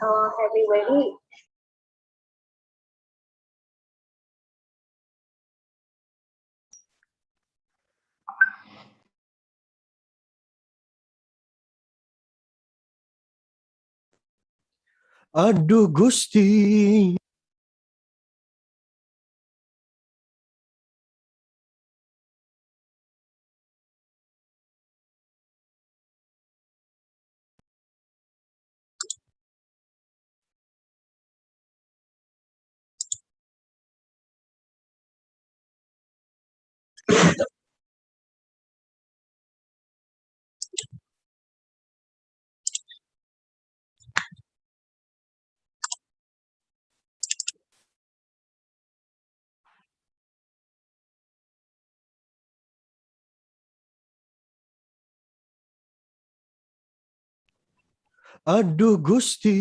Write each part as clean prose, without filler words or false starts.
Hello everybody. Aduh Gusti. Aduh Gusti,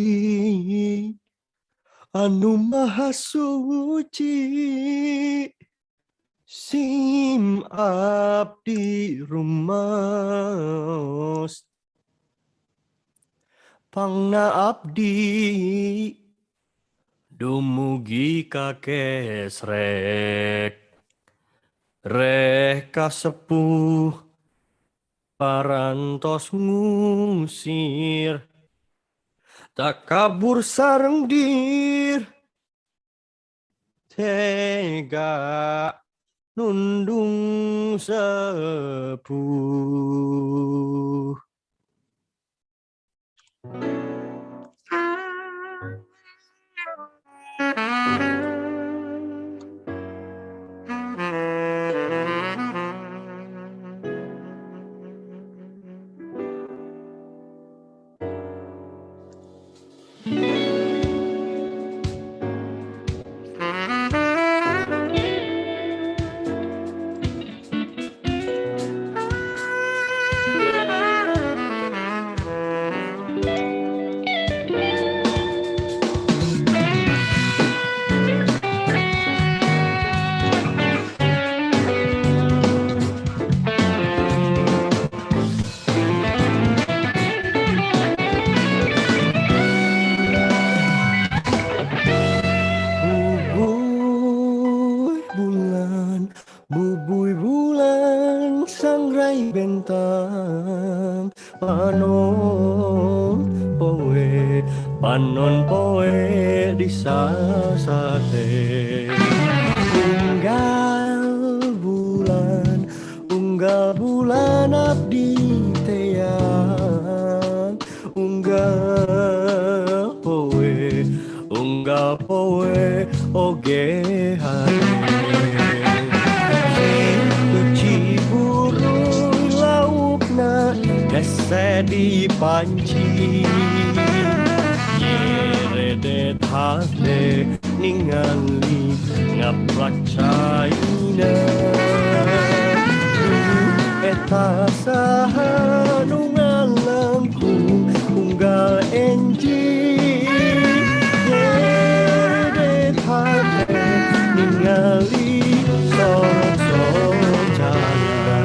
anu maha suci, sim abdi rumas, pangna abdi, dumugi kakesrek, reh kasepuh, parantos ngusir, tak kabur sareng dir, tega nundung sepuh. Bubui bulan, sangrai bentang, panon poe di sasate. Unggal bulan abdi teyang, unggal poe oge hade. Burung laukna hese di panci, nyerede hade ningali ngaprak caina. Eta saha nu ngalengku unggal enji, nyerede hade ningali sorok cahaya.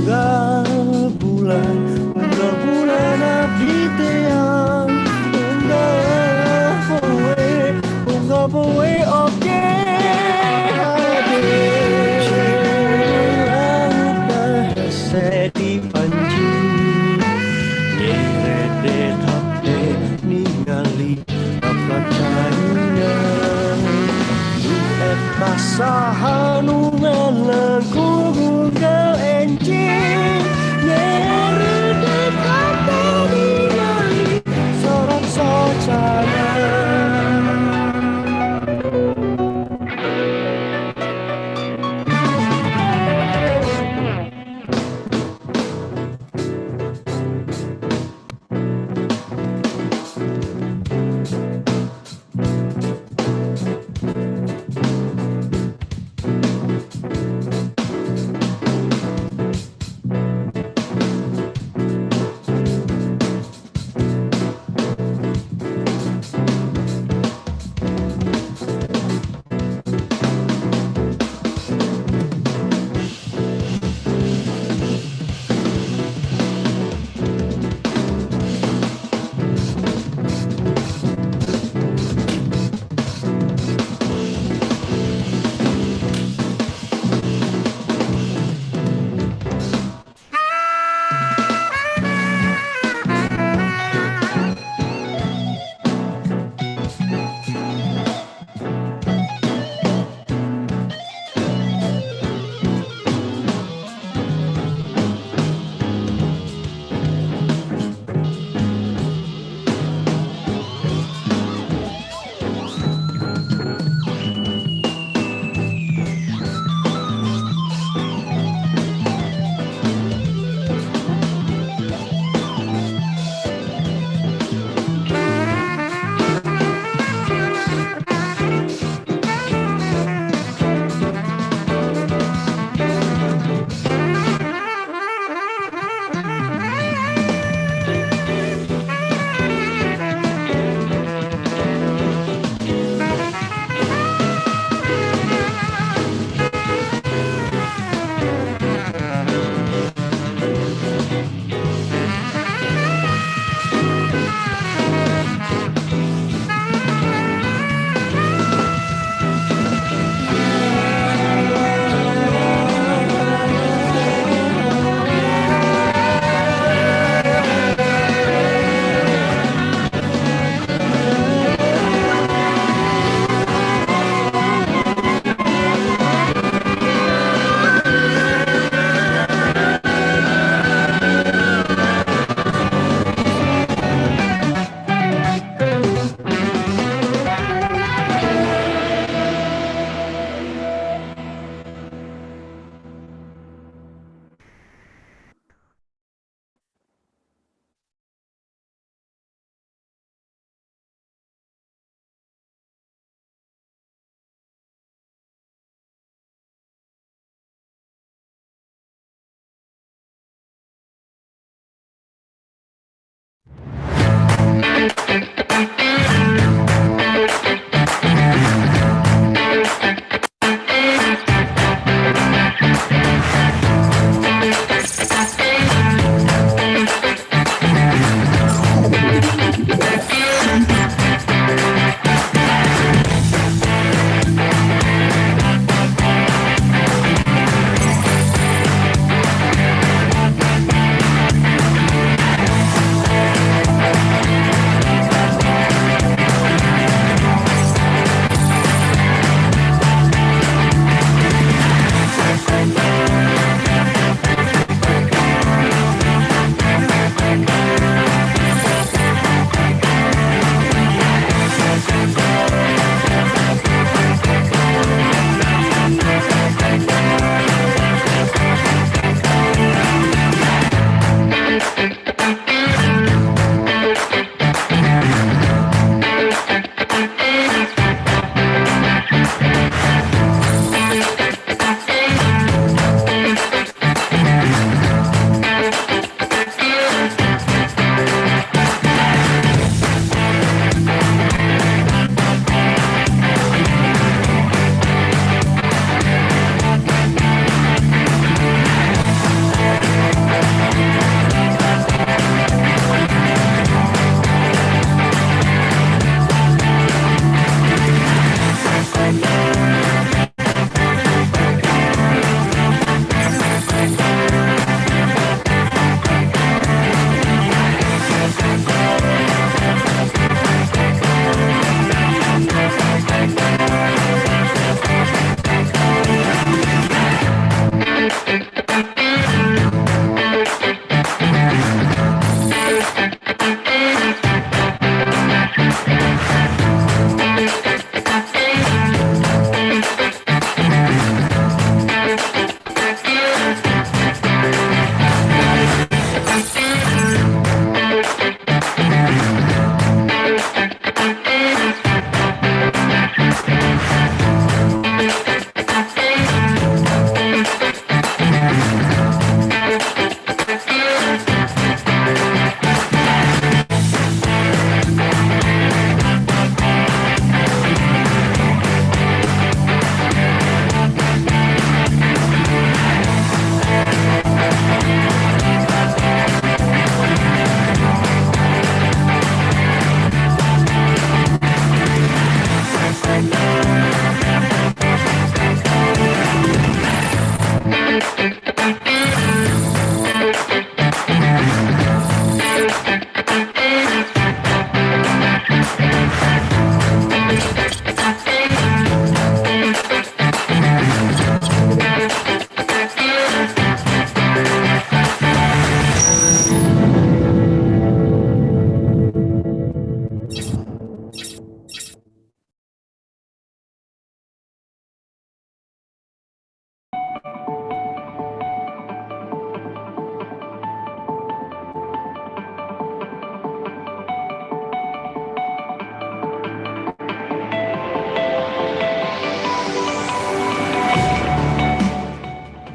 unggal bulan abdi teang unggal poe oke hade seti panji nyerede tape ningali percaya lu pasahan nungan ku unggal enjing nyerede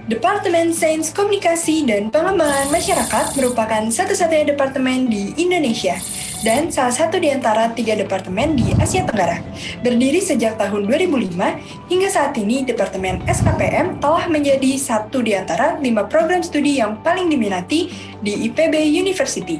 Departemen Sains Komunikasi dan Pengembangan Masyarakat merupakan satu-satunya departemen di Indonesia dan salah satu di antara 3 departemen di Asia Tenggara. Berdiri sejak tahun 2005, hingga saat ini Departemen SKPM telah menjadi satu di antara 5 program studi yang paling diminati di IPB University.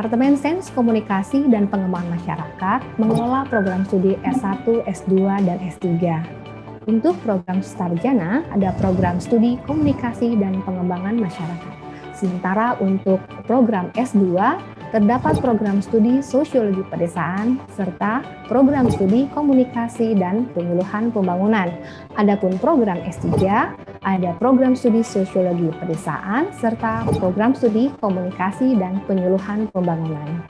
Departemen Sains Komunikasi dan Pengembangan Masyarakat mengelola program studi S1, S2, dan S3. Untuk program sarjana, ada program studi Komunikasi dan Pengembangan Masyarakat. Sementara untuk program S2, terdapat program studi Sosiologi Pedesaan, serta program studi Komunikasi dan Penyuluhan Pembangunan. Adapun program S3, ada program studi Sosiologi Pedesaan, serta program studi Komunikasi dan Penyuluhan Pembangunan.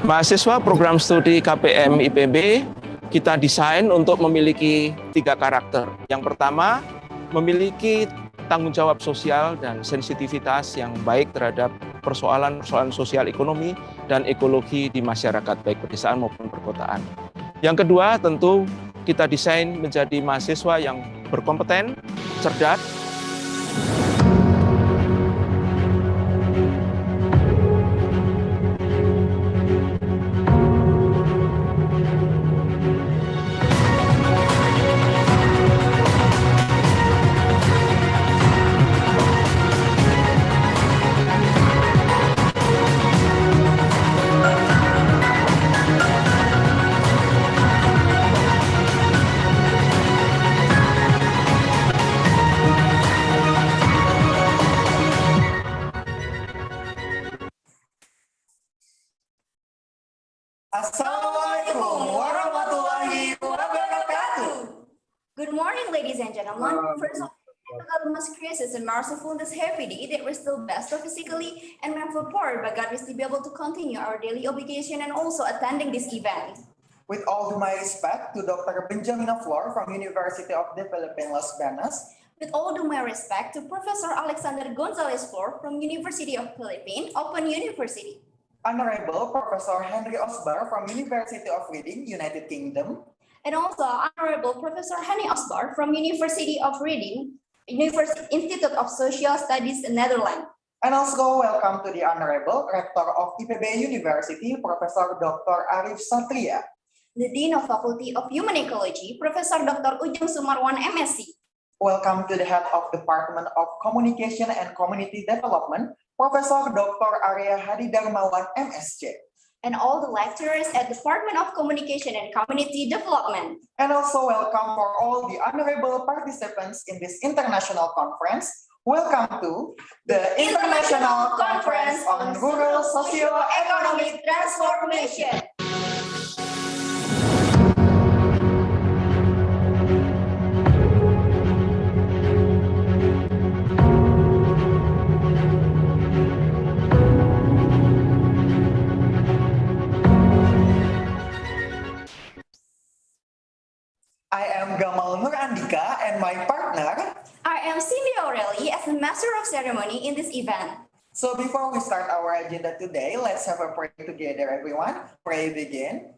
Mahasiswa program studi KPM IPB kita desain untuk memiliki 3 karakter. Yang pertama, memiliki tanggung jawab sosial dan sensitivitas yang baik terhadap persoalan-persoalan sosial ekonomi dan ekologi di masyarakat, baik pedesaan maupun perkotaan. Yang kedua, tentu kita desain menjadi mahasiswa yang berkompeten, cerdas, Assalamualaikum warahmatullahi wabarakatuh. Good morning, ladies and gentlemen. First of all, God most gracious and merciful this happy day that we're still best physically and mentally poor, but God will still be able to continue our daily obligation and also attending this event. With all due my respect to Dr. Benjamin Flor from University of the Philippines, Las Vegas. With all due my respect to Professor Alexander Gonzalez Flor from University of Philippines, Open University. Honorable Professor Henry Osbar from University of Reading, United Kingdom. And also Honorable Professor Henny Osbar from University of Reading, Institute of Social Studies, Netherlands. And also welcome to the Honorable Rector of IPB University, Professor Dr. Arif Satria. The Dean of Faculty of Human Ecology, Professor Dr. Ujung Sumarwan, MSc. Welcome to the Head of Department of Communication and Community Development, Professor Dr. Arya Hadi Darmawan, MSc. And all the lecturers at Department of Communication and Community Development. And also welcome for all the honorable participants in this international conference. Welcome to the International Conference on Rural Socio-Economic Transformation. I am Gamal Nur Andika and my partner. I am Cindy Aureli as the Master of Ceremony in this event. So before we start our agenda today, let's have a prayer together, everyone. Pray begin.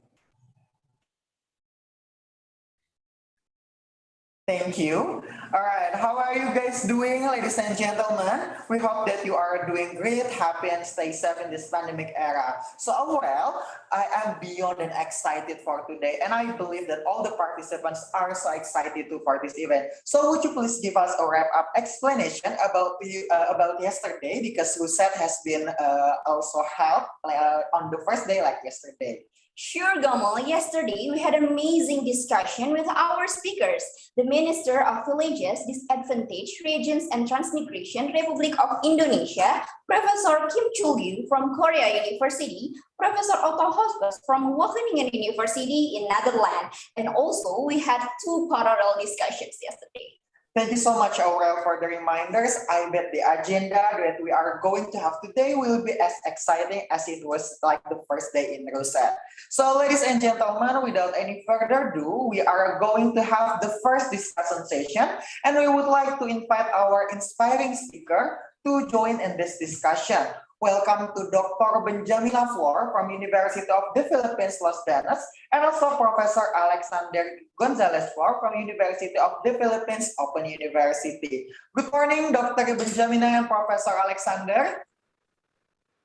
Thank you. All right, how are you guys doing, ladies and gentlemen? We hope that you are doing great, happy, and stay safe in this pandemic era. So overall, I am beyond and excited for today, and I believe that all the participants are so excited too for this event. So would you please give us a wrap-up explanation about yesterday, because RUSET has been also held on the first day like yesterday. Sure, Gamal. Yesterday, we had an amazing discussion with our speakers, the Minister of Villages, Disadvantaged Regions and Transmigration, Republic of Indonesia, Professor Kim Chul-yu from Korea University, Professor Otto Hospes from Wageningen University in Netherlands, and also we had two parallel discussions yesterday. Thank you so much, Aurel, for the reminders. I bet the agenda that we are going to have today will be as exciting as it was like the first day in RUSET. So, ladies and gentlemen, without any further ado, we are going to have the first discussion session, and we would like to invite our inspiring speaker to join in this discussion. Welcome to Dr. Benjamina Flor from University of the Philippines, Los Baños, and also Professor Alexander Gonzalez Flor from University of the Philippines, Open University. Good morning, Dr. Benjamina and Professor Alexander.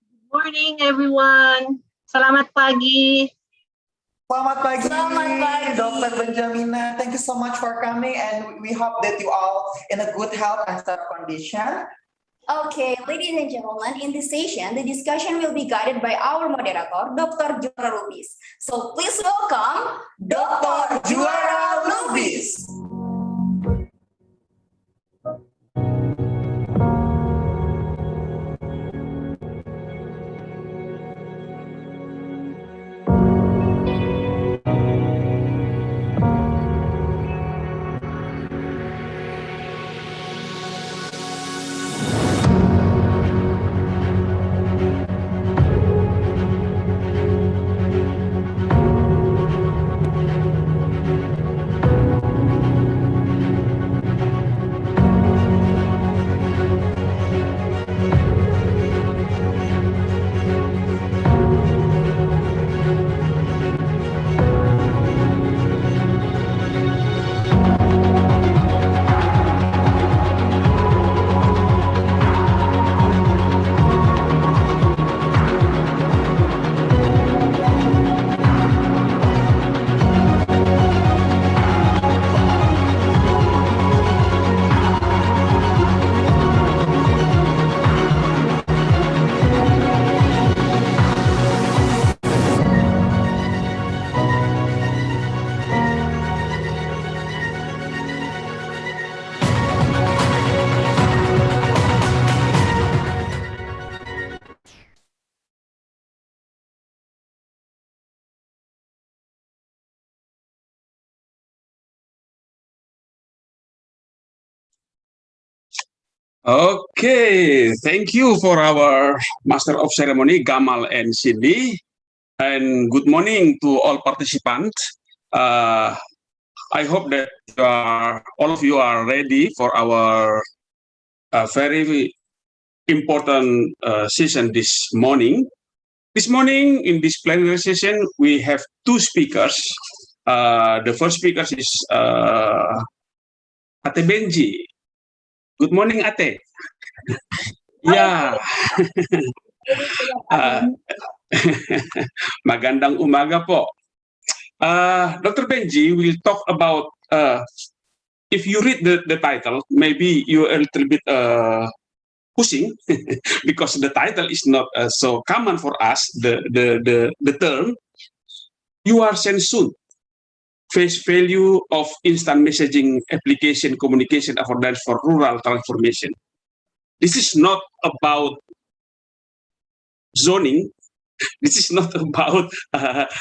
Good morning, everyone. Selamat pagi. Selamat pagi, Selamat pagi. Dr. Benjamina. Thank you so much for coming, and we hope that you all in a good health and safe condition. Okay, ladies and gentlemen, in this session, the discussion will be guided by our moderator, Dr. Juara Lubis. So please welcome Dr. Juara Lubis. Okay, thank you for our Master of Ceremony, Gamal and Cindy. And good morning to all participants. I hope that all of you are ready for our very important session this morning. This morning, in this plenary session, we have two speakers. The first speaker is Ate Benji. Good morning, Ate. Ya. Magandang umaga po. Dr. Benji will talk about, if you read the title, maybe you're a little bit pushing because the title is not so common for us, the term, you are sent soon. Face value of instant messaging application communication affordance for rural transformation. This is not about zoning. This is not about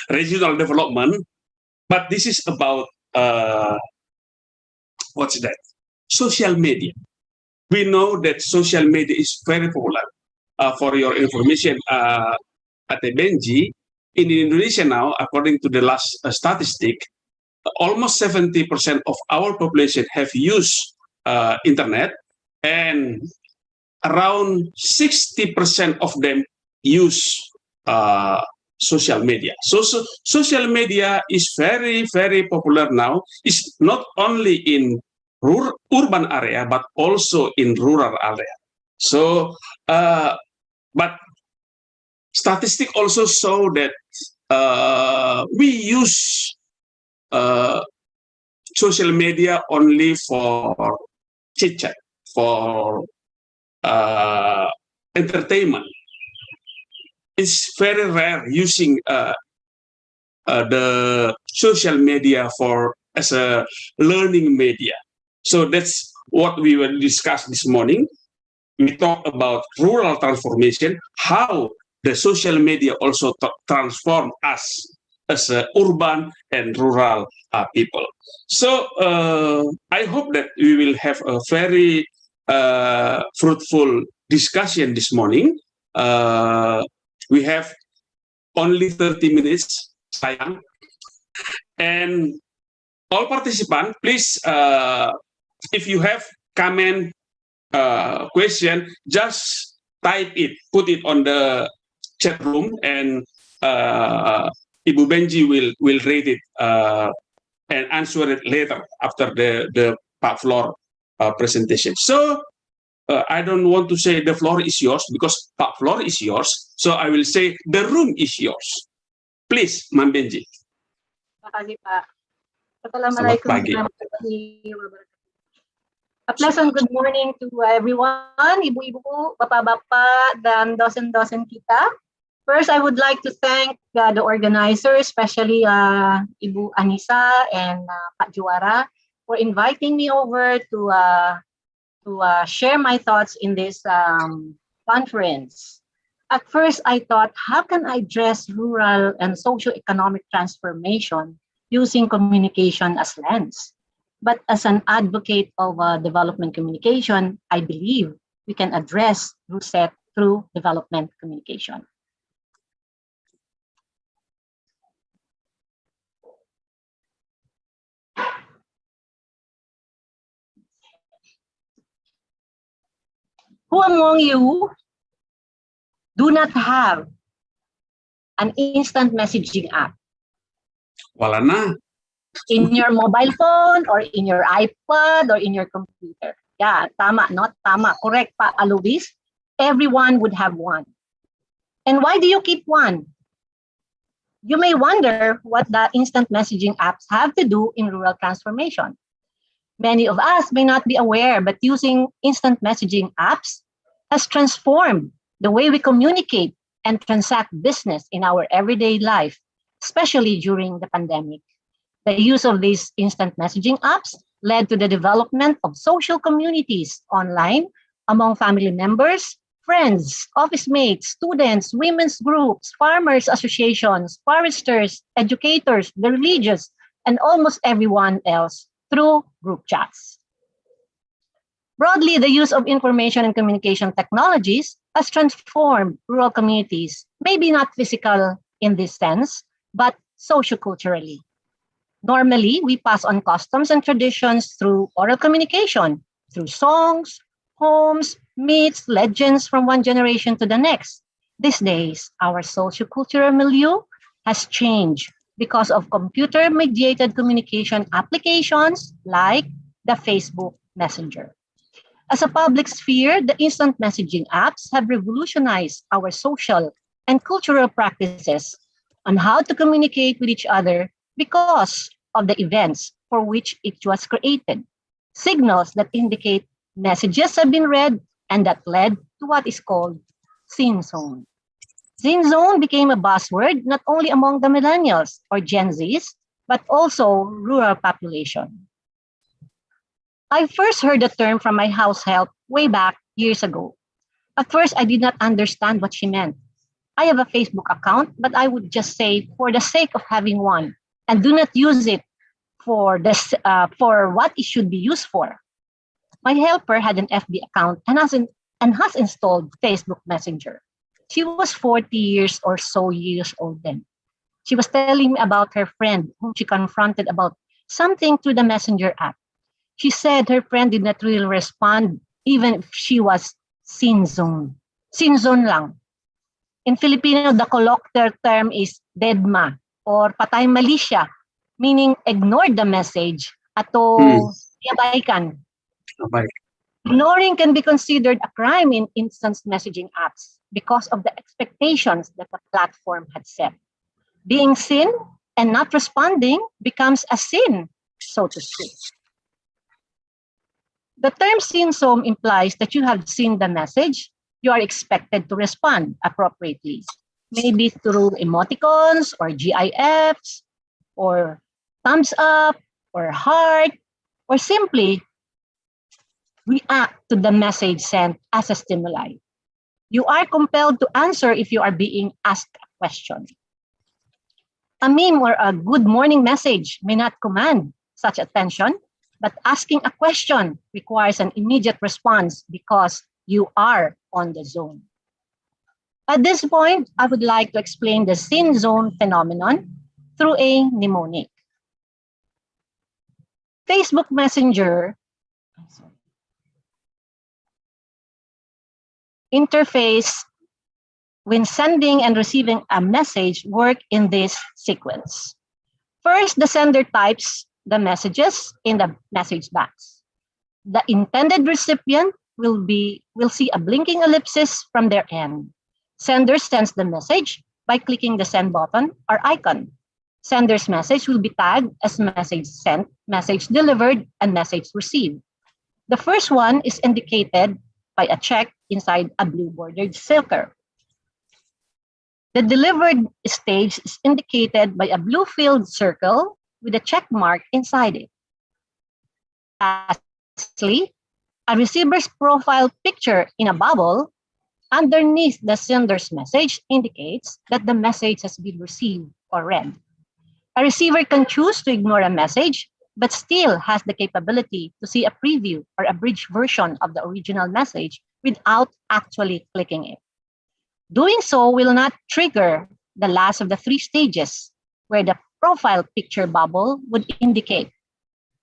regional development, but this is about what's that? Social media. We know that social media is very popular. For your information, Ate Benji, in Indonesia now, according to the last statistic, almost 70% of our population have used internet, and around 60% of them use social media. So social media is very, very popular now. It's not only in urban area, but also in rural area. So, but statistics also show that we use social media only for chit chat, for entertainment. It's very rare using the social media for as a learning media. So that's what we will discuss this morning. We talk about rural transformation, how the social media also transform us as urban and rural people. So I hope that we will have a very fruitful discussion this morning. We have only 30 minutes, sayang. And all participants, please, if you have comment, question, just type it, put it on the chat room, and Ibu Benji will read it and answer it later after the Pak Floor presentation. So I don't want to say the floor is yours because Pak Floor is yours. So I will say the room is yours. Please, Mam Benji. Terima kasih, Pak. Assalamualaikum warahmatullahi wabarakatuh. A pleasant good morning to everyone, ibu-ibu, bapak-bapak, dan dosen-dosen kita. First, I would like to thank the organizers, especially Ibu Anissa and Pak Juara, for inviting me over to share my thoughts in this conference. At first, I thought, how can I address rural and socio-economic transformation using communication as lens? But as an advocate of development communication, I believe we can address RUSET through development communication. Who among you do not have an instant messaging app? Wala na. In your mobile phone or in your iPad or in your computer. Yeah, tama, not tama. Correct, Pa Alois. Everyone would have one. And why do you keep one? You may wonder what the instant messaging apps have to do in rural transformation. Many of us may not be aware, but using instant messaging apps has transformed the way we communicate and transact business in our everyday life, especially during the pandemic. The use of these instant messaging apps led to the development of social communities online among family members, friends, office mates, students, women's groups, farmers associations, foresters, educators, the religious, and almost everyone else through group chats. Broadly, the use of information and communication technologies has transformed rural communities, maybe not physical in this sense, but socioculturally. Normally, we pass on customs and traditions through oral communication, through songs, poems, myths, legends from one generation to the next. These days, our sociocultural milieu has changed because of computer-mediated communication applications like the Facebook Messenger. As a public sphere, the instant messaging apps have revolutionized our social and cultural practices on how to communicate with each other because of the events for which it was created. Signals that indicate messages have been read and that led to what is called Scene Zone. Scene Zone became a buzzword not only among the millennials or Gen Zs, but also rural population. I first heard the term from my house help way back years ago. At first, I did not understand what she meant. I have a Facebook account, but I would just say for the sake of having one, and do not use it for what it should be used for. My helper had an FB account and has installed Facebook Messenger. She was 40 years old then. She was telling me about her friend whom she confronted about something through the Messenger app. She said her friend did not really respond even if she was sin zone. Sin zone lang. In Filipino, the colloquial term is deadma or patay mali siya, meaning ignore the message ato yabaikan. Baik. Ignoring can be considered a crime in instant messaging apps because of the expectations that the platform had set. Being seen and not responding becomes a sin, so to speak. The term sinsome implies that you have seen the message, you are expected to respond appropriately, maybe through emoticons or GIFs or thumbs up or heart, or simply react to the message sent as a stimuli. You are compelled to answer if you are being asked a question. A meme or a good morning message may not command such attention, but asking a question requires an immediate response because you are on the zone. At this point, I would like to explain the sin zone phenomenon through a mnemonic. Facebook Messenger interface when sending and receiving a message work in this sequence. First, the sender types the messages in the message box. The intended recipient will see a blinking ellipsis from their end. Sender sends the message by clicking the send button or icon. Sender's message will be tagged as message sent, message delivered, and message received. The first one is indicated by a check inside a blue bordered circle. The delivered stage is indicated by a blue filled circle with a check mark inside it. Lastly, a receiver's profile picture in a bubble underneath the sender's message indicates that the message has been received or read. A receiver can choose to ignore a message, but still has the capability to see a preview or abridged version of the original message without actually clicking it. Doing so will not trigger the last of the three stages, where the profile picture bubble would indicate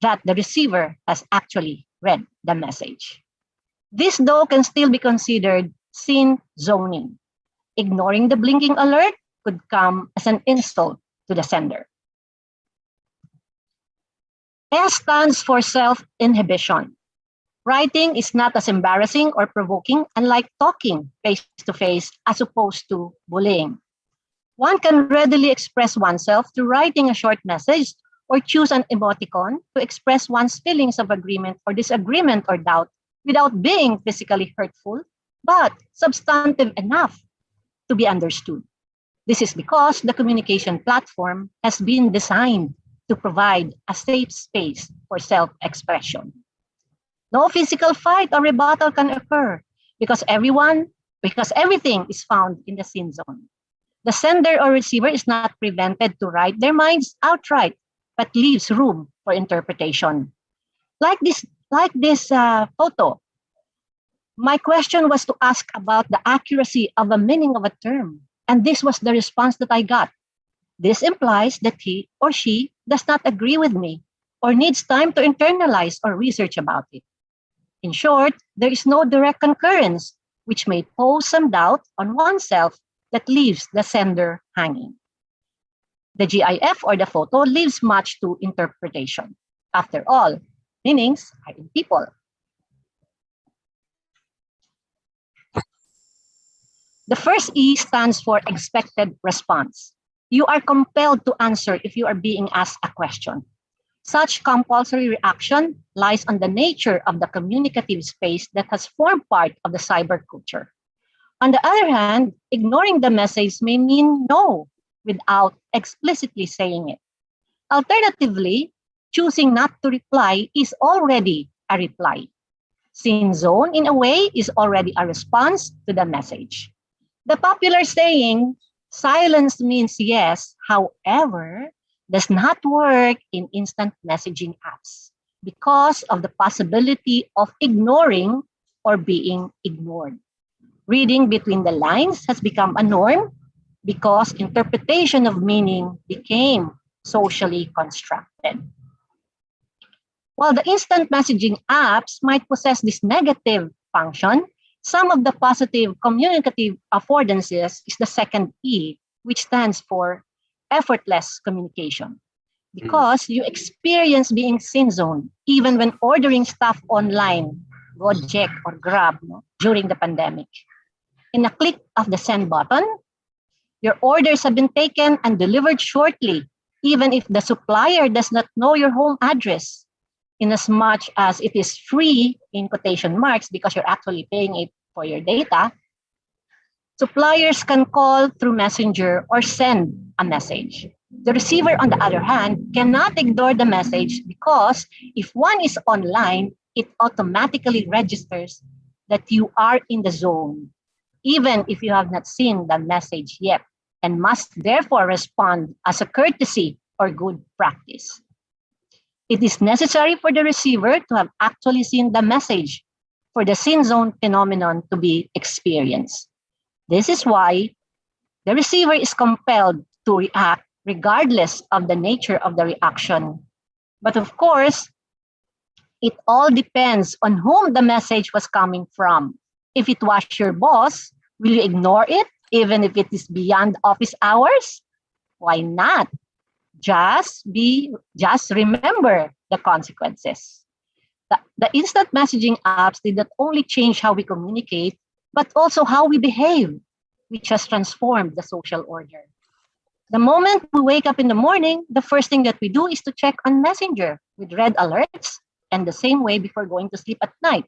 that the receiver has actually read the message. This, though, can still be considered sin zoning. Ignoring the blinking alert could come as an insult to the sender. S stands for self-inhibition. Writing is not as embarrassing or provoking, unlike talking face-to-face as opposed to bullying. One can readily express oneself through writing a short message or choose an emoticon to express one's feelings of agreement or disagreement or doubt without being physically hurtful, but substantive enough to be understood. This is because the communication platform has been designed to provide a safe space for self-expression. No physical fight or rebuttal can occur because everything is found in the sin zone. The sender or receiver is not prevented to write their minds outright, but leaves room for interpretation. Like this photo, my question was to ask about the accuracy of the meaning of a term, and this was the response that I got. This implies that he or she does not agree with me or needs time to internalize or research about it. In short, there is no direct concurrence, which may pose some doubt on oneself that leaves the sender hanging. The GIF or the photo leaves much to interpretation. After all, meanings are in people. The first E stands for expected response. You are compelled to answer if you are being asked a question. Such compulsory reaction lies on the nature of the communicative space that has formed part of the cyber culture. On the other hand, ignoring the message may mean no without explicitly saying it. Alternatively, choosing not to reply is already a reply. Scene zone, in a way, is already a response to the message. The popular saying, silence means yes, however, does not work in instant messaging apps because of the possibility of ignoring or being ignored. Reading between the lines has become a norm because interpretation of meaning became socially constructed. While the instant messaging apps might possess this negative function, some of the positive communicative affordances is the second E, which stands for effortless communication. Because you experience being scene zoned even when ordering stuff online, Gojek or Grab, during the pandemic. In a click of the send button, your orders have been taken and delivered shortly, even if the supplier does not know your home address, in as much as it is free in quotation marks because you're actually paying it for your data. Suppliers can call through Messenger or send a message. The receiver, on the other hand, cannot ignore the message because if one is online, it automatically registers that you are in the zone, even if you have not seen the message yet, and must therefore respond as a courtesy or good practice. It is necessary for the receiver to have actually seen the message for the scene zone phenomenon to be experienced. This is why the receiver is compelled to react regardless of the nature of the reaction. But of course, it all depends on whom the message was coming from. If it was your boss, will you ignore it even if it is beyond office hours? Why not? Just remember the consequences. The instant messaging apps did not only change how we communicate, but also how we behave, which has transformed the social order. The moment we wake up in the morning, the first thing that we do is to check on Messenger with red alerts, and the same way before going to sleep at night.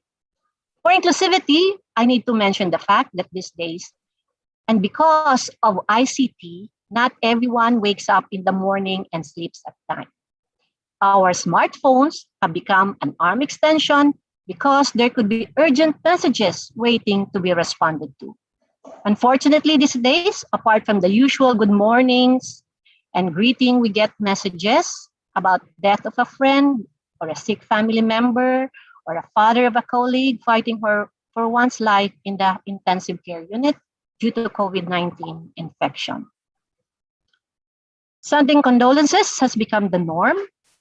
For inclusivity, I need to mention the fact that these days, and because of ICT, not everyone wakes up in the morning and sleeps at night. Our smartphones have become an arm extension because there could be urgent messages waiting to be responded to. Unfortunately, these days, apart from the usual good mornings and greeting, we get messages about death of a friend or a sick family member or a father of a colleague fighting for one's life in the intensive care unit due to COVID-19 infection. Sending condolences has become the norm,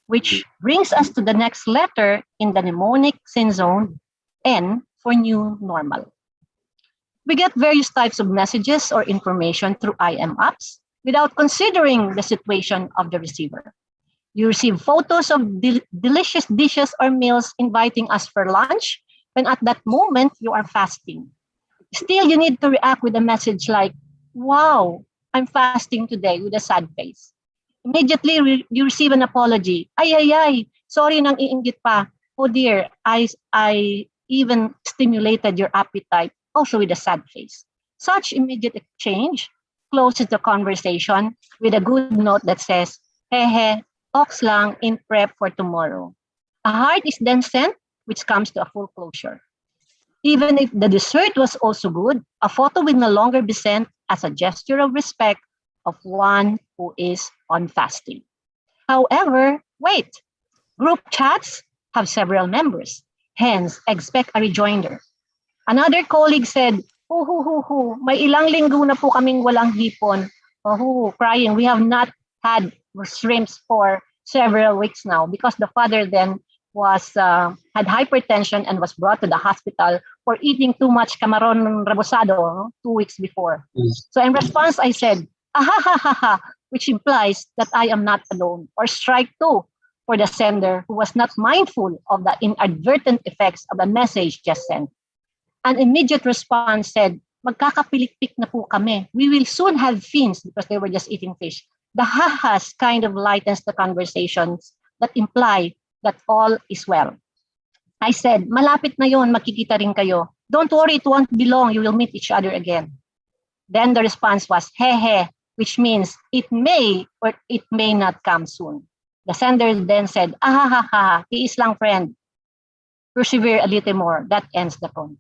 which brings us to the next letter in the mnemonic scene zone, N for new normal. We get various types of messages or information through IM apps without considering the situation of the receiver. You receive photos of delicious dishes or meals inviting us for lunch when at that moment you are fasting. Still, you need to react with a message like, wow, I'm fasting today, with a sad face. Immediately, you receive an apology. Ay, sorry nang iinggit pa. Oh dear, I even stimulated your appetite, also with a sad face. Such immediate exchange closes the conversation with a good note that says, hehe, ox lang in prep for tomorrow. A heart is then sent, which comes to a full closure. Even if the dessert was also good, a photo will no longer be sent as a gesture of respect of one who is on fasting. However, wait, group chats have several members, hence expect a rejoinder. Another colleague said, may ilang linggo na po kaming walang hipon. Crying. We have not had shrimps for several weeks now because the father then had hypertension and was brought to the hospital for eating too much camaron rebozado 2 weeks before. So in response, I said, which implies that I am not alone, or strike two for the sender who was not mindful of the inadvertent effects of the message just sent. An immediate response said, magkakapilikpik na po kami. We will soon have fins because they were just eating fish. The ha-has kind of lightens the conversations that imply that all is well. I said, malapit na yon, makikita rin kayo. Don't worry, it won't be long. You will meet each other again. Then the response was, he, which means it may or it may not come soon. The sender then said, tiis lang friend. Persevere a little more. That ends the convo.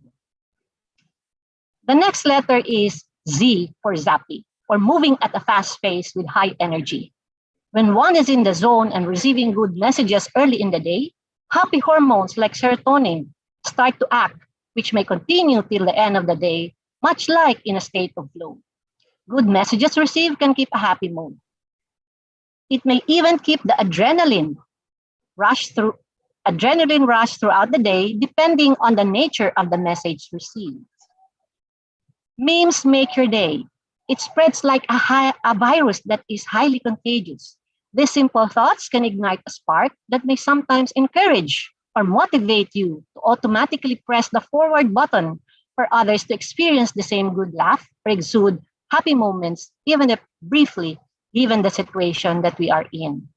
The next letter is Z for zappy, or moving at a fast pace with high energy. When one is in the zone and receiving good messages early in the day, happy hormones like serotonin start to act, which may continue till the end of the day, much like in a state of flow. Good messages received can keep a happy mood. It may even keep the adrenaline rush throughout the day, depending on the nature of the message received. Memes make your day. It spreads like a virus that is highly contagious. These simple thoughts can ignite a spark that may sometimes encourage or motivate you to automatically press the forward button for others to experience the same good laugh or exude happy moments, even if briefly, given the situation that we are in.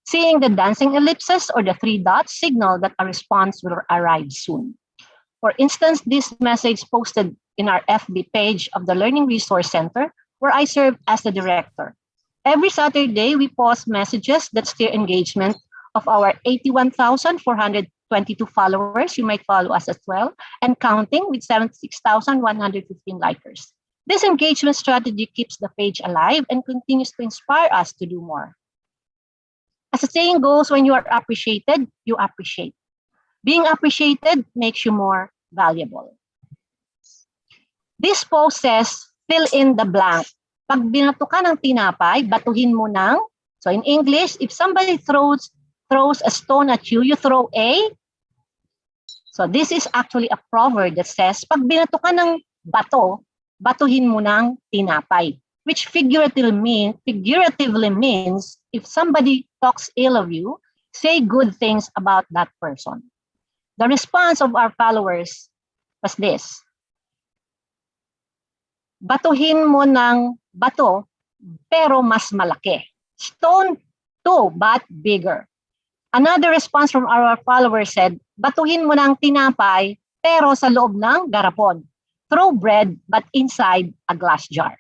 Seeing the dancing ellipses or the three dots signal that a response will arrive soon. For instance, this message posted in our FB page of the Learning Resource Center, where I serve as the director. Every Saturday, we post messages that steer engagement of our 81,422 followers. You might follow us as well, and counting with 76,115 likers. This engagement strategy keeps the page alive and continues to inspire us to do more. As the saying goes, when you are appreciated, you appreciate. Being appreciated makes you more valuable. This post says, fill in the blank. Pag binato ka ng tinapay, batuhin mo ng, so in English, if somebody throws a stone at you, you throw a, so this is actually a proverb that says, pag binato ka ng bato, batuhin mo ng tinapay, which figuratively means if somebody talks ill of you, say good things about that person. The response of our followers was this: batuhin mo ng bato, pero mas malaki. Stone too, but bigger. Another response from our followers said, batuhin mo ng tinapay, pero sa loob ng garapon. Throw bread, but inside a glass jar.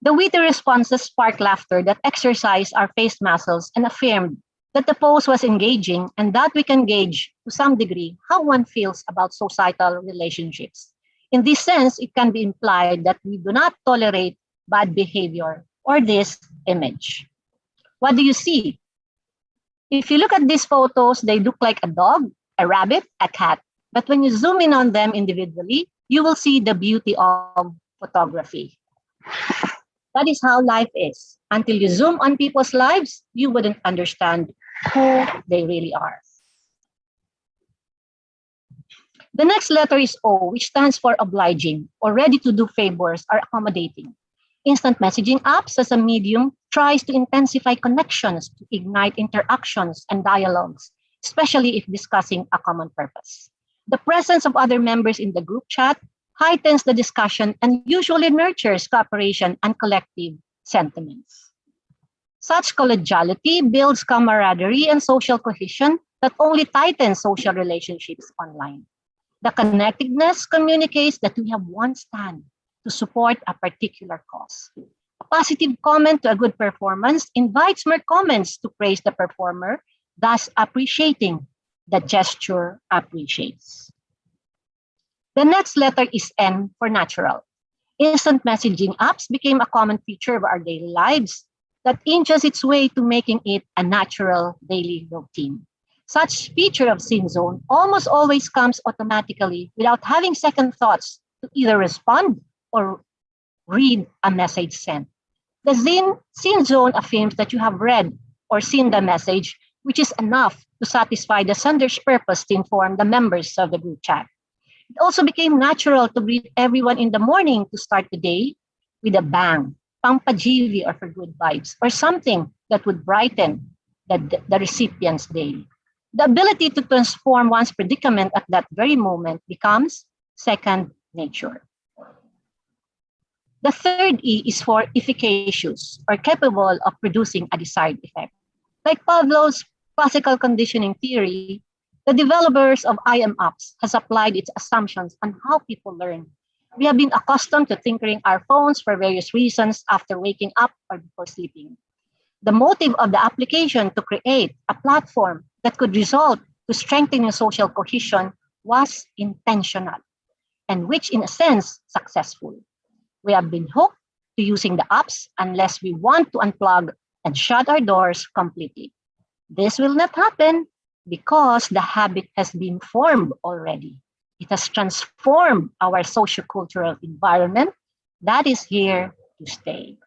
The witty responses sparked laughter that exercised our face muscles and affirmed that the post was engaging and that we can gauge to some degree how one feels about societal relationships. In this sense, it can be implied that we do not tolerate bad behavior or this image. What do you see? If you look at these photos, they look like a dog, a rabbit, a cat. But when you zoom in on them individually, you will see the beauty of photography. That is how life is. Until you zoom on people's lives, you wouldn't understand who they really are. The next letter is O, which stands for obliging, or ready to do favors or accommodating. Instant messaging apps as a medium tries to intensify connections, to ignite interactions and dialogues, especially if discussing a common purpose. The presence of other members in the group chat heightens the discussion and usually nurtures cooperation and collective sentiments. Such collegiality builds camaraderie and social cohesion that only tightens social relationships online. The connectedness communicates that we have one stand to support a particular cause. A positive comment to a good performance invites more comments to praise the performer, thus appreciating the gesture appreciates. The next letter is N for natural. Instant messaging apps became a common feature of our daily lives that inches its way to making it a natural daily routine. Such feature of Scene Zone almost always comes automatically without having second thoughts to either respond or read a message sent. The Scene Zone affirms that you have read or seen the message, which is enough to satisfy the sender's purpose to inform the members of the group chat. It also became natural to greet everyone in the morning to start the day with a bang, pampajivi or for good vibes, or something that would brighten the recipient's day. The ability to transform one's predicament at that very moment becomes second nature. The third E is for efficacious or capable of producing a desired effect. Like Pavlov's classical conditioning theory, the developers of IM apps has applied its assumptions on how people learn. We have been accustomed to tinkering our phones for various reasons after waking up or before sleeping. The motive of the application to create a platform that could result to strengthening social cohesion was intentional, and which in a sense successful. We have been hooked to using the apps unless we want to unplug and shut our doors completely. This will not happen because the habit has been formed already. It has transformed our sociocultural environment that is here to stay.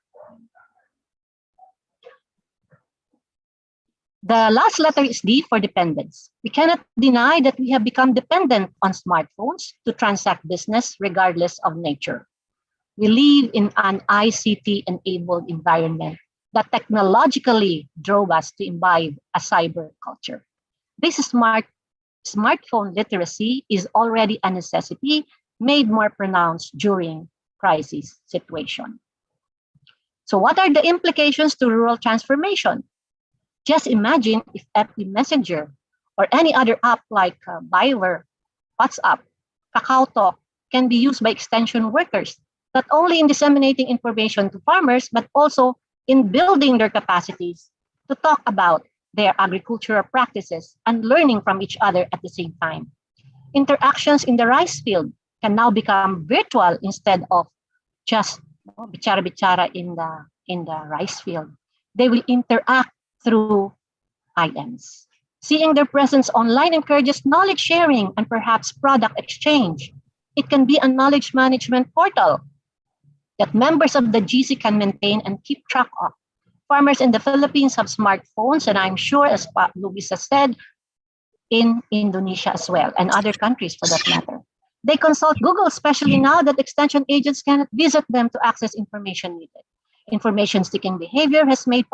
The last letter is D for dependence. We cannot deny that we have become dependent on smartphones to transact business regardless of nature. We live in an ICT-enabled environment that technologically drove us to imbibe a cyber culture. This smartphone literacy is already a necessity made more pronounced during crisis situation. So what are the implications to rural transformation? Just imagine if FB Messenger or any other app like Viber, WhatsApp, KakaoTalk can be used by extension workers, not only in disseminating information to farmers, but also in building their capacities to talk about their agricultural practices and learning from each other at the same time. Interactions in the rice field can now become virtual instead of just bichara-bichara in the rice field. They will interact through IMs. Seeing their presence online encourages knowledge sharing and perhaps product exchange. It can be a knowledge management portal that members of the GC can maintain and keep track of. Farmers in the Philippines have smartphones, and I'm sure, as Luisa said, in Indonesia as well, and other countries for that matter. They consult Google, especially now that extension agents cannot visit them to access information needed. Information seeking behavior has been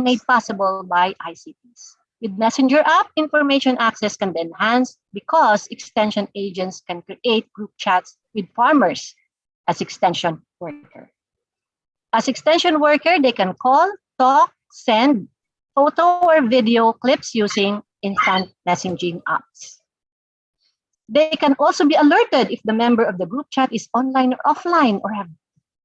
made possible by ICTs. With Messenger app, information access can be enhanced because extension agents can create group chats with farmers as extension worker. As extension worker, they can call, talk, send photo or video clips using instant messaging apps. They can also be alerted if the member of the group chat is online or offline or have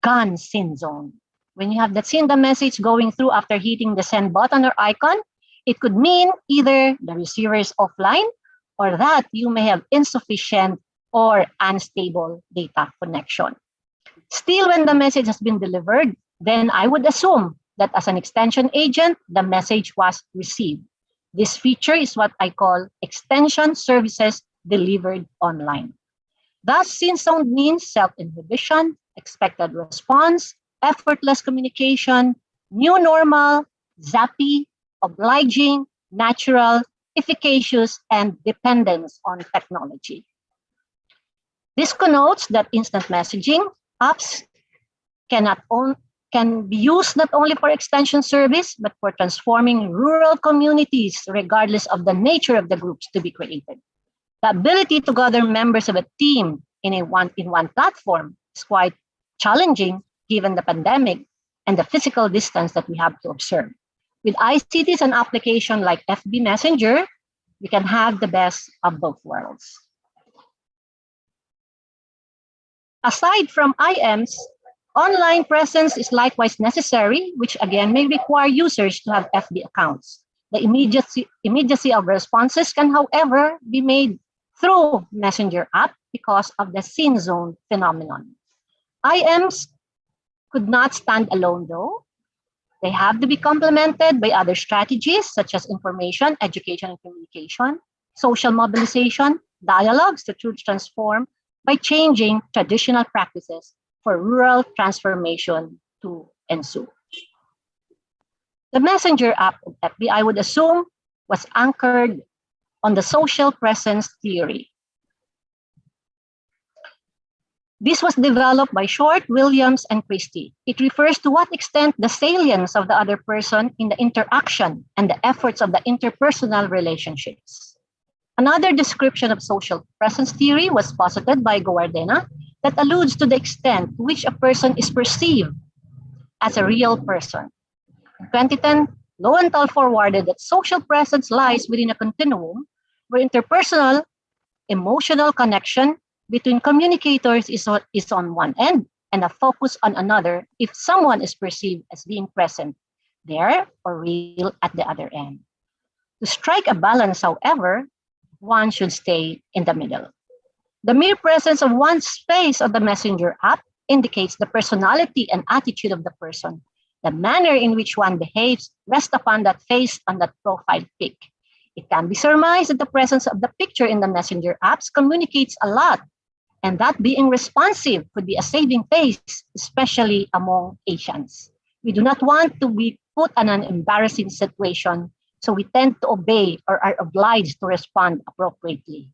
gone sin zone. When you have seen the message going through after hitting the send button or icon, it could mean either the receiver is offline or that you may have insufficient or unstable data connection. Still, when the message has been delivered, then I would assume that as an extension agent, the message was received. This feature is what I call extension services delivered online. Thus, sin zone means self-inhibition, expected response, effortless communication, new normal, zappy, obliging, natural, efficacious, and dependence on technology. This connotes that instant messaging apps can be used not only for extension service, but for transforming rural communities regardless of the nature of the groups to be created. The ability to gather members of a team in one platform is quite challenging given the pandemic and the physical distance that we have to observe. With ICTs and application like FB Messenger, we can have the best of both worlds. Aside from IMs, online presence is likewise necessary, which again may require users to have FB accounts. The immediacy of responses can, however, be made through Messenger app because of the sin zone phenomenon. IMs could not stand alone though. They have to be complemented by other strategies such as information, education, and communication, social mobilization, dialogues to truly transform by changing traditional practices for rural transformation to ensue. The Messenger app of FB, I would assume, was anchored on the social presence theory. This was developed by Short, Williams, and Christie. It refers to what extent the salience of the other person in the interaction and the efforts of the interpersonal relationships. Another description of social presence theory was posited by Guardena that alludes to the extent to which a person is perceived as a real person. In 2010, Lowenthal forwarded that social presence lies within a continuum where interpersonal, emotional connection between communicators is on one end and a focus on another if someone is perceived as being present there or real at the other end. To strike a balance, however, one should stay in the middle. The mere presence of one's face on the messenger app indicates the personality and attitude of the person. The manner in which one behaves rests upon that face on that profile pic. It can be surmised that the presence of the picture in the messenger apps communicates a lot, and that being responsive could be a saving face, especially among Asians. We do not want to be put in an embarrassing situation, so we tend to obey or are obliged to respond appropriately.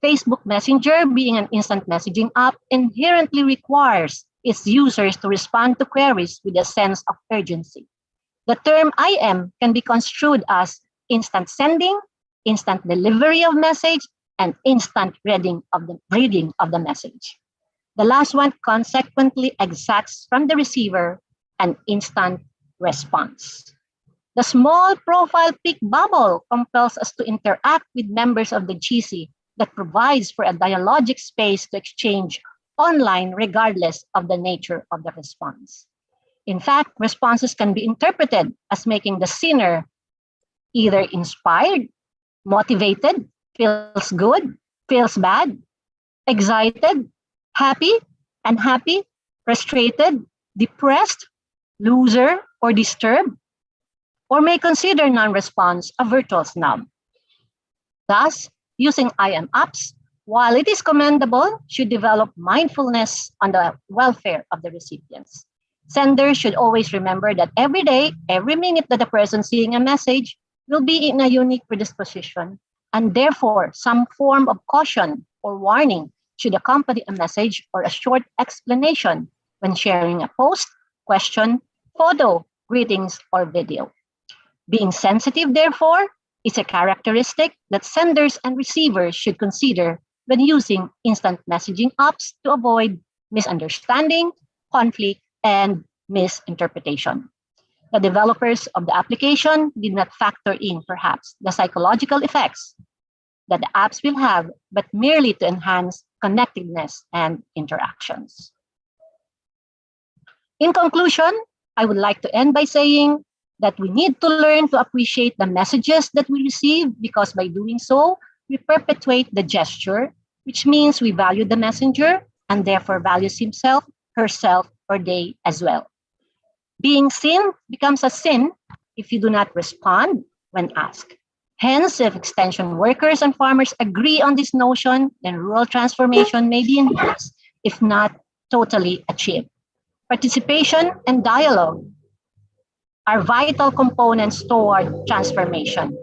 Facebook Messenger, being an instant messaging app, inherently requires its users to respond to queries with a sense of urgency. The term IM can be construed as instant sending, instant delivery of message, and instant reading of the message. The last one consequently exacts from the receiver an instant response. The small profile pic bubble compels us to interact with members of the GC that provides for a dialogic space to exchange online regardless of the nature of the response. In fact, responses can be interpreted as making the sender either inspired, motivated, feels good, feels bad, excited, happy, unhappy, frustrated, depressed, loser, or disturbed, or may consider non-response a virtual snub. Thus, using IM apps, while it is commendable, should develop mindfulness on the welfare of the recipients. Senders should always remember that every day, every minute that the person seeing a message will be in a unique predisposition, and therefore some form of caution or warning should accompany a message or a short explanation when sharing a post, question, photo, greetings, or video. Being sensitive, therefore, is a characteristic that senders and receivers should consider when using instant messaging apps to avoid misunderstanding, conflict, and misinterpretation. The developers of the application did not factor in, perhaps, the psychological effects that the apps will have, but merely to enhance connectedness and interactions. In conclusion, I would like to end by saying that we need to learn to appreciate the messages that we receive, because by doing so, we perpetuate the gesture, which means we value the messenger and therefore values himself, herself, or they as well. Being seen becomes a sin if you do not respond when asked. Hence, if extension workers and farmers agree on this notion, then rural transformation may be enhanced, if not totally achieved. Participation and dialogue are vital components toward transformation.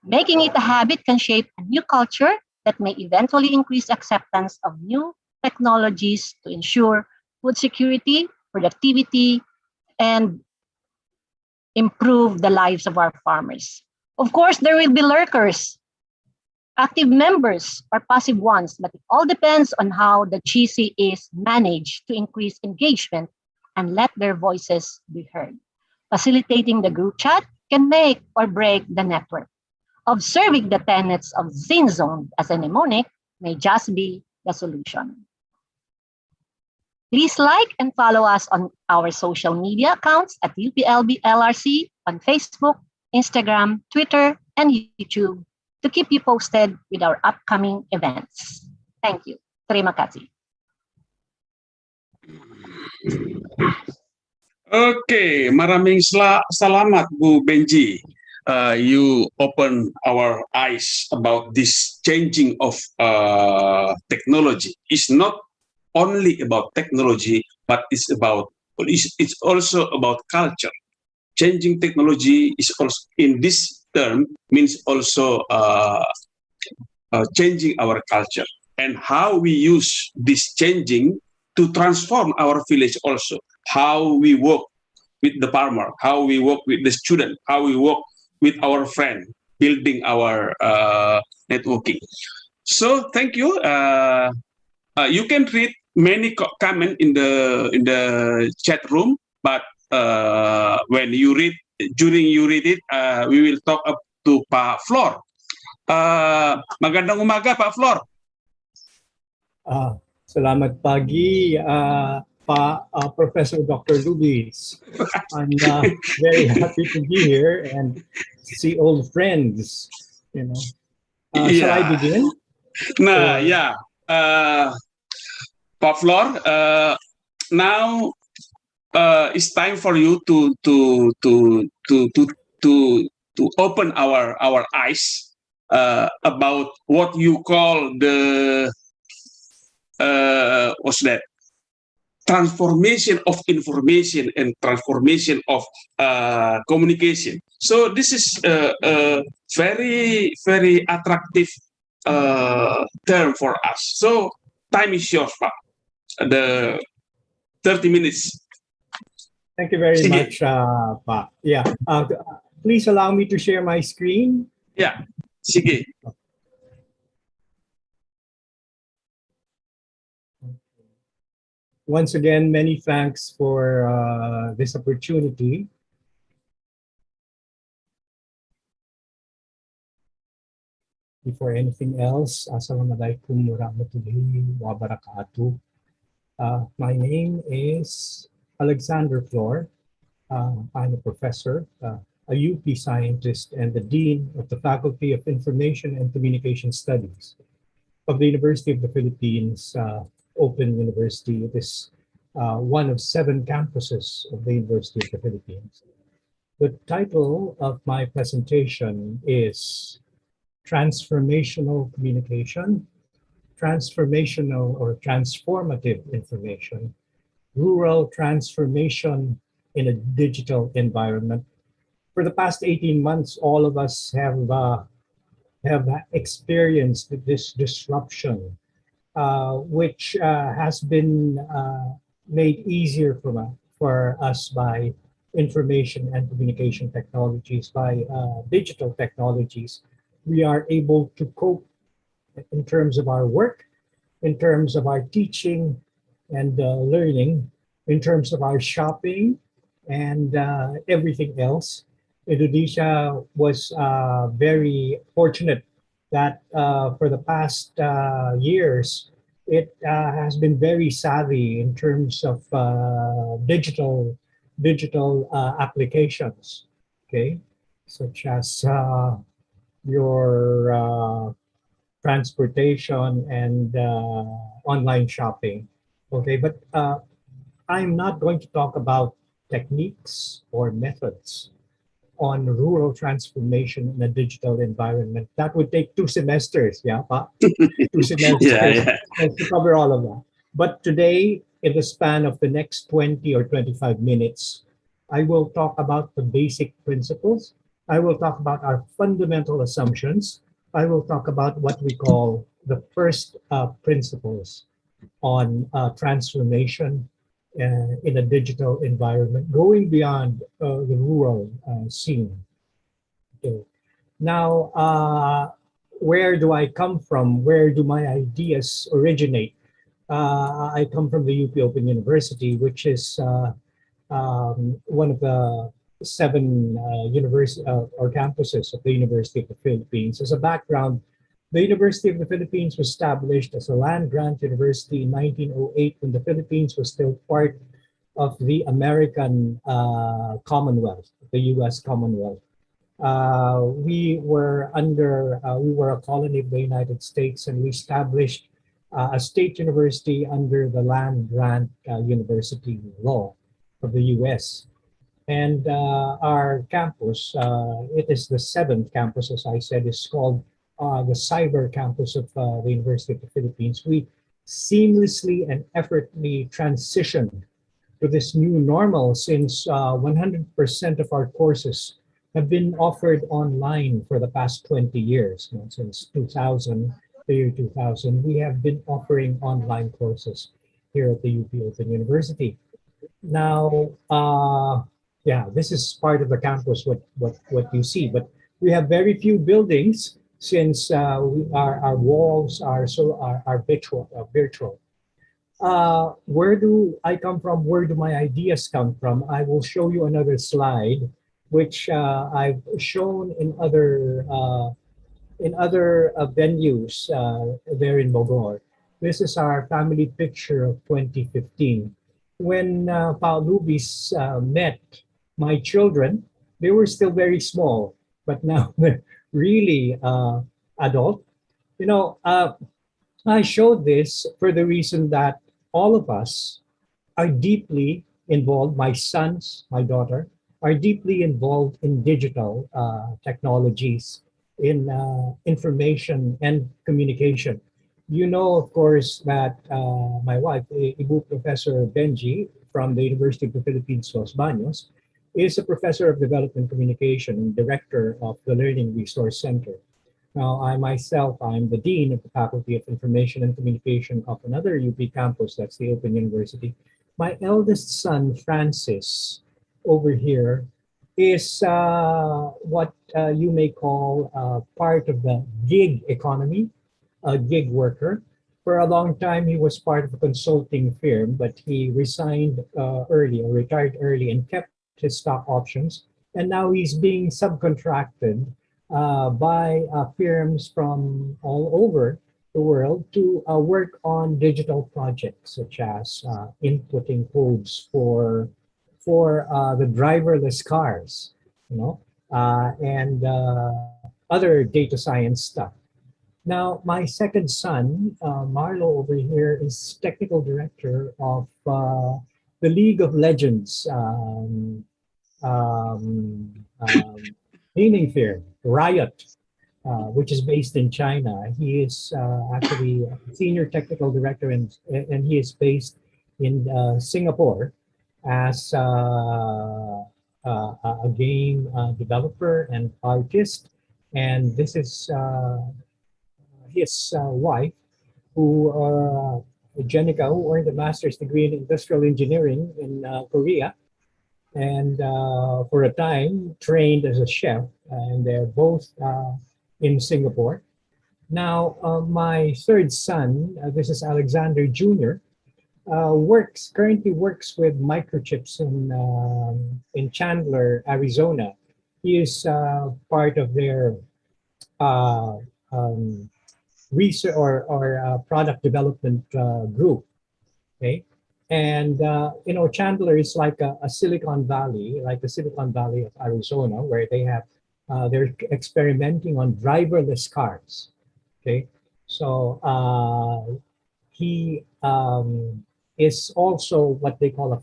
Making it a habit can shape a new culture that may eventually increase acceptance of new technologies to ensure food security, productivity, and improve the lives of our farmers. Of course, there will be lurkers, active members, or passive ones, but it all depends on how the GC is managed to increase engagement and let their voices be heard. Facilitating the group chat can make or break the network. Observing the tenets of Zen Zone as a mnemonic may just be the solution. Please like and follow us on our social media accounts at UPLB-LRC on Facebook, Instagram, Twitter, and YouTube to keep you posted with our upcoming events. Thank you. Terima kasih. Okay, maraming salamat Bu Benji. You open our eyes about this changing of technology. It's not only about technology, but it's also about culture. Changing technology is also, in this term, means also changing our culture and how we use this changing to transform our village also. How we work with the farmer, how we work with the student, how we work with our friend, building our networking. So thank you. You can read many comments in the chat room, but when you read, during you read it, we will talk up to Pak Flor. Magandang umaga, Pak Flor. Selamat pagi, Professor Dr. Luis. I'm very happy to be here and see old friends. You know, shall I Yeah. begin? Nah, Or- yeah. Pak Flor, now it's time for you to open our eyes about what you call the what's that, transformation of information and transformation of communication. So this is a very attractive term for us. So time is yours, Pak. The 30 minutes. Thank you very Sige. much, Pa. Yeah. Please allow me to share my screen. Yeah, sige. Once again, many thanks for this opportunity. Before anything else, Assalamualaikum warahmatullahi wabarakatuh. My name is Alexander Flor. I'm a professor, a UP scientist, and the Dean of the Faculty of Information and Communication Studies of the University of the Philippines, Open University. It is one of 7 campuses of the University of the Philippines. The title of my presentation is Transformational Communication, Transformational or Transformative Information, Rural Transformation in a Digital Environment. For the past 18 months, all of us have experienced this disruption, which has been made easier for us by information and communication technologies, by digital technologies. We are able to cope in terms of our work, in terms of our teaching and learning, in terms of our shopping and everything else. Indonesia was very fortunate that for the past years, it has been very savvy in terms of digital applications, okay, such as your transportation and online shopping. Okay, but I'm not going to talk about techniques or methods on rural transformation in a digital environment. That would take 2 semesters, yeah, Pa? 2 semesters to cover all of that. But today, in the span of the next 20 or 25 minutes, I will talk about the basic principles. I will talk about our fundamental assumptions. I will talk about what we call the first principles on transformation in a digital environment, going beyond the rural scene. Okay. Now, where do I come from? Where do my ideas originate? I come from the UP Open University, which is one of the 7 university or campuses of the University of the Philippines. As a background, the University of the Philippines was established as a land-grant university in 1908 when the Philippines was still part of the American Commonwealth, the U.S. Commonwealth. We were a colony of the United States, and we established a state university under the land-grant university law of the U.S. And our campus, it is the 7th campus, as I said, is called the cyber campus of the University of the Philippines. We seamlessly and effortlessly transitioned to this new normal since 100% of our courses have been offered online for the past 20 years. You know, since 2000, the year 2000, we have been offering online courses here at the UP Open University. Now, yeah, this is part of the campus, what you see, but we have very few buildings since our walls are virtual. Where do I come from? Where do my ideas come from? I will show you another slide, which I've shown in other venues there in Bogor. This is our family picture of 2015. when Paul Lubis met my children, they were still very small, but now they're really adult. You know, I showed this for the reason that all of us are deeply involved. My sons, my daughter, are deeply involved in digital technologies, in information and communication. You know, of course, that my wife, Ibu Professor Benji from the University of the Philippines, Los Baños, is a professor of development communication and director of the Learning Resource Center. Now, I myself, I'm the Dean of the Faculty of Information and Communication of another UP campus, that's the Open University. My eldest son, Francis, over here, is what you may call part of the gig economy, a gig worker. For a long time, he was part of a consulting firm, but he resigned early or retired early and kept his stock options. And now he's being subcontracted by firms from all over the world to work on digital projects, such as inputting codes for the driverless cars, you know, and other data science stuff. Now, my second son, Marlo over here, is technical director of the League of Legends gaming firm, Riot, which is based in China. He is actually a senior technical director, and he is based in Singapore as a game developer and artist. And this is his wife, who Jenica, who earned a master's degree in industrial engineering in Korea, and for a time trained as a chef, and they're both in Singapore. Now, my third son, this is Alexander Jr., currently works with microchips in Chandler, Arizona. He is part of their uh, um, research or product development group. Okay, and you know, Chandler is like a Silicon Valley, like the Silicon Valley of Arizona, where they have they're experimenting on driverless cars. Okay, so he is also what they call a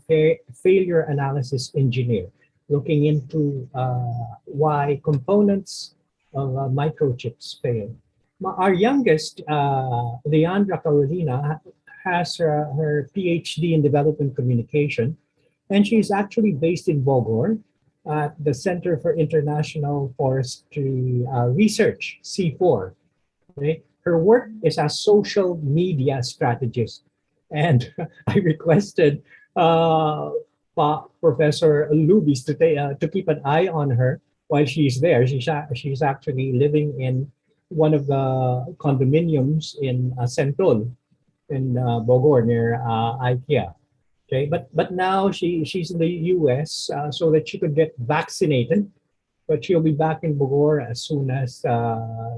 failure analysis engineer, looking into why components of microchips fail. Our youngest, Leandra Carolina, has her PhD in development communication, and she's actually based in Bogor at the Center for International Forestry Research, C4. Okay? Her work is as social media strategist. And I requested Professor Lubis to keep an eye on her while she's there. She's actually living in one of the condominiums in Sentol in Bogor near IKEA. Okay, but now she's in the U.S. So that she could get vaccinated, but she'll be back in Bogor as soon as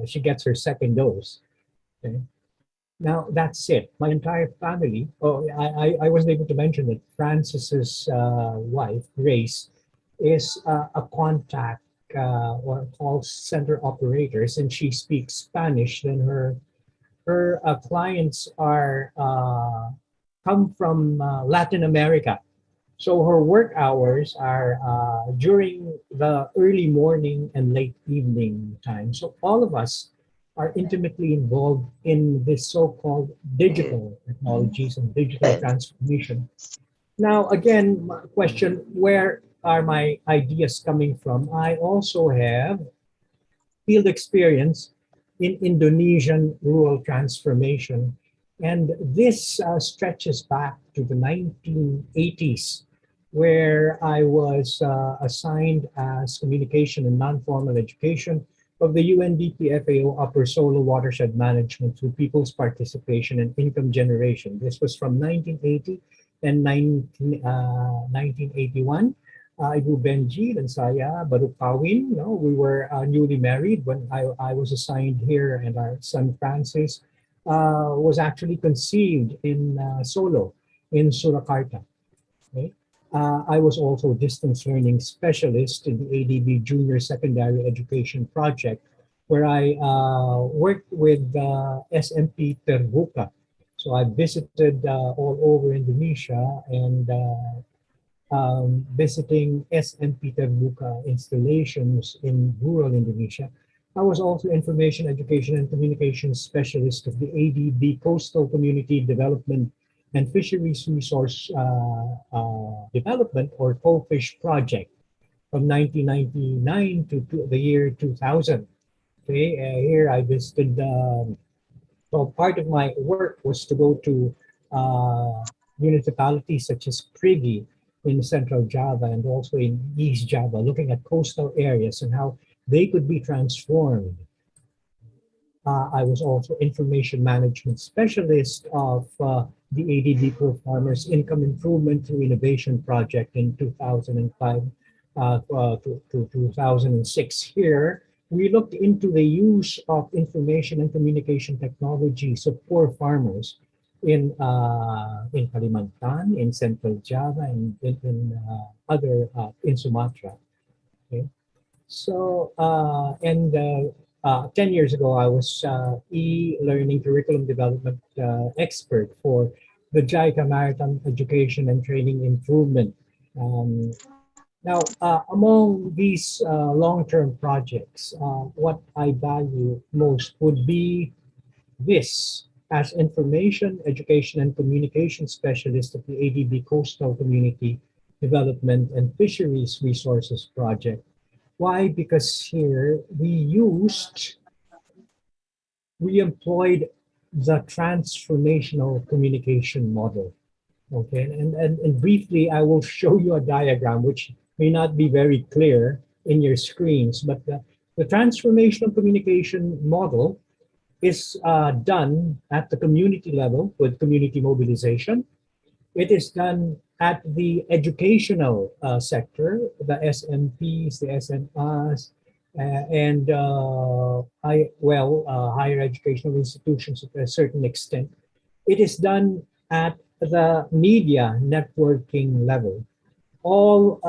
she gets her second dose. Okay. Now that's it. My entire family. Oh, I wasn't able to mention that Francis's wife, Grace, is a contact or call center operator, and she speaks Spanish. Then her clients are come from Latin America. So her work hours are during the early morning and late evening time. So all of us are intimately involved in this so-called digital technologies and digital transformation. Now, again, my question, where are my ideas coming from? I also have field experience in Indonesian rural transformation. And this stretches back to the 1980s, where I was assigned as communication and non-formal education of the UNDP FAO Upper Solo Watershed Management through people's participation and income generation. This was from 1980 and 1981. Ibu Benji and saya baru kawin. You know, we were newly married when I was assigned here, and our son Francis was actually conceived in Solo, in Surakarta. Okay? I was also a distance learning specialist in the ADB Junior Secondary Education Project, where I worked with SMP Terbuka. So I visited all over Indonesia and visiting SMP Terbuka installations in rural Indonesia. I was also information, education, and communications specialist of the ADB Coastal Community Development and Fisheries Resource Development, or COFISH project, from 1999 to the year 2000. Okay, here I visited. So part of my work was to go to municipalities such as Prigi in Central Java and also in East Java, looking at coastal areas and how they could be transformed. I was also information management specialist of the ADB Poor Farmers Income Improvement through Innovation Project in 2005 to 2006. Here, we looked into the use of information and communication technologies of poor farmers in Kalimantan, in Central Java, and in other in Sumatra. Okay. So, 10 years ago, I was e-learning curriculum development expert for the JICA Maritime Education and Training Improvement. Now, among these long-term projects, what I value most would be this. As information, education, and communication specialist of the ADB Coastal Community Development and Fisheries Resources Project. Why? Because here we employed the transformational communication model. Okay, and briefly, I will show you a diagram which may not be very clear in your screens, but the transformational communication model is done at the community level with community mobilization. It is done at the educational sector, the SMPs, the SMRs, and higher educational institutions to a certain extent. It is done at the media networking level. All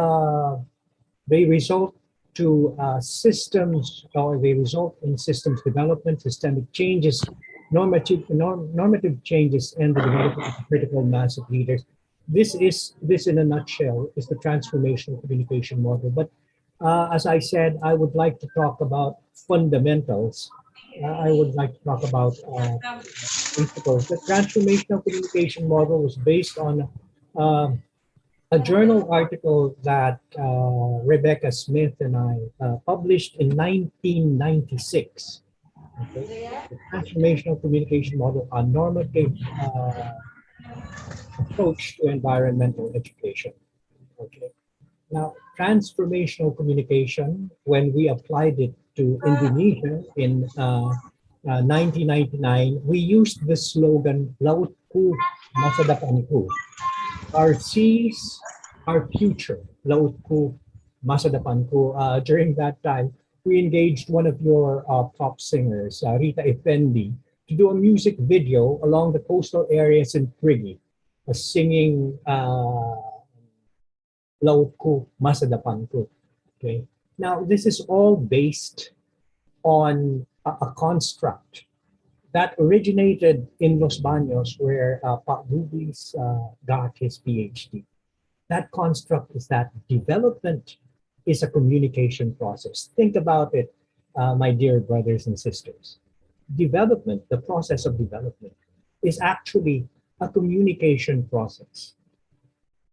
they result to systems, or they result in systems development, systemic changes, normative changes, and the development of critical mass of leaders. This in a nutshell is the transformational communication model. But as I said, I would like to talk about fundamentals. I would like to talk about principles. The transformational communication model was based on a journal article that Rebecca Smith and I published in 1996. Okay? The transformational communication model, a normative approach to environmental education. Okay. Now, transformational communication, when we applied it to Indonesia in 1999, we used the slogan, Lautku Masa Depanku. Our seas, our future, Lautku Masa Depanku. During that time, we engaged one of your pop singers, Rita Effendi, to do a music video along the coastal areas in Prigi, singing Lautku Masa Depanku. Okay. Now, this is all based on a construct that originated in Los Baños, where Pak Bugis got his PhD. That construct is that development is a communication process. Think about it, my dear brothers and sisters. Development, the process of development, is actually a communication process,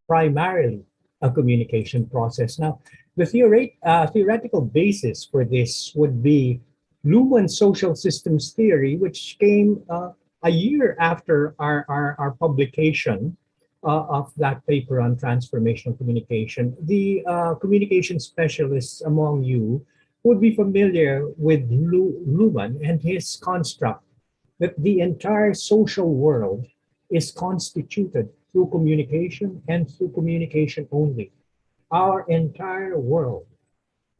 primarily a communication process. Now, the theoretical basis for this would be Luhmann's social systems theory, which came a year after our publication of that paper on transformational communication. The communication specialists among you would be familiar with Luhmann and his construct that the entire social world is constituted through communication and through communication only. Our entire world,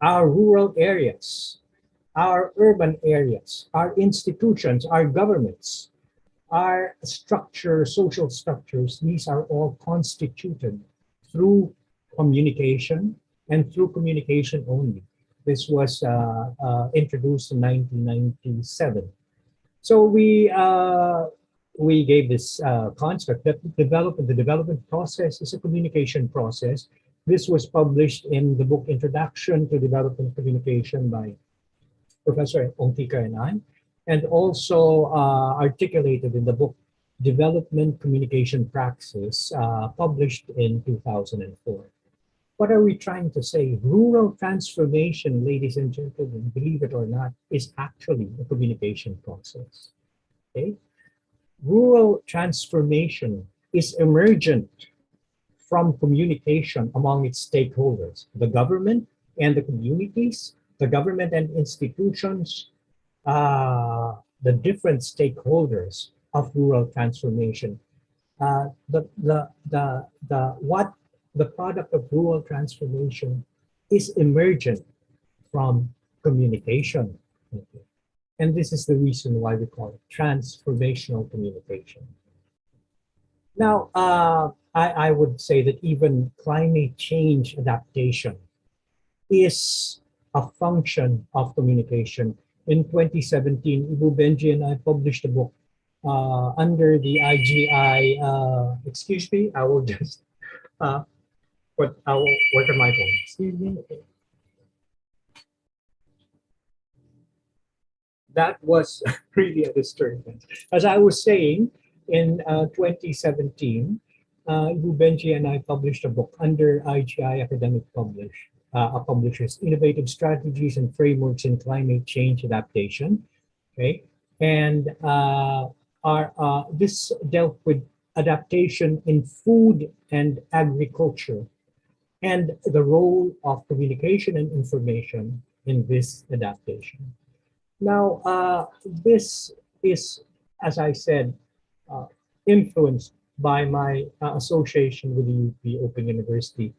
our rural areas, our urban areas, our institutions, our governments, our social structures, these are all constituted through communication and through communication only. This was introduced in 1997. So we gave this concept that the development process is a communication process. This was published in the book Introduction to Development Communication by Professor Ontika and I, and also articulated in the book Development Communication Praxis, published in 2004. What are we trying to say? Rural transformation, ladies and gentlemen, believe it or not, is actually a communication process. Okay? Rural transformation is emergent from communication among its stakeholders, the government and the communities, the government and institutions, the different stakeholders of rural transformation. What the product of rural transformation is emergent from communication. Okay. And this is the reason why we call it transformational communication. Now, I would say that even climate change adaptation is a function of communication. In 2017, Ibu Benji and I published a book under the IGI, excuse me, I will just I will work on my phone. Excuse me. Okay. That was really a disturbance. As I was saying, in 2017, Ibu Benji and I published a book under IGI Academic Publishers, Innovative Strategies and Frameworks in Climate Change Adaptation. Okay, and this dealt with adaptation in food and agriculture, and the role of communication and information in this adaptation. Now, this is, as I said, influenced by my association with the UP Open University.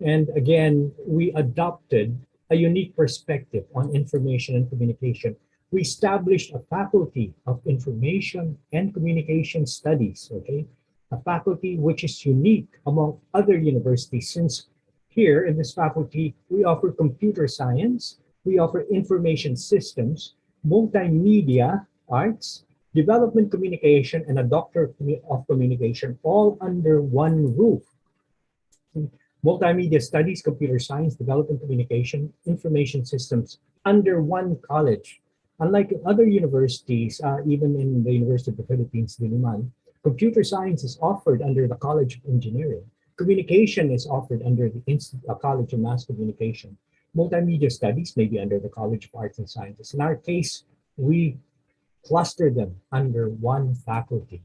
And again, we adopted a unique perspective on information and communication. We established a faculty of information and communication studies, okay? A faculty which is unique among other universities, since here in this faculty, we offer computer science, we offer information systems, multimedia arts, development communication, and a doctor of communication, all under one roof. Multimedia studies, computer science, development communication, information systems under one college. Unlike other universities, even in the University of the Philippines, Diliman, computer science is offered under the College of Engineering. Communication is offered under the College of Mass Communication. Multimedia studies may be under the College of Arts and Sciences. In our case, we cluster them under one faculty.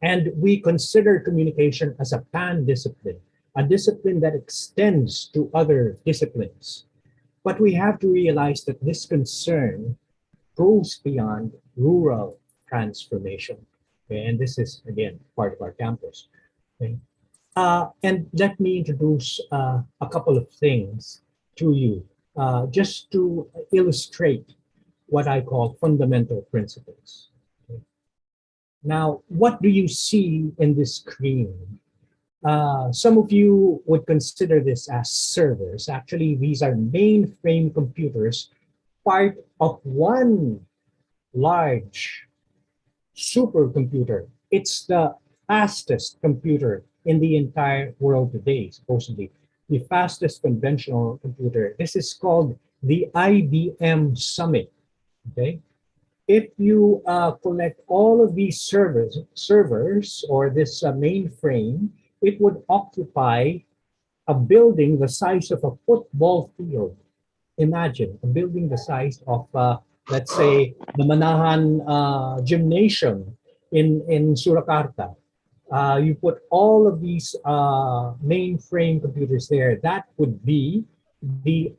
And we consider communication as a pan-discipline, a discipline that extends to other disciplines. But we have to realize that this concern goes beyond rural transformation. Okay? And this is, again, part of our campus. Okay? And let me introduce a couple of things to you, just to illustrate what I call fundamental principles. Okay? Now, what do you see in this screen? Some of you would consider this as servers. Actually, these are mainframe computers, part of one large supercomputer. It's the fastest computer in the entire world today, supposedly. The fastest conventional computer. This is called the IBM Summit. Okay. If you collect all of these servers or this mainframe, it would occupy a building the size of a football field. Imagine a building the size of, let's say, the Manahan Gymnasium in Surakarta. You put all of these mainframe computers there. That would be the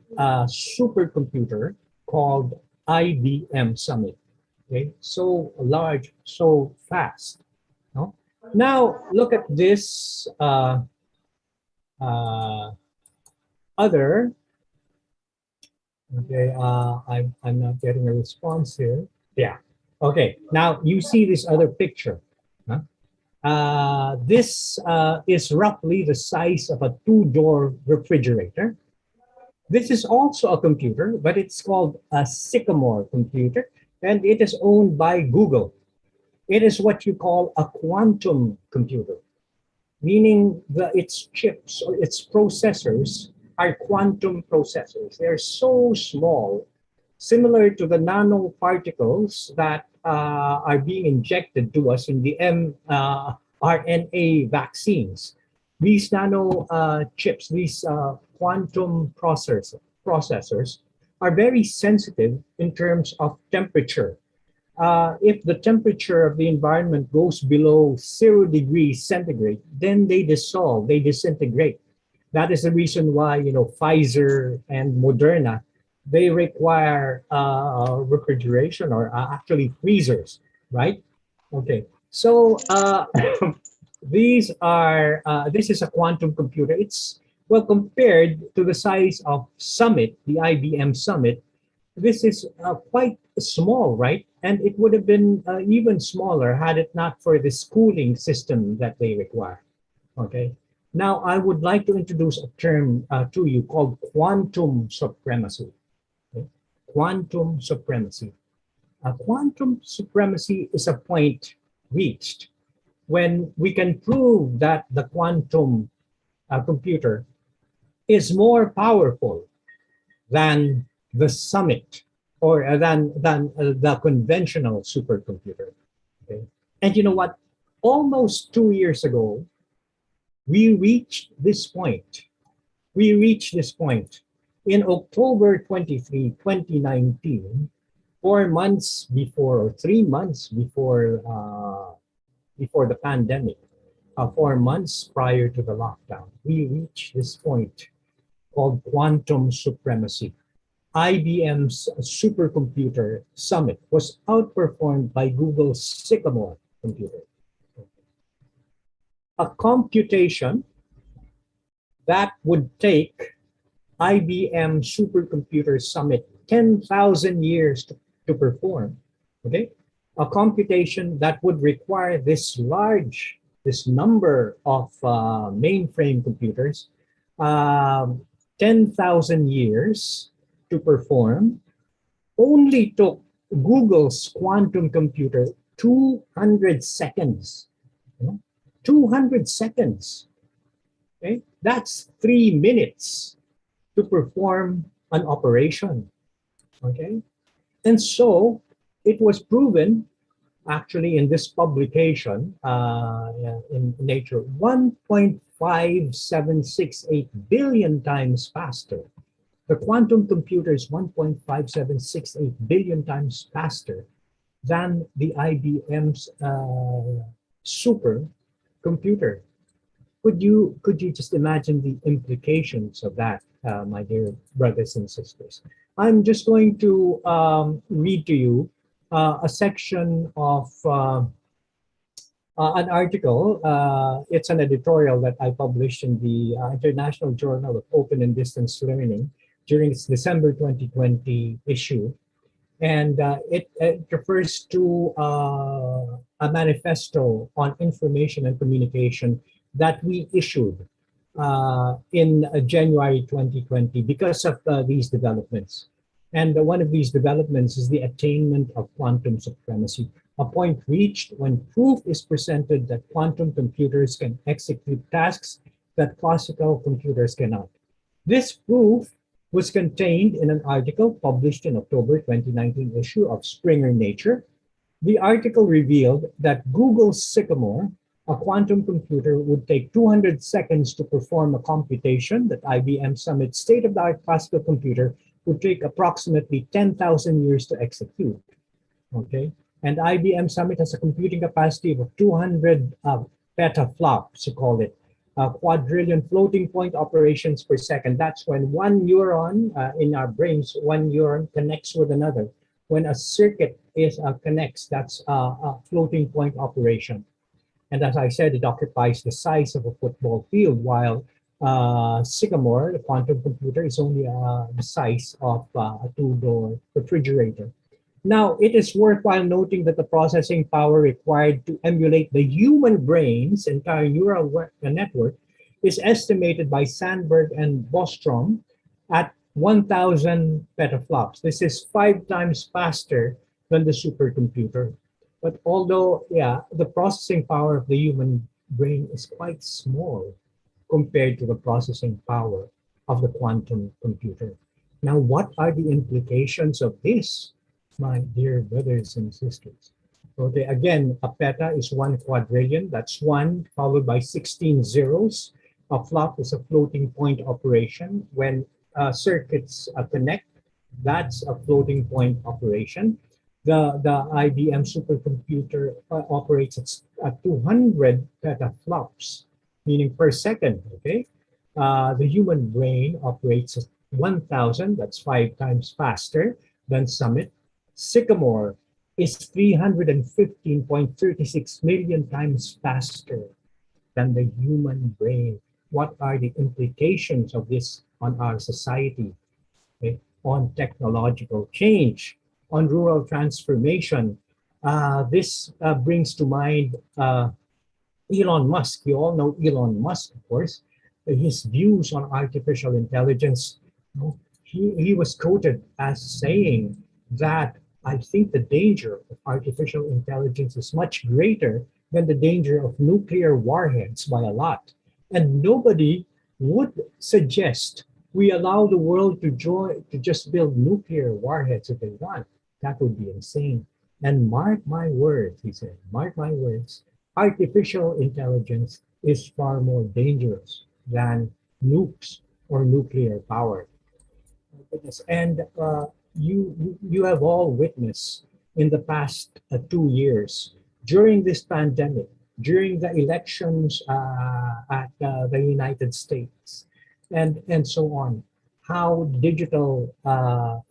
supercomputer called IBM Summit. Okay, so large, so fast. No? Now look at this other. Okay, I'm not getting a response here. Yeah. Okay. Now you see this other picture. Huh? This is roughly the size of a two-door refrigerator. This is also a computer, but it's called a Sycamore computer, and it is owned by Google. It is what you call a quantum computer, meaning that its chips or its processors are quantum processors. They're so small, similar to the nanoparticles that are being injected to us in the mRNA vaccines. These nano chips, these quantum processors are very sensitive in terms of temperature. If the temperature of the environment goes below 0 degrees centigrade, then they dissolve, they disintegrate. That is the reason why, Pfizer and Moderna, they require refrigeration or actually freezers, right? Okay, so this is a quantum computer. It's, well, compared to the size of Summit, the IBM Summit, this is quite small, right? And it would have been even smaller had it not for this cooling system that they require. Okay. Now, I would like to introduce a term to you called quantum supremacy. Okay? Quantum supremacy. Quantum supremacy is a point reached when we can prove that the quantum computer is more powerful than the summit or than the conventional supercomputer. Okay? And you know what? Almost 2 years ago, we reached this point. We reached this point in October 23, 2019, 4 months before or 3 months before the pandemic, 4 months prior to the lockdown. We reached this point called quantum supremacy. IBM's supercomputer Summit was outperformed by Google's Sycamore computer. A computation that would take IBM supercomputer Summit 10,000 years to perform, okay? A computation that would require this number of mainframe computers, 10,000 years to perform, only took Google's quantum computer 200 seconds. 200 seconds. Okay? That's 3 minutes to perform an operation. Okay? And so it was proven, actually, in this publication in Nature, 1.5768 billion times faster. The quantum computer is 1.5768 billion times faster than the IBM's supercomputer. Could you just imagine the implications of that, my dear brothers and sisters? I'm just going to read to you a section of an article. It's an editorial that I published in the International Journal of Open and Distance Learning during its December 2020 issue. And it refers to a manifesto on information and communication that we issued in January 2020 because of these developments. And one of these developments is the attainment of quantum supremacy, a point reached when proof is presented that quantum computers can execute tasks that classical computers cannot. This proof was contained in an article published in October 2019 issue of Springer Nature. The article revealed that Google's Sycamore, a quantum computer, would take 200 seconds to perform a computation that IBM Summit's state-of-the-art classical computer would take approximately 10,000 years to execute. Okay, and IBM Summit has a computing capacity of 200 petaflops, you call it, quadrillion floating point operations per second. That's when one neuron in our brains, one neuron connects with another. When a circuit connects, that's a floating point operation. And as I said, it occupies the size of a football field, while Sycamore, the quantum computer, is only the size of a two-door refrigerator. Now, it is worthwhile noting that the processing power required to emulate the human brain's entire neural network is estimated by Sandberg and Bostrom at 1,000 petaflops. This is 5 times faster than the supercomputer. But although, yeah, the processing power of the human brain is quite small compared to the processing power of the quantum computer. Now, what are the implications of this, my dear brothers and sisters? Okay, again, a peta is 1 quadrillion. That's 1 followed by 16 zeros. A flop is a floating point operation. When circuits connect, that's a floating point operation. The IBM supercomputer operates at 200 petaflops, meaning per second, okay? The human brain operates at 1,000, that's 5 times faster than Summit. Sycamore is 315.36 million times faster than the human brain. What are the implications of this on our society, okay? On technological change, on rural transformation? This brings to mind Elon Musk. You all know Elon Musk, of course. His views on artificial intelligence. He was quoted as saying that I think the danger of artificial intelligence is much greater than the danger of nuclear warheads by a lot. And nobody would suggest we allow the world to just build nuclear warheads if they want. That would be insane. And mark my words, he said, mark my words, artificial intelligence is far more dangerous than nukes or nuclear power. And you have all witnessed in the past 2 years, during this pandemic, during the elections at the United States, and so on, how digital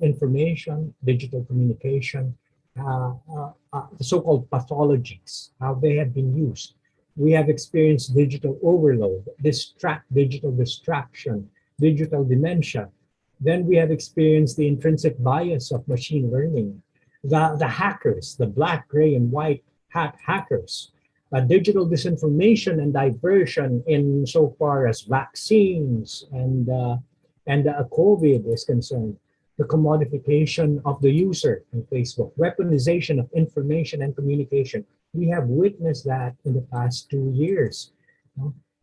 information, digital communication, the so-called pathologies, how they have been used. We have experienced digital overload, digital distraction, digital dementia. Then we have experienced the intrinsic bias of machine learning, the hackers, the black, gray, and white hackers, digital disinformation and diversion in so far as vaccines and COVID is concerned, the commodification of the user in Facebook, weaponization of information and communication. We have witnessed that in the past 2 years.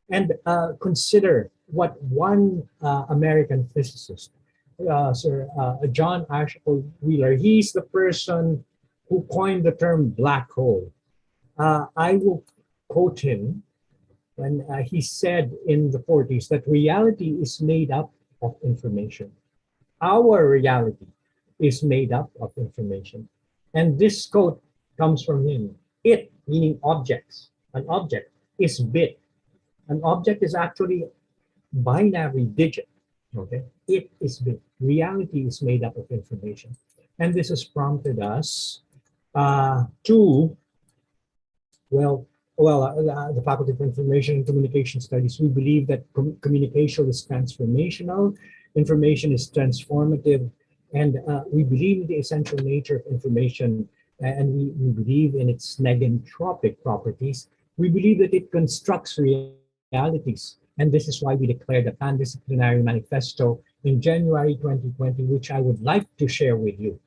And consider what one American physicist, Sir John Ashford Wheeler, he's the person who coined the term black hole. I will quote him when he said in the 40s that reality is made up of information. Our reality is made up of information. And this quote comes from him. It, meaning objects, an object is bit. An object is actually binary digit, okay? It is bit. Reality is made up of information. And this has prompted us to, the Faculty of Information and Communication Studies, we believe that communication is transformational, information is transformative, and we believe in the essential nature of information, and we believe in its negentropic properties. We believe that it constructs realities, and this is why we declared a Pan-Disciplinary Manifesto in January 2020, which I would like to share with you.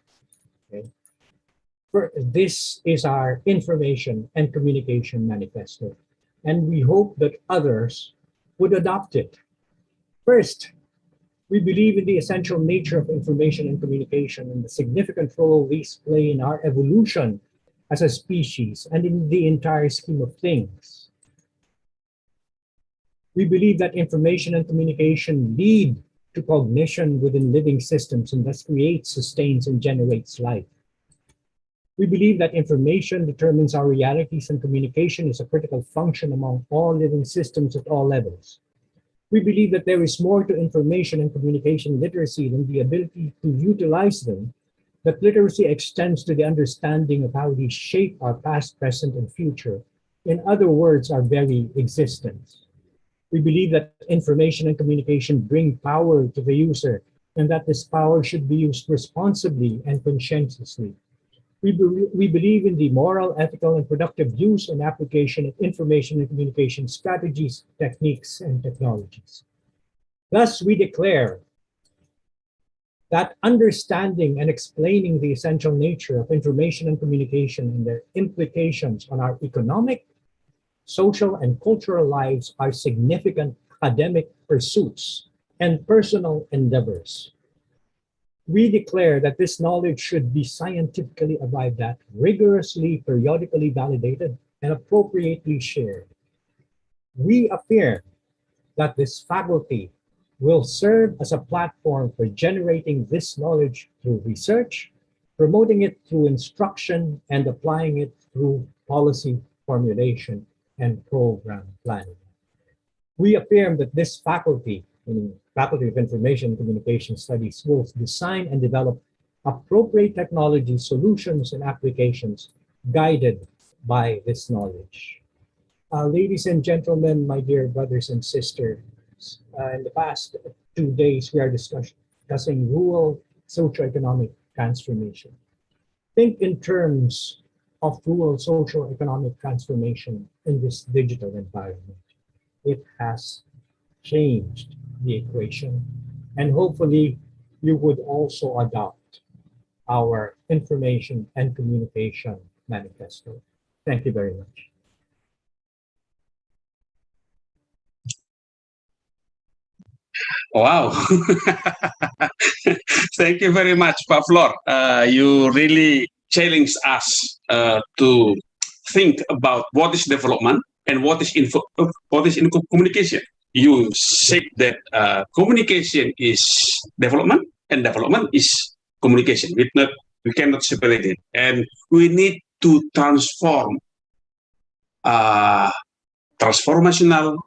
Okay? This is our information and communication manifesto, and we hope that others would adopt it. First, we believe in the essential nature of information and communication and the significant role these play in our evolution as a species and in the entire scheme of things. We believe that information and communication lead to cognition within living systems and thus creates, sustains, and generates life. We believe that information determines our realities and communication is a critical function among all living systems at all levels. We believe that there is more to information and communication literacy than the ability to utilize them, that literacy extends to the understanding of how these shape our past, present, and future. In other words, our very existence. We believe that information and communication bring power to the user, and that this power should be used responsibly and conscientiously. We believe in the moral, ethical, and productive use and application of information and communication strategies, techniques, and technologies. Thus, we declare that understanding and explaining the essential nature of information and communication and their implications on our economic, social, and cultural lives are significant academic pursuits and personal endeavors. We declare that this knowledge should be scientifically arrived at, rigorously, periodically validated, and appropriately shared. We affirm that this faculty will serve as a platform for generating this knowledge through research, promoting it through instruction, and applying it through policy formulation and program planning. We affirm that this faculty, meaning Faculty of Information and Communication Studies, will design and develop appropriate technology solutions and applications guided by this knowledge. Ladies and gentlemen, my dear brothers and sisters, in the past 2 days, we are discussing rural socio-economic transformation. Think in terms of rural socio-economic transformation in this digital environment. It has changed the equation, and hopefully you would also adopt our information and communication manifesto. Thank you very much. Wow. Thank you very much, Pak Flor. You really challenge us to think about what is development and what is communication. You said that communication is development and development is communication. We cannot separate it. And we need to transform transformational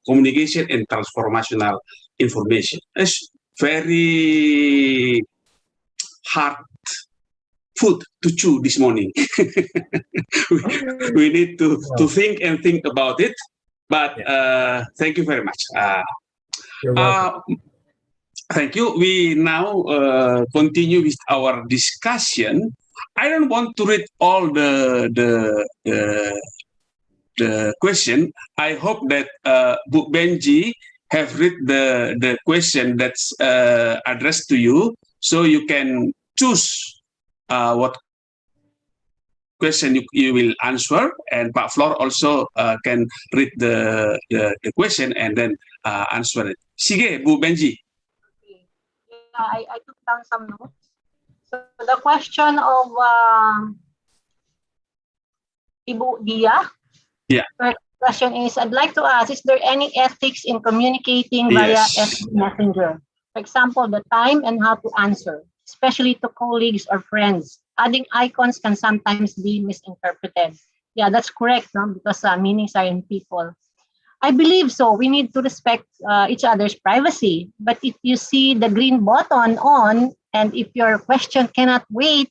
communication and transformational information. It's very hard food to chew this morning. we need to think and think about it. But thank you very much. You're welcome. Thank you. We now continue with our discussion. I don't want to read all the question. I hope that Bu Benji have read the question that's addressed to you, so you can choose what question you will answer, and Pak Flor also can read the question and then answer it. Sige, Bu Benji. Okay. Yeah, I took down some notes. So the question of Ibu Dia. Yeah. First question is, I'd like to ask, is there any ethics in communicating via SMS Messenger? For example, the time and how to answer, especially to colleagues or friends. Adding icons can sometimes be misinterpreted. Yeah, that's correct, no? Because meanings are in people. I believe so. We need to respect each other's privacy. But if you see the green button on, and if your question cannot wait,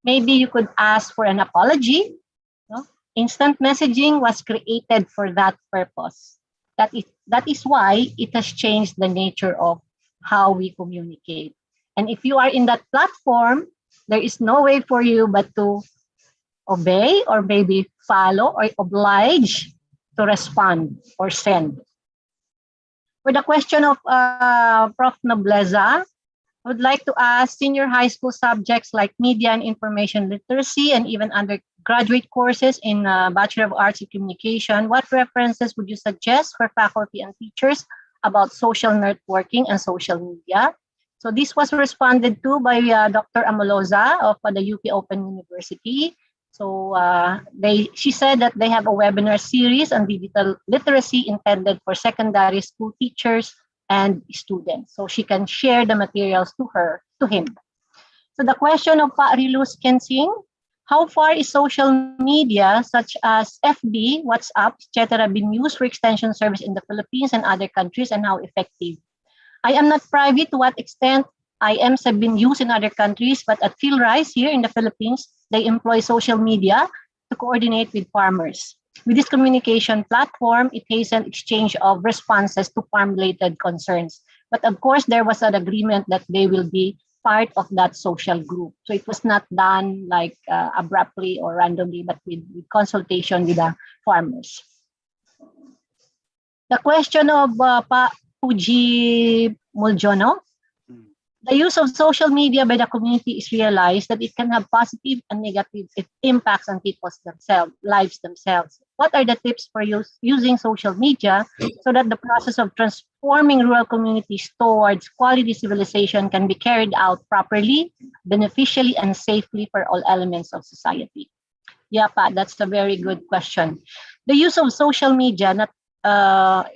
maybe you could ask for an apology. No? Instant messaging was created for that purpose. That is why it has changed the nature of how we communicate. And if you are in that platform, there is no way for you but to obey or maybe follow or oblige to respond or send. For the question of Prof. Nobleza, I would like to ask senior high school subjects like media and information literacy and even undergraduate courses in Bachelor of Arts in Communication, what references would you suggest for faculty and teachers about social networking and social media? So this was responded to by Dr. Amoloza of the UP Open University. So she said that they have a webinar series on digital literacy intended for secondary school teachers and students. So she can share the materials to him. So the question of Pa Rilus Kensing, how far is social media such as FB, WhatsApp, etc. being used for extension service in the Philippines and other countries, and how effective? I am not privy to what extent IMs have been used in other countries, but at PhilRise here in the Philippines, they employ social media to coordinate with farmers. With this communication platform, it hastened exchange of responses to farm-related concerns. But of course, there was an agreement that they will be part of that social group. So it was not done like abruptly or randomly, but with consultation with the farmers. The question of Puji Muljono, the use of social media by the community is realized that it can have positive and negative impacts on people's lives themselves. What are the tips for using social media so that the process of transforming rural communities towards quality civilization can be carried out properly, beneficially, and safely for all elements of society? Yeah, Pat, that's a very good question. The use of social media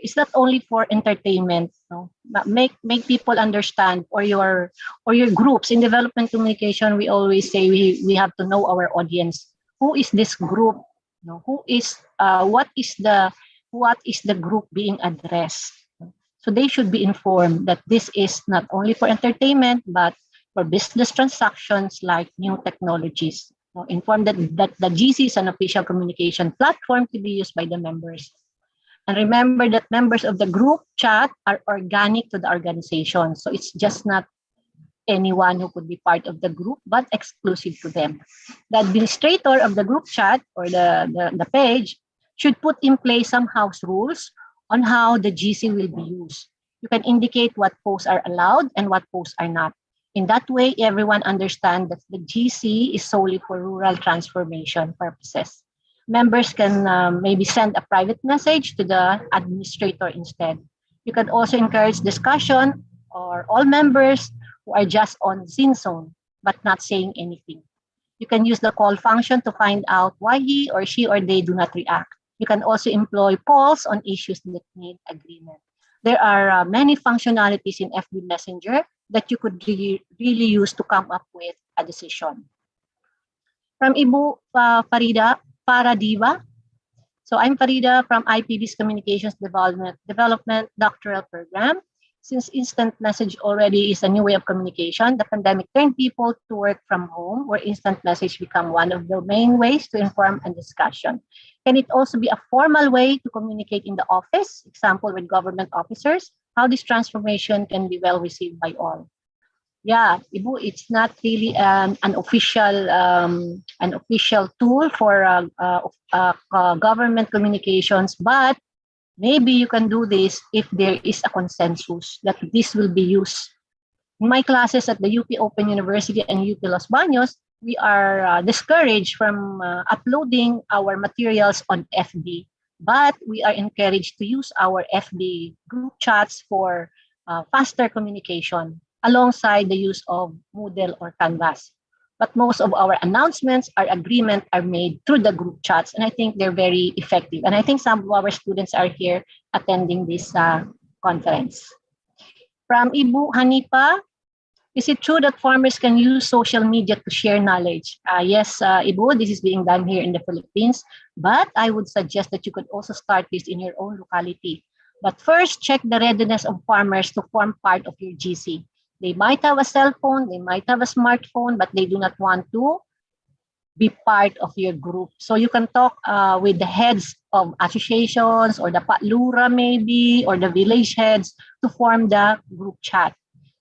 is not only for entertainment, no? But make people understand, or your groups in development communication. We always say we have to know our audience. Who is this group? No, who is what is the group being addressed? So they should be informed that this is not only for entertainment but for business transactions like new technologies. Inform that the GC is an official communication platform to be used by the members. And remember that members of the group chat are organic to the organization. So it's just not anyone who could be part of the group, but exclusive to them. The administrator of the group chat or the page should put in place some house rules on how the GC will be used. You can indicate what posts are allowed and what posts are not. In that way, everyone understands that the GC is solely for rural transformation purposes. Members can maybe send a private message to the administrator instead. You can also encourage discussion or all members who are just on Zine Zone but not saying anything. You can use the call function to find out why he or she or they do not react. You can also employ polls on issues that need agreement. There are many functionalities in FB Messenger that you could really use to come up with a decision. From Ibu Farida Faradiva. So I'm Farida from IPB's Communications Development Doctoral Program. Since instant message already is a new way of communication, the pandemic turned people to work from home, where instant message become one of the main ways to inform and discussion. Can it also be a formal way to communicate in the office, example with government officers? How this transformation can be well received by all? Yeah, Ibu, it's not really an official tool for government communications, but maybe you can do this if there is a consensus that this will be used. In my classes at the UP Open University and UP Los Baños, we are discouraged from uploading our materials on FB, but we are encouraged to use our FB group chats for faster communication alongside the use of Moodle or Canvas. But most of our announcements, our agreement are made through the group chats, and I think they're very effective. And I think some of our students are here attending this conference. From Ibu Hanipa, is it true that farmers can use social media to share knowledge? Yes, Ibu, this is being done here in the Philippines, but I would suggest that you could also start this in your own locality. But first, check the readiness of farmers to form part of your GC. They might have a cell phone, they might have a smartphone, but they do not want to be part of your group. So you can talk with the heads of associations or the patlura maybe, or the village heads to form the group chat.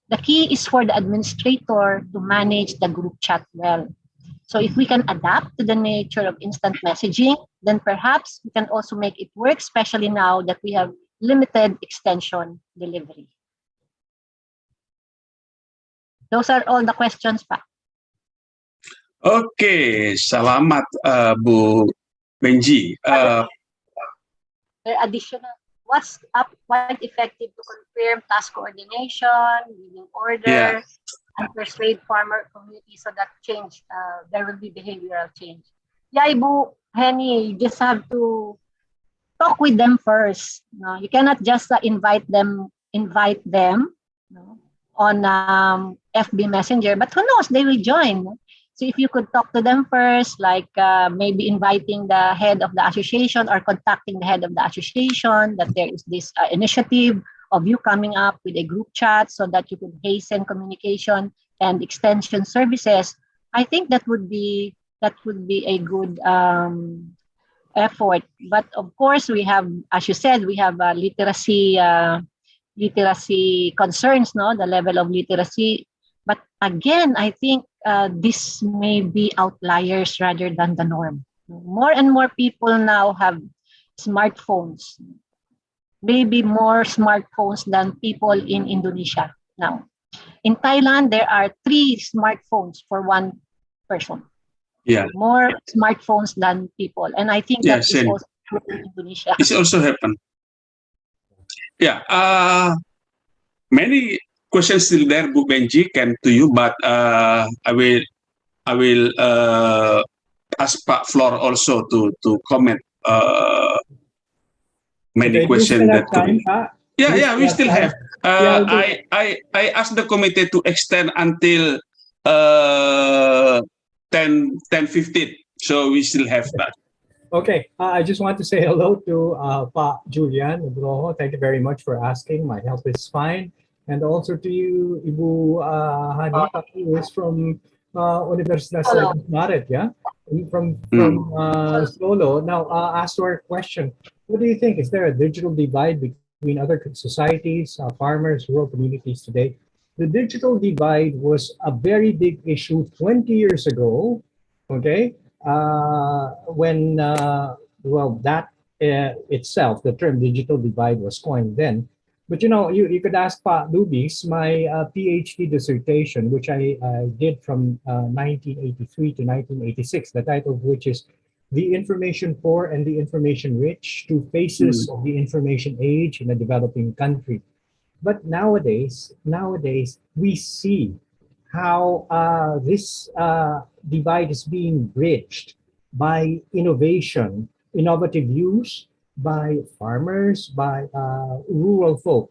The key is for the administrator to manage the group chat well. So if we can adapt to the nature of instant messaging, then perhaps we can also make it work, especially now that we have limited extension delivery. Those are all the questions, Pa. Oke, selamat Bu Benji. Additional, what's up, quite effective to confirm task coordination, giving order, and persuade farmer community so that change, there will be behavioral change. Yeah, Ibu Henny, you just have to talk with them first. No? You cannot just invite them no? On FB Messenger, but who knows, they will join. So if you could talk to them first, like maybe inviting the head of the association or contacting the head of the association that there is this initiative of you coming up with a group chat so that you could hasten communication and extension services, I think that would be a good effort. But of course, we have, as you said, we have literacy concerns, no? The level of literacy But again, I think this may be outliers rather than the norm. More and more people now have smartphones, maybe more smartphones than people in Indonesia now. In Thailand, there are 3 smartphones for one person. Yeah. More smartphones than people. And I think Yeah, that is same. also true in Indonesia. It's also happened. Yeah. Many questions still there, Bu Benji, came to you, but I will ask Pak Flor also to comment many Okay, do you questions still that have could time, be. Pak? Yeah, Do you yeah, we still time? have. Yeah, I'll do I asked the committee to extend until 10:15, so we still have that. Okay, I just want to say hello to Pa Julian Broho. Thank you very much for asking. My health is fine. And also to you, Ibu Hani, who is from Universidad Hello. Maret, yeah? From Solo. Now, ask our question. What do you think? Is there a digital divide between other societies, farmers, rural communities today? The digital divide was a very big issue 20 years ago, okay? When well, that itself, the term digital divide was coined then. But you could ask Pa Lubis, my PhD dissertation, which I did from 1983 to 1986, the title of which is The Information Poor and the Information Rich, Two Faces of the Information Age in a Developing Country. But nowadays, we see how this divide is being bridged by innovation, innovative use by farmers, by rural folk.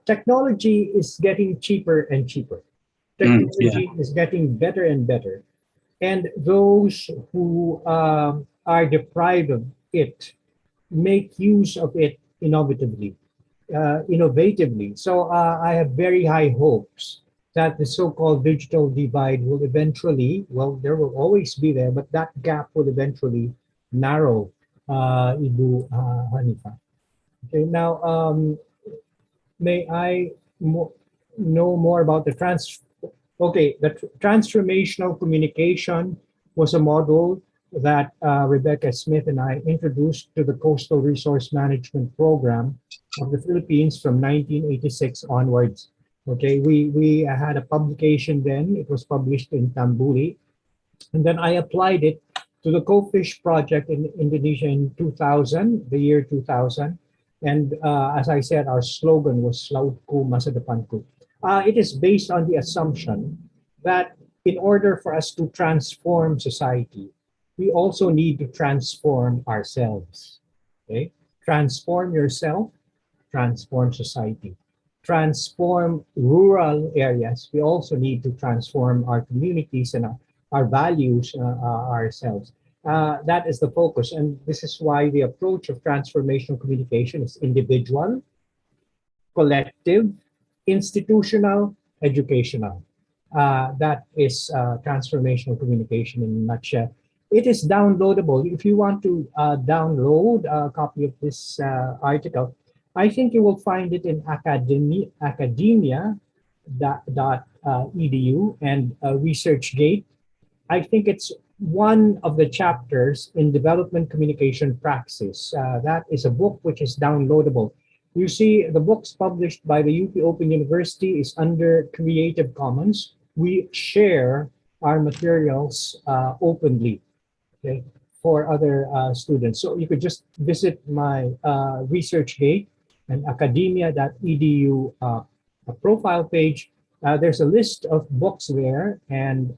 Technology is getting cheaper and cheaper. Technology is getting better and better. And those who are deprived of it make use of it innovatively. So I have very high hopes that the so-called digital divide will eventually, well, there will always be there, but that gap will eventually narrow, Ibu Hanifa. Okay, now, may I know more about the transformational communication was a model that Rebecca Smith and I introduced to the Coastal Resource Management Program of the Philippines from 1986 onwards. Okay, we had a publication then. It was published in Tambuli. And then I applied it to the Co-Fish project in Indonesia in 2000, the year 2000. And as I said, our slogan was Lautku Masa Depanku. It is based on the assumption that in order for us to transform society, we also need to transform ourselves. Okay? Transform yourself, transform society. Transform rural areas. We also need to transform our communities and our values ourselves. That is the focus. And this is why the approach of transformational communication is individual, collective, institutional, educational. That is transformational communication in a nutshell. It is downloadable. If you want to download a copy of this article, I think you will find it in academia.edu and ResearchGate. I think it's one of the chapters in development communication praxis. That is a book which is downloadable. You see, the books published by the UP Open University is under Creative Commons. We share our materials openly, okay, for other students. So you could just visit my ResearchGate and academia.edu profile page. There's a list of books there and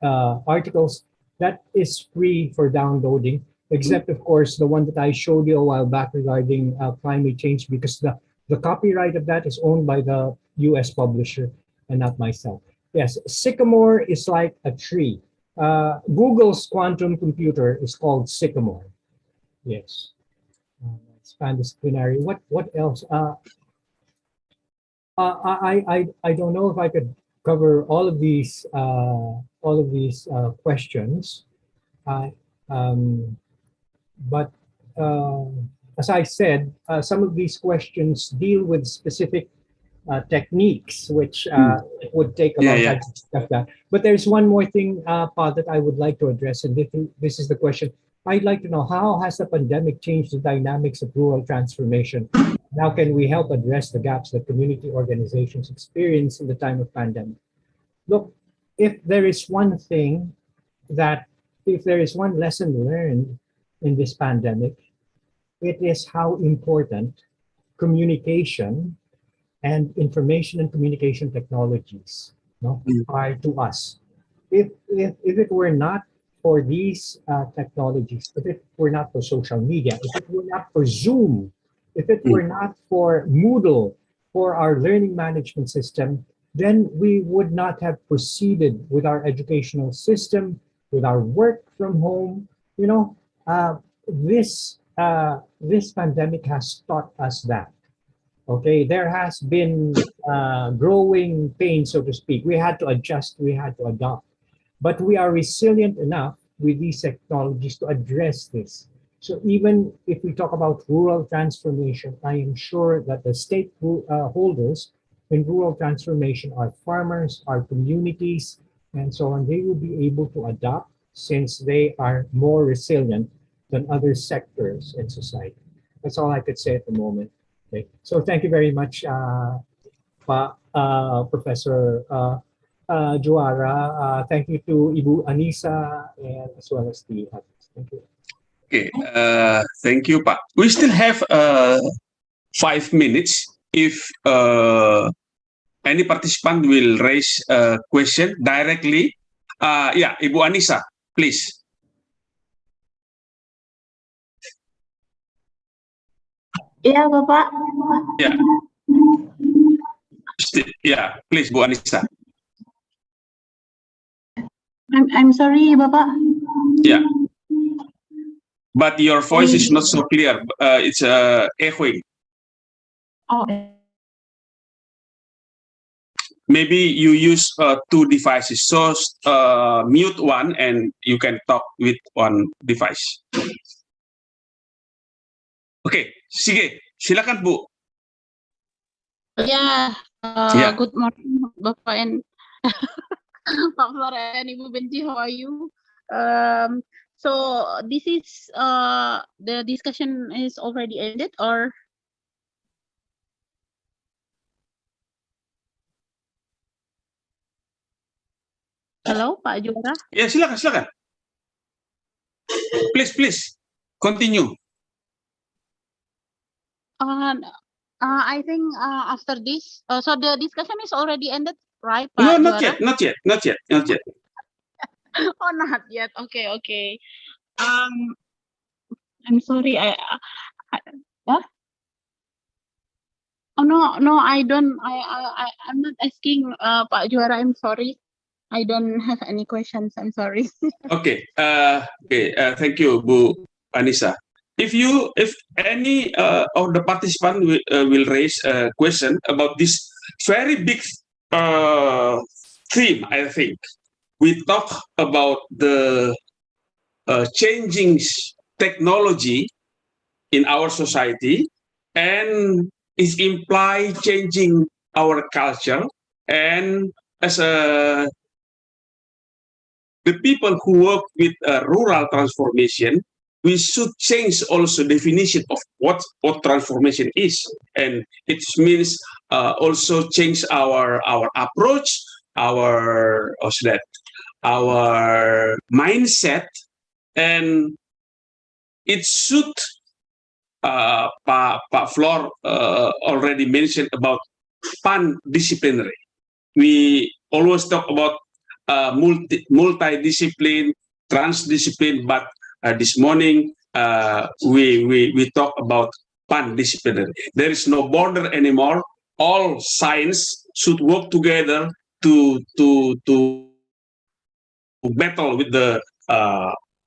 articles that is free for downloading, except of course the one that I showed you a while back regarding climate change, because the copyright of that is owned by the US publisher and not myself. Yes, sycamore is like a tree. Google's quantum computer is called Sycamore. Yes. It's pandisciplinary. What else? I don't know if I could cover all of these questions. But as I said, some of these questions deal with specific techniques, which it would take a Yeah, long yeah. time to discuss that. But there's one more thing, Pa, that I would like to address, and this is the question. I'd like to know, how has the pandemic changed the dynamics of rural transformation? How can we help address the gaps that community organizations experience in the time of pandemic? Look, if there is one thing that, if there is one lesson learned in this pandemic, it is how important communication and information and communication technologies, no, Mm. are to us. If it were not for these technologies, if it were not for social media, if it were not for Zoom, if it Mm. were not for Moodle, for our learning management system, then we would not have proceeded with our educational system, with our work from home. You know, this pandemic has taught us that. Okay, there has been growing pain, so to speak. We had to adjust, we had to adapt, but we are resilient enough with these technologies to address this. So even if we talk about rural transformation, I am sure that the stakeholders in rural transformation are farmers, are communities, and so on. They will be able to adapt since they are more resilient than other sectors in society. That's all I could say at the moment. Okay. So thank you very much, Professor Juara. Thank you to Ibu Anissa and as well as the others. Thank you. Okay, thank you, Pak. We still have 5 minutes. If any participant will raise a question directly, yeah, Ibu Anissa, please. Iya, Bapak. Yeah, yeah, please, Bu Anissa. I'm sorry, Bapak. Yeah, but your voice is not so clear. It's echoing. Oh, Maybe you use two devices. So mute one and you can talk with one device. Oke, Sige, silakan Bu. ya. Ya. Good morning, Bapak and Pak Flor and Ibu Benji. How are you? So this is the discussion is already ended, or hello, Pak Juara? Ya, silakan, silakan. Please, continue. I think after this, so the discussion is already ended, right, No, Pak not Juara? yet, not yet. Oh, not yet. Okay. I'm sorry. What? Oh no, I don't. I'm not asking, Pak Juara. I'm sorry. I don't have any questions. I'm sorry. Okay, thank you, Bu Anissa. If any of the participant will raise a question about this very big theme, I think we talk about the changing technology in our society and is imply changing our culture, and as a the people who work with rural transformation, we should change also definition of what transformation is, and it means also change our approach, our our mindset, and it should Pak Flor already mentioned about pan-disciplinary. We always talk about multidiscipline, transdiscipline, but this morning we talk about pan-disciplinary. There is no border anymore. All science should work together to battle with the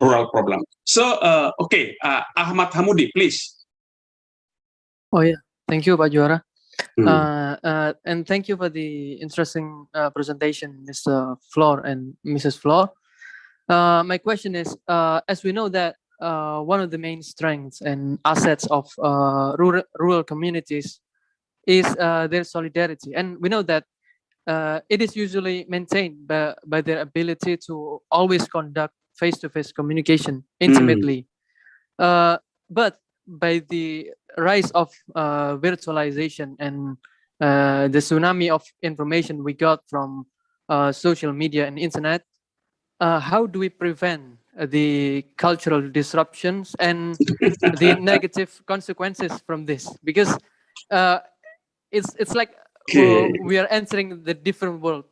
rural problem. So, okay, Ahmad Hamudi, please. Oh yeah, thank you, Pak Juara. Hmm. And thank you for the interesting presentation, Mr. Flor and Mrs. Flor. My question is, as we know that one of the main strengths and assets of rural communities is their solidarity. And we know that it is usually maintained by their ability to always conduct face-to-face communication intimately. But by the rise of virtualization and the tsunami of information we got from social media and internet, how do we prevent the cultural disruptions and the negative consequences from this? Because it's like we are entering the different world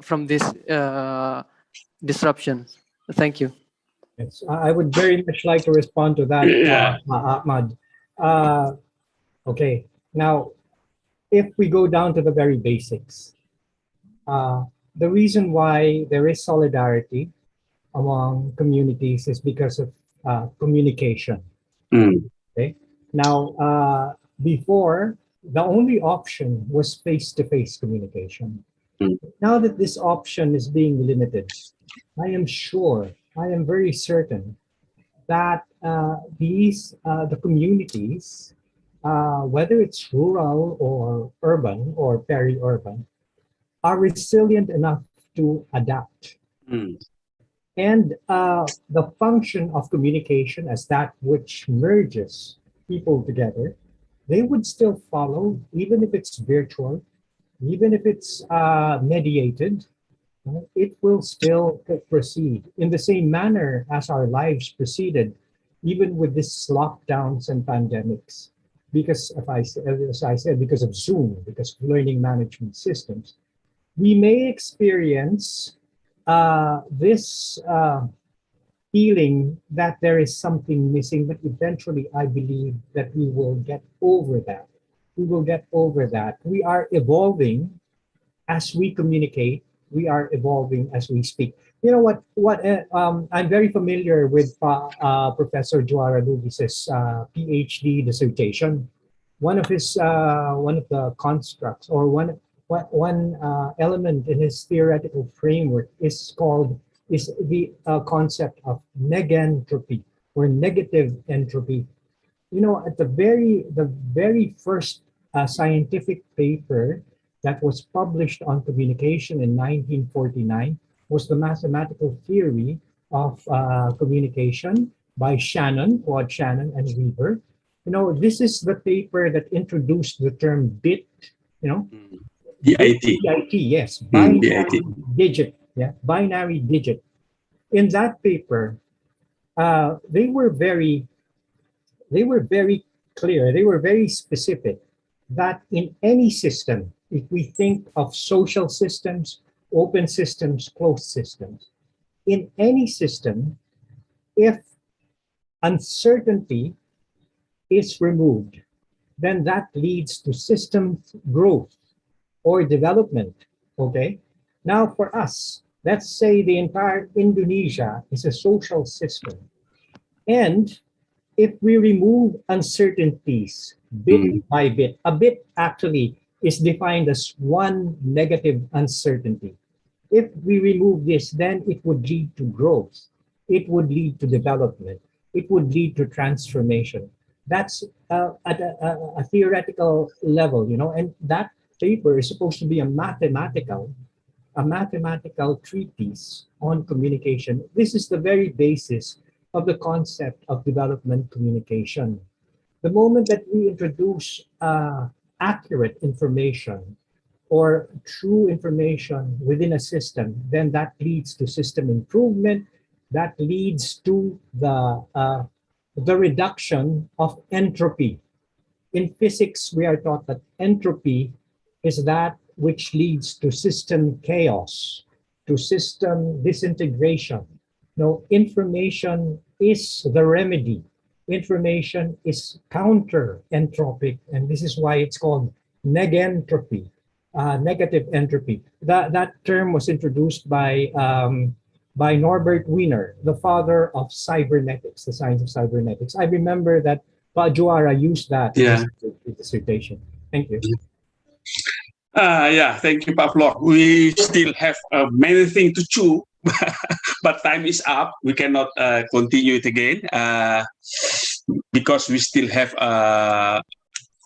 from this disruption. Thank you. Yes, I would very much like to respond to that, Yeah. Ahmad. Uh, okay, now if we go down to the very basics, the reason why there is solidarity among communities is because of communication. Okay, now before the only option was face-to-face communication. Now that this option is being limited, I am sure, I am very certain that the communities, whether it's rural or urban or peri-urban, are resilient enough to adapt. And the function of communication as that which merges people together, they would still follow, even if it's virtual, even if it's mediated, it will still proceed in the same manner as our lives proceeded, even with these lockdowns and pandemics. Because as I said, because of Zoom, because of learning management systems, we may experience this feeling that there is something missing, but eventually I believe that we will get over that. We will get over that. We are evolving as we communicate. We are evolving as we speak. You know what? I'm very familiar with Professor Juara Lugis's PhD dissertation. One of the constructs or one element in his theoretical framework is the concept of negentropy or negative entropy. You know, at the very first scientific paper that was published on communication in 1949 was the mathematical theory of communication by Claude Shannon and Weaver. You know, this is the paper that introduced the term bit, you know, BIT. BIT, yes, BIT. digit, yeah, binary digit. In that paper, they were very clear, they were very specific that in any system, if we think of social systems, open systems, closed systems, in any system, if uncertainty is removed, then that leads to system growth or development. Okay. Now, for us, let's say the entire Indonesia is a social system. And if we remove uncertainties bit by bit, a bit actually is defined as one negative uncertainty. If we remove this, then it would lead to growth. It would lead to development. It would lead to transformation. That's at a theoretical level, you know, and that paper is supposed to be a mathematical treatise on communication. This is the very basis of the concept of development communication. The moment that we introduce accurate information or true information within a system, then that leads to system improvement. That leads to the reduction of entropy. In physics, we are taught that entropy is that which leads to system chaos, to system disintegration. No, information is the remedy. Information is counter entropic, and this is why it's called negentropy, negative entropy. That term was introduced by Norbert Wiener, the father of cybernetics, the science of cybernetics. I remember that Juara used that in his dissertation. Thank you. Yeah, thank you, Pak Flor. We still have many things to chew, but time is up. We cannot continue it again because we still have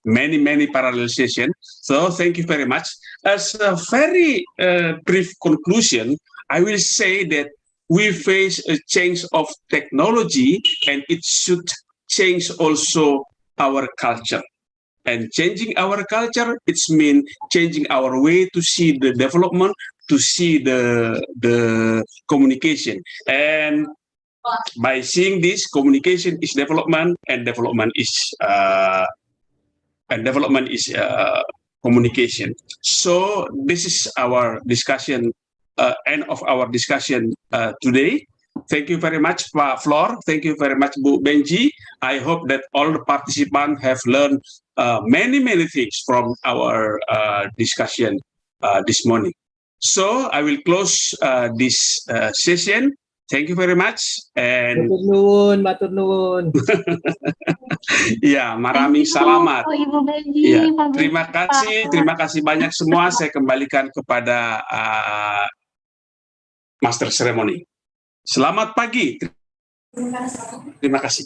many parallel sessions. So thank you very much. As a very brief conclusion, I will say that we face a change of technology, and it should change also our culture. And changing our culture, it's mean changing our way to see the development, to see the communication. And by seeing this, communication is development, and development is communication. So this is our discussion, end of our discussion today. Thank you very much, Pak Flor. Thank you very much, Bu Benji. I hope that all the participants have learned many things from our discussion this morning. So I will close this session. Thank you very much. And Matur nuwun. ya, maraming salamat. Ibu Benji, Ya, Pak terima kasih banyak semua. Saya kembalikan kepada Master Ceremony. Selamat pagi. Terima kasih.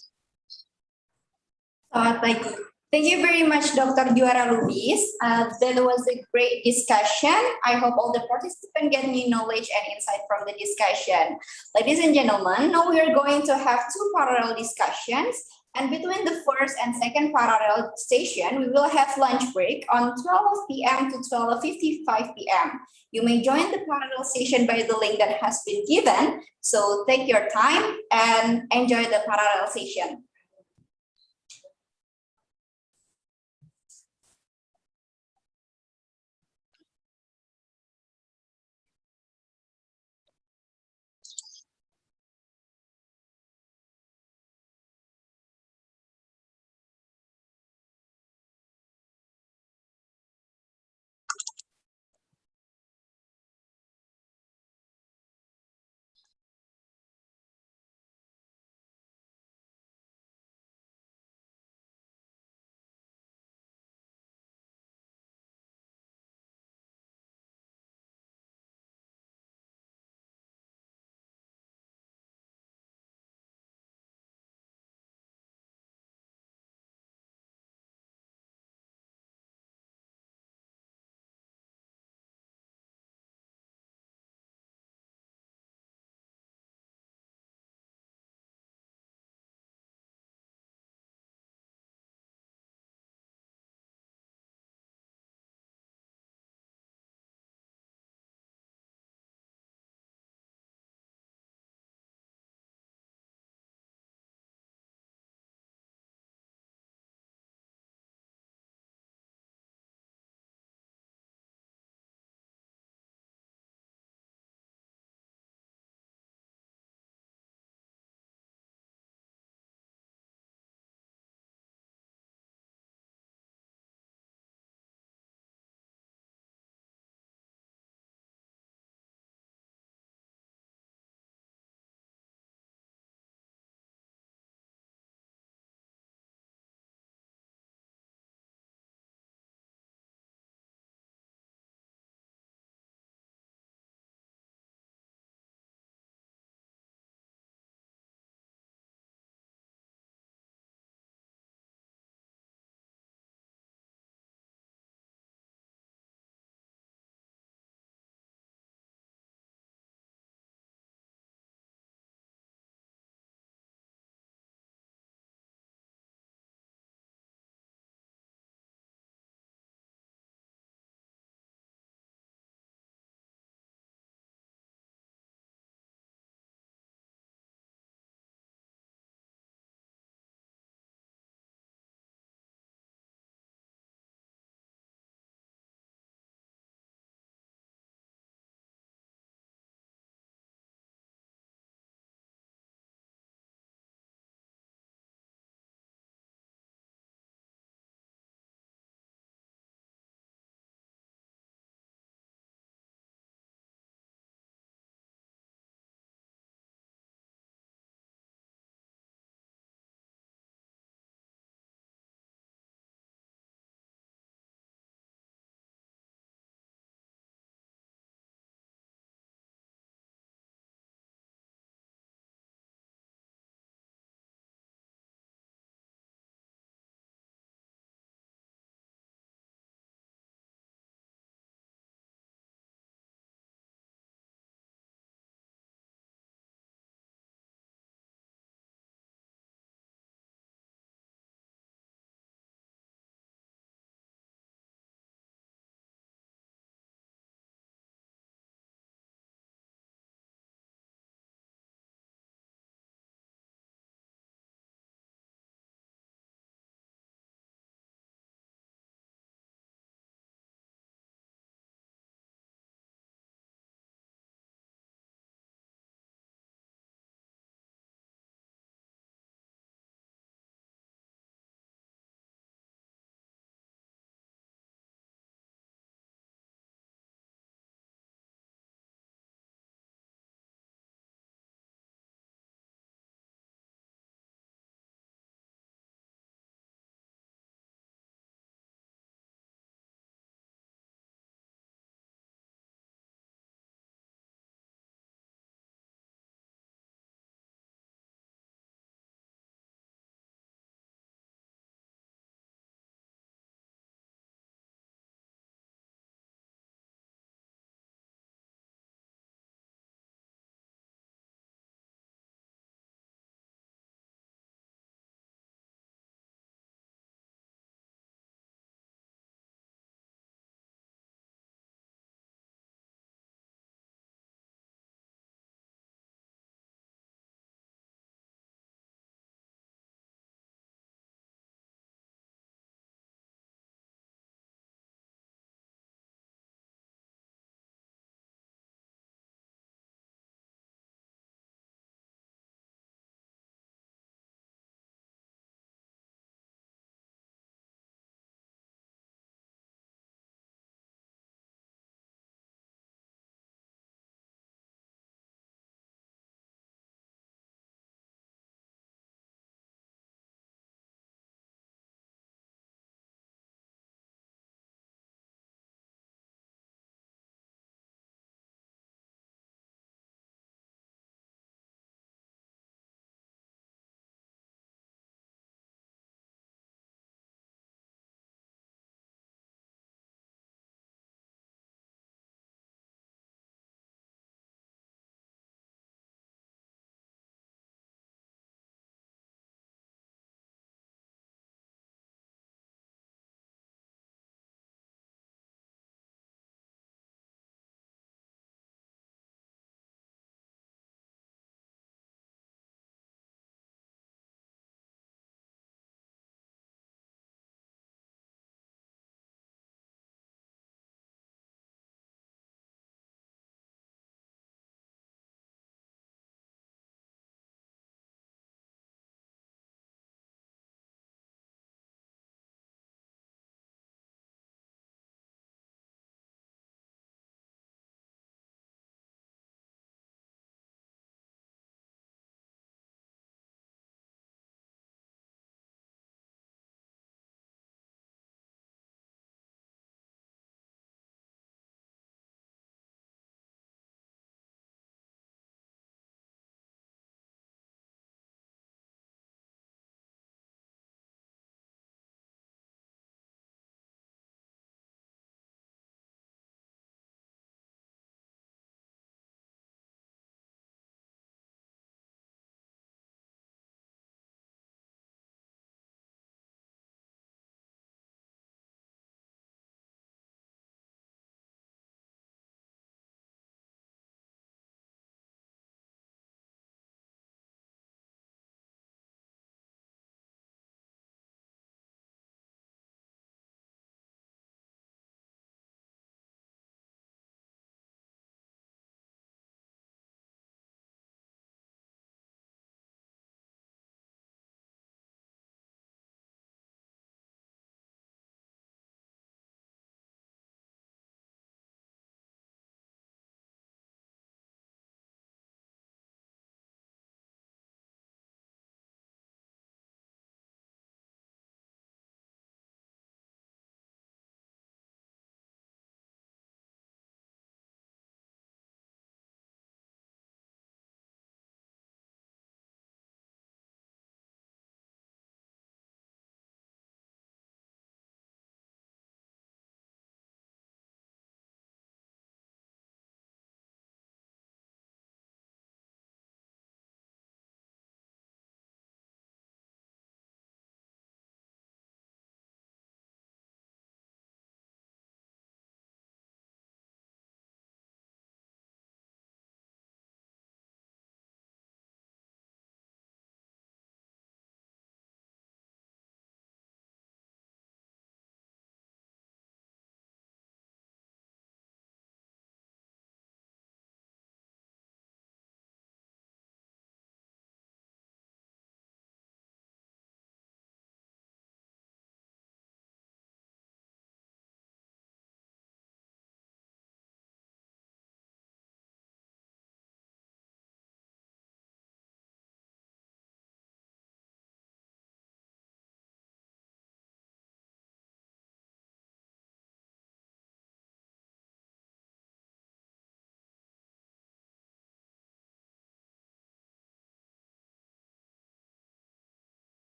Selamat pagi. Thank you very much, Dr. Juara Lubis. That was a great discussion. I hope all the participants get new knowledge and insight from the discussion. Ladies and gentlemen, now we are going to have two parallel discussions. And between the first and second parallel session, we will have lunch break on 12 p.m. to 12:55 p.m. You may join the parallel session by the link that has been given. So take your time and enjoy the parallel session.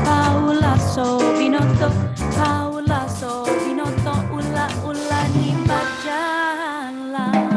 Paula so binoto, Paula so binoto, ula ni berjalan.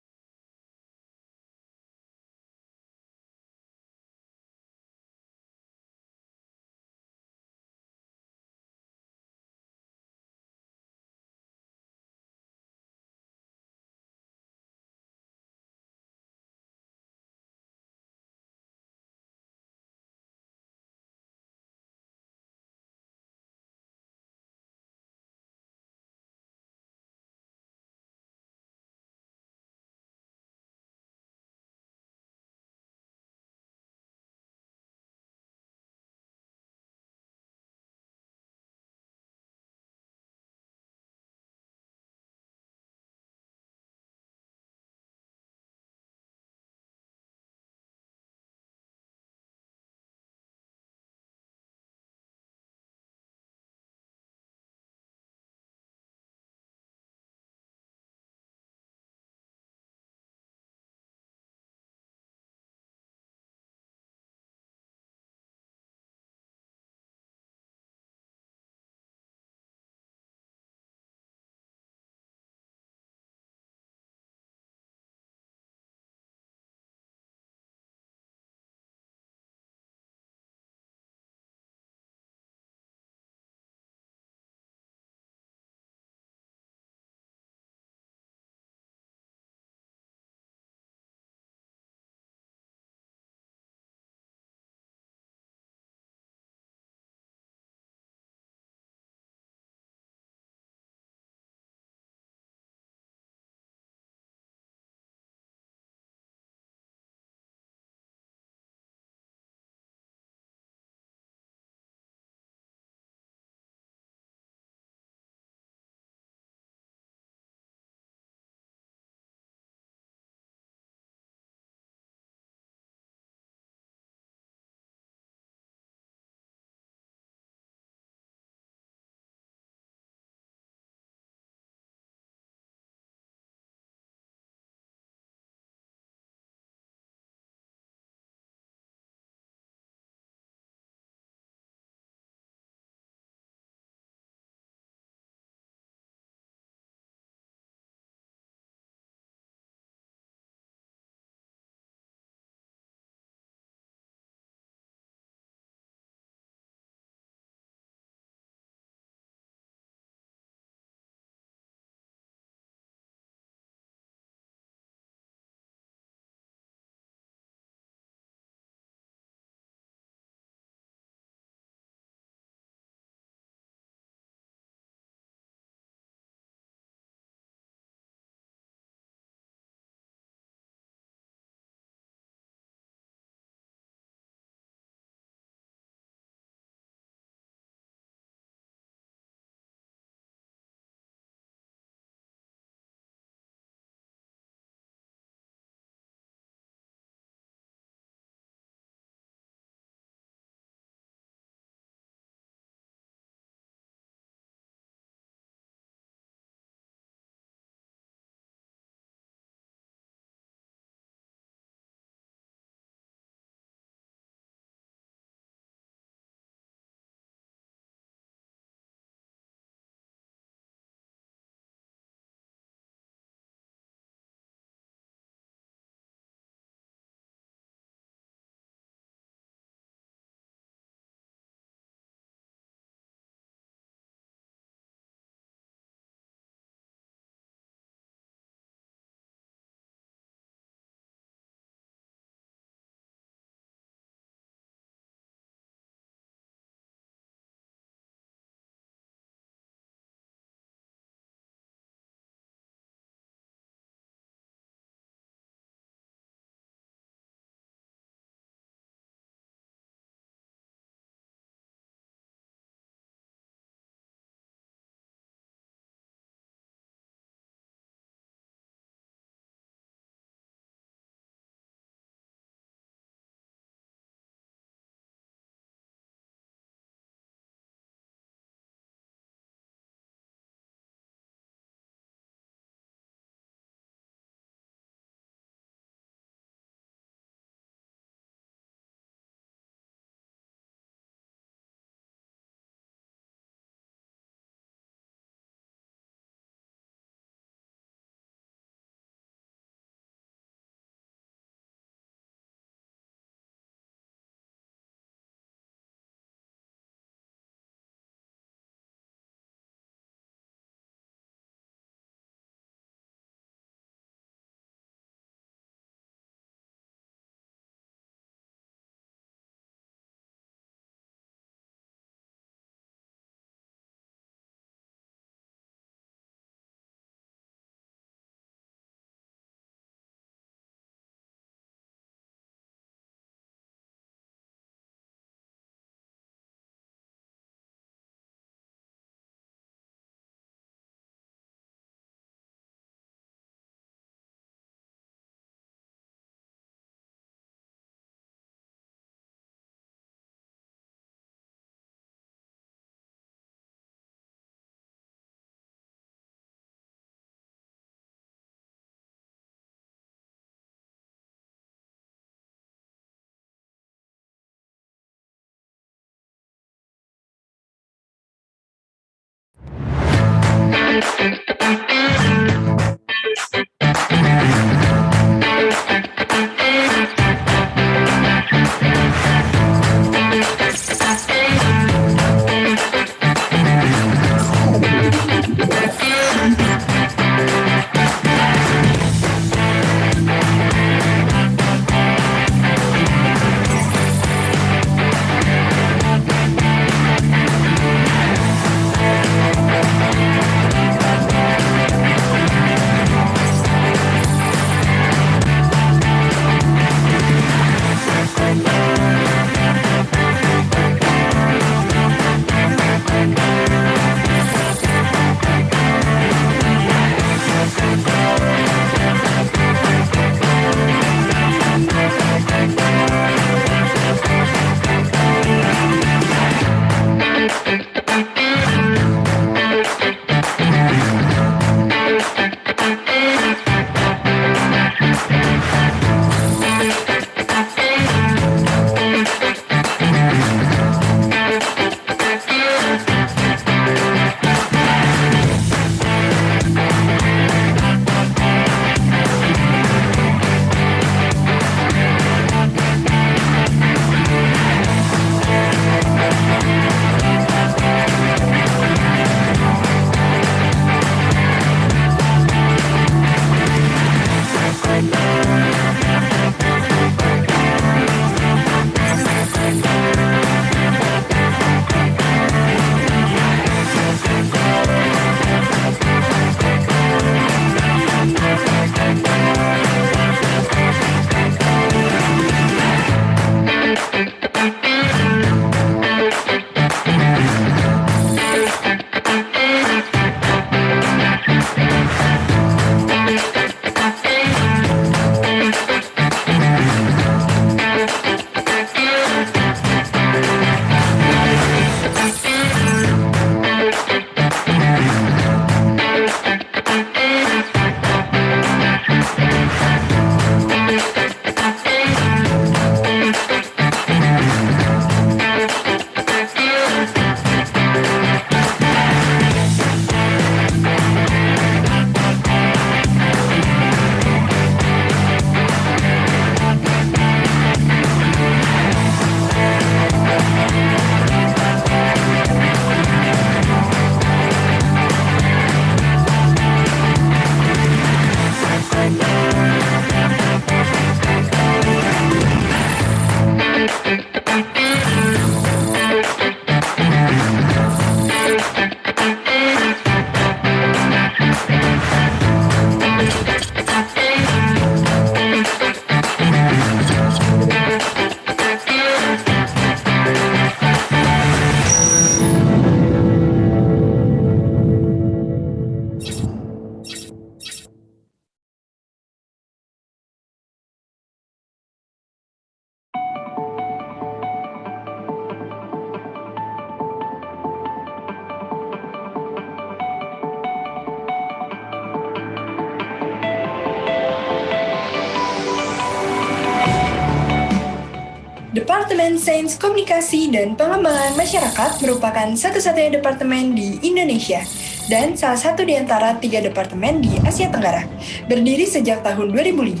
Departemen Sains Komunikasi dan Pengembangan Masyarakat merupakan satu-satunya departemen di Indonesia dan salah satu di antara 3 departemen di Asia Tenggara. Berdiri sejak tahun 2005,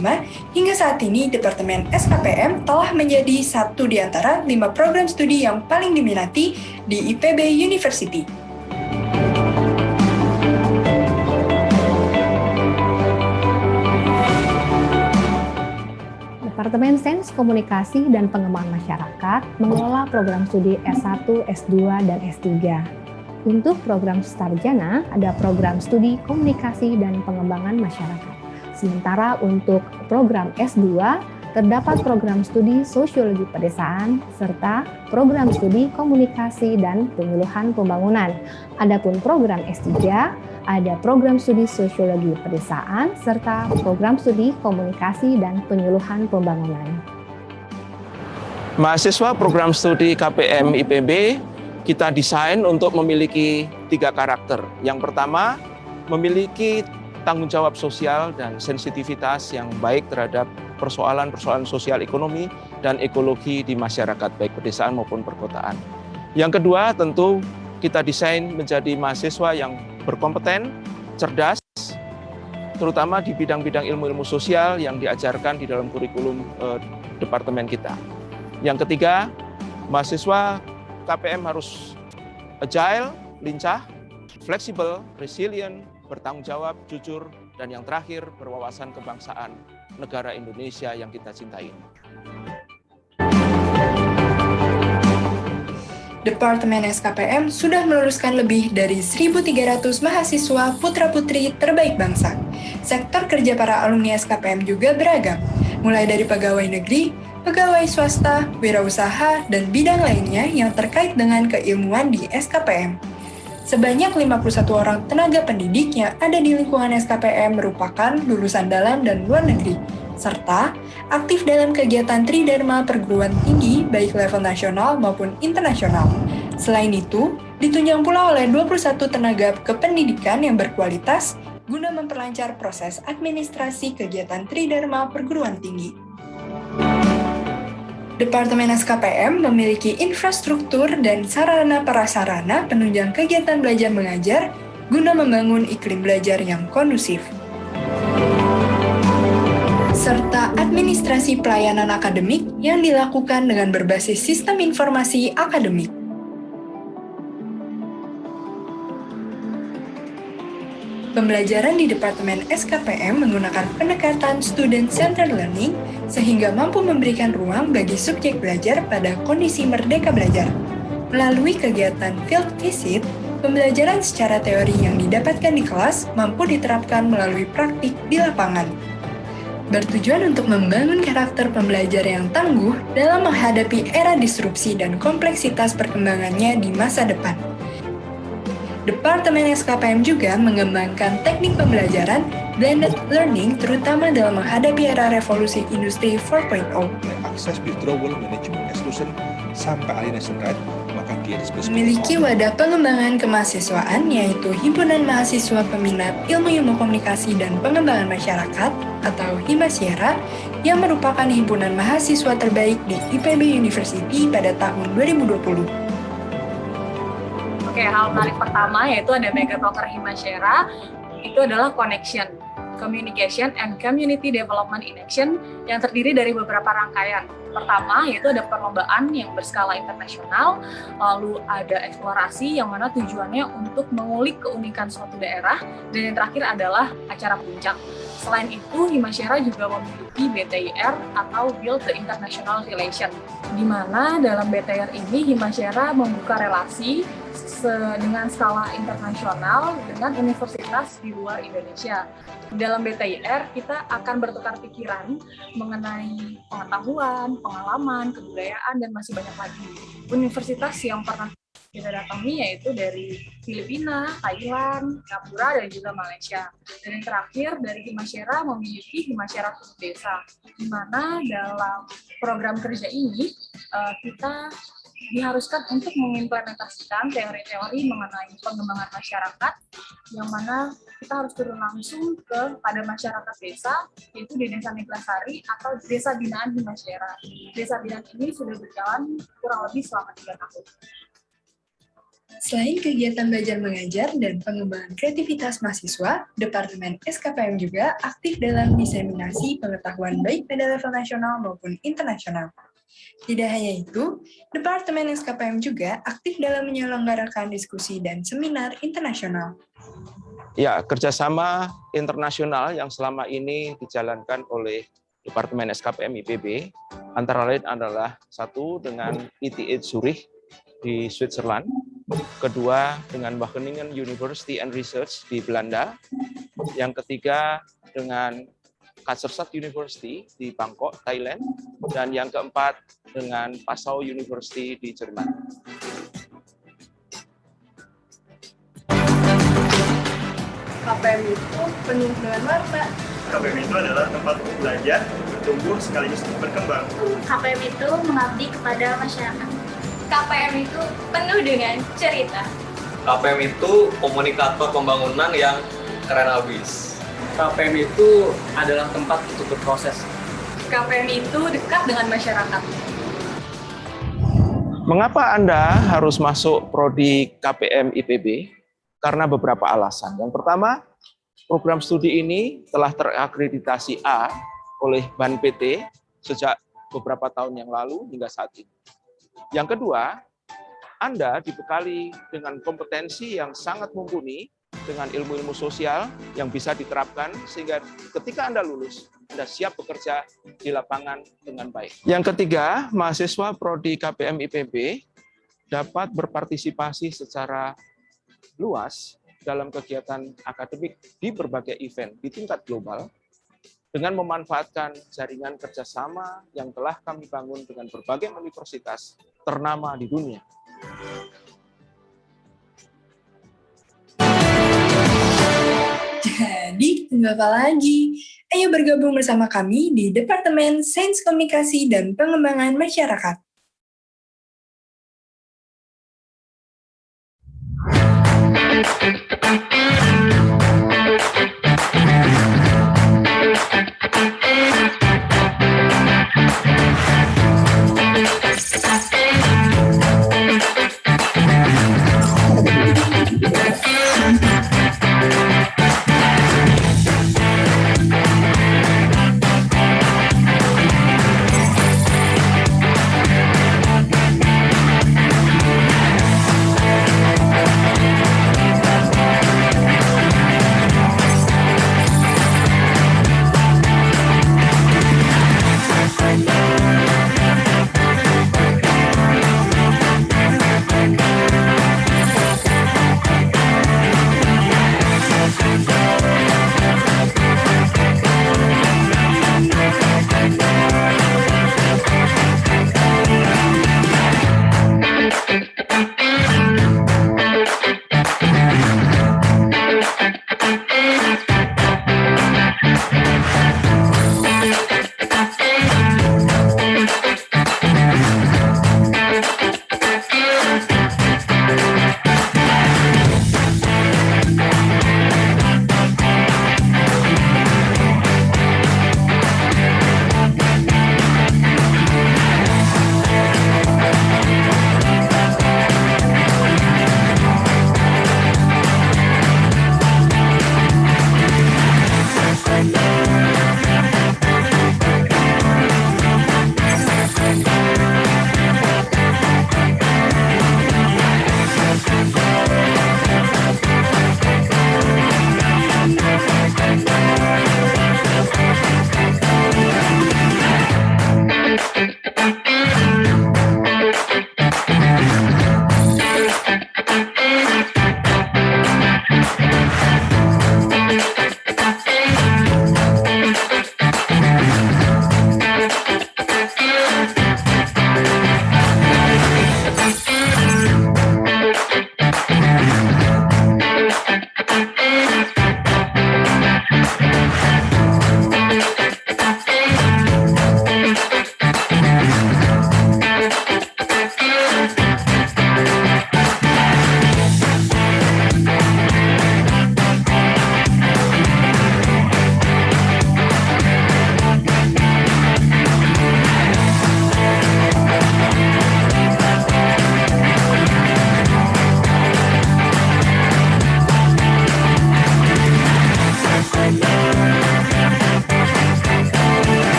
hingga saat ini Departemen SKPM telah menjadi satu di antara 5 program studi yang paling diminati di IPB University. Departemen Sains Komunikasi dan Pengembangan Masyarakat mengelola program studi S1, S2, dan S3. Untuk program sarjana, ada program studi Komunikasi dan Pengembangan Masyarakat. Sementara untuk program S2, terdapat program studi Sosiologi Pedesaan, serta program studi Komunikasi dan Penyuluhan Pembangunan. Adapun program S3, ada program studi Sosiologi Pedesaan, serta program studi Komunikasi dan Penyuluhan Pembangunan. Mahasiswa program studi KPM IPB kita desain untuk memiliki 3 karakter. Yang pertama, memiliki tanggung jawab sosial dan sensitivitas yang baik terhadap persoalan-persoalan sosial ekonomi dan ekologi di masyarakat, baik pedesaan maupun perkotaan. Yang kedua, tentu kita desain menjadi mahasiswa yang berkompeten, cerdas, terutama di bidang-bidang ilmu-ilmu sosial yang diajarkan di dalam kurikulum departemen kita. Yang ketiga, mahasiswa KPM harus agile, lincah, fleksibel, resilient, bertanggung jawab, jujur, dan yang terakhir berwawasan kebangsaan negara Indonesia yang kita cintai. Departemen SKPM sudah meluluskan lebih dari 1.300 mahasiswa putra-putri terbaik bangsa. Sektor kerja para alumni SKPM juga beragam, mulai dari pegawai negeri, pegawai swasta, wirausaha, dan bidang lainnya yang terkait dengan keilmuan di SKPM. Sebanyak 51 orang tenaga pendidik yang ada di lingkungan SKPM merupakan lulusan dalam dan luar negeri, serta aktif dalam kegiatan tridharma perguruan tinggi baik level nasional maupun internasional. Selain itu, ditunjang pula oleh 21 tenaga kependidikan yang berkualitas guna memperlancar proses administrasi kegiatan tridharma perguruan tinggi. Departemen SKPM memiliki infrastruktur dan sarana prasarana penunjang kegiatan belajar mengajar guna membangun iklim belajar yang kondusif, serta administrasi pelayanan akademik yang dilakukan dengan berbasis sistem informasi akademik. Pembelajaran di Departemen SKPM menggunakan pendekatan student-centered learning sehingga mampu memberikan ruang bagi subjek belajar pada kondisi merdeka belajar. Melalui kegiatan field visit, pembelajaran secara teori yang didapatkan di kelas mampu diterapkan melalui praktik di lapangan. Bertujuan untuk membangun karakter pembelajar yang tangguh dalam menghadapi era disrupsi dan kompleksitas perkembangannya di masa depan. Departemen SKPM juga mengembangkan teknik pembelajaran blended learning terutama dalam menghadapi era revolusi industri 4.0. Akses withdrawal management exclusion sampai alienation right, maka dia disebut memiliki wadah pengembangan kemahasiswaan yaitu Himpunan Mahasiswa Peminat Ilmu-Ilmu Komunikasi dan Pengembangan Masyarakat atau Himasyara yang merupakan himpunan mahasiswa terbaik di IPB University pada tahun 2020. Oke, hal menarik pertama yaitu ada mega proker Himasyara, itu adalah connection, communication, and community development in action yang terdiri dari beberapa rangkaian. Pertama yaitu ada perlombaan yang berskala internasional, lalu ada eksplorasi yang mana tujuannya untuk mengulik keunikan suatu daerah, dan yang terakhir adalah acara puncak. Selain itu, Himasyara juga memiliki BTIR atau Build the International Relation, di mana dalam BTIR ini Himasyara membuka relasi dengan skala internasional dengan universitas di luar Indonesia. Dalam BTIR, kita akan bertukar pikiran mengenai pengetahuan, pengalaman, kebudayaan, dan masih banyak lagi. Universitas yang pernah kita datangi yaitu dari Filipina, Thailand, Singapura, dan juga Malaysia. Dan yang terakhir dari Himasyara memiliki Himasyara Khusus Desa, di mana dalam program kerja ini kita diharuskan untuk mengimplementasikan teori-teori mengenai pengembangan masyarakat, yang mana kita harus turun langsung pada masyarakat desa, yaitu di Desa Neglasari atau Desa Binaan Himasyara. Desa Binaan ini sudah berjalan kurang lebih selama 3 tahun. Selain kegiatan belajar mengajar dan pengembangan kreativitas mahasiswa, Departemen SKPM juga aktif dalam diseminasi pengetahuan baik pada level nasional maupun internasional. Tidak hanya itu, Departemen SKPM juga aktif dalam menyelenggarakan diskusi dan seminar internasional. Ya, kerjasama internasional yang selama ini dijalankan oleh Departemen SKPM IPB, antara lain adalah satu dengan ETH Zurich di Switzerland, kedua dengan Wageningen University and Research di Belanda, yang ketiga dengan Katsersat University di Bangkok, Thailand, dan yang keempat dengan Passau University di Jerman. KPM itu penuh dengan warna. KPM itu adalah tempat belajar, bertumbuh sekaligus berkembang. KPM itu mengabdi kepada masyarakat. KPM itu penuh dengan cerita. KPM itu komunikator pembangunan yang keren habis. KPM itu adalah tempat untuk berproses. KPM itu dekat dengan masyarakat. Mengapa Anda harus masuk prodi KPM IPB? Karena beberapa alasan. Yang pertama, program studi ini telah terakreditasi A oleh BAN PT sejak beberapa tahun yang lalu hingga saat ini. Yang kedua, Anda dibekali dengan kompetensi yang sangat mumpuni dengan ilmu-ilmu sosial yang bisa diterapkan sehingga ketika Anda lulus, Anda siap bekerja di lapangan dengan baik. Yang ketiga, mahasiswa prodi KPM IPB dapat berpartisipasi secara luas dalam kegiatan akademik di berbagai event di tingkat global dengan memanfaatkan jaringan kerjasama yang telah kami bangun dengan berbagai universitas ternama di dunia. Jadi, tunggu apa lagi? Ayo bergabung bersama kami di Departemen Sains Komunikasi dan Pengembangan Masyarakat.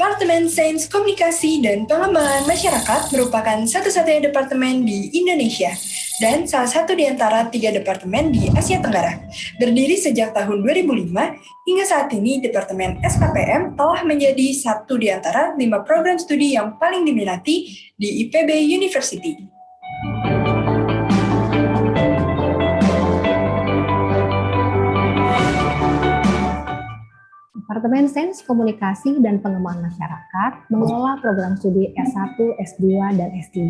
Departemen Sains Komunikasi dan Pengembangan Masyarakat merupakan satu-satunya departemen di Indonesia dan salah satu di antara 3 departemen di Asia Tenggara. Berdiri sejak tahun 2005, hingga saat ini Departemen SKPM telah menjadi satu di antara 5 program studi yang paling diminati di IPB University. Departemen Sains Komunikasi dan Pengembangan Masyarakat mengelola program studi S1, S2, dan S3.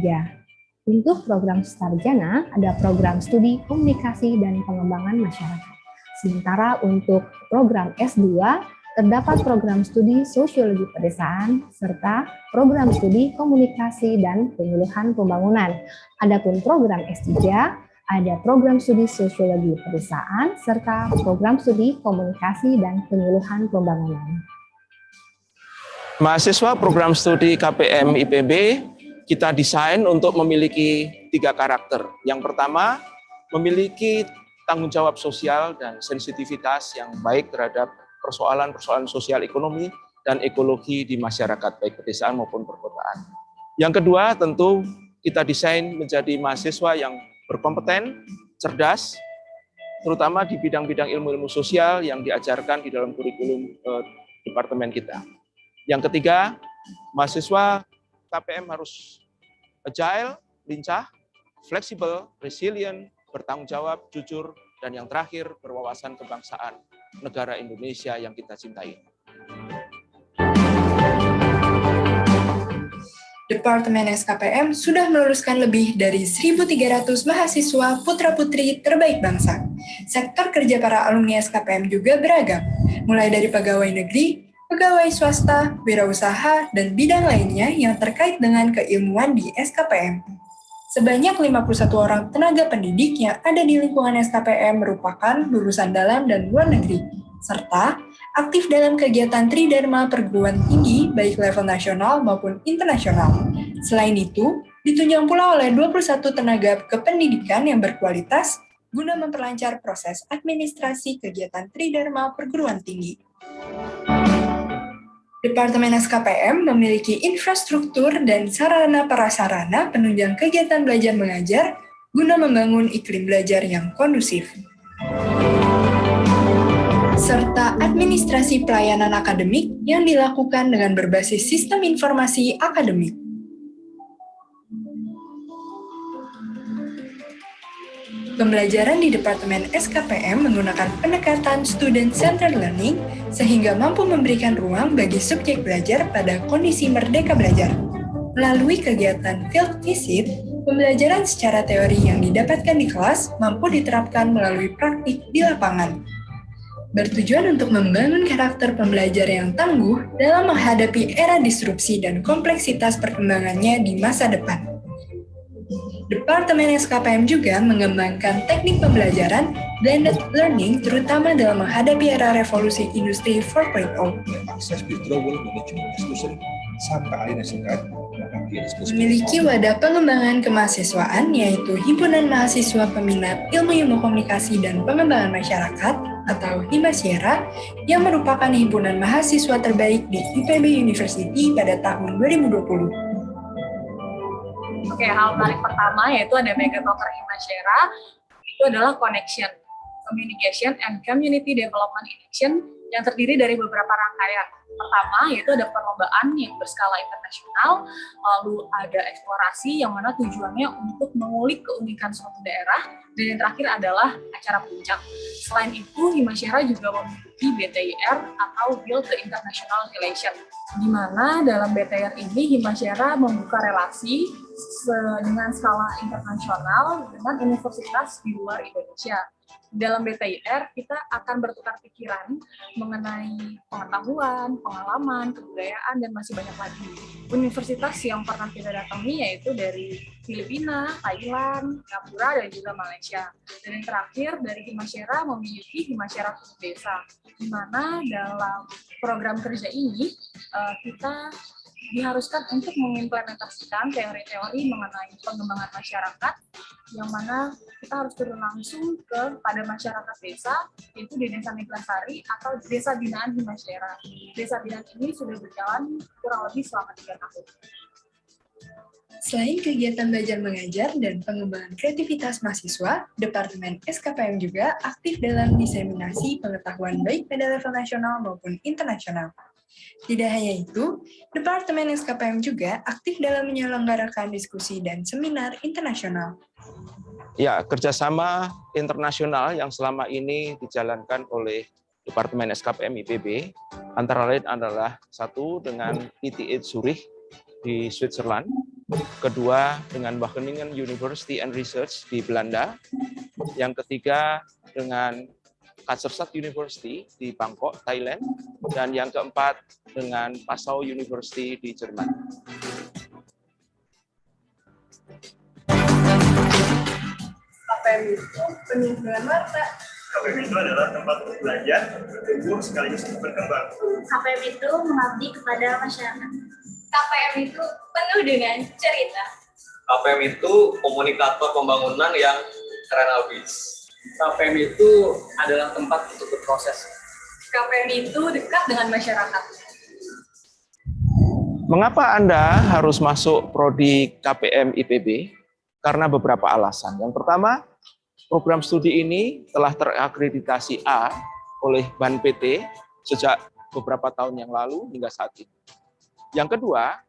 Untuk program sarjana, ada program studi Komunikasi dan Pengembangan Masyarakat. Sementara untuk program S2, terdapat program studi Sosiologi Pedesaan, serta program studi Komunikasi dan Penyuluhan Pembangunan. Adapun program S3, ada program studi Sosiologi Pedesaan, serta program studi Komunikasi dan Penyuluhan Pembangunan. Mahasiswa program studi KPM IPB kita desain untuk memiliki 3 karakter. Yang pertama, memiliki tanggung jawab sosial dan sensitivitas yang baik terhadap persoalan-persoalan sosial ekonomi dan ekologi di masyarakat, baik pedesaan maupun perkotaan. Yang kedua, tentu kita desain menjadi mahasiswa yang berkompeten, cerdas, terutama di bidang-bidang ilmu-ilmu sosial yang diajarkan di dalam kurikulum departemen kita. Yang ketiga, mahasiswa KPM harus agile, lincah, fleksibel, resilient, bertanggung jawab, jujur, dan yang terakhir, berwawasan kebangsaan negara Indonesia yang kita cintai. Departemen SKPM sudah meluluskan lebih dari 1.300 mahasiswa putra-putri terbaik bangsa. Sektor kerja para alumni SKPM juga beragam, mulai dari pegawai negeri, pegawai swasta, wirausaha, dan bidang lainnya yang terkait dengan keilmuan di SKPM. Sebanyak 51 orang tenaga pendidik yang ada di lingkungan SKPM merupakan lulusan dalam dan luar negeri, serta aktif dalam kegiatan tridharma perguruan tinggi baik level nasional maupun internasional. Selain itu, ditunjang pula oleh 21 tenaga kependidikan yang berkualitas guna memperlancar proses administrasi kegiatan tridharma perguruan tinggi. Departemen SKPM memiliki infrastruktur dan sarana prasarana penunjang kegiatan belajar mengajar guna membangun iklim belajar yang kondusif, serta administrasi pelayanan akademik yang dilakukan dengan berbasis sistem informasi akademik. Pembelajaran di Departemen SKPM menggunakan pendekatan student-centered learning sehingga mampu memberikan ruang bagi subjek belajar pada kondisi merdeka belajar. Melalui kegiatan field visit, pembelajaran secara teori yang didapatkan di kelas mampu diterapkan melalui praktik di lapangan, bertujuan untuk membangun karakter pembelajar yang tangguh dalam menghadapi era disrupsi dan kompleksitas perkembangannya di masa depan. Departemen SKPM juga mengembangkan teknik pembelajaran blended learning terutama dalam menghadapi era revolusi industri 4.0. Akses withdrawal manajemen institusi sampai akhirnya terkait memiliki wadah pengembangan kemahasiswaan yaitu Himpunan Mahasiswa Peminat Ilmu Komunikasi dan Pengembangan Masyarakat atau Himasyera yang merupakan himpunan mahasiswa terbaik di IPB University pada tahun 2020. Oke, hal menarik pertama yaitu ada Mega Talker Himasyera, itu adalah Connection, Communication and Community Development in Action yang terdiri dari beberapa rangkaian. Pertama yaitu ada perlombaan yang berskala internasional, lalu ada eksplorasi yang mana tujuannya untuk mengulik keunikan suatu daerah, dan yang terakhir adalah acara puncak. Selain itu, Himasyera juga memiliki BTIR atau Build the International Relation, di mana dalam BTIR ini Himasyera membuka relasi dengan skala internasional dengan universitas di luar Indonesia. Dalam BTIR, kita akan bertukar pikiran mengenai pengetahuan, pengalaman, kebudayaan, dan masih banyak lagi. Universitas yang pernah kita datangi yaitu dari Filipina, Thailand, Singapura, dan juga Malaysia. Dan yang terakhir, dari Himasyera memiliki Himasyera Khusus Desa, di mana dalam program kerja ini kita diharuskan untuk mengimplementasikan teori-teori mengenai pengembangan masyarakat yang mana kita harus turun langsung pada masyarakat desa, yaitu di Desa Neglasari atau Desa Binaan Himasyara. Desa binaan ini sudah berjalan kurang lebih selama 3 tahun. Selain kegiatan belajar mengajar dan pengembangan kreativitas mahasiswa, Departemen SKPM juga aktif dalam diseminasi pengetahuan baik pada level nasional maupun internasional. Tidak hanya itu, Departemen SKPM juga aktif dalam menyelenggarakan diskusi dan seminar internasional. Ya, kerjasama internasional yang selama ini dijalankan oleh Departemen SKPM IPB, antara lain adalah satu dengan ETH Zurich di Switzerland, kedua dengan Wageningen University and Research di Belanda, yang ketiga dengan Katsherstad University di Bangkok, Thailand, dan yang keempat dengan Passau University di Jerman. KPM itu penuh dengan warna. KPM itu adalah tempat untuk belajar, bertumbuh, sekaligus berkembang. KPM itu mengabdi kepada masyarakat. KPM itu penuh dengan cerita. KPM itu komunikator pembangunan yang keren abis. KPM itu adalah tempat untuk berproses. KPM itu dekat dengan masyarakat. Mengapa Anda harus masuk prodi KPM IPB? Karena beberapa alasan. Yang pertama, program studi ini telah terakreditasi A oleh BAN PT sejak beberapa tahun yang lalu hingga saat ini. Yang kedua,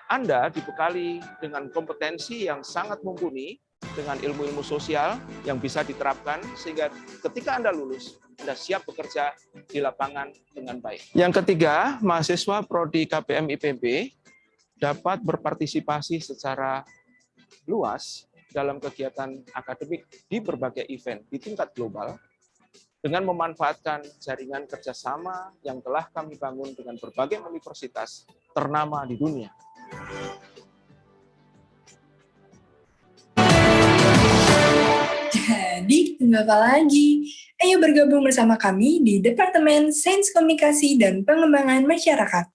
Anda dibekali dengan kompetensi yang sangat mumpuni dengan ilmu-ilmu sosial yang bisa diterapkan sehingga ketika Anda lulus, Anda siap bekerja di lapangan dengan baik. Yang ketiga, mahasiswa prodi KPM IPB dapat berpartisipasi secara luas dalam kegiatan akademik di berbagai event di tingkat global dengan memanfaatkan jaringan kerjasama yang telah kami bangun dengan berbagai universitas ternama di dunia. Jadi, tunggu apa lagi? Ayo bergabung bersama kami di Departemen Sains Komunikasi dan Pengembangan Masyarakat.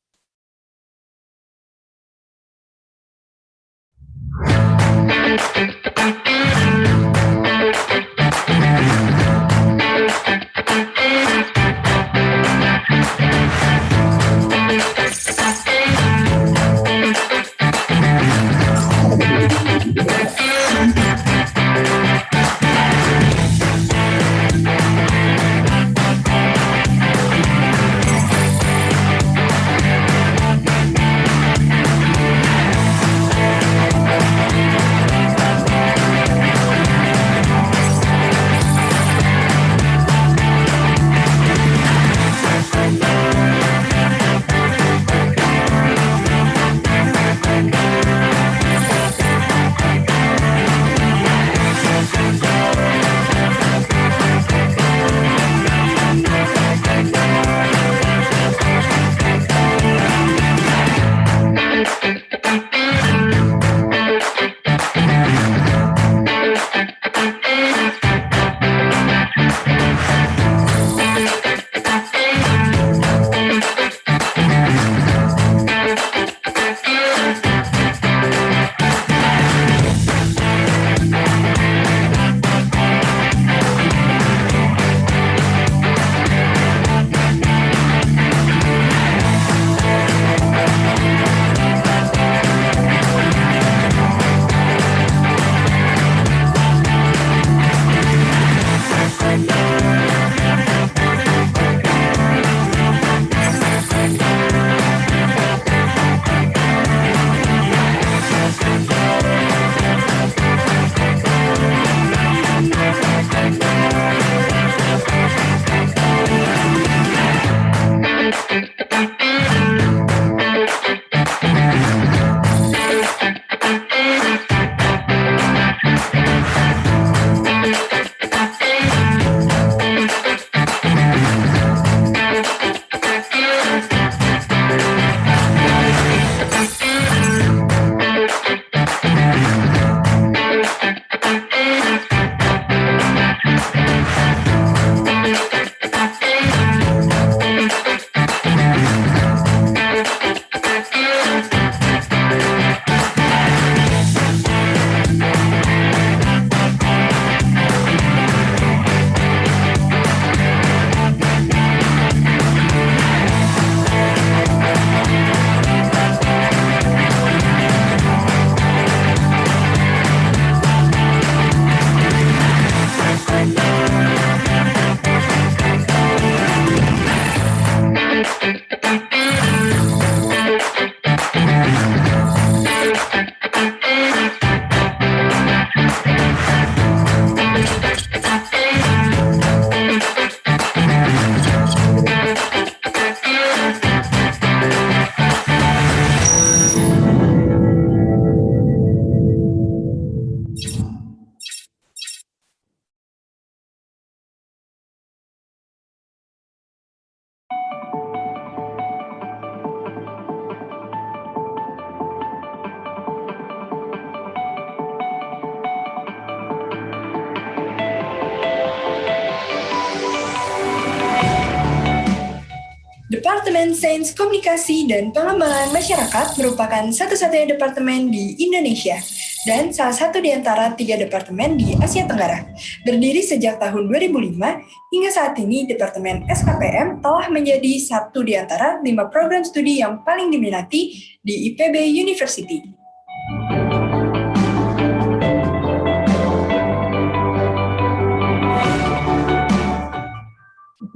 Departemen Sains Komunikasi dan Pengembangan Masyarakat merupakan satu-satunya departemen di Indonesia dan salah satu di antara 3 departemen di Asia Tenggara. Berdiri sejak tahun 2005, hingga saat ini Departemen SKPM telah menjadi satu di antara 5 program studi yang paling diminati di IPB University.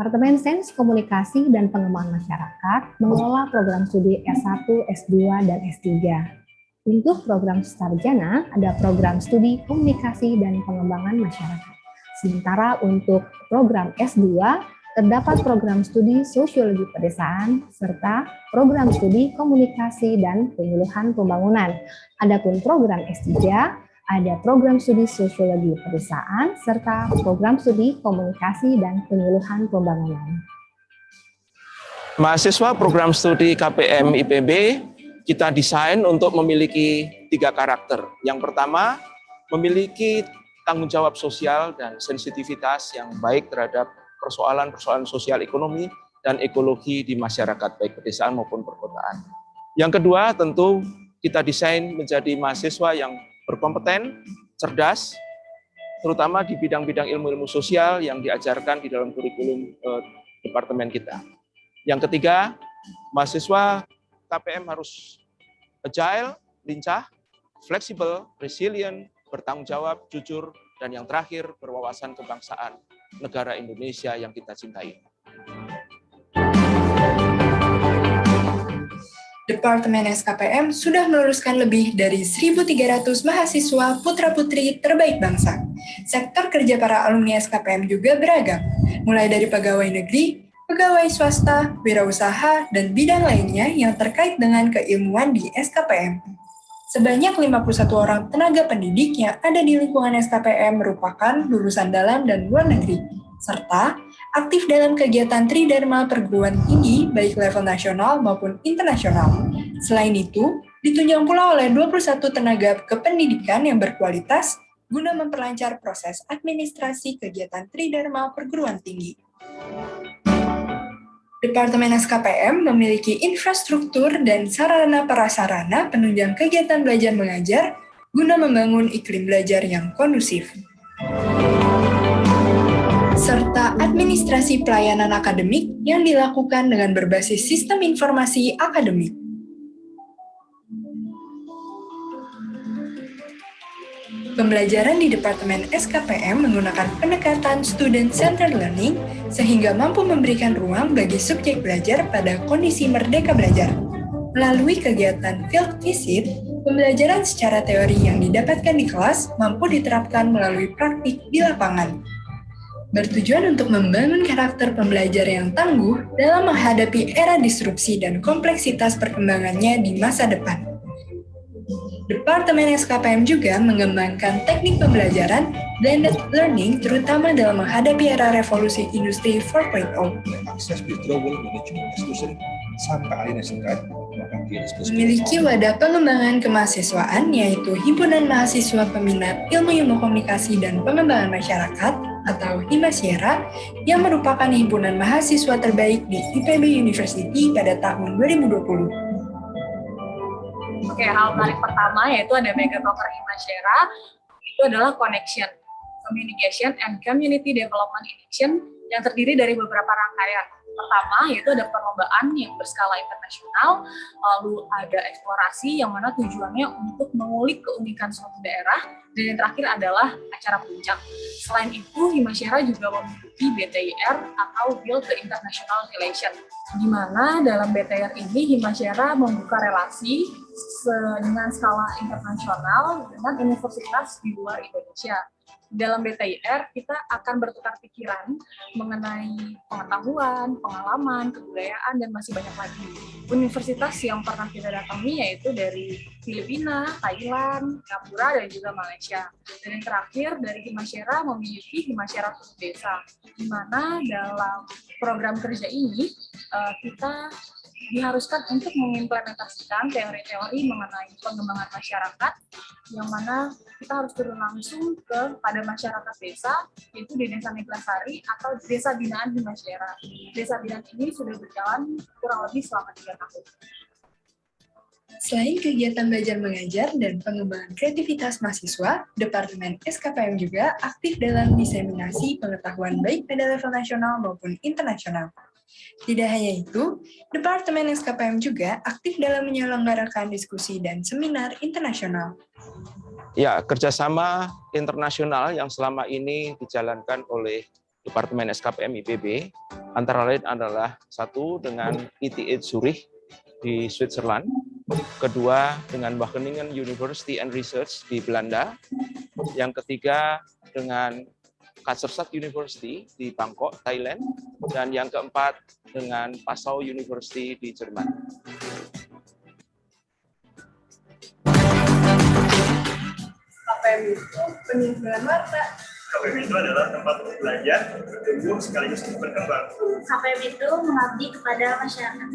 Departemen Sains Komunikasi dan Pengembangan Masyarakat mengelola program studi S1, S2, dan S3. Untuk program sarjana, ada program studi Komunikasi dan Pengembangan Masyarakat. Sementara untuk program S2, terdapat program studi Sosiologi Pedesaan, serta program studi Komunikasi dan Penyuluhan Pembangunan. Adapun program S3, ada program studi Sosiologi Pedesaan, serta program studi Komunikasi dan Penyuluhan Pembangunan. Mahasiswa program studi KPM IPB kita desain untuk memiliki 3 karakter. Yang pertama, memiliki tanggung jawab sosial dan sensitivitas yang baik terhadap persoalan-persoalan sosial ekonomi dan ekologi di masyarakat, baik pedesaan maupun perkotaan. Yang kedua, tentu kita desain menjadi mahasiswa yang berkompeten, cerdas, terutama di bidang-bidang ilmu-ilmu sosial yang diajarkan di dalam kurikulum departemen kita. Yang ketiga, mahasiswa KPM harus agile, lincah, fleksibel, resilient, bertanggung jawab, jujur, dan yang terakhir, berwawasan kebangsaan negara Indonesia yang kita cintai. Departemen SKPM sudah meluluskan lebih dari 1.300 mahasiswa putra-putri terbaik bangsa. Sektor kerja para alumni SKPM juga beragam, mulai dari pegawai negeri, pegawai swasta, wirausaha, dan bidang lainnya yang terkait dengan keilmuan di SKPM. Sebanyak 51 orang tenaga pendidik yang ada di lingkungan SKPM merupakan lulusan dalam dan luar negeri, serta aktif dalam kegiatan tridharma perguruan tinggi baik level nasional maupun internasional. Selain itu, ditunjang pula oleh 21 tenaga kependidikan yang berkualitas guna memperlancar proses administrasi kegiatan tridharma perguruan tinggi. Departemen SKPM memiliki infrastruktur dan sarana prasarana penunjang kegiatan belajar mengajar guna membangun iklim belajar yang kondusif, serta administrasi pelayanan akademik yang dilakukan dengan berbasis sistem informasi akademik. Pembelajaran di Departemen SKPM menggunakan pendekatan student-centered learning sehingga mampu memberikan ruang bagi subjek belajar pada kondisi merdeka belajar. Melalui kegiatan field visit, pembelajaran secara teori yang didapatkan di kelas mampu diterapkan melalui praktik di lapangan. Bertujuan untuk membangun karakter pembelajar yang tangguh dalam menghadapi era disrupsi dan kompleksitas perkembangannya di masa depan. Departemen SKPM juga mengembangkan teknik pembelajaran blended learning terutama dalam menghadapi era revolusi industri 4.0. Akses withdrawal manajemen institusi sampai akhirnya terkait memiliki wadah pengembangan kemahasiswaan yaitu Himpunan Mahasiswa Peminat Ilmu-Ilmu Komunikasi dan Pengembangan Masyarakat atau Himasyera yang merupakan himpunan mahasiswa terbaik di IPB University pada tahun 2020. Oke, hal menarik pertama yaitu ada mega proker Himasyera, itu adalah connection, communication, and community development in action yang terdiri dari beberapa rangkaian. Pertama yaitu ada perlombaan yang berskala internasional, lalu ada eksplorasi yang mana tujuannya untuk mengulik keunikan suatu daerah, dan yang terakhir adalah acara puncak. Selain itu, Himasyera juga memiliki BTIR atau Build the International Relation, di mana dalam BTIR ini Himasyera membuka relasi dengan skala internasional dengan universitas di luar Indonesia. Dalam BTIR, kita akan bertukar pikiran mengenai pengetahuan, pengalaman, kebudayaan, dan masih banyak lagi. Universitas yang pernah kita datangi yaitu dari Filipina, Thailand, Singapura, dan juga Malaysia. Dan yang terakhir, dari Himasyera memiliki Himasyera Khusus Desa, di mana dalam program kerja ini kita diharuskan untuk mengimplementasikan teori-teori mengenai pengembangan masyarakat yang mana kita harus turun langsung pada masyarakat desa, yaitu di Desa Neglasari atau Desa Binaan Himasyara. Desa binaan ini sudah berjalan kurang lebih selama 3 tahun. Selain kegiatan belajar mengajar dan pengembangan kreativitas mahasiswa, Departemen SKPM juga aktif dalam diseminasi pengetahuan baik pada level nasional maupun internasional. Tidak hanya itu, Departemen SKPM juga aktif dalam menyelenggarakan diskusi dan seminar internasional. Ya, kerjasama internasional yang selama ini dijalankan oleh Departemen SKPM IPB, antara lain adalah satu dengan ETH Zurich di Switzerland, kedua dengan Wageningen University and Research di Belanda, yang ketiga dengan Katsiersat University di Bangkok, Thailand, dan yang keempat dengan Passau University di Jerman. KPM itu peninggalan warta. KPM itu adalah tempat untuk belajar, bertumbuh, sekaligus untuk berkembang. KPM itu mengabdi kepada masyarakat.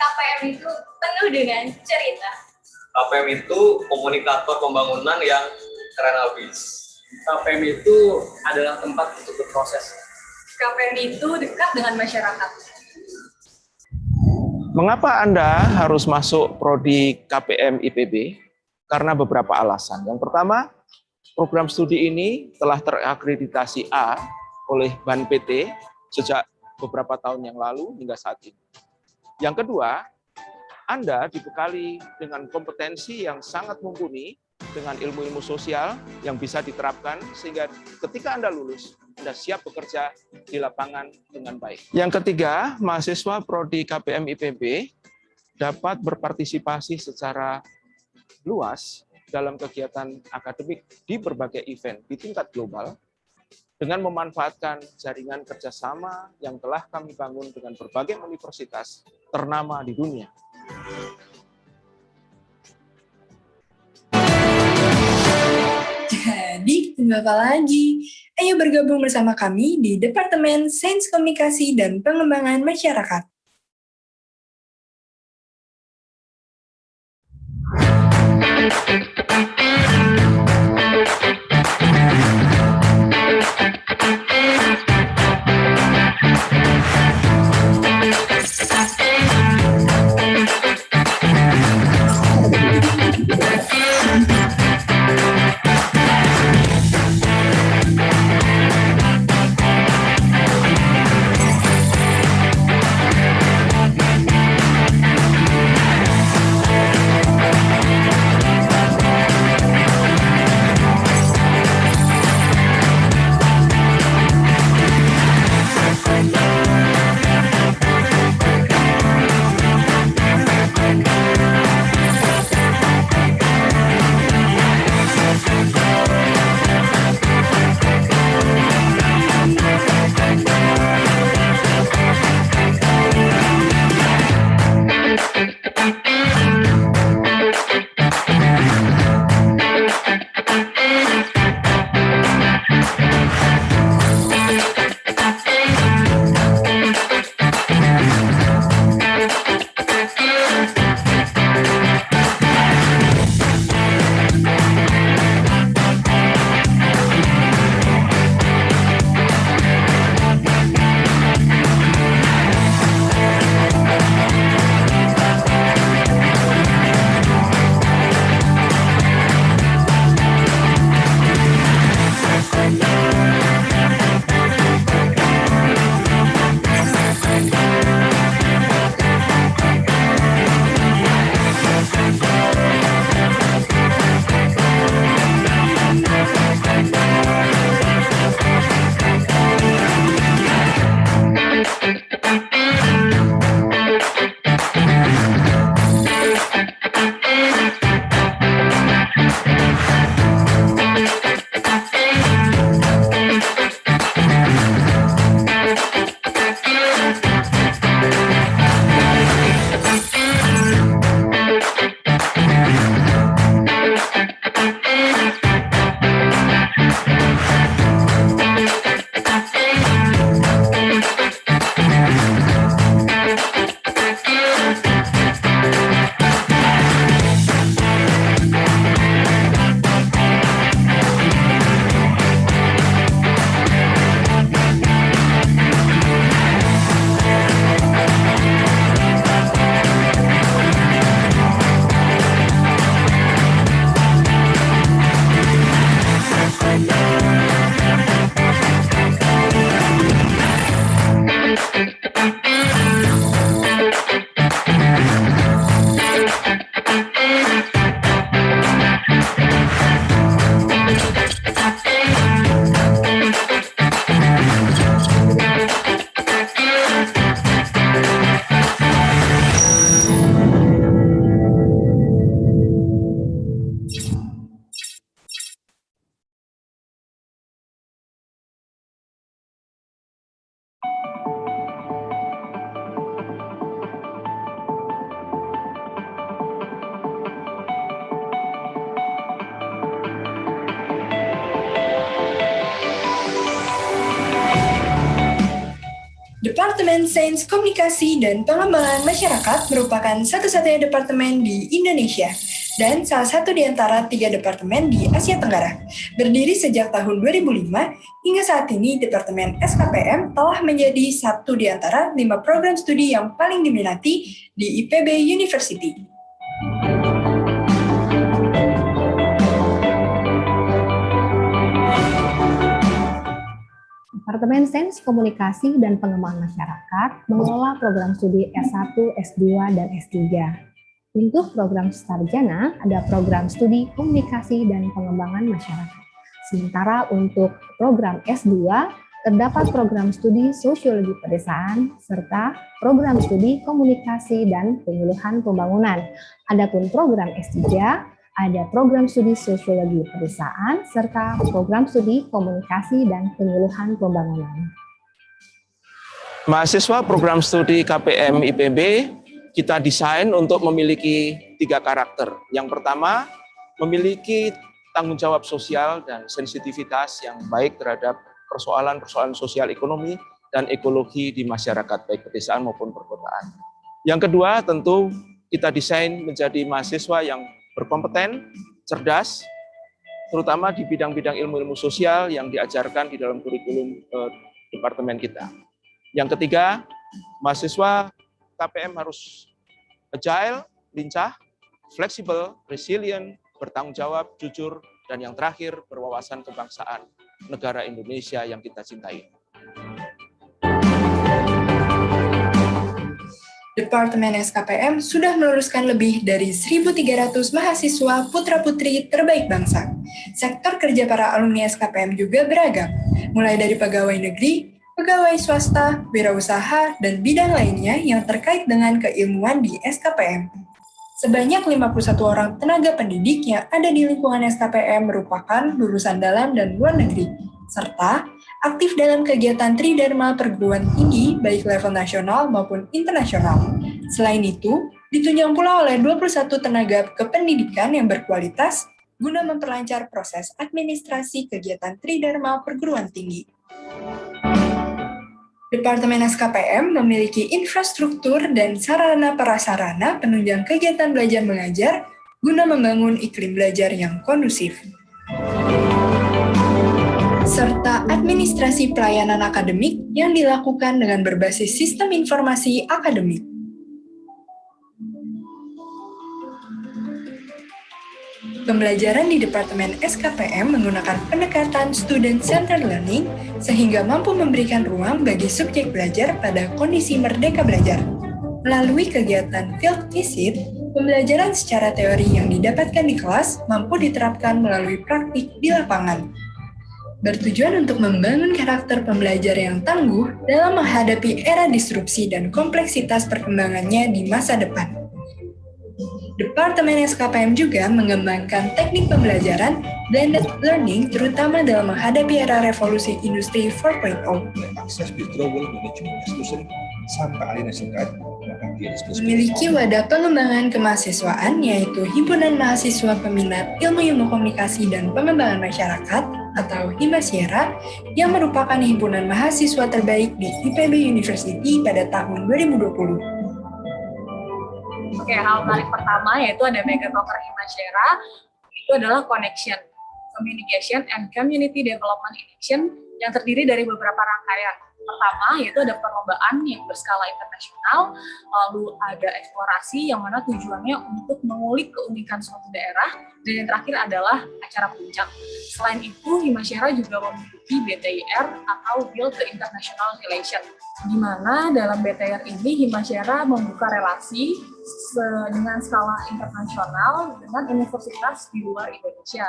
KPM itu penuh dengan cerita. KPM itu komunikator pembangunan yang keren habis. KPM itu adalah tempat untuk berproses. KPM itu dekat dengan masyarakat. Mengapa Anda harus masuk prodi KPM IPB? Karena beberapa alasan. Yang pertama, program studi ini telah terakreditasi A oleh BAN PT sejak beberapa tahun yang lalu hingga saat ini. Yang kedua, Anda dibekali dengan kompetensi yang sangat mumpuni dengan ilmu-ilmu sosial yang bisa diterapkan sehingga ketika Anda lulus, Anda siap bekerja di lapangan dengan baik. Yang ketiga, mahasiswa prodi KPM IPB dapat berpartisipasi secara luas dalam kegiatan akademik di berbagai event di tingkat global dengan memanfaatkan jaringan kerjasama yang telah kami bangun dengan berbagai universitas ternama di dunia. Jadi, tunggu apa lagi? Ayo bergabung bersama kami di Departemen Sains Komunikasi dan Pengembangan Masyarakat. Departemen Sains Komunikasi dan Pengembangan Masyarakat merupakan satu-satunya departemen di Indonesia dan salah satu di antara 3 departemen di Asia Tenggara. Berdiri sejak tahun 2005, hingga saat ini Departemen SKPM telah menjadi satu di antara 5 program studi yang paling diminati di IPB University. Departemen Sains Komunikasi dan Pengembangan Masyarakat mengelola program studi S1, S2, dan S3. Untuk program sarjana, ada program studi Komunikasi dan Pengembangan Masyarakat. Sementara untuk program S2, terdapat program studi Sosiologi Pedesaan, serta program studi Komunikasi dan Penyuluhan Pembangunan. Adapun program S3, ada program studi Sosiologi Pedesaan, serta program studi Komunikasi dan Penyuluhan Pembangunan. Mahasiswa program studi KPM IPB kita desain untuk memiliki 3 karakter. Yang pertama, memiliki tanggung jawab sosial dan sensitivitas yang baik terhadap persoalan-persoalan sosial ekonomi dan ekologi di masyarakat, baik pedesaan maupun perkotaan. Yang kedua, tentu kita desain menjadi mahasiswa yang berkompeten, cerdas, terutama di bidang-bidang ilmu-ilmu sosial yang diajarkan di dalam kurikulum departemen kita. Yang ketiga, mahasiswa KPM harus agile, lincah, fleksibel, resilient, bertanggung jawab, jujur, dan yang terakhir, berwawasan kebangsaan negara Indonesia yang kita cintai. Departemen SKPM sudah meluluskan lebih dari 1.300 mahasiswa putra-putri terbaik bangsa. Sektor kerja para alumni SKPM juga beragam, mulai dari pegawai negeri, pegawai swasta, wirausaha, dan bidang lainnya yang terkait dengan keilmuan di SKPM. Sebanyak 51 orang tenaga pendidik yang ada di lingkungan SKPM merupakan lulusan dalam dan luar negeri, serta aktif dalam kegiatan tridharma perguruan tinggi baik level nasional maupun internasional. Selain itu, ditunjang pula oleh 21 tenaga kependidikan yang berkualitas guna memperlancar proses administrasi kegiatan tridharma perguruan tinggi. Departemen SKPM memiliki infrastruktur dan sarana prasarana penunjang kegiatan belajar mengajar guna membangun iklim belajar yang kondusif, serta administrasi pelayanan akademik yang dilakukan dengan berbasis sistem informasi akademik. Pembelajaran di Departemen SKPM menggunakan pendekatan student-centered learning sehingga mampu memberikan ruang bagi subjek belajar pada kondisi merdeka belajar. Melalui kegiatan field visit, pembelajaran secara teori yang didapatkan di kelas mampu diterapkan melalui praktik di lapangan. Bertujuan untuk membangun karakter pembelajar yang tangguh dalam menghadapi era disrupsi dan kompleksitas perkembangannya di masa depan. Departemen SKPM juga mengembangkan teknik pembelajaran blended learning terutama dalam menghadapi era revolusi industri 4.0. Akses withdrawal manajemen institusi sampai akhirnya singkat. Memiliki wadah pengembangan kemahasiswaan yaitu Himpunan Mahasiswa Peminat Ilmu-Ilmu Komunikasi dan Pengembangan Masyarakat atau Himasyera yang merupakan himpunan mahasiswa terbaik di IPB University pada tahun 2020. Oke, hal menarik pertama yaitu ada mega proker Himasyera, itu adalah connection, communication, and community development in action yang terdiri dari beberapa rangkaian. Pertama, yaitu ada perlombaan yang berskala internasional, lalu ada eksplorasi yang mana tujuannya untuk mengulik keunikan suatu daerah, dan yang terakhir adalah acara puncak. Selain itu, Himasyera juga memiliki BTIR atau Build the International Relation, di mana dalam BTIR ini Himasyera membuka relasi dengan skala internasional dengan universitas di luar Indonesia.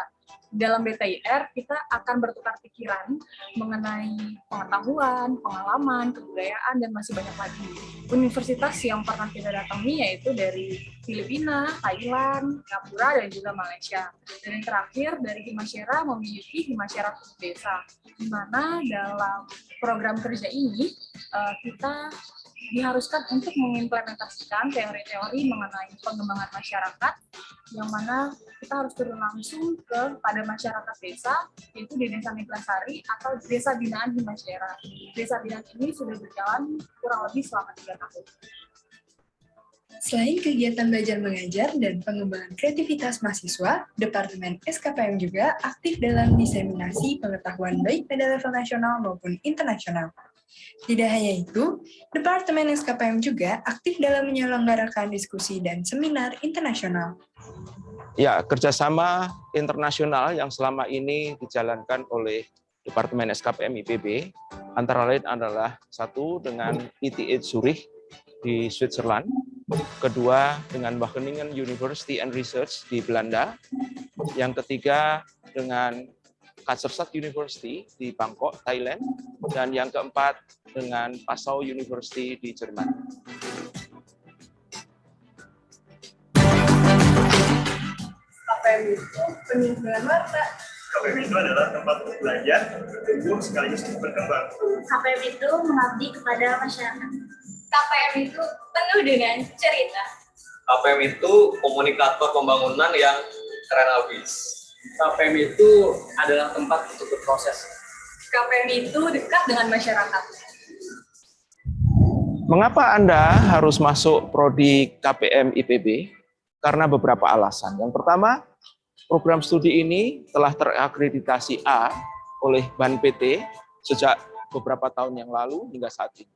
Dalam BTIR, kita akan bertukar pikiran mengenai pengetahuan, pengalaman, kebudayaan, dan masih banyak lagi. Universitas yang pernah kita datangi yaitu dari Filipina, Thailand, Singapura, dan juga Malaysia. Dan yang terakhir, dari Himasyera memiliki Himasyera Khusus Desa, di mana dalam program kerja ini kita diharuskan untuk mengimplementasikan teori-teori mengenai pengembangan masyarakat, yang mana kita harus turun langsung pada masyarakat desa, yaitu di Desa Neglasari atau Desa Binaan Himasyara. Desa binaan ini sudah berjalan kurang lebih selama 3 tahun. Selain kegiatan belajar mengajar dan pengembangan kreativitas mahasiswa, Departemen SKPM juga aktif dalam diseminasi pengetahuan baik pada level nasional maupun internasional. Tidak hanya itu, Departemen SKPM juga aktif dalam menyelenggarakan diskusi dan seminar internasional. Ya, kerjasama internasional yang selama ini dijalankan oleh Departemen SKPM IPB, antara lain adalah satu dengan ETH Zurich di Switzerland, kedua dengan Wageningen University and Research di Belanda, yang ketiga dengan Katsiersat University di Bangkok, Thailand, dan yang keempat dengan Passau University di Jerman. KPM itu penuh dengan warna. KPM itu adalah tempat untuk belajar, bertumbuh, sekaligus berkembang. KPM itu mengabdi kepada masyarakat. KPM itu penuh dengan cerita. KPM itu komunikator pembangunan yang keren habis. KPM itu adalah tempat untuk berproses. KPM itu dekat dengan masyarakat. Mengapa Anda harus masuk prodi KPM IPB? Karena beberapa alasan. Yang pertama, program studi ini telah terakreditasi A oleh BAN PT sejak beberapa tahun yang lalu hingga saat ini.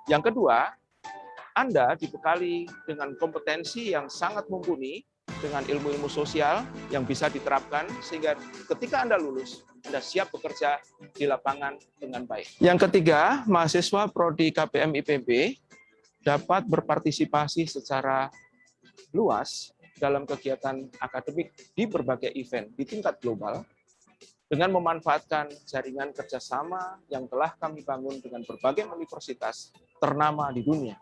Yang kedua, Anda dibekali dengan kompetensi yang sangat mumpuni dengan ilmu-ilmu sosial yang bisa diterapkan sehingga ketika Anda lulus, Anda siap bekerja di lapangan dengan baik. Yang ketiga, mahasiswa prodi KPM IPB dapat berpartisipasi secara luas dalam kegiatan akademik di berbagai event di tingkat global dengan memanfaatkan jaringan kerjasama yang telah kami bangun dengan berbagai universitas ternama di dunia.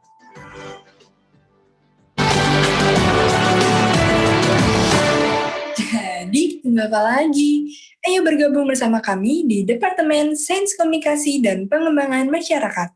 Jadi, tunggu apa lagi? Ayo bergabung bersama kami di Departemen Sains Komunikasi dan Pengembangan Masyarakat.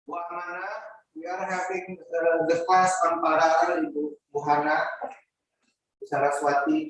Bu Amana, we are having the class on parallel, Ibu Bu Hana, Bu Saraswati.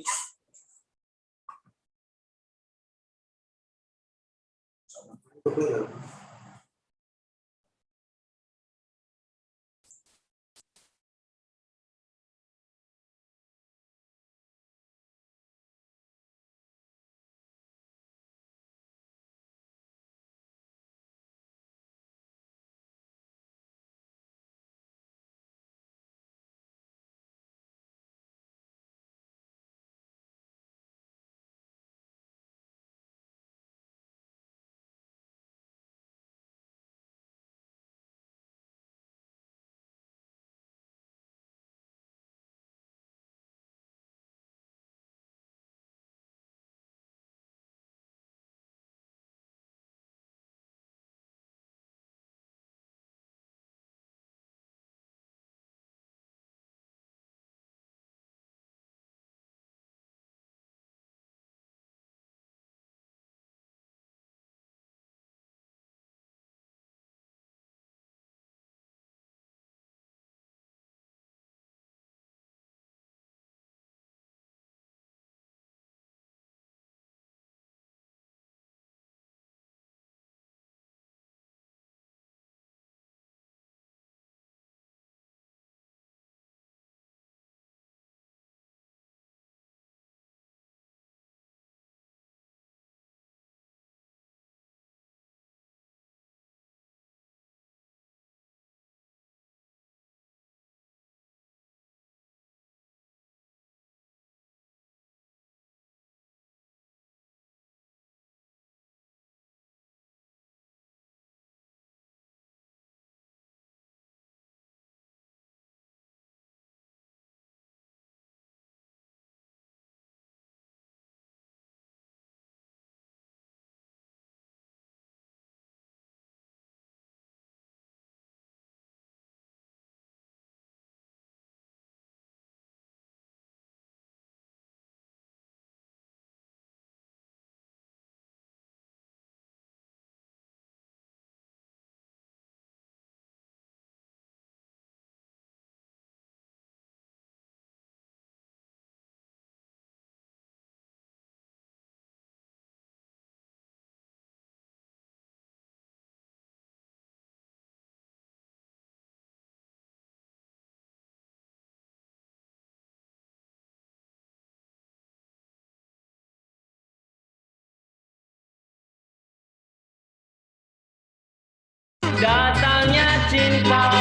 Datangnya cinta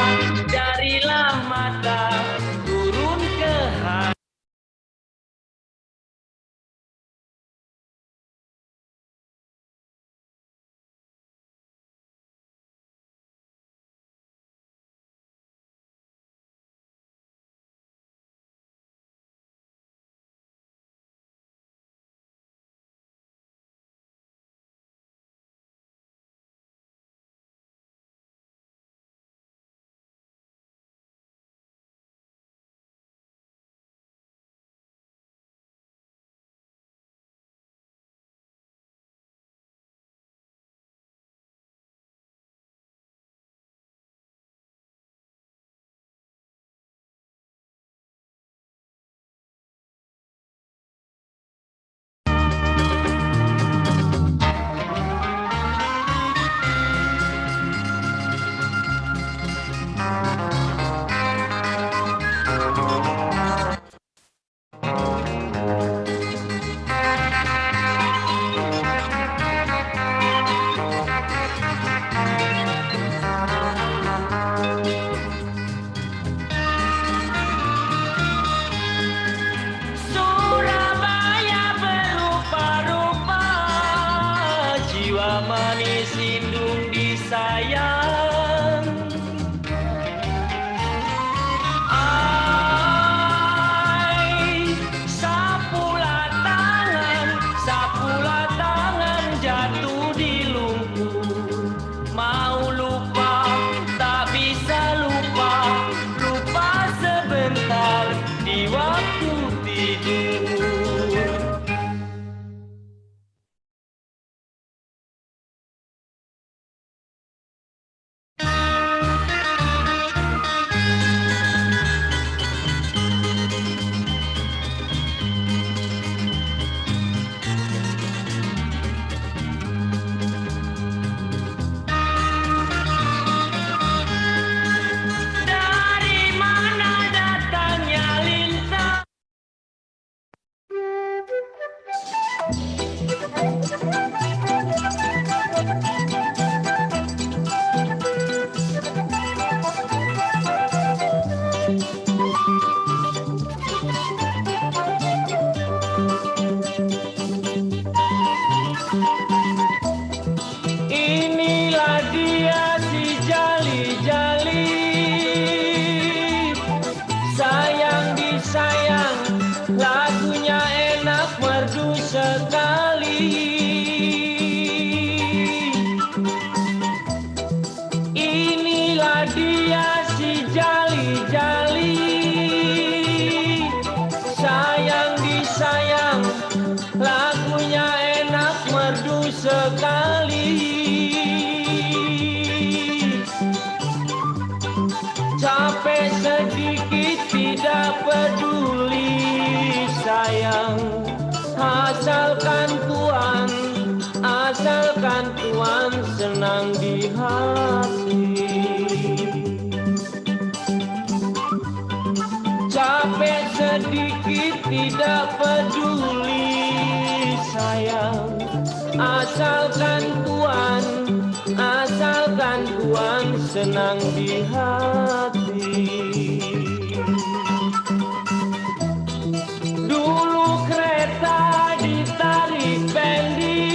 darilah mata turun ke hati. Surabaya berupa-rupa, jiwa manis indung disayang. Ai, sapulah tangan jatuh di lumpur. Mau lupa, tak bisa lupa, lupa sebentar di waktu tidur. peduli sayang, asalkan Tuhan senang di hati. Capek sedikit tidak peduli sayang, asalkan Tuhan senang di hati. Dulu kereta ditarik bendi,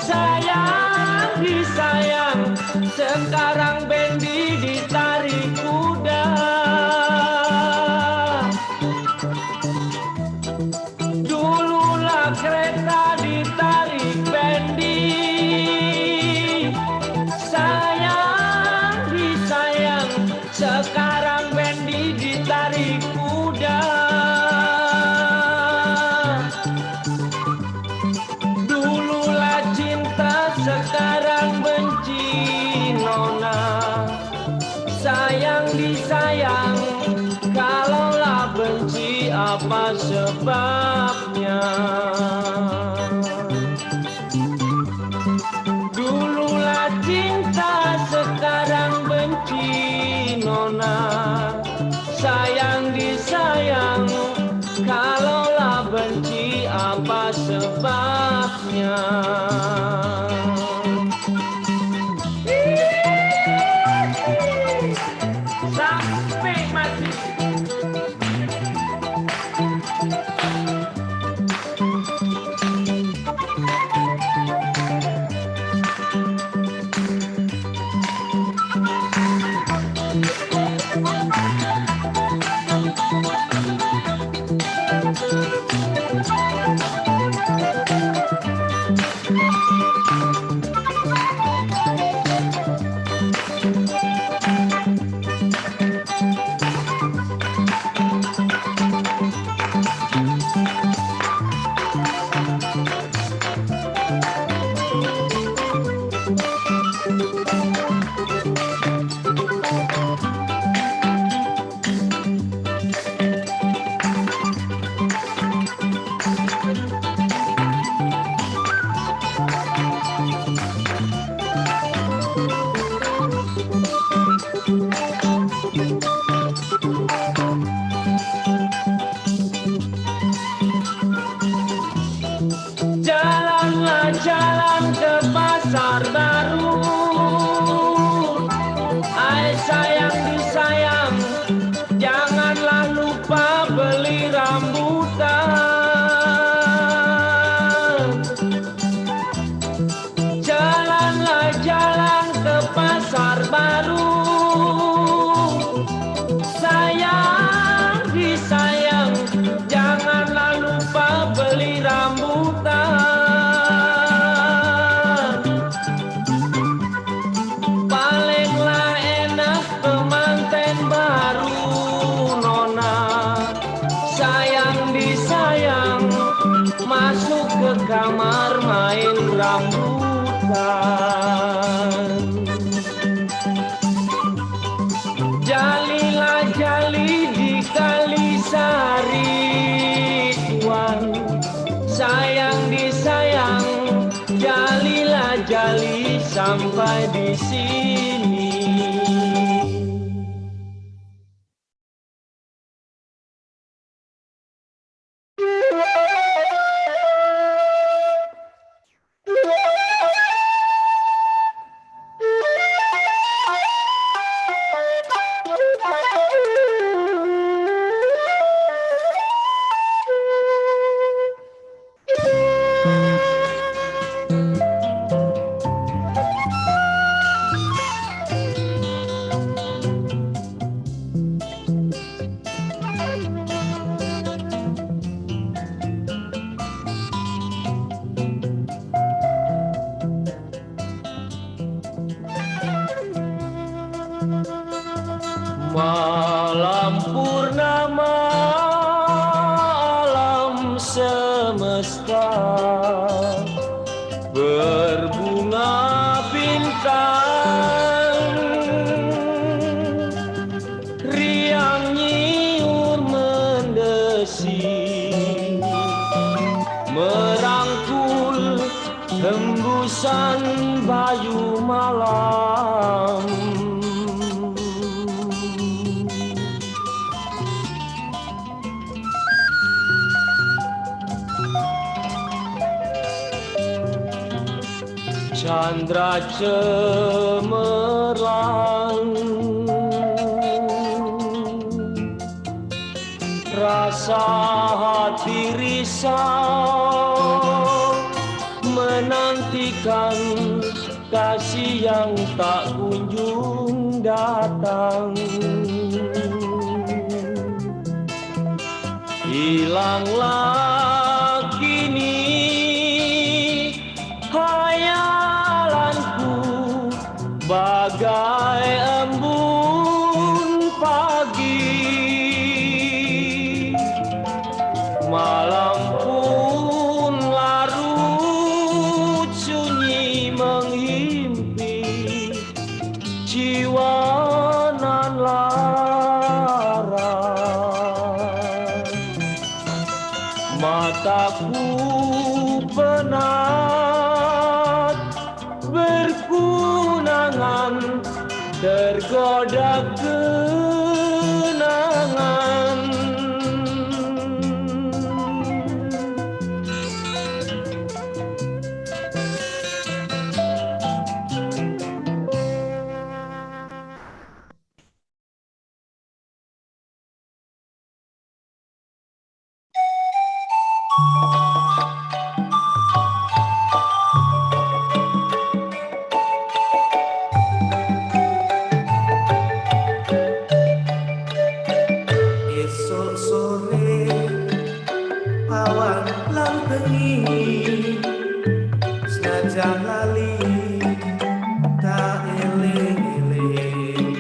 sayang disayang, sekarang bendi ditarik kuda. Dululah kereta ditarik bendi, sayang disayang, sekarang bendi ditarik kuda. Dululah cinta, sekarang benci nona, sayang disayang, kalaulah benci apa sebabnya? Dululah cinta, sekarang benci nona, sayang disayang, kalaulah benci apa sebabnya? Sampai mati. Jalanlah jalan ke pasar baru, ai sayang disayang, janganlah lupa beli rambutan. Jalanlah jalan ke pasar baru, sayang disayang, janganlah lupa beli rambutan. Palinglah enak pengantin baru nona, sayang disayang, masuk ke kamar main rambutan. Jalilah jali di Kalisari tuan, sayang disayang, jalilah jali sampai di sini. Malam purnama alam semesta, berbunga bintang, riang rahayu malam. Chandra cemerlang, rasa hati risau, menantikan kasih yang tak kunjung datang. Hilanglah kini hayalanku bagai embun pagi. Malam pun larut sunyi menghimpi jiwa nan lara. Mataku penat berkunangan, tergoda kenangan. Esok sore awan lan bengi, senajan lali tak eling-eling.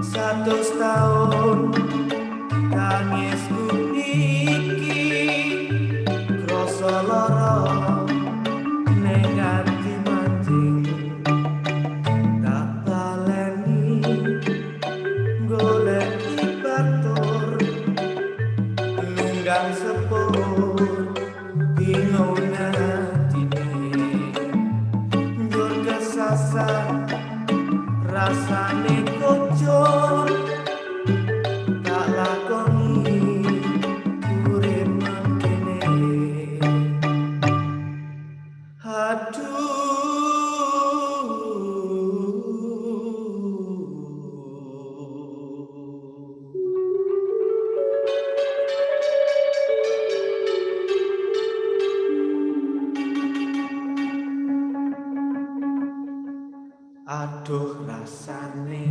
100 tahun tangisku iki krasa lara ning ati mancing. Tak baleni golek batur lunggang sepur bingung natine. Njur kesasar rasane kocor, tak lakoni urip mangkene. Aduh rasane,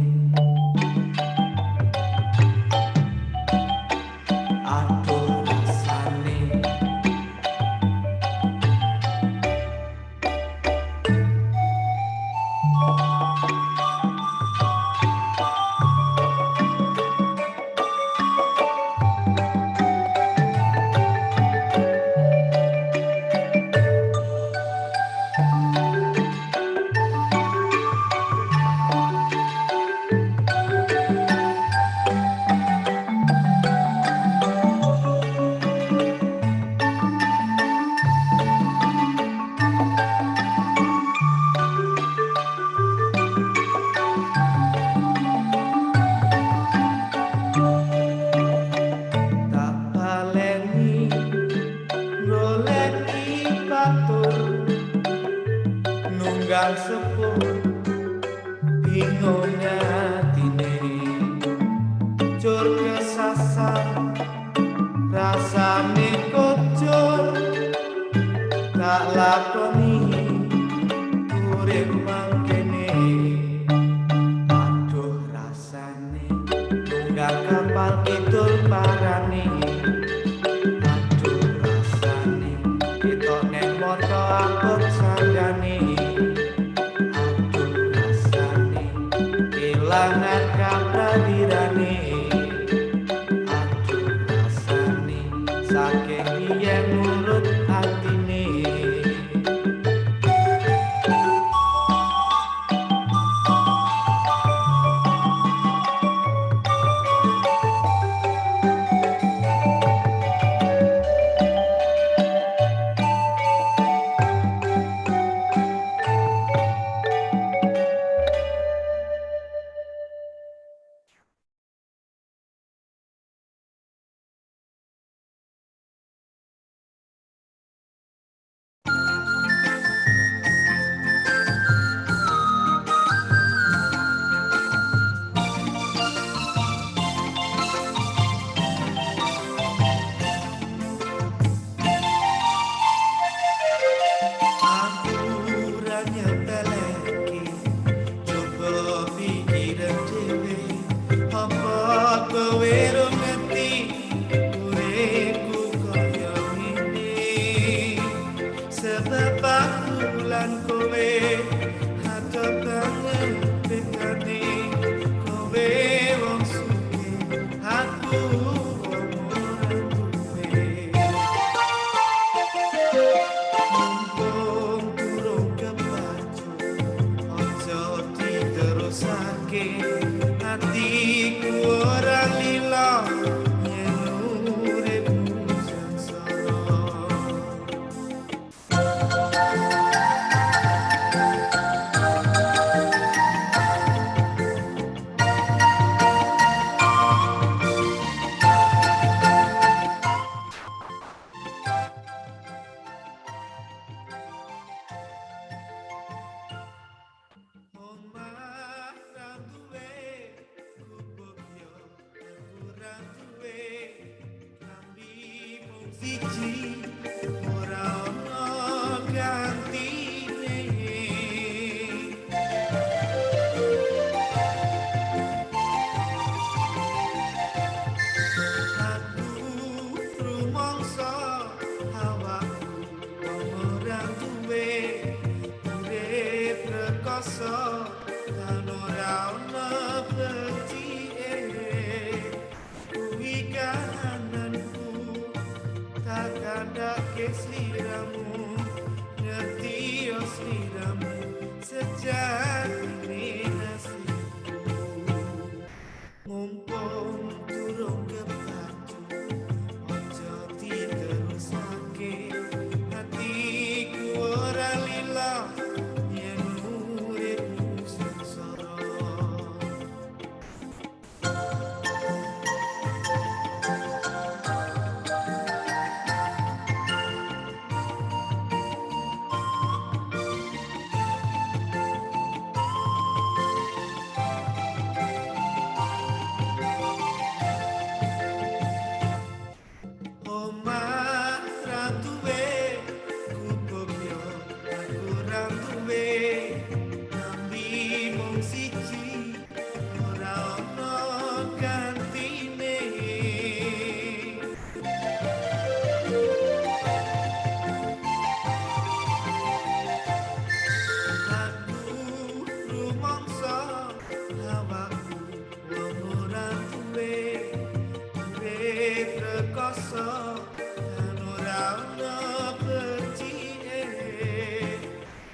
aduh rasane. Tak baleni goleki batur nunggang sepuh bingung atine. Cur kesasar rasane kocor, tak lakoni urip mangkene. Aduh rasane nunggang kapal kidul parane. Aduh rasane ketok nek moto angkut sanggane. Aduh rasane kelangan kapradirane. Aduh rasane saking yen nurut atine. ngepeleki coba pikiran dhewe apa kowe ro ngerti uripku kaya ngene sebab aku lan kowe adoh banget bedane kowe wong sugih aku wong ora duwe mumpung durung kepacu aja diterusake hatiku ora lila yen uripmu sengsara siji ora ono gantine aku rumangsa awakku wong ora duwe urip rekoso lan ora ono becike kuwi kananku tak ada kesliramu ngerti yo sliramu sejak ini nasibku mumpung durung kepacu ojo diterusake hatiku ora lila yen uripmu sengsara Omah ra duwe gubuk yo aku ra duwe nambi mung siji ora ono gantine aku rumangsa awakku wong ora duwe urip rekoso lan ora ono becike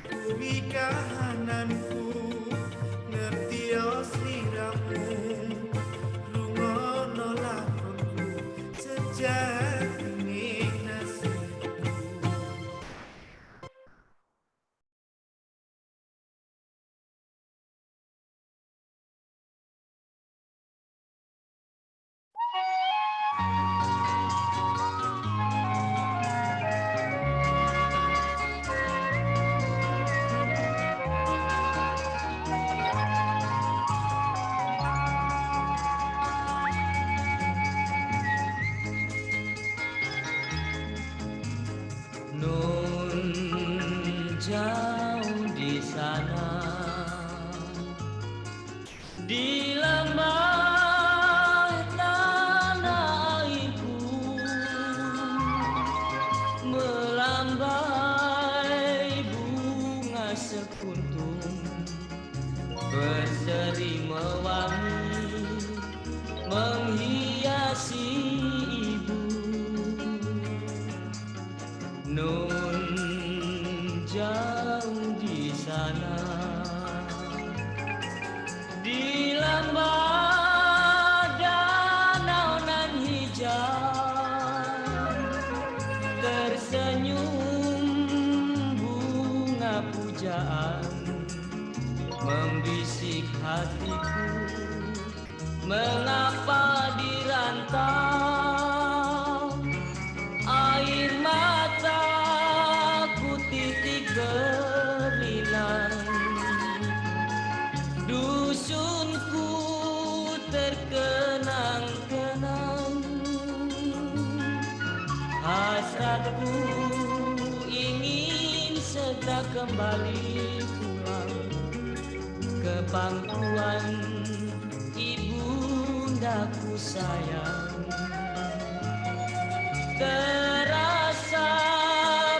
kuwi kahananku ngerti yo sliramu lungono lakonku sejak ini nasibku Nun jauh di sana di lembah tanah airku melambai bunga sekuntum berseri mewangi menghiasi ibu nun jauh di sana di lembah danau nan hijau tersenyum bunga pujaan membisik hatiku mengapa dirantau air mataku titik berlinang dusunku terkenang-kenang hasratku ingin segera kembali pangkuan ibundaku sayang, terasa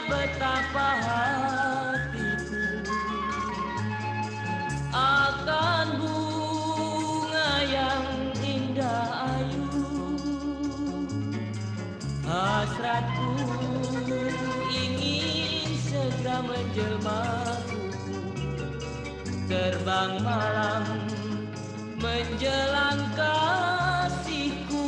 betapa hatiku akan bunga yang indah ayu. Hasratku ingin segera menjelma, terbang malam menjelang kasihku.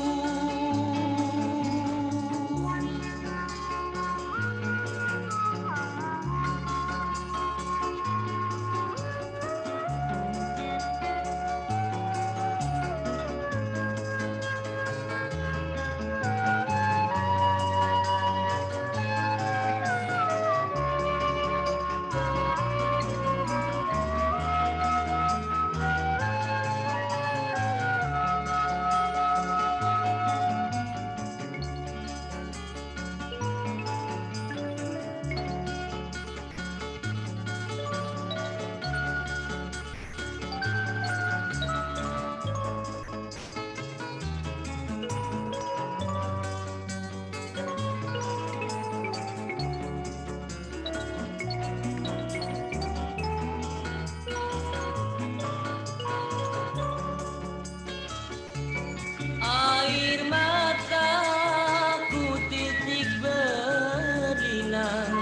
Air mataku titik berlinang,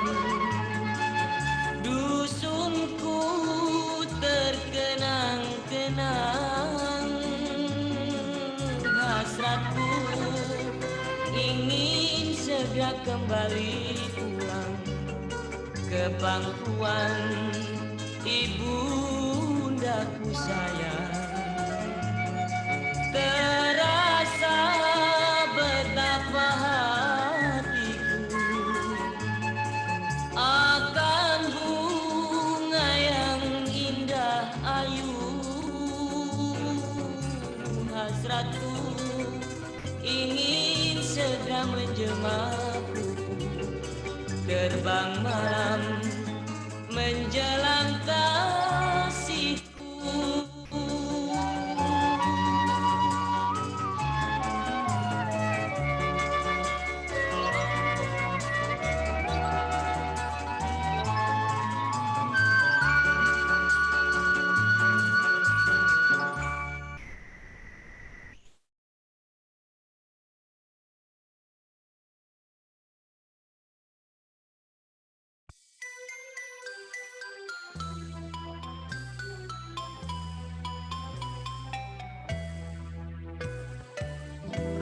dusunku terkenang-kenang. Hasratku ingin segera kembali pulang ke pangkuan ibundaku sayang, terasa betapa hatiku akan bunga yang indah ayu. Hasratku ingin segera menjelma, terbang malam menjelang kasihku.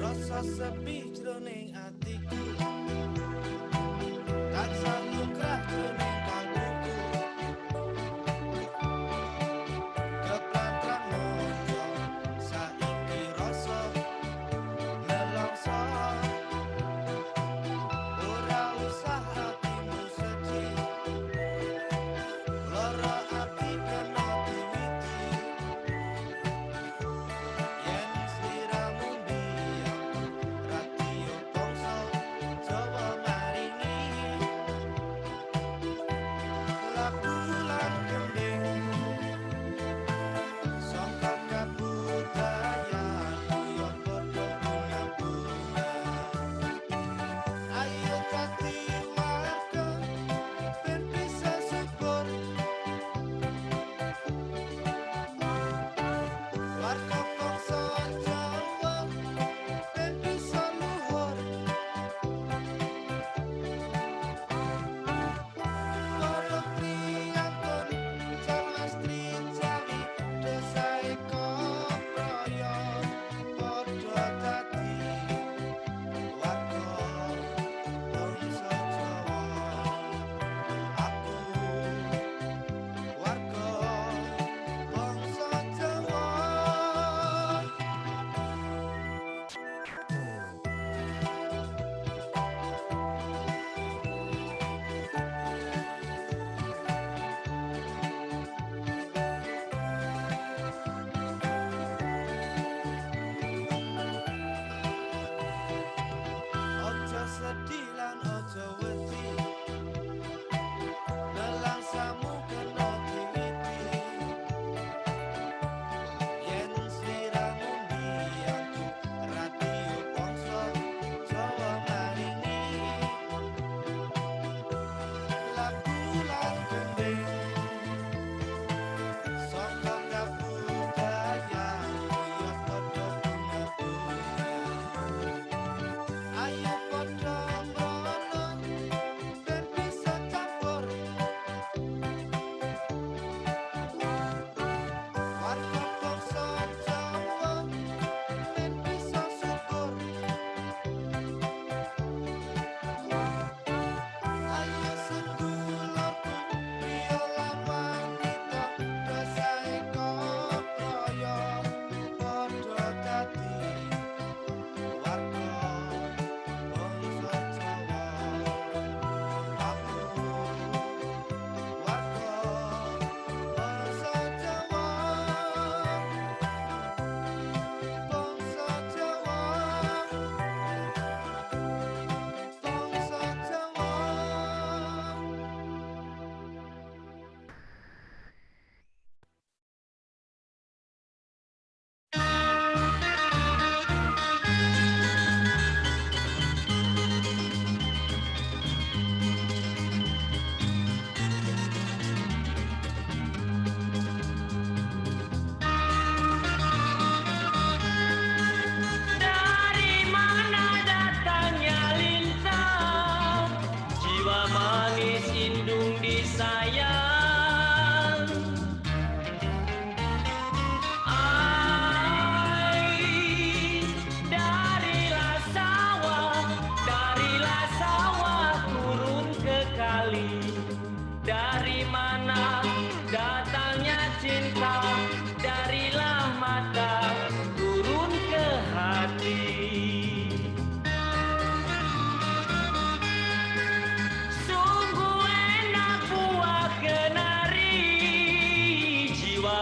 Rasa sepi jroning atiku, tansah nukrah jroning kalbuku. Keplantran mojo saiki rasa nelongso, ora usah atimu sedih, lara ati kena diwiti. Yen sliramu biar ratio bangsa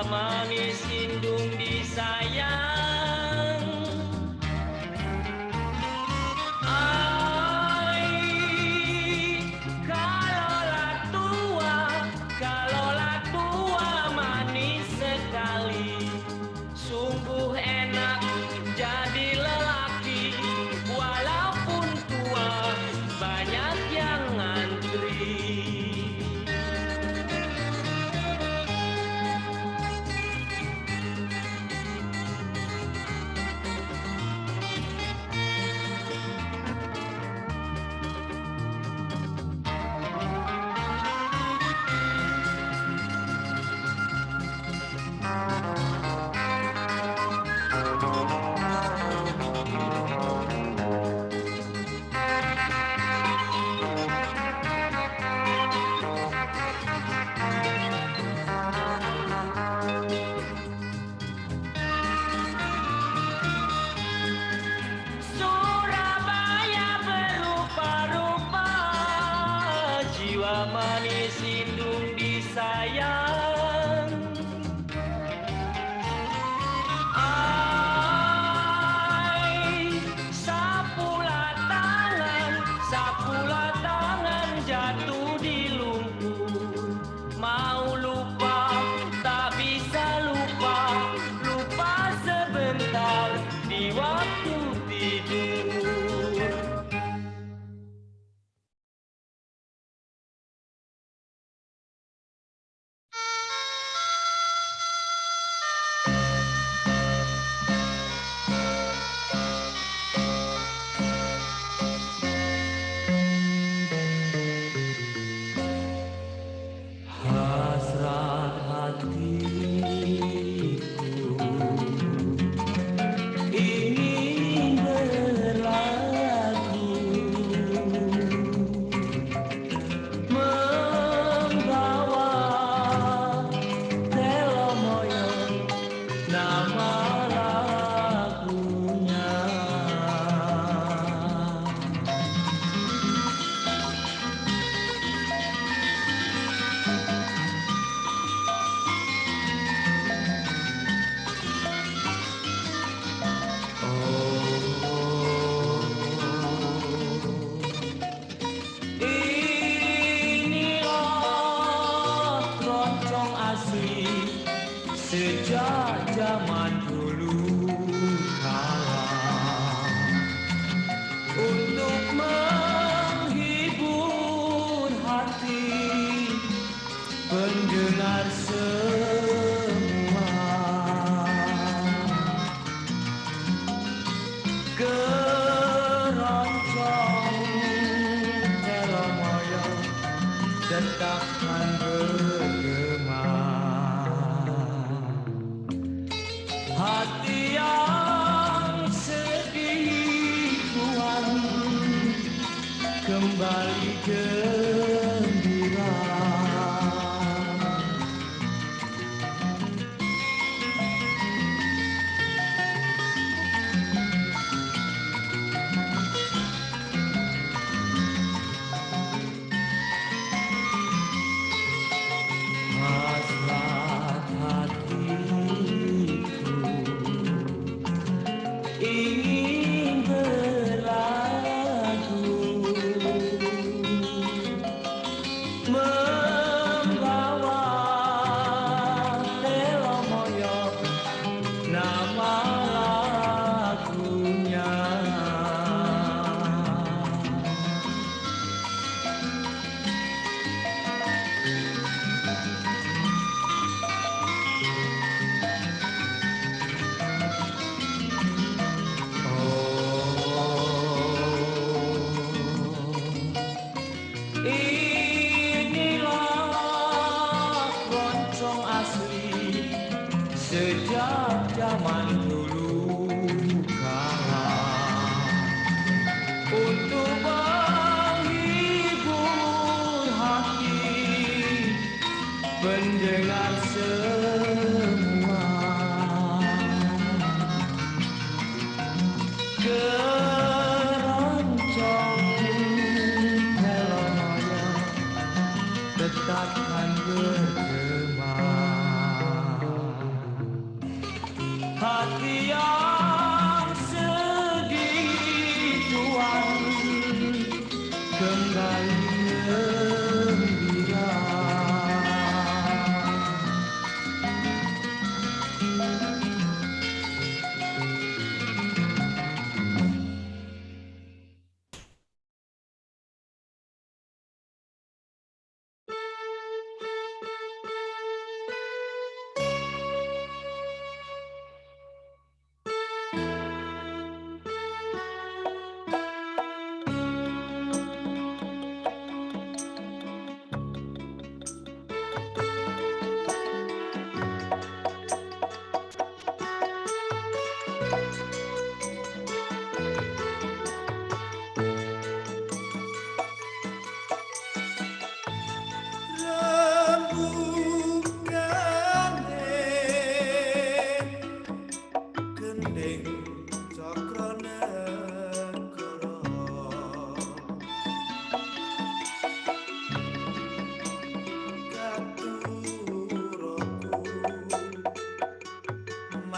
manis indung disayang. Ai, kalaulah tua manis sekali, sungguh enak jadi lelaki, walaupun tua banyak yang ngantri. Surabaya berupa-rupa, jiwa manis indung disayang. Ai, sapulah tangan jatuh di lumpur. Mau lupa, tak bisa lupa, lupa sebentar di waktu tidur. Hasrat hatiku ingin berlagu, membawa telomoyo nama lagunya. Inilah keroncong asli sejak zaman dulu kala, untuk menghibur hati pendengar semua. Keroncong telomoyo tetapkan bergema, hati yang sedih tuan kembali gembira. Hasrat hatiku ingin berlagu, membawa telomoyo nama lagunya. Inilah keroncong asli sejak zaman dulu kala, untuk menghibur hati pendengar semua. Keroncong telomoyo tetapkan bergema.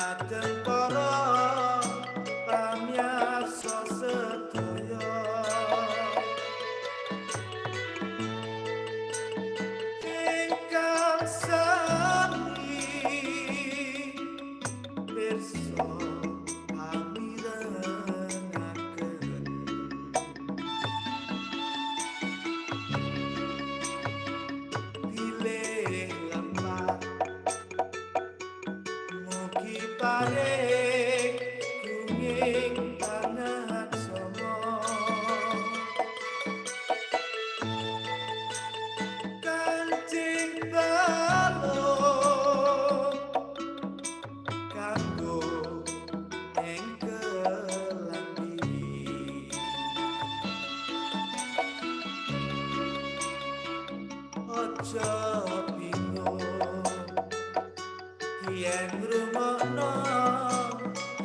Dumateng para pamiyarsa sedaya ingkang sami pirsa pamirengaken pilih lemah mugi paring kuning tangan sama kancing balung kanggo ing kelambi aja bingung yen ngrungokno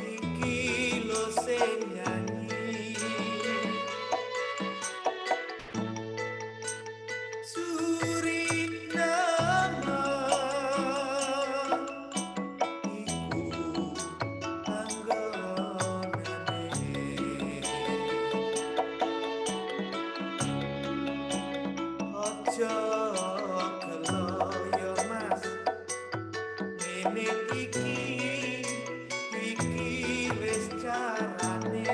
iki lho sing nyanyi Suriname iku panggonane aja keloyo mas ngene iki wis carane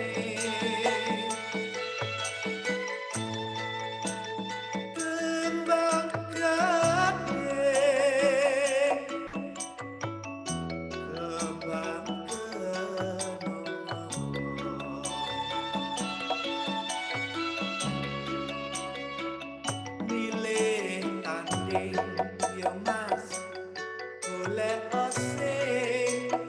kembang gading kembang kenong milih tanding yo mas golek osing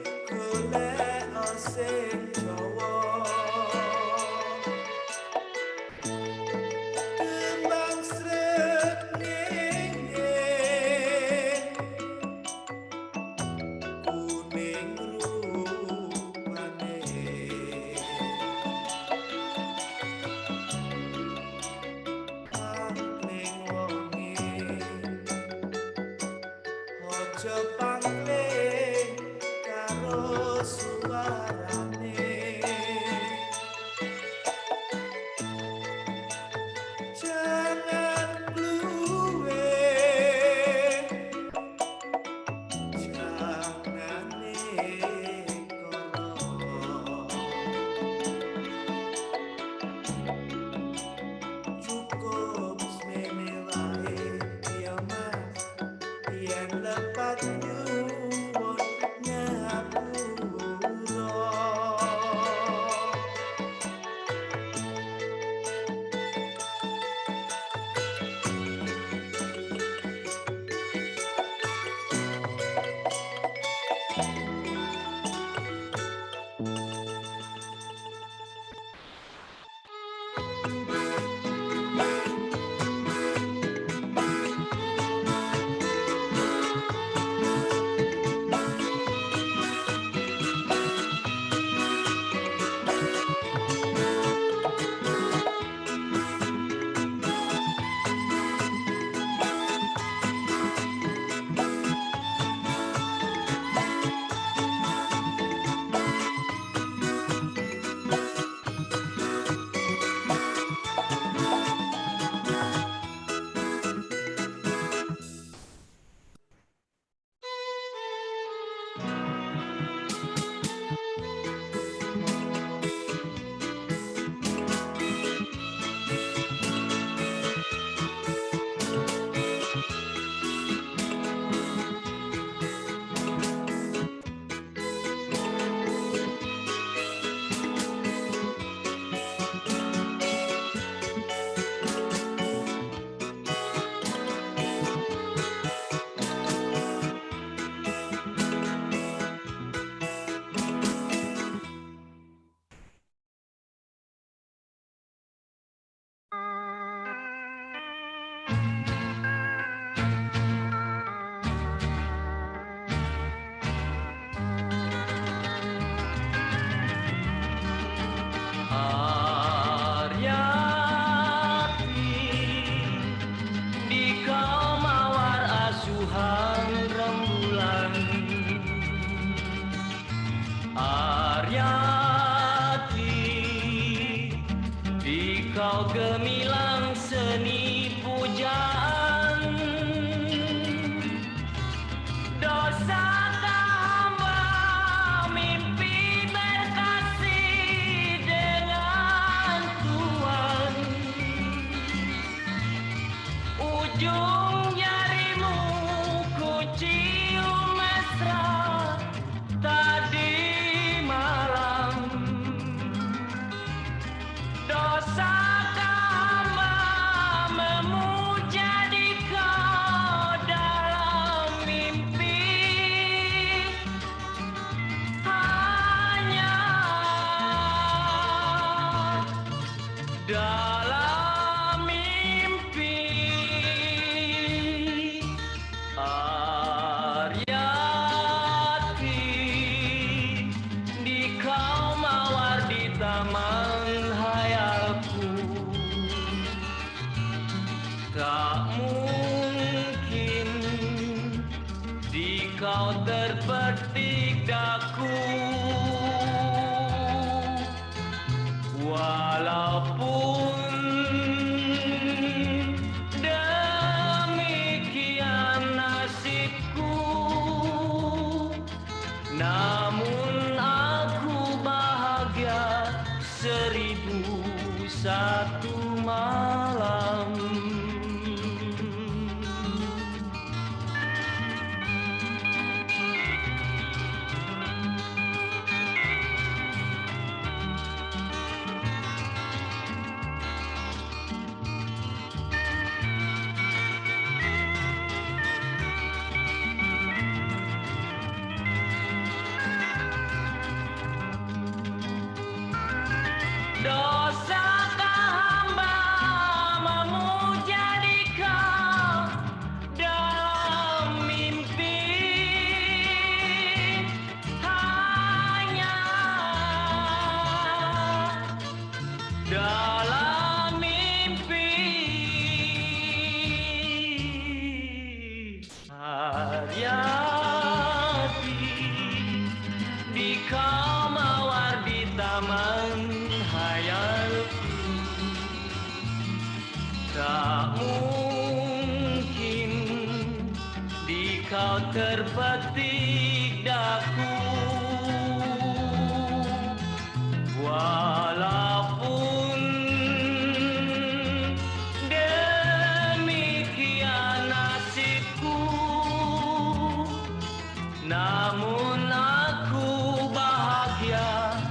Kau gemilang seni pujaan, dosa hamba mimpi berkasih dengan Tuhan. Ujung jarimu ku cium mesra tadi malam. Dosa hamba memuja di kau dalam mimpi, hanya dalam mimpi. Aryati, di kau mawar di taman hayalku. Tak mungkin di kau terpetik daku, walaupun demikian nasibku, namun aku bahagia 1001 malam. Dosa hamba memuja di kau dalam mimpi, hanya dalam mimpi. Aryati, di kau mawar di taman hayalku. Tak mungkin di kau terpetik daku, walaupun demikian nasibku, namun aku bahagia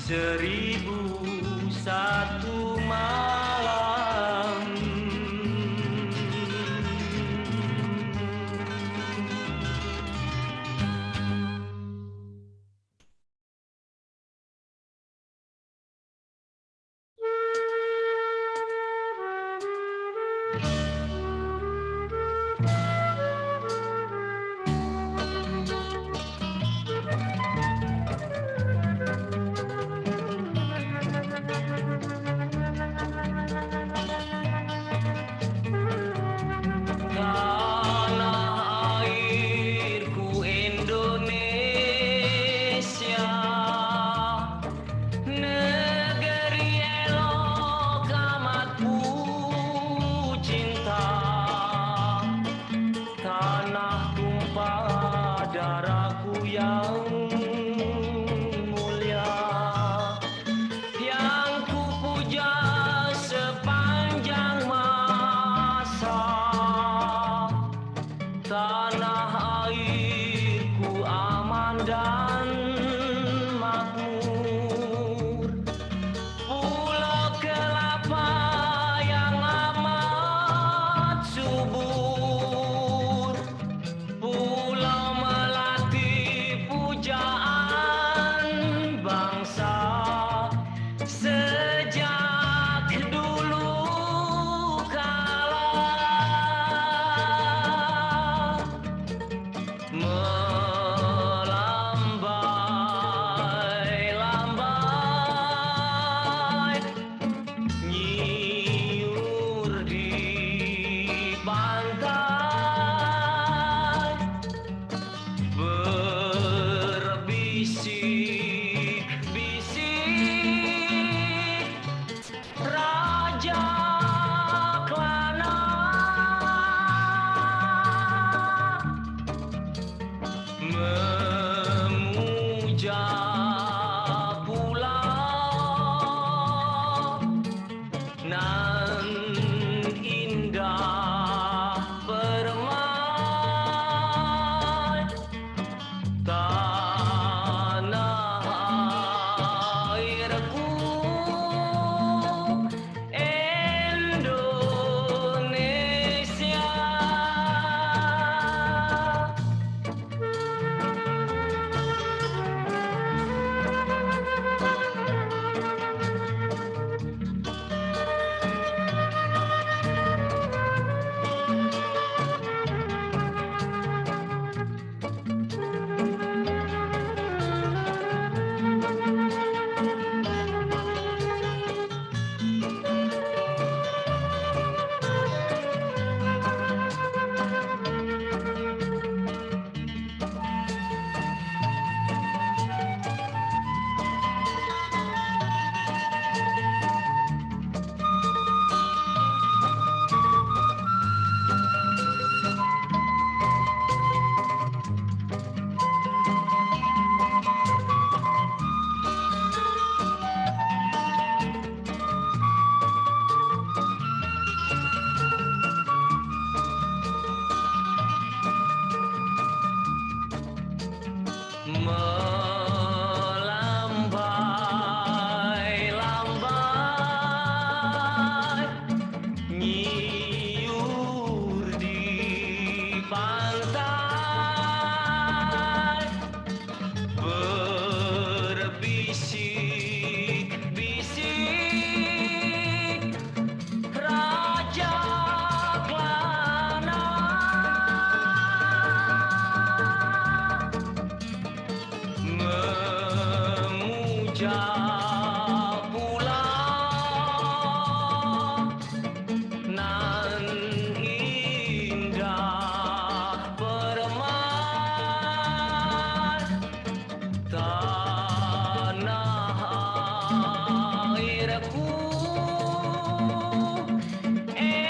1001 malam. Tanah airku Indonesia, negeri elok amat ku cinta. Tanah tumpah darahku yang mulia, yang ku puja sepanjang masa. Tanah airku aman dan makmur, pulau kelapa yang amat subur, pulau melati pujaan memuja pulau nan indah permai tanah airku Indonesia. Melambai-lambai nyiur di pantai berbisik-bisik raja Klana memuja pulau nan indah permai tanah airku Indonesia.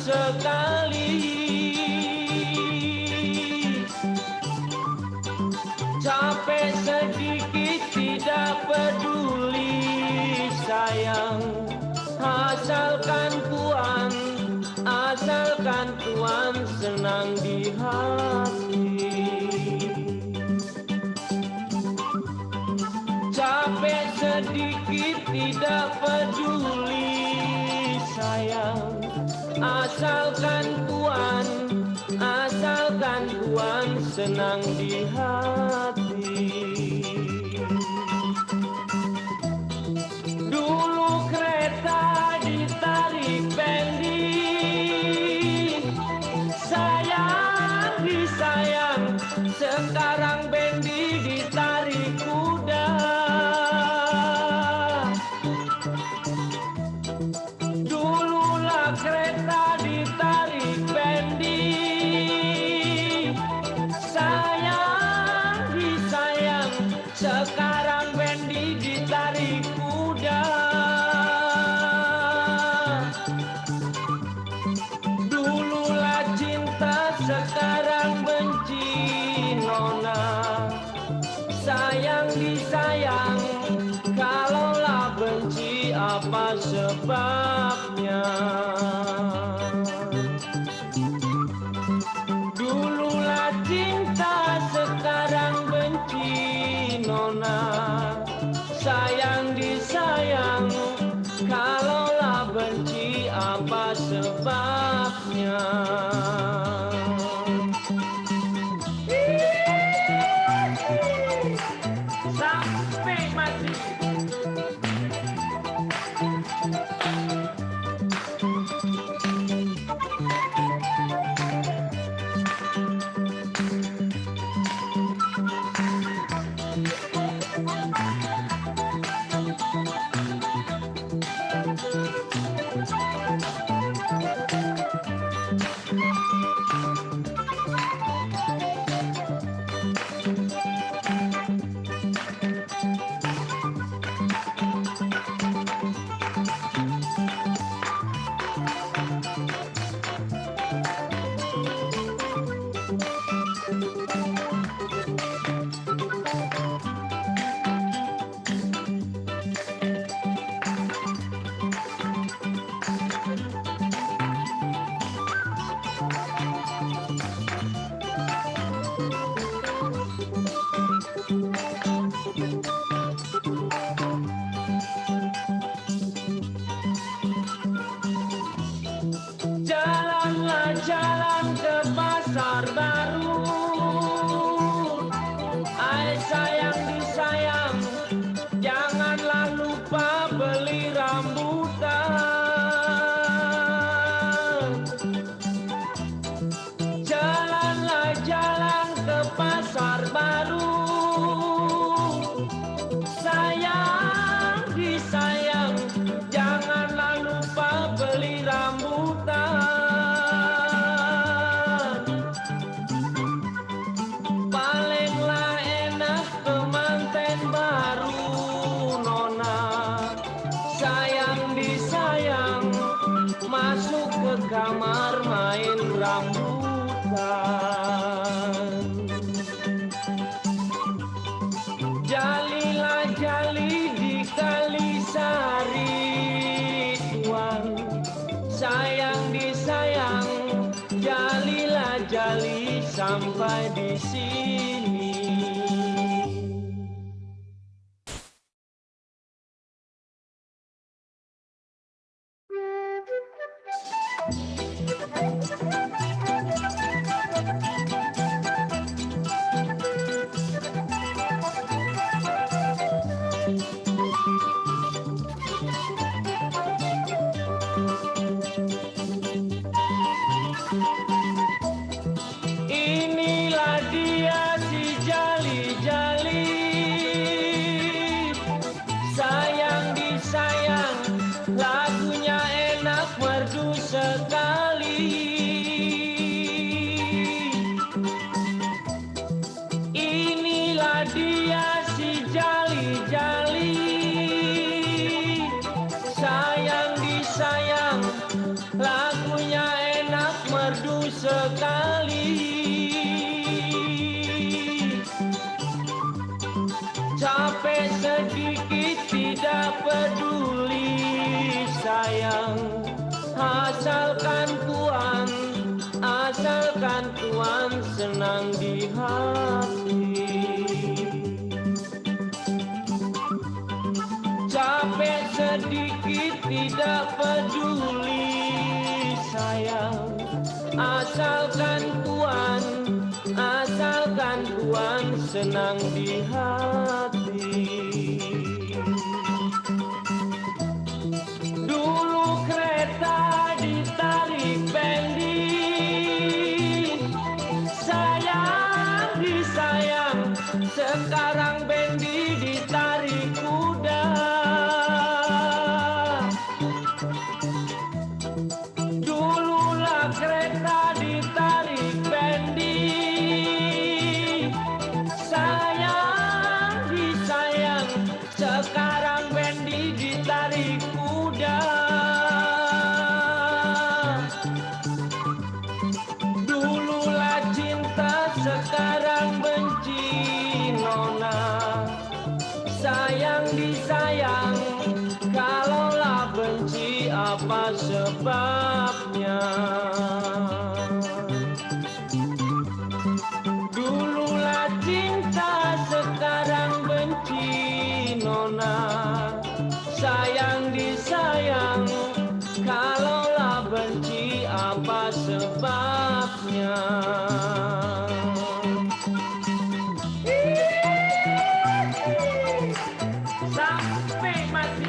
sekali. Capek sedikit tidak peduli sayang, asalkan tuan senang di hati. Capek sedikit tidak peduli sayang, asalkan tuan senang di hati. Dulu kereta ditarik bendi, sayang disayang, sekarang bendi ditarik kuda. Dululah kereta ditarik bendi, sayang disayang, sekarang bendi ditarik kuda. Dululah cinta, sekarang benci nona, sayang disayang, kalaulah benci apa sebabnya? Dululah cinta, sekarang benci nona, sayang disayang, kalaulah benci apa sebabnya? Sampai mati. Jalanlah jalan ke pasar baru, ai sayang disayang, janganlah lupa beli rambutan. Jalanlah jalan ke pasar baru, sayang disayang, janganlah lupa beli rambutan. Palinglah enak pengantin baru nona, sayang disayang, masuk ke kamar main rambutan. Jalilah jali di Kalisari tuan, sayang disayang, jalilah jali sampai di sini. Inilah dia si jali-jali, sayang disayang, lagunya enak merdu sekali. Inilah dia si jali-jali, sayang disayang, lagunya enak disayang, asalkan tuan senang di hati. Capek sedikit tidak peduli sayang, asalkan tuan senang di hati. Dulu kereta ditarik bendi, sayang disayang, sekarang bendi ditarik kuda. Dululah kereta ditarik bendi, sayang disayang, sekarang bendi ditarik kuda. Dululah cinta, sekarang benci nona, sayang disayang, kalaulah benci apa sebabnya. Dululah cinta, sekarang benci nona, sayang disayang, kalaulah benci apa sebabnya. Sampai mati.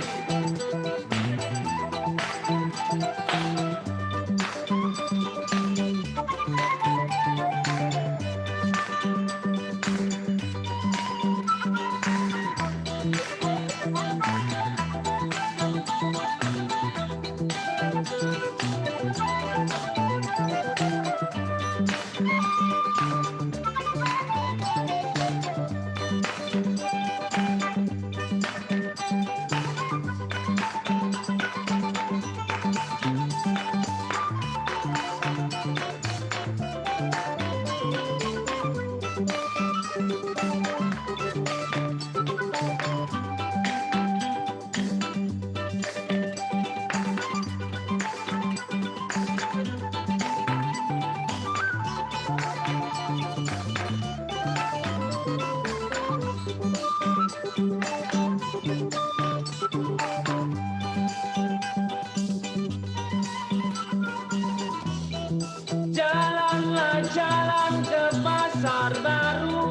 Jalanlah jalan ke pasar baru,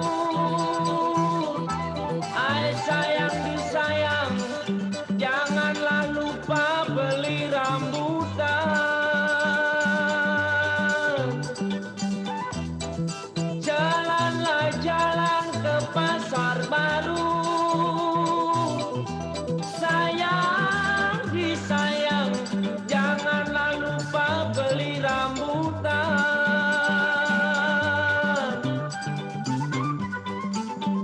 ai sayang disayang, janganlah lupa beli rambutan. Jalanlah jalan ke pasar baru, sayang disayang, janganlah lupa beli rambutan.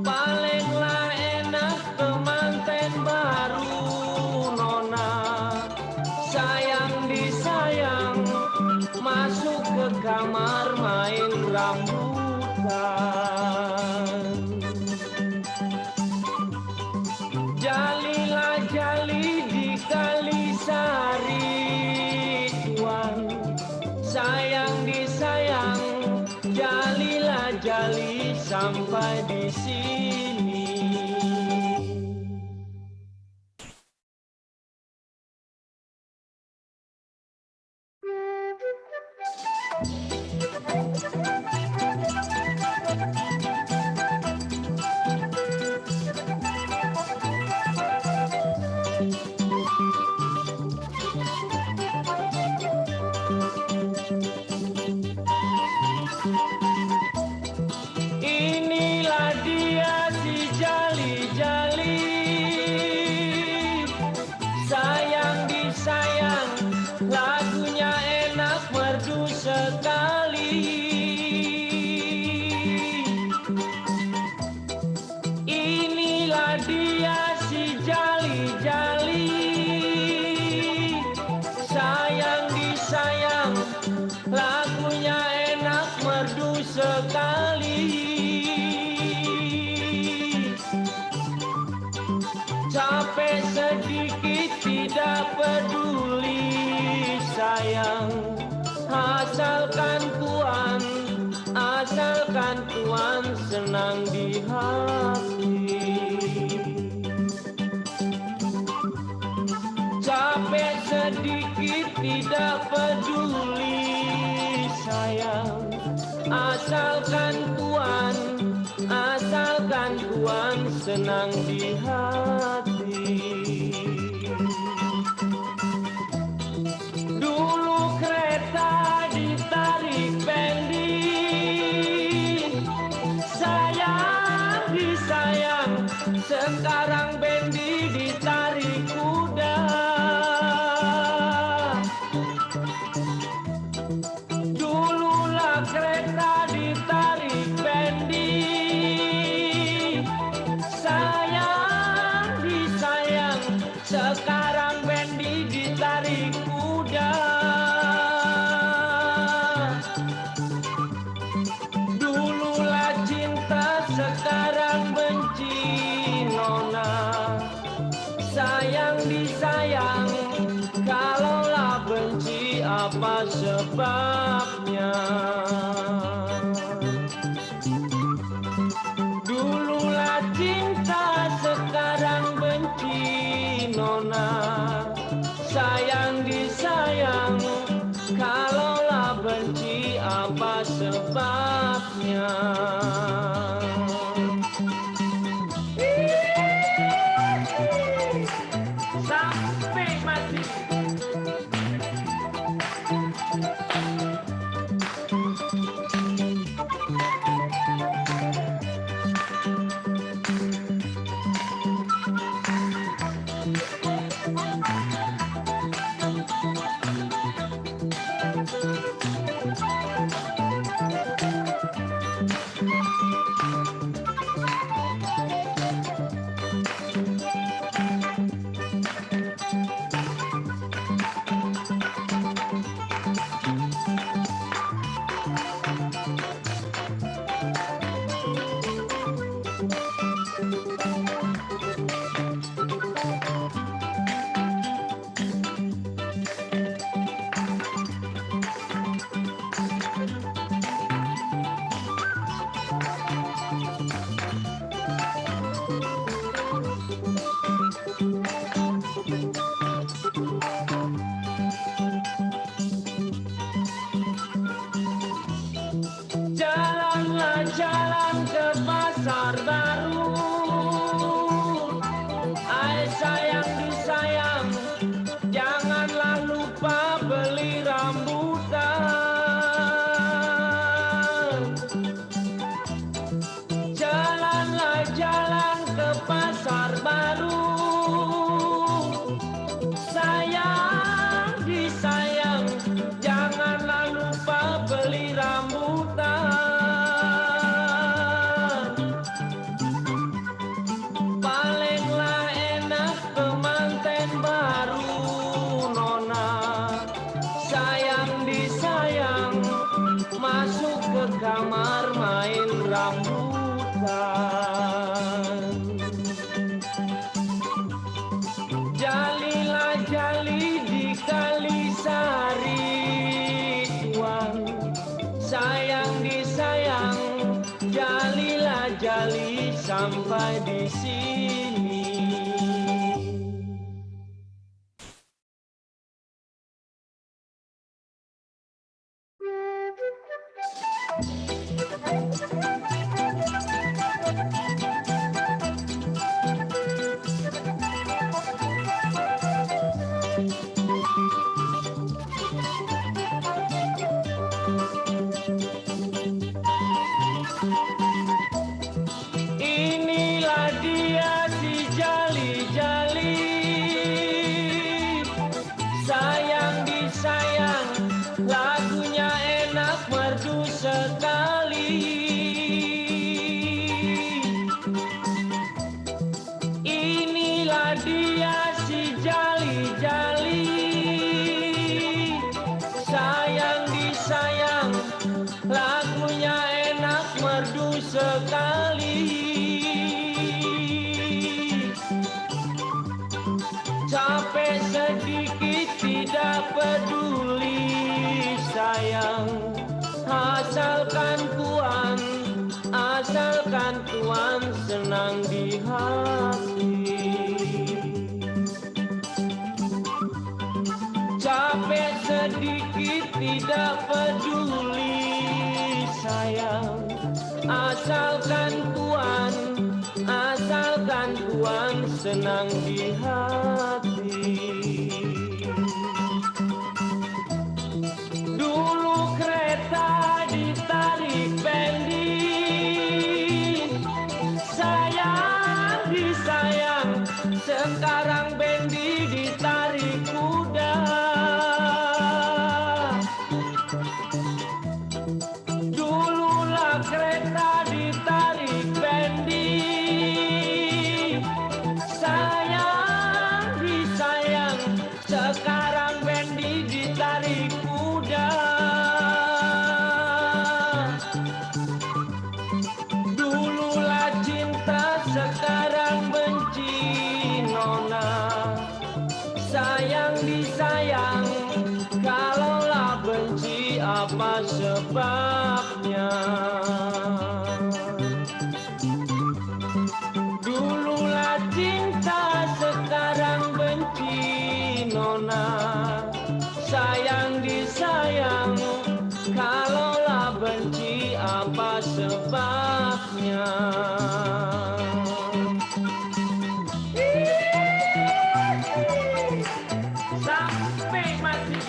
Palinglah enak kemanten baru nona, sayang disayang, masuk ke kamar main rambutan. Jalilah jali di Kalisari tuan, sayang disayang, jalilah jali sampai di sini. disayang, asalkan Tuhan senang di hati. Capek sedikit tidak peduli sayang, asalkan Tuhan senang di hati. Dulu kereta ditarik bendi, sayang disayang, sekarang bendi ditarik kuda. Dululah kereta ditarik bendi, sayang disayang, sekarang bendi ditarik kuda. Dululah cinta, sekarang benci nona, sayang disayang, kalaulah benci apa sebabnya? Dululah cinta, sekarang benci nona, sayang disayang, kalaulah benci apa sebabnya? Sampai mati. Jalanlah jalan ke pasar baru, ai sayang disayang, janganlah lupa beli rambutan. Jalanlah jalan ke pasar baru, sayang disayang, janganlah lupa beli rambutan. Palinglah enak pengantin baru nona, sayang disayang, masuk ke kamar main rambutan. Jalilah jali di Kalisari tuan, sayang disayang, jalilah jali sampai di sini. Inilah dia si jali-jali, sayang disayang, lagunya enak merdu sekali. sedikit tidak peduli sayang, asalkan Tuhan senang di hati. Dulu kereta ditarik bendi, sayang disayang, sekarang bendi ditarik kuda. Dululah kereta ditarik bendi, sayang disayang, sekarang bendi ditarik kuda. Dululah cinta, sekarang benci nona, sayang disayang, kalaulah benci apa sebabnya? Dululah cinta, sekarang benci nona, sayang disayang, kalaulah benci apa sebabnya? Sampai mati.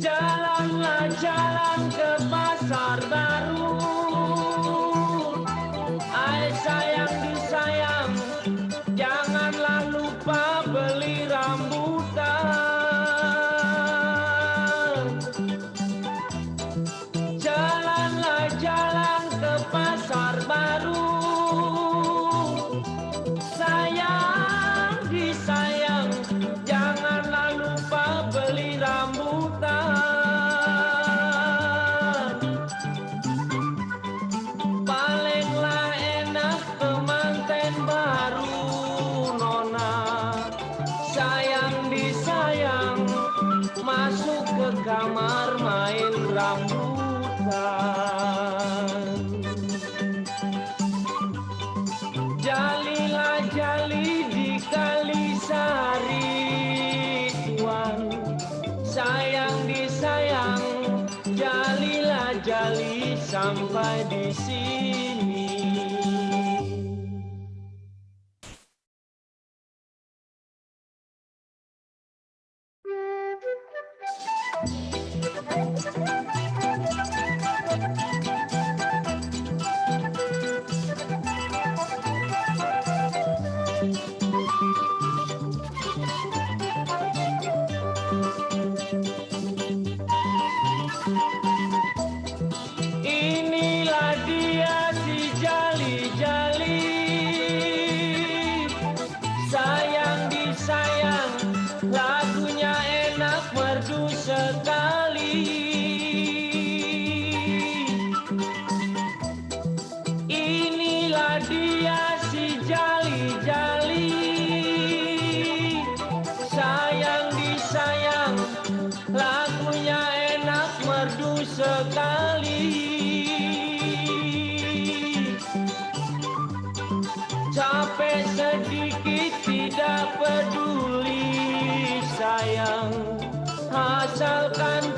Jalanlah jalan ke pasar baru, ai sayang disayang, janganlah lupa beli rambutan. Jalanlah jalan ke pasar baru, sayang disayang, janganlah lupa beli rambutan. Palinglah enak pengantin baru nona, sayang disayang, masuk ke kamar main rambutan. Jalilah jali di Kalisari tuan, sayang disayang, jalilah jali sampai di sini. Inilah dia si jali-jali, sayang disayang, lagunya enak merdu sekali. Inilah dia si jali-jali, sayang disayang, lagunya enak merdu sekali. Capek sedikit tidak peduli sayang, asalkan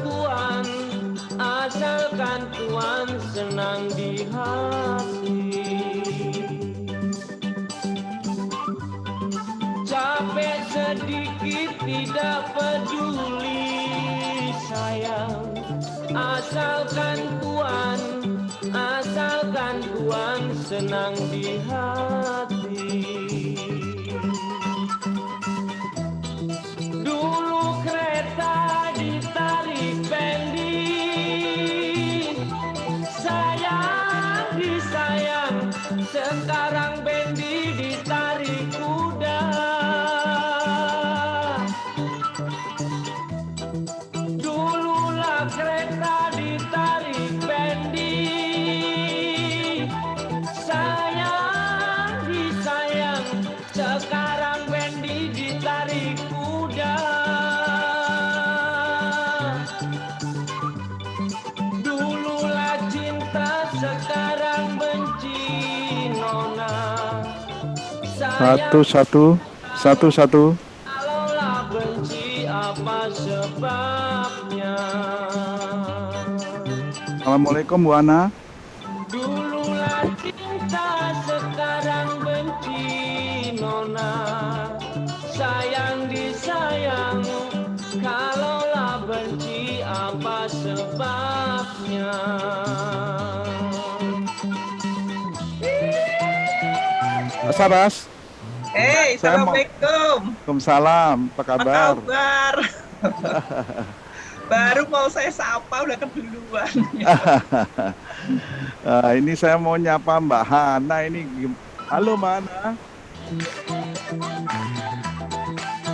Tuhan senang di hati. Capek sedikit tidak peduli sayang. Asalkan tuan senang di hati. Dulu kereta ditarik bendi, sayang disayang. Sekarang bendi ditarik kuda. Dululah kereta ditarik bendi, sayang disayang. Sekarang bendi ditarik kuda. Dululah cinta, sekarang benci nona. Satu. Kalaulah benci, apa sebabnya? Assalamualaikum Bu Ana. Dululah cinta, sekarang benci nona. Sayang disayang, kalaulah benci, apa sebabnya? Mas Aras. Hey, Assalamualaikum. Waalaikumsalam. Apa kabar? Kabar. Baru mau saya sapa udah keduluan. Ini saya mau nyapa Mbak Hana ini. Halo Mbak Hana.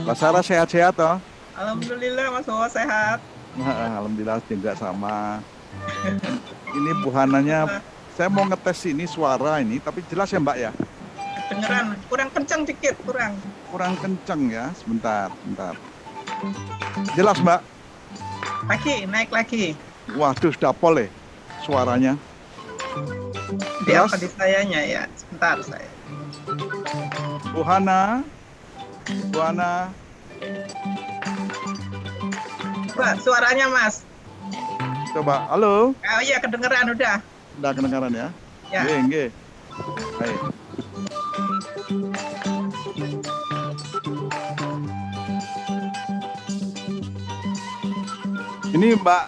Mas Sarah sehat-sehat toh? Alhamdulillah Mas Wawa sehat. Alhamdulillah juga sama. Ini Bu Hananya, saya mau ngetes ini suara ini, tapi jelas ya Mbak ya? Kedengeran, kurang kencang dikit, kurang. Kurang kencang ya, sebentar. Jelas Mbak? Lagi, naik lagi. Waduh, sudah pol suaranya. Di apa di sayanya ya, sebentar saya. Bu Hana. Coba suaranya Mas. Coba, halo. Oh iya, kedengeran udah. Udah kedengeran ya? Ya. Nggih. Baik. Ini Mbak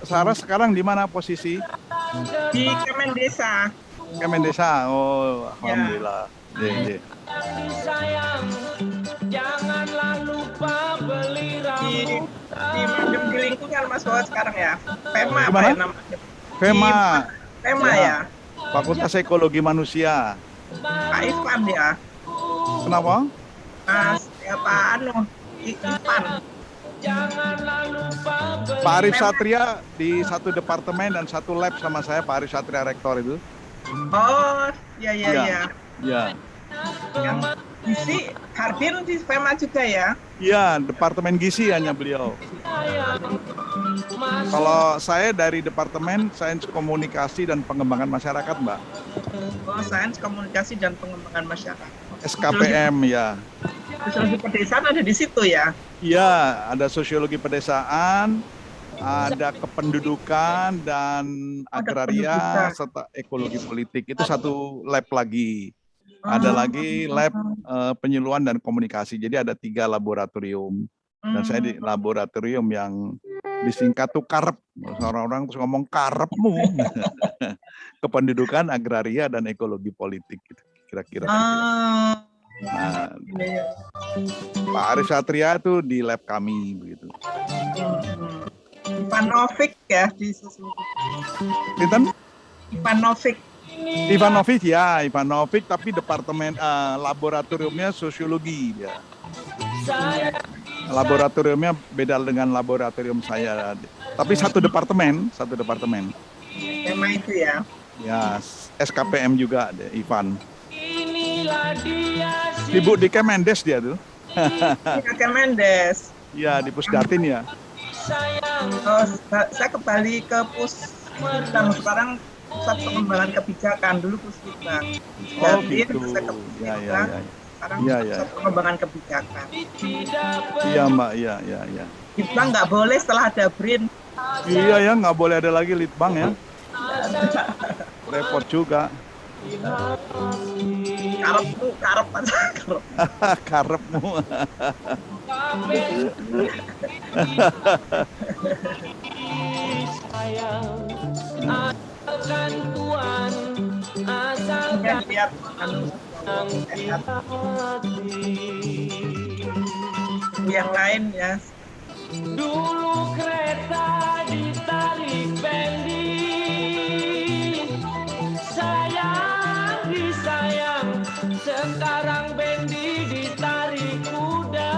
Sarah sekarang di mana posisi? Di Kemendesa. Kemendesa. Oh, alhamdulillah. Iya. Sayang, janganlah lupa beli Di rambutan. di lingkungan Mas Wawa sekarang ya. Pema apa Gimana? ya namanya? Fema. Pema ya. Fakultas Ekologi Manusia. Pak Ivan ya. Kenapa? Mas, ya Pak Ivan. Janganlah lupa beli Pak Arif Satria di satu departemen dan satu lab sama saya, Pak Arif Satria rektor itu. Oh, iya. Ya. Yang isi Harbin di Pema juga ya? Iya, departemen gizi hanya beliau. Kalau saya dari departemen Sains Komunikasi dan Pengembangan Masyarakat, Mbak. Oh, Sains Komunikasi dan Pengembangan Masyarakat. SKPM ya. Sosiologi pedesaan ada di situ ya? Iya, ada sosiologi pedesaan, ada kependudukan dan agraria serta ekologi politik. Itu satu lab lagi. Ada lagi lab penyuluhan dan komunikasi. Jadi ada 3 laboratorium. Dan saya di laboratorium yang disingkat tuh KAREP. Orang-orang terus ngomong KAREPmu. Kependudukan, agraria, dan ekologi politik. Gitu. Kira-kira. Nah, Pak Arif Satria itu di lab kami begitu. Ivanovic ya di sosiologi. Ivanovic ya, Ivanovic tapi departemen laboratoriumnya sosiologi ya. Laboratoriumnya beda dengan laboratorium saya. Tapi satu departemen. Tema itu ya. Ya, SKPM juga ada Ivan. Sibuk di Kemendes dia tuh. Di Kemendes. Iya, di Pusdatin ya. Oh, saya kembali ke Pusditbang sekarang Pusat Pengembangan Kebijakan, dulu Pusditbang. Oh gitu. Ya. Sekarang Pusat Pengembangan Kebijakan. Iya Mbak, iya. Litbang nggak boleh setelah ada BRIN. Iya ya, nggak boleh ada lagi Litbang ya. Repot juga. Karep. Karepmu. Sayang, asalkan Tuhan, asalkan Lihat yang di hati. yang lain ya. Dulu kereta ditarik bendi, sayang disayang, sekarang bendi ditarik kuda.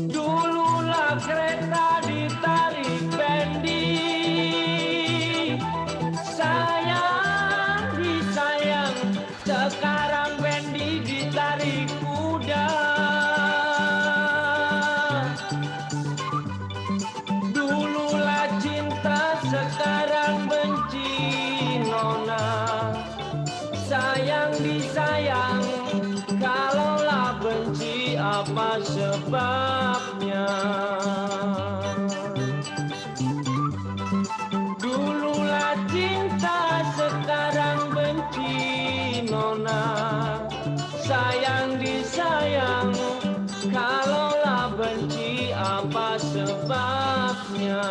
Dululah kereta ditarik bendi, sayang disayang, sekarang bendi ditarik kuda. Dululah cinta, sekarang benci nona, sayang disayang, kalaulah benci apa sebabnya. Dululah cinta, sekarang benci nona, sayang disayang, kalaulah benci apa sebabnya.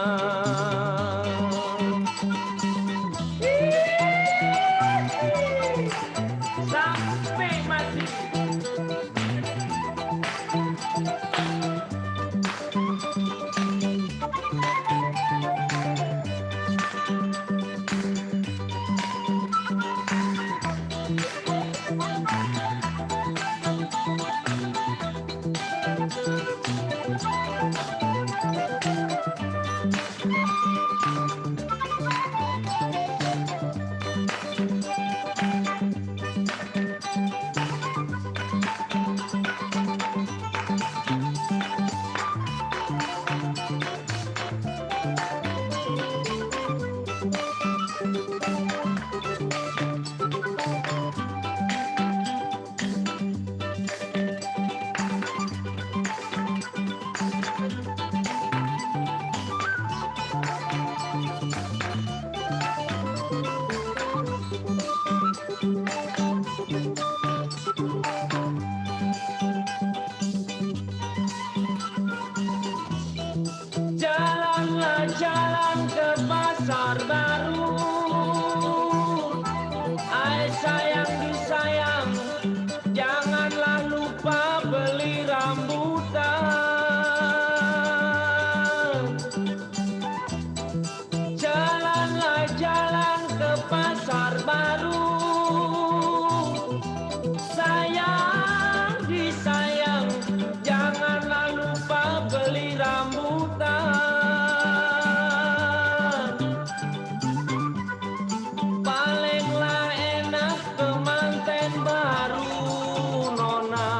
Sampai mati. Jalanlah jalan ke pasar baru, ai sayang disayang, janganlah lupa beli rambutan. Jalanlah jalan ke pasar baru, sayang disayang, janganlah lupa beli rambutan. Palinglah enak kemanten baru nona,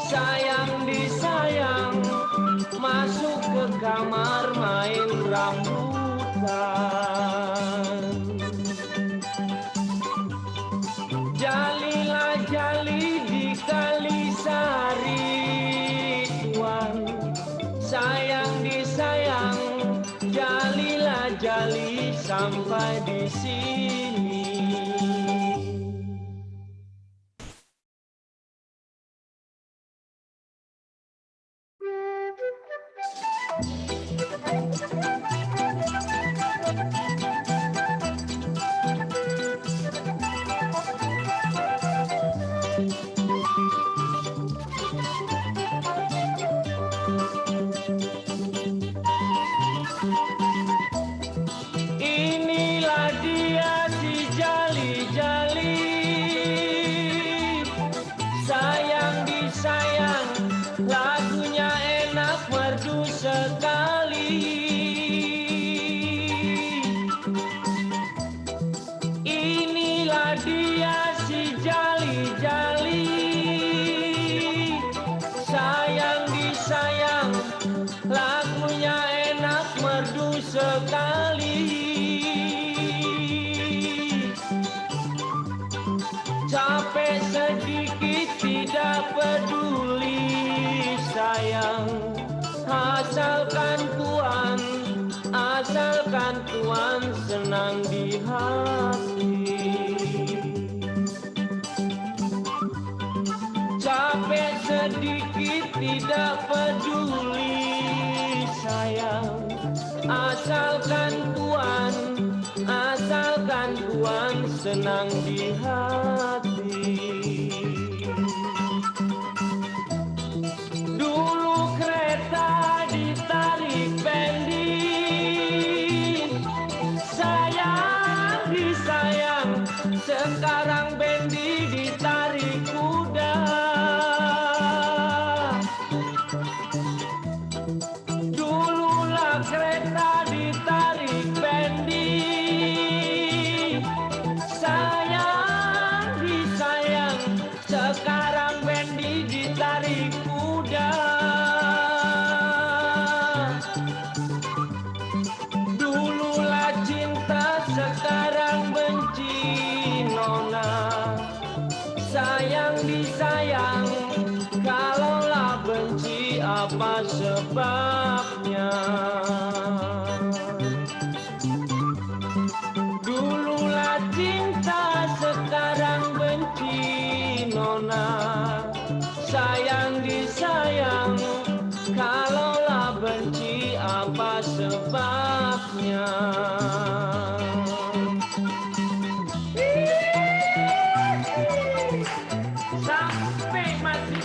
sayang disayang, masuk ke kamar main rambutan. Jalilah jali di Kalisari tuan, sayang disayang, jalilah jali sampai di sini. Inilah dia si jali-jali, sayang disayang, lagunya enak merdu sekali. Inilah dia si jali-jali, sayang disayang, lagunya enak merdu sekali. Capek sedikit tidak peduli sayang, asalkan Tuhan, asalkan Asalkan Tuhan senang di hati. Capek sedikit tidak peduli sayang. Asalkan Tuhan senang di hati. Dulu kereta ditarik bendi, sayang disayang. Sekarang bendi ditarik kuda. Dululah kereta ditarik bendi, sayang disayang. Sekarang bendi ditarik kuda. Dululah cinta, sekarang benci nona. Sayang disayang, kalaulah benci apa sebabnya? Dululah cinta, sekarang benci nona. Sayang disayang, kalaulah benci apa sebabnya? Sampai mati.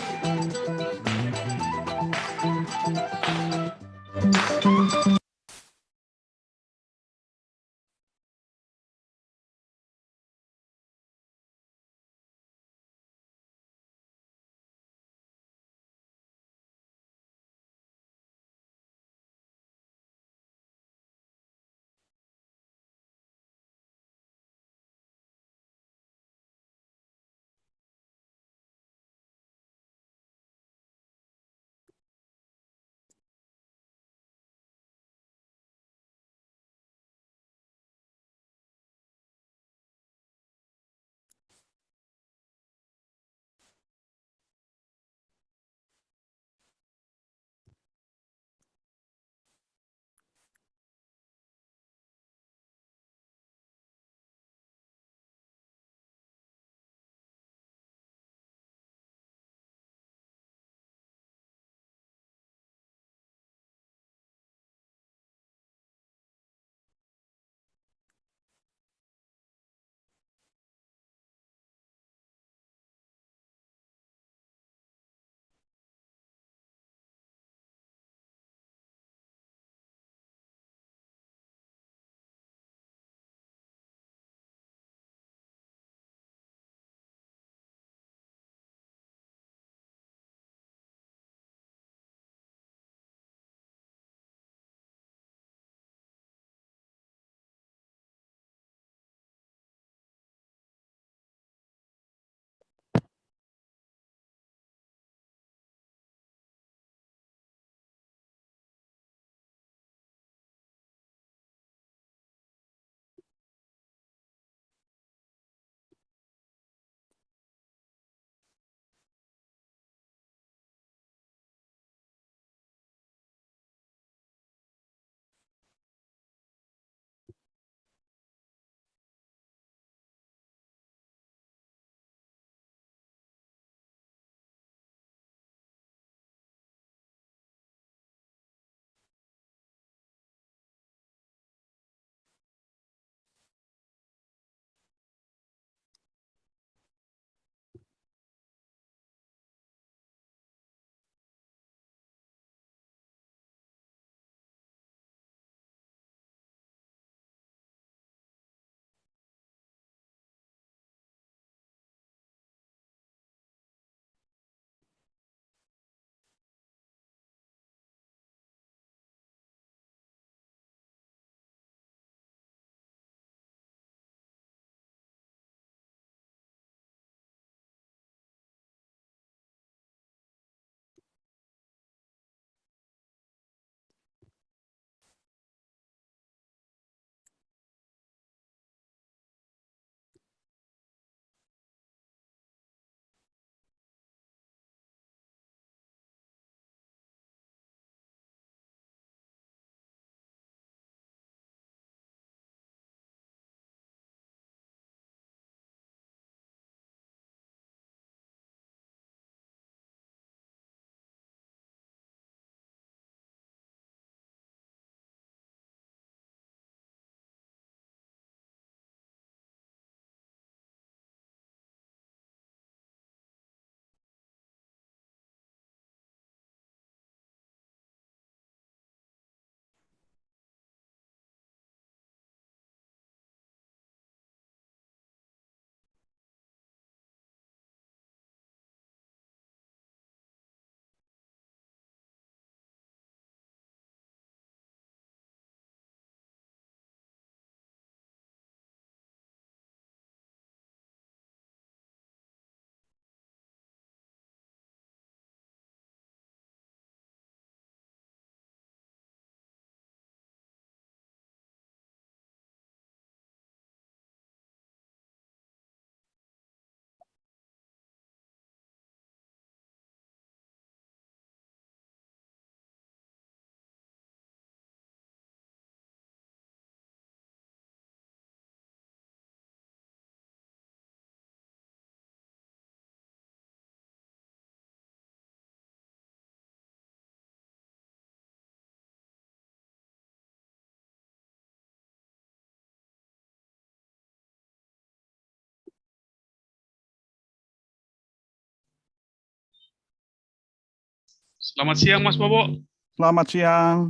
Selamat siang, Mas Bobo. Selamat siang.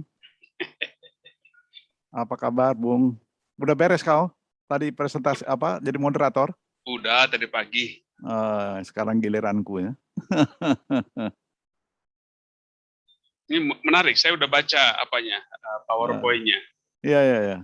Apa kabar, Bung? Udah beres kau? Tadi presentasi apa? Jadi moderator? Udah tadi pagi. Sekarang giliranku ya. Ini menarik, saya udah baca apanya, PowerPoint-nya. Iya, iya, iya.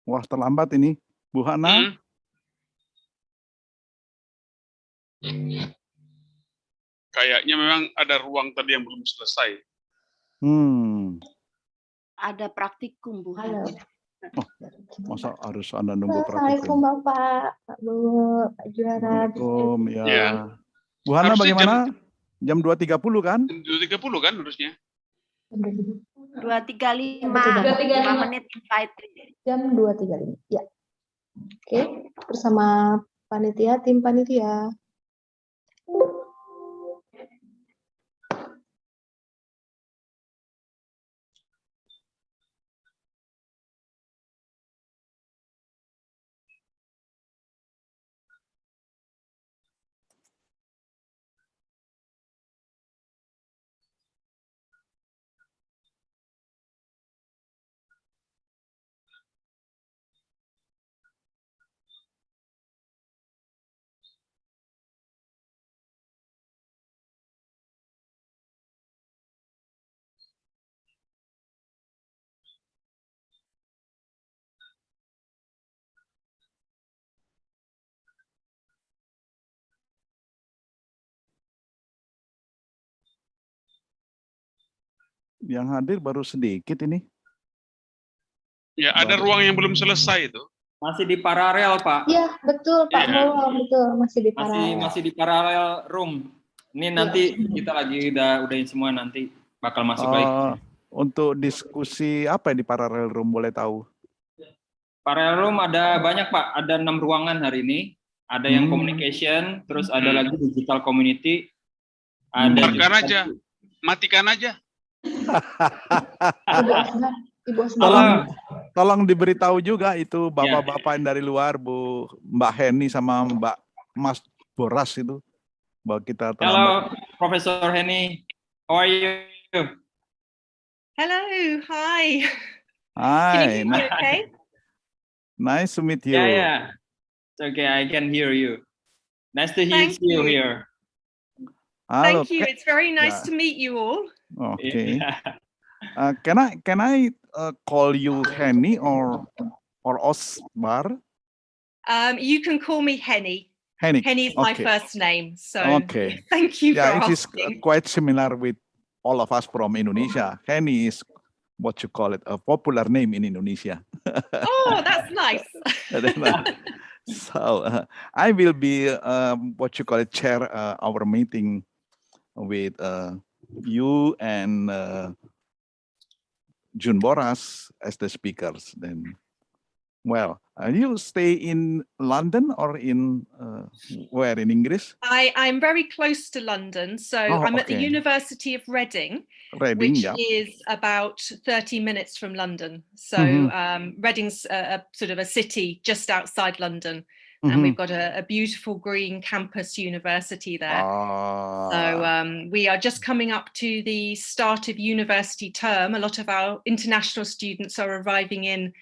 Wah, terlambat ini. Bu Hana? Kayaknya memang ada ruang tadi yang belum selesai. Ada praktikum, Bu. Oh, masa harus Anda nunggu Assalamualaikum praktikum? Bapak, Pak Bowo, Pak Juara. Assalamualaikum, ya. Ya. Bu Hana Harusnya bagaimana? Jam 2.30 kan? 2.30 kan harusnya? 2.35, 2.35. 5 menit invite. Jam 2.35, ya. Oke, bersama panitia, tim panitia. Yang hadir baru sedikit ini. Ya, ada ruang yang belum selesai itu. Masih di paralel, Pak. Iya, betul Pak Bowo, betul masih di paralel. Masih di paralel room. Ini nanti kita lagi udahin semua, nanti bakal masuk lagi. Untuk diskusi apa di paralel room, boleh tahu? Paralel room ada banyak, Pak. Ada 6 ruangan hari ini. Ada yang communication, terus ada lagi digital community. Ada Bubarkan aja. Matikan aja. Tolong diberitahu juga itu bapak-bapak yang dari luar, Mbak Heni sama Mbak Mas Boras itu, bahwa kita Hello, terlambat. Professor Henny. How are you? Hello, hi. Hi. Can you hear me okay? Nice to meet you. Yeah. It's okay, I can hear you. Nice to Thank see you you. here. Halo. Thank you. It's very nice Yeah. to meet you all. Okay. Can I call you Henny or Osbar? You can call me Henny. Henny. Henny is my Okay. first name. So Okay. thank you Yeah, for it is asking. quite similar with all of us from Indonesia. Henny is what you call it, a popular name in Indonesia. Oh, that's nice. So I will be what you call it, chair our meeting with you and Jun Boras as the speakers. Then, well, you stay in London or in where in English? I'm very close to London, so Oh, I'm at the okay. University of Reading, Reading, which yeah. is about 30 minutes from London. So Reading's sort of a city just outside London, and we've got a beautiful green campus university there. So we are just coming up to the start of university term. A lot of our international students are arriving in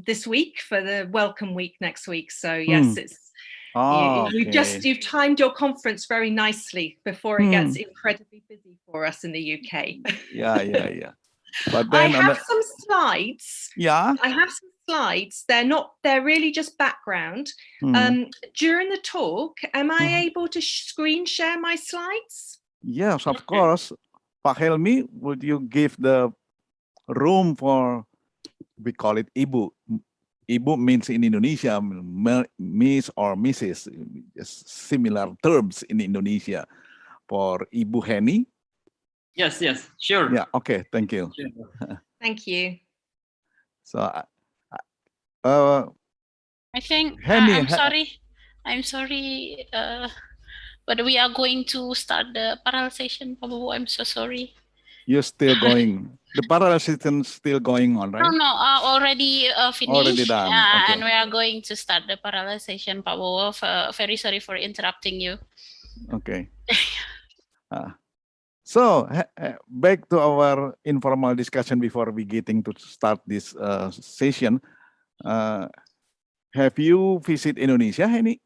this week for the welcome week next week. So yes, it's you've timed your conference very nicely before it gets incredibly busy for us in the UK. Yeah. But I then have some slides. Yeah. I have some slides. They're really just background. During the talk, am I able to screen share my slides? Yes, of course. Pak Helmi, would you give the room for, we call it Ibu. Ibu means in Indonesia, Miss or Mrs. Just similar terms in Indonesia. For Ibu Henny. Yes, sure. Yeah, okay, thank you. Sure. Thank you. So, I think Henny, I'm sorry, but we are going to start the parallel session. Pabowo, I'm so sorry. You're still going. The parallel session still going on, right? No, already finished. Already done. Okay. And we are going to start the parallel session. Pabowo, very sorry for interrupting you. Okay. So back to our informal discussion before we getting to start this session. Have you visited Indonesia, Henny?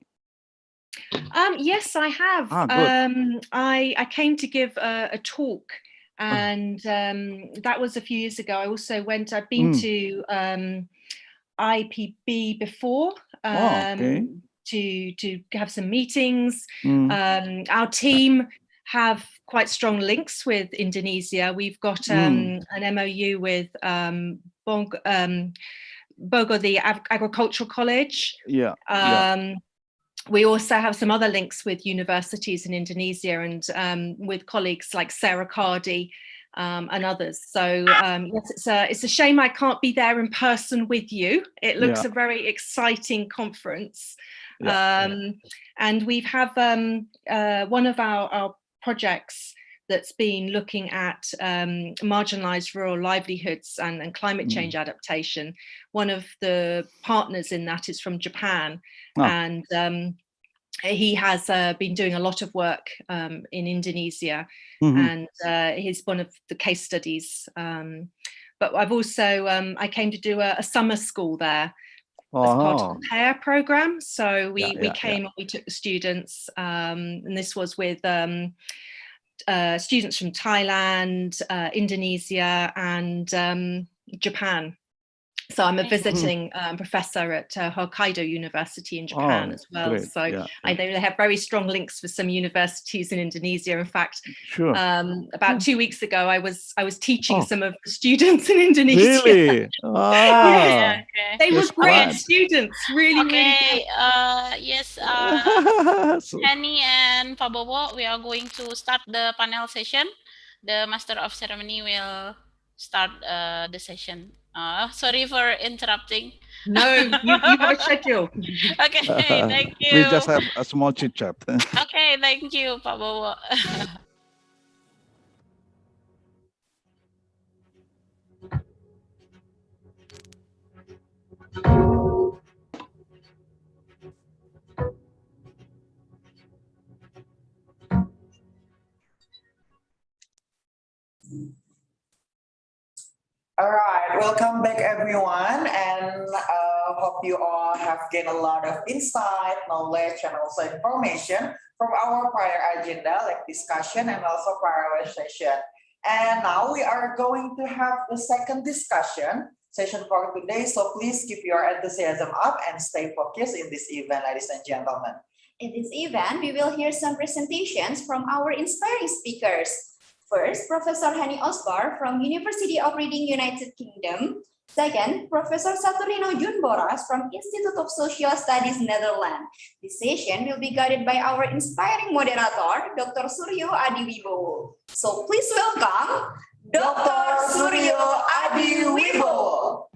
Yes, I have. Good. I came to give a talk, and that was a few years ago. I also I've been to IPB before to have some meetings. Our team have quite strong links with Indonesia. We've got an MOU with Bogor, the Agricultural College. Yeah. We also have some other links with universities in Indonesia and with colleagues like Sarah Cardi and others. So yes, it's a shame I can't be there in person with you. It looks a very exciting conference. And we have one of our projects that's been looking at marginalized rural livelihoods and climate change adaptation. One of the partners in that is from Japan. And he has been doing a lot of work in Indonesia, and he's one of the case studies. But I've also, I came to do a summer school there as part of the PAIR program. So we came and we took the students, and this was with students from Thailand, Indonesia, and Japan. So I'm a visiting professor at Hokkaido University in Japan as well. Great. So I know they have very strong links with some universities in Indonesia. In fact, about 2 weeks ago, I was teaching some of the students in Indonesia. Really? Yes. They were great students. Really, okay. really good. Yes, Henny and Pabowo, we are going to start the panel session. The Master of Ceremony will start the session. Sorry for interrupting. No, you have a schedule. Okay, thank you. We just have a small chit chat. Okay, thank you, Pak Bowo. welcome back everyone, and hope you all have gained a lot of insight, knowledge, and also information from our prior agenda, like discussion and also prior session. And now we are going to have the second discussion session for today, so please keep your enthusiasm up and stay focused in this event, ladies and gentlemen. In this event, we will hear some presentations from our inspiring speakers. First, Professor Hani Osbar from University of Reading, United Kingdom. Second, Professor Saturnino Junboras from Institute of Social Studies, Netherlands. This session will be guided by our inspiring moderator, Dr. Suryo Adiwibowo. So please welcome Dr. Suryo Adiwibowo.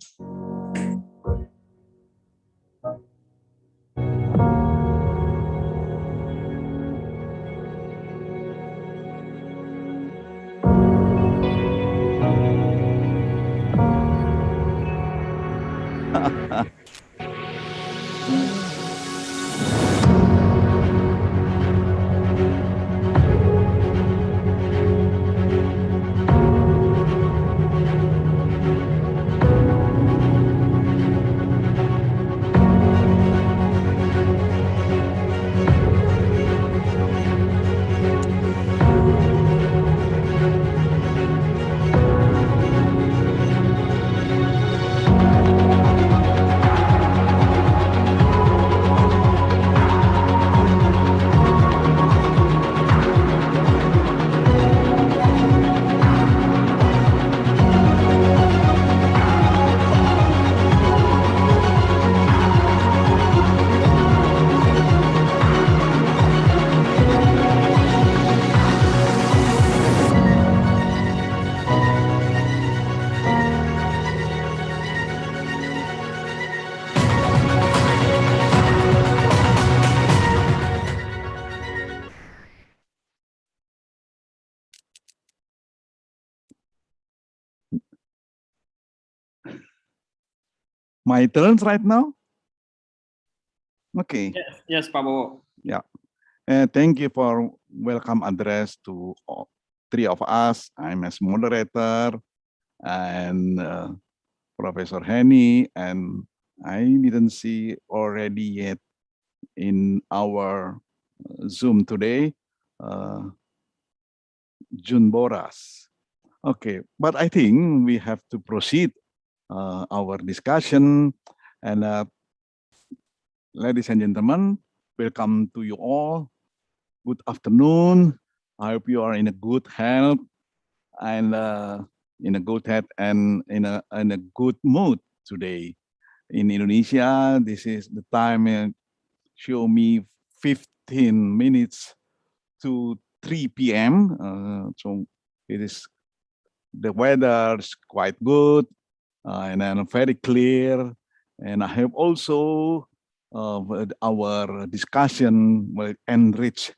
My turn right now? Okay. Yes, Pak Bowo. Yeah. Thank you for welcome address to all three of us. I'm as moderator and Professor Henny, and I didn't see already yet in our Zoom today, Jun Boras. Okay, but I think we have to proceed our discussion. And ladies and gentlemen, welcome to you all. Good afternoon. I hope you are in a good health and in a good health and in a good mood today. In Indonesia, this is the time. Show me 15 minutes to 3 p.m. So it is the weather is quite good and then very clear. And I hope also our discussion will enrich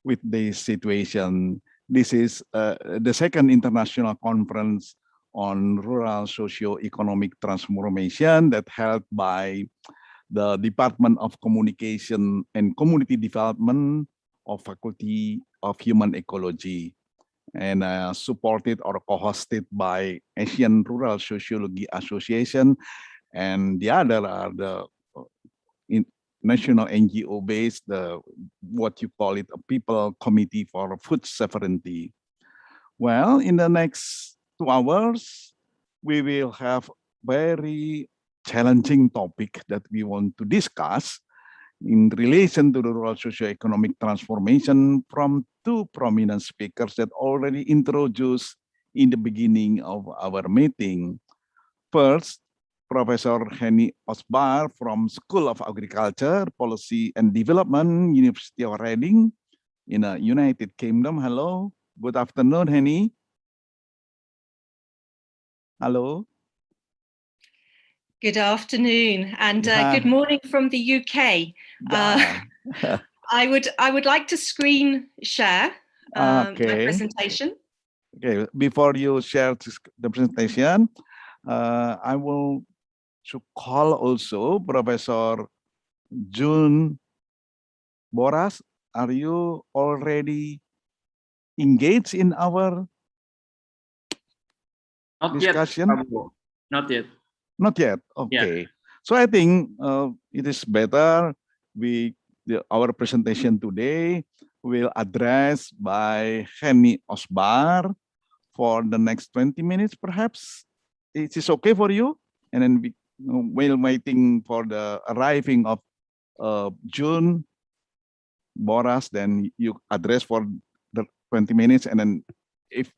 with this situation. This is the second international conference on rural socio-economic transformation that held by the Department of Communication and Community Development of Faculty of Human Ecology, and supported or co-hosted by Asian Rural Sociology Association, and the other are the national NGO based, what you call it, a People Committee for Food Sovereignty. Well, in the next 2 hours, we will have very challenging topic that we want to discuss in relation to the rural socio-economic transformation from two prominent speakers that already introduced in the beginning of our meeting. First, Professor Hani Osbar from School of Agriculture, Policy and Development, University of Reading in the United Kingdom. Hello, good afternoon, Hani. Hello. Good afternoon and good morning from the UK. I would like to screen share my presentation. Okay, before you share the presentation, I will call also Professor Jun Boras. Are you already engaged in our discussion? Yet, Not yet. Not yet. Okay. So I think it is better our presentation today will address by Henny Osbar for the next 20 minutes, perhaps. It is okay for you? And then while waiting for the arriving of June Boras, then you address for the 20 minutes, and then if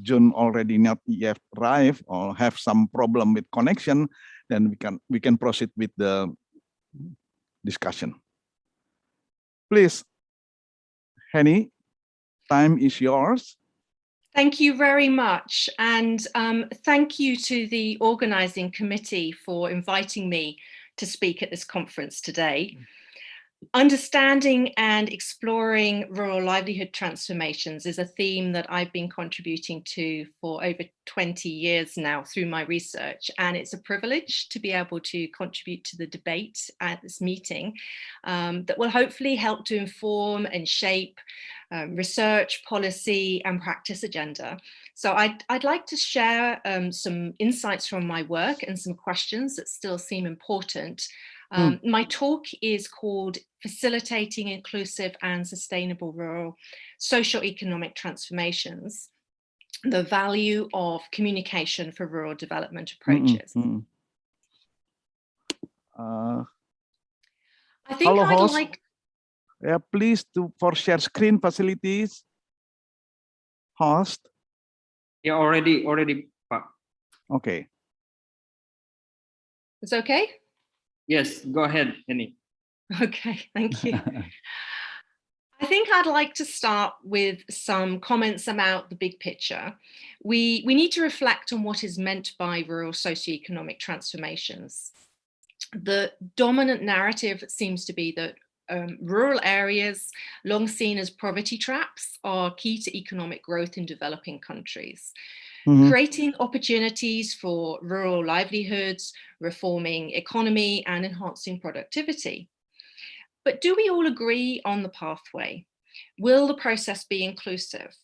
June already not yet arrived or have some problem with connection, then we can proceed with the discussion. Please, Henny, time is yours. Thank you very much. And thank you to the organizing committee for inviting me to speak at this conference today. Understanding and exploring rural livelihood transformations is a theme that I've been contributing to for over 20 years now through my research, and it's a privilege to be able to contribute to the debate at this meeting that will hopefully help to inform and shape research, policy and practice agenda. So I'd like to share some insights from my work and some questions that still seem important. My talk is called Facilitating Inclusive and Sustainable Rural Socio-Economic Transformations, the Value of Communication for Rural Development Approaches. I think I'd like... Yeah, please for share screen facilities. Host. Yeah, already, Pak. Okay. It's okay? Yes, go ahead, Henny. Okay, thank you. I think I'd like to start with some comments about the big picture. We need to reflect on what is meant by rural socioeconomic transformations. The dominant narrative seems to be that rural areas, long seen as poverty traps, are key to economic growth in developing countries. Creating opportunities for rural livelihoods, reforming economy and enhancing productivity. But do we all agree on the pathway? Will the process be inclusive?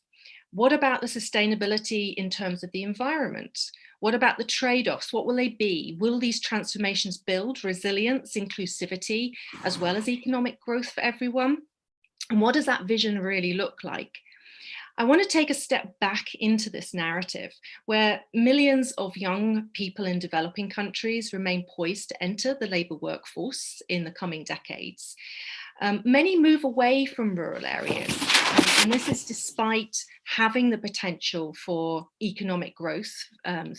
What about the sustainability in terms of the environment? What about the trade-offs? What will they be? Will these transformations build resilience, inclusivity, as well as economic growth for everyone? And what does that vision really look like? I want to take a step back into this narrative where millions of young people in developing countries remain poised to enter the labour workforce in the coming decades. Many move away from rural areas, and this is despite having the potential for economic growth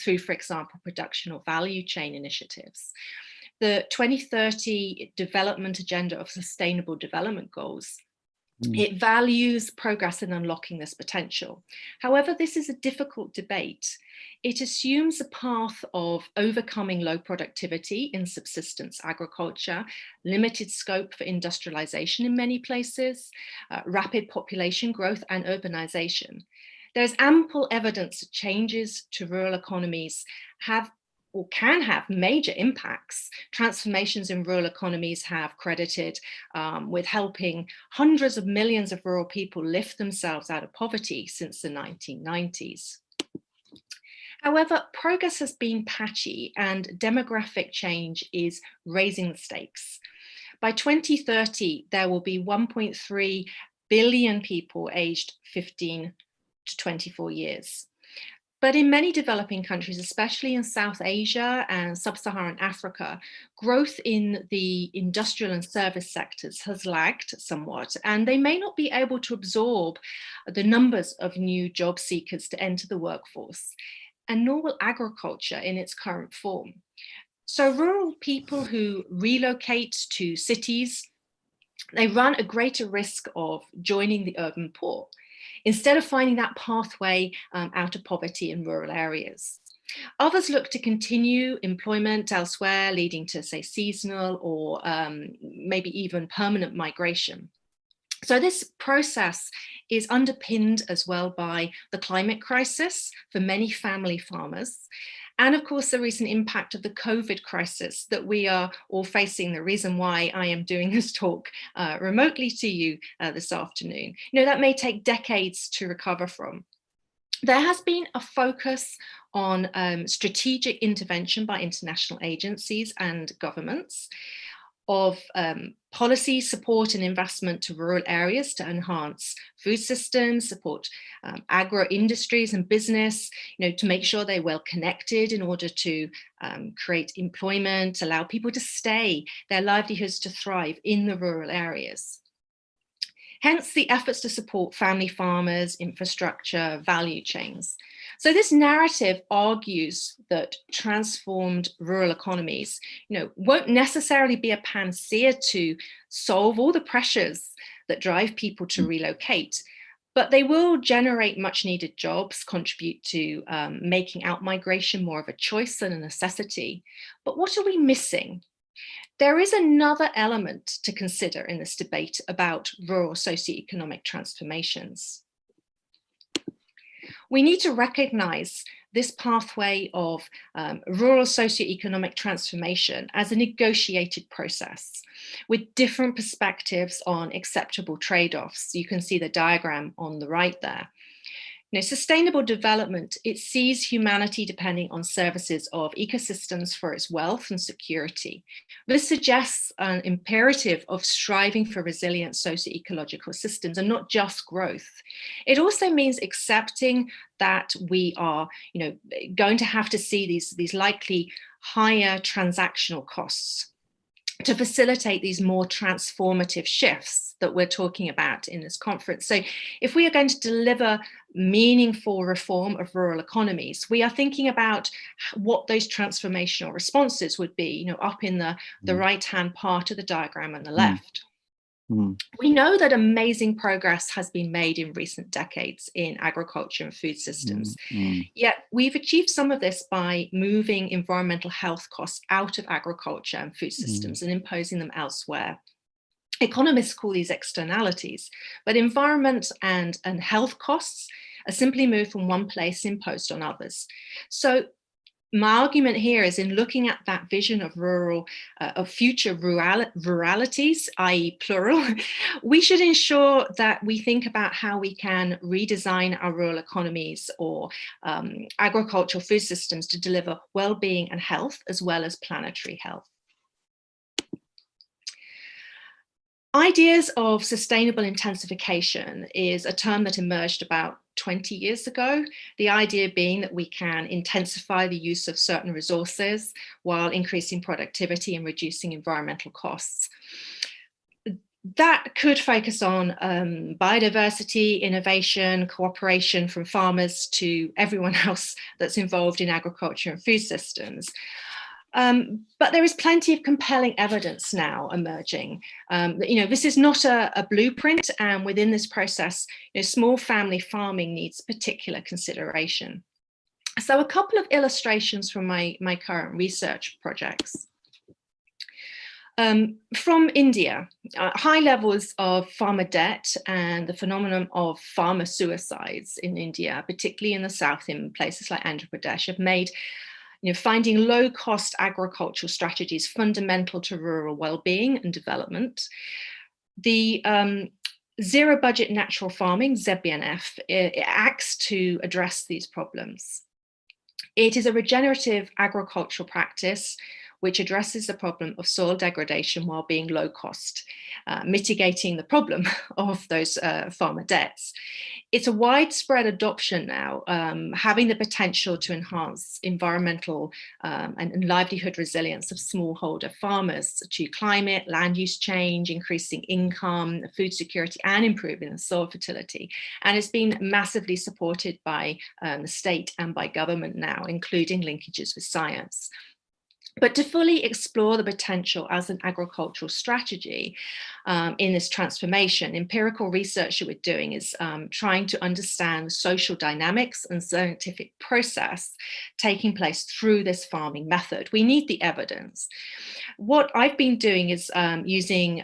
through, for example, production or value chain initiatives. The 2030 Development Agenda of Sustainable Development Goals, it values progress in unlocking this potential. However, this is a difficult debate. It assumes a path of overcoming low productivity in subsistence agriculture, limited scope for industrialization in many places, rapid population growth and urbanization. There's ample evidence that changes to rural economies have or can have major impacts. Transformations in rural economies have credited with helping hundreds of millions of rural people lift themselves out of poverty since the 1990s. However, progress has been patchy and demographic change is raising the stakes. By 2030, there will be 1.3 billion people aged 15 to 24 years. But in many developing countries, especially in South Asia and Sub-Saharan Africa, growth in the industrial and service sectors has lagged somewhat, and they may not be able to absorb the numbers of new job seekers to enter the workforce, and nor will agriculture in its current form. So rural people who relocate to cities, they run a greater risk of joining the urban poor, instead of finding that pathway out of poverty in rural areas. Others look to continue employment elsewhere, leading to, say, seasonal or maybe even permanent migration. So this process is underpinned as well by the climate crisis for many family farmers, and of course the recent impact of the COVID crisis that we are all facing, the reason why I am doing this talk remotely to you this afternoon. You know, that may take decades to recover from. There has been a focus on strategic intervention by international agencies and governments of policy support and investment to rural areas to enhance food systems, support agro industries and business, to make sure they're well connected in order to create employment, allow people to stay, their livelihoods to thrive in the rural areas. Hence the efforts to support family farmers, infrastructure, value chains. So this narrative argues that transformed rural economies, won't necessarily be a panacea to solve all the pressures that drive people to relocate, but they will generate much needed jobs, contribute to making out-migration more of a choice than a necessity. But what are we missing? There is another element to consider in this debate about rural socioeconomic transformations. We need to recognize this pathway of rural socioeconomic transformation as a negotiated process with different perspectives on acceptable trade-offs. You can see the diagram on the right there. Sustainable development, it sees humanity depending on services of ecosystems for its wealth and security. This suggests an imperative of striving for resilient socio-ecological systems and not just growth. It also means accepting that we are, going to have to see these likely higher transactional costs to facilitate these more transformative shifts that we're talking about in this conference. So if we are going to deliver meaningful reform of rural economies, we are thinking about what those transformational responses would be, up in the right-hand part of the diagram on the left. We know that amazing progress has been made in recent decades in agriculture and food systems. Yet we've achieved some of this by moving environmental health costs out of agriculture and food systems and imposing them elsewhere. Economists call these externalities, but environment and health costs are simply moved from one place imposed on others. So my argument here is in looking at that vision of future ruralities, i.e. plural, we should ensure that we think about how we can redesign our rural economies or agricultural food systems to deliver well-being and health as well as planetary health. Ideas of sustainable intensification is a term that emerged about 20 years ago, the idea being that we can intensify the use of certain resources while increasing productivity and reducing environmental costs. That could focus on biodiversity, innovation, cooperation from farmers to everyone else that's involved in agriculture and food systems. But there is plenty of compelling evidence now emerging. This is not a blueprint, and within this process, small family farming needs particular consideration. So a couple of illustrations from my current research projects. From India, high levels of farmer debt and the phenomenon of farmer suicides in India, particularly in the south in places like Andhra Pradesh, have made finding low-cost agricultural strategies fundamental to rural well-being and development. The zero-budget natural farming, ZBNF, it acts to address these problems. It is a regenerative agricultural practice which addresses the problem of soil degradation while being low cost, mitigating the problem of those farmer debts. It's a widespread adoption now, having the potential to enhance environmental and livelihood resilience of smallholder farmers to climate, land use change, increasing income, food security, and improving the soil fertility. And it's been massively supported by the state and by government now, including linkages with science. But to fully explore the potential as an agricultural strategy in this transformation, empirical research that we're doing is trying to understand social dynamics and scientific process taking place through this farming method. We need the evidence. What I've been doing is using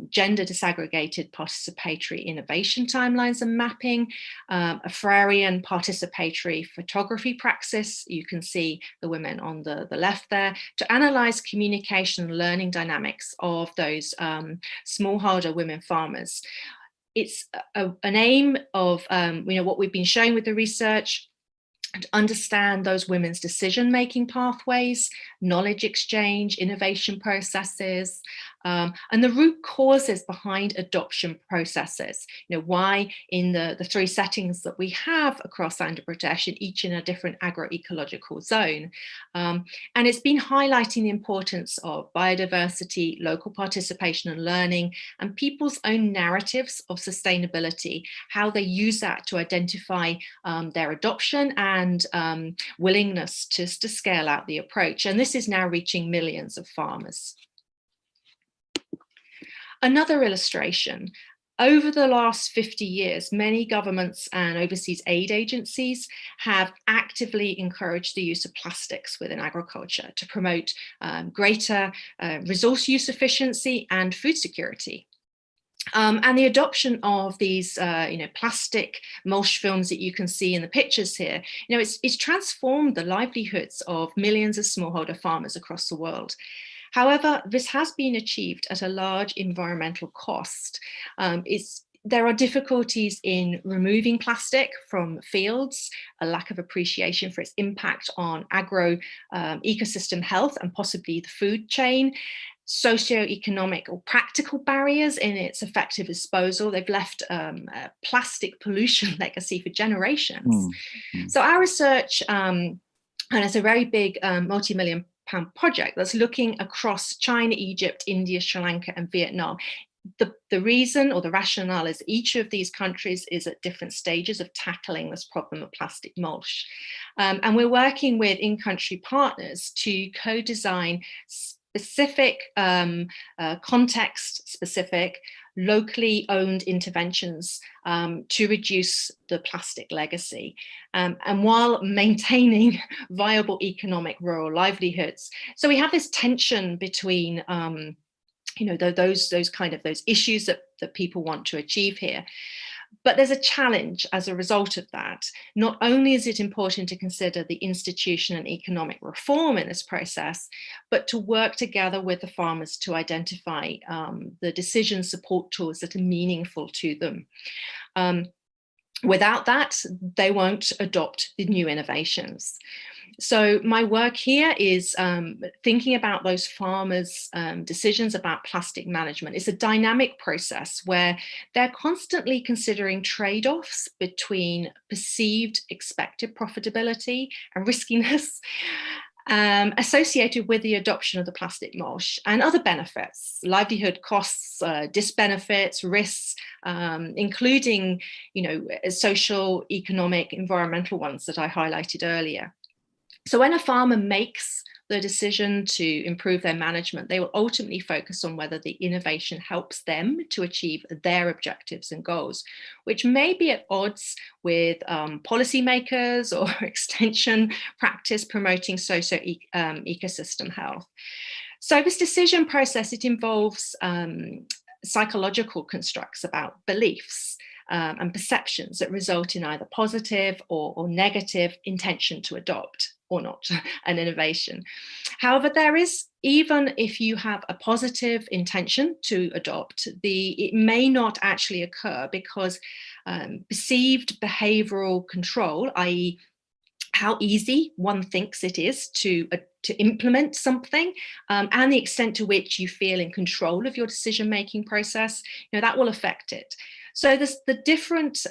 gender disaggregated participatory innovation timelines and mapping, a Frarian participatory photography praxis. You can see the women on the left there, to analyze communication and learning dynamics of those smallholder women farmers. it's an aim of what we've been showing with the research, and understand those women's decision-making pathways, knowledge exchange, innovation processes, and the root causes behind adoption processes. Why in the 3 settings that we have across Andhra Pradesh, each in a different agroecological zone. And it's been highlighting the importance of biodiversity, local participation and learning, and people's own narratives of sustainability, how they use that to identify their adoption and willingness to scale out the approach. And this is now reaching millions of farmers. Another illustration. Over the last 50 years, many governments and overseas aid agencies have actively encouraged the use of plastics within agriculture to promote greater resource use efficiency and food security. And the adoption of these, plastic mulch films that you can see in the pictures here, it's transformed the livelihoods of millions of smallholder farmers across the world. However, this has been achieved at a large environmental cost. There are difficulties in removing plastic from fields, a lack of appreciation for its impact on ecosystem health and possibly the food chain, socio-economic or practical barriers in its effective disposal. They've left a plastic pollution legacy for generations. So our research, and it's a very big multi-million-pound project that's looking across China, Egypt, India, Sri Lanka and Vietnam. The reason or the rationale is each of these countries is at different stages of tackling this problem of plastic mulch. And we're working with in-country partners to co-design specific, context-specific, locally owned interventions to reduce the plastic legacy, and while maintaining viable economic rural livelihoods. So we have this tension between those issues that people want to achieve here. But there's a challenge as a result of that. Not only is it important to consider the institution and economic reform in this process, but to work together with the farmers to identify the decision support tools that are meaningful to them. Without that, they won't adopt the new innovations. So my work here is thinking about those farmers' decisions about plastic management. It's a dynamic process where they're constantly considering trade-offs between perceived expected profitability and riskiness associated with the adoption of the plastic mulch and other benefits, livelihood costs, disbenefits, risks, including social, economic, environmental ones that I highlighted earlier. So when a farmer makes the decision to improve their management, they will ultimately focus on whether the innovation helps them to achieve their objectives and goals, which may be at odds with policymakers or extension practice promoting ecosystem health. So this decision process, it involves psychological constructs about beliefs and perceptions that result in either positive or negative intention to adopt or not an innovation. However, there is, even if you have a positive intention to adopt, it may not actually occur because perceived behavioral control, i.e. how easy one thinks it is to implement something, and the extent to which you feel in control of your decision-making process, that will affect it. So there's the different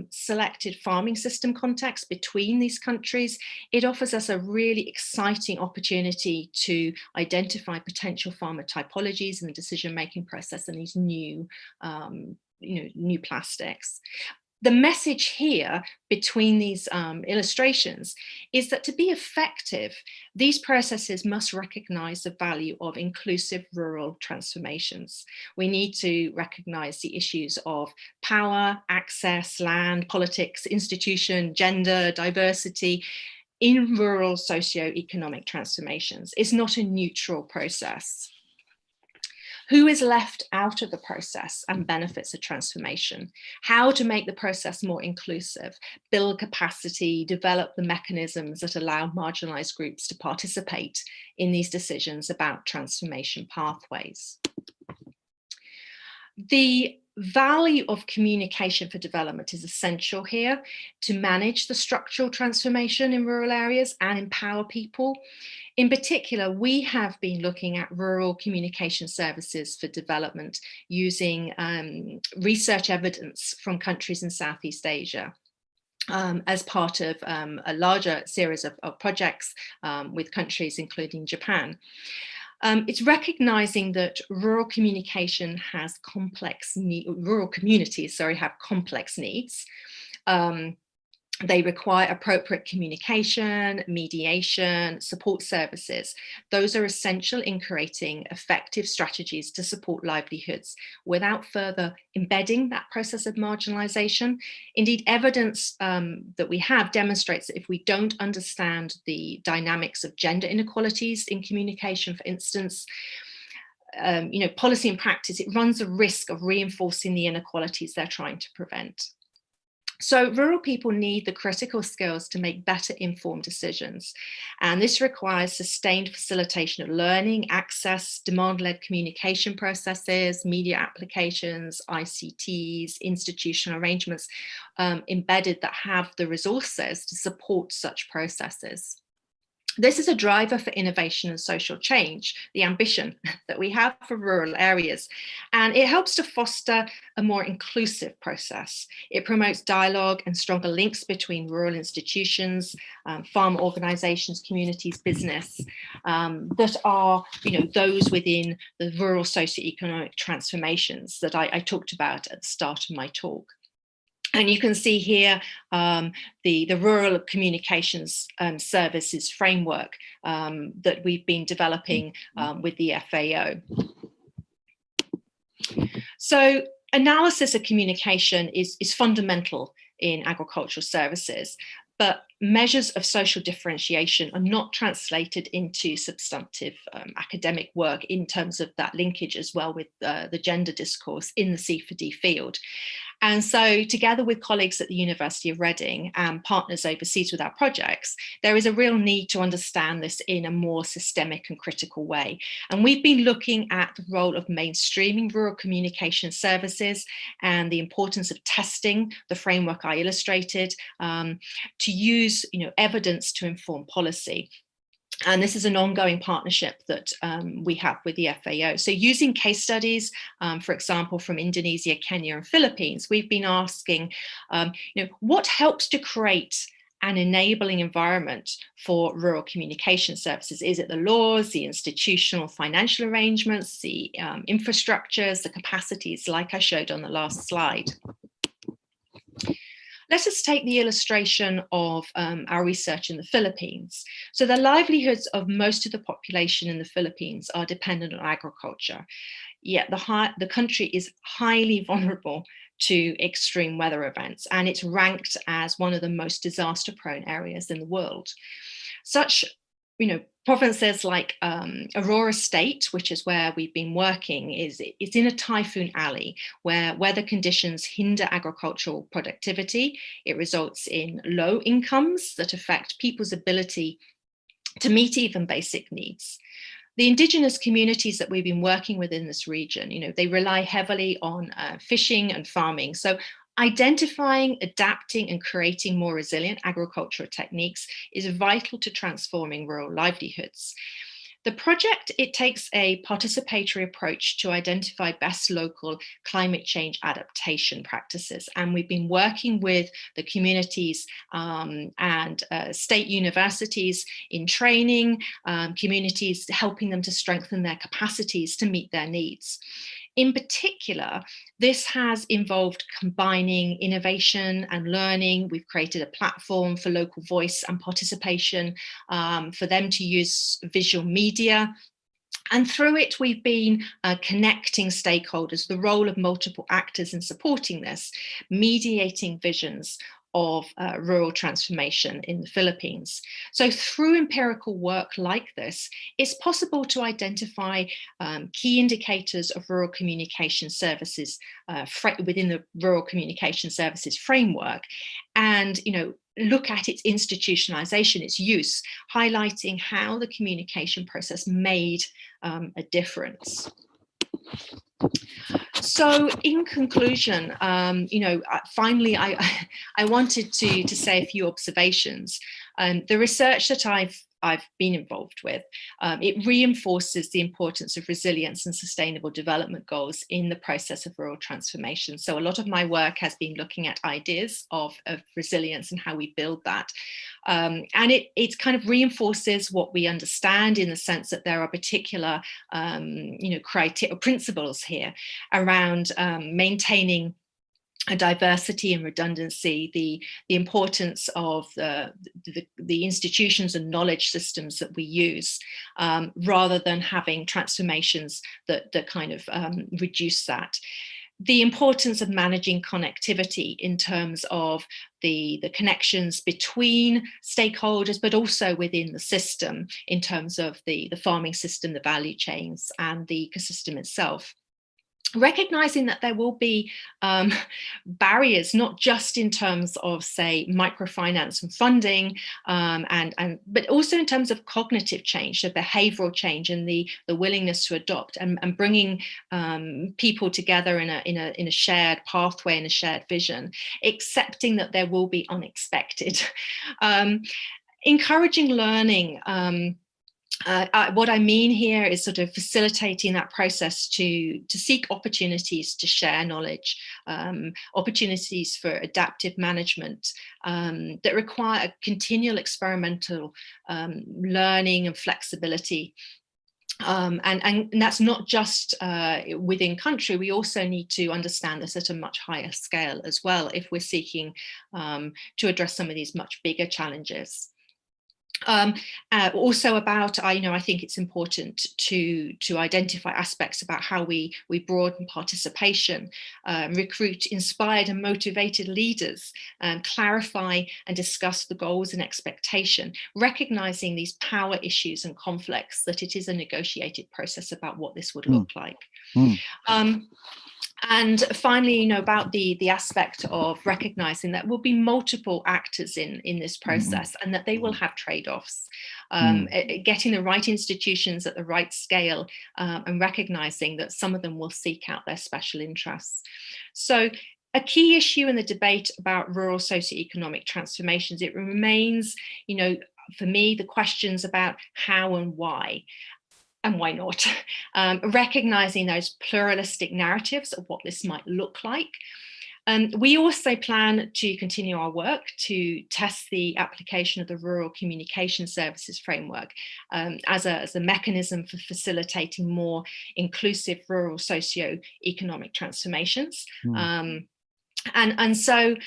selected farming system context between these countries. It offers us a really exciting opportunity to identify potential farmer typologies in the decision-making process and these new, new plastics. The message here between these illustrations is that to be effective, these processes must recognize the value of inclusive rural transformations. We need to recognize the issues of power, access, land, politics, institution, gender, diversity in rural socio-economic transformations. It's not a neutral process. Who is left out of the process and benefits of transformation? How to make the process more inclusive, build capacity, develop the mechanisms that allow marginalized groups to participate in these decisions about transformation pathways. The value of communication for development is essential here to manage the structural transformation in rural areas and empower people. In particular, we have been looking at rural communication services for development using research evidence from countries in Southeast Asia. As part of a larger series of projects with countries including Japan. It's recognizing that rural communication has rural communities, have complex needs. They require appropriate communication, mediation, support services. Those are essential in creating effective strategies to support livelihoods without further embedding that process of marginalization. Indeed, evidence that we have demonstrates that if we don't understand the dynamics of gender inequalities in communication, for instance, policy and practice, it runs a risk of reinforcing the inequalities they're trying to prevent. So rural people need the critical skills to make better informed decisions. And this requires sustained facilitation of learning, access, demand-led communication processes, media applications, ICTs, institutional arrangements embedded that have the resources to support such processes. This is a driver for innovation and social change, the ambition that we have for rural areas, and it helps to foster a more inclusive process. It promotes dialogue and stronger links between rural institutions, farm organizations, communities, business, that are those within the rural socio-economic transformations that I talked about at the start of my talk. And you can see here the Rural Communications Services framework that we've been developing with the FAO. So analysis of communication is fundamental in agricultural services, but measures of social differentiation are not translated into substantive academic work in terms of that linkage as well with the gender discourse in the C4D field. And so together with colleagues at the University of Reading and partners overseas with our projects, there is a real need to understand this in a more systemic and critical way. And we've been looking at the role of mainstreaming rural communication services and the importance of testing the framework I illustrated to use evidence to inform policy. And this is an ongoing partnership that we have with the FAO. So using case studies, for example, from Indonesia, Kenya, and Philippines, we've been asking, what helps to create an enabling environment for rural communication services? Is it the laws, the institutional financial arrangements, the infrastructures, the capacities, like I showed on the last slide? Let us take the illustration of our research in the Philippines. So the livelihoods of most of the population in the Philippines are dependent on agriculture, yet the country is highly vulnerable to extreme weather events, and it's ranked as one of the most disaster-prone areas in the world. Such provinces like Aurora State, which is where we've been working, it's in a typhoon alley where weather conditions hinder agricultural productivity. It results in low incomes that affect people's ability to meet even basic needs. The indigenous communities that we've been working with in this region, they rely heavily on fishing and farming. So identifying, adapting, and creating more resilient agricultural techniques is vital to transforming rural livelihoods. The project, it takes a participatory approach to identify best local climate change adaptation practices. And we've been working with the communities and state universities in training, communities, helping them to strengthen their capacities to meet their needs. In particular, this has involved combining innovation and learning. We've created a platform for local voice and participation, for them to use visual media. And through it, we've been connecting stakeholders, the role of multiple actors in supporting this, mediating visions of rural transformation in the Philippines. So through empirical work like this, it's possible to identify key indicators of rural communication services within the rural communication services framework, and look at its institutionalization, its use, highlighting how the communication process made a difference. So, in conclusion, finally, I wanted to say a few observations. The research that I've been involved with, it reinforces the importance of resilience and sustainable development goals in the process of rural transformation. So a lot of my work has been looking at ideas of resilience and how we build that. And it kind of reinforces what we understand in the sense that there are particular, criteria, principles here around maintaining a diversity and redundancy, the importance of the institutions and knowledge systems that we use, rather than having transformations that kind of reduce that. The importance of managing connectivity in terms of the connections between stakeholders, but also within the system in terms of the farming system, the value chains, and the ecosystem itself. Recognizing that there will be barriers, not just in terms of, say, microfinance and funding, but also in terms of cognitive change, so behavioral change, and the willingness to adopt and bringing people together in a shared pathway and a shared vision, accepting that there will be unexpected, encouraging learning. What I mean here is sort of facilitating that process to seek opportunities to share knowledge, opportunities for adaptive management that require a continual experimental learning and flexibility. And that's not just within country. We also need to understand this at a much higher scale as well if we're seeking to address some of these much bigger challenges. Also about, I think it's important to identify aspects about how we broaden participation, recruit inspired and motivated leaders, clarify and discuss the goals and expectation, recognizing these power issues and conflicts, that it is a negotiated process about what this would look like. And finally, about the aspect of recognizing that will be multiple actors in this process, and that they will have trade-offs. Getting the right institutions at the right scale, and recognizing that some of them will seek out their special interests. So a key issue in the debate about rural socio-economic transformations, it remains, for me, the questions about how and why. And why not? Recognizing those pluralistic narratives of what this might look like. We also plan to continue our work to test the application of the Rural Communication Services Framework as a mechanism for facilitating more inclusive rural socio-economic transformations. And so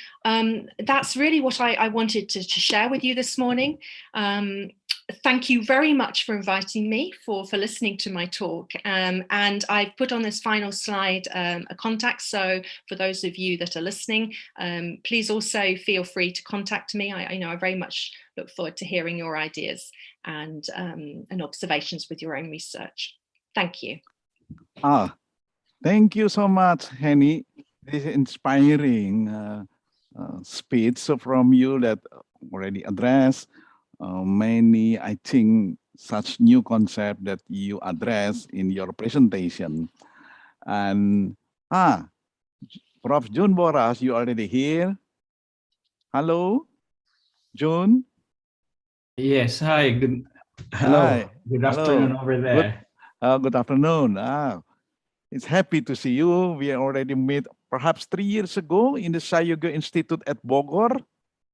that's really what I wanted to share with you this morning. Thank you very much for inviting me, for listening to my talk. And I've put on this final slide a contact. So for those of you that are listening, please also feel free to contact me. I very much look forward to hearing your ideas and observations with your own research. Thank you. Thank you so much, Henny. This is inspiring speech from you that already addressed many, I think, such new concept that you address in your presentation. And Prof. June Boras, you already here? Hello, June? Yes, hi, good afternoon over there. Good afternoon. It's happy to see you. We already met perhaps 3 years ago in the Sayuga Institute at Bogor.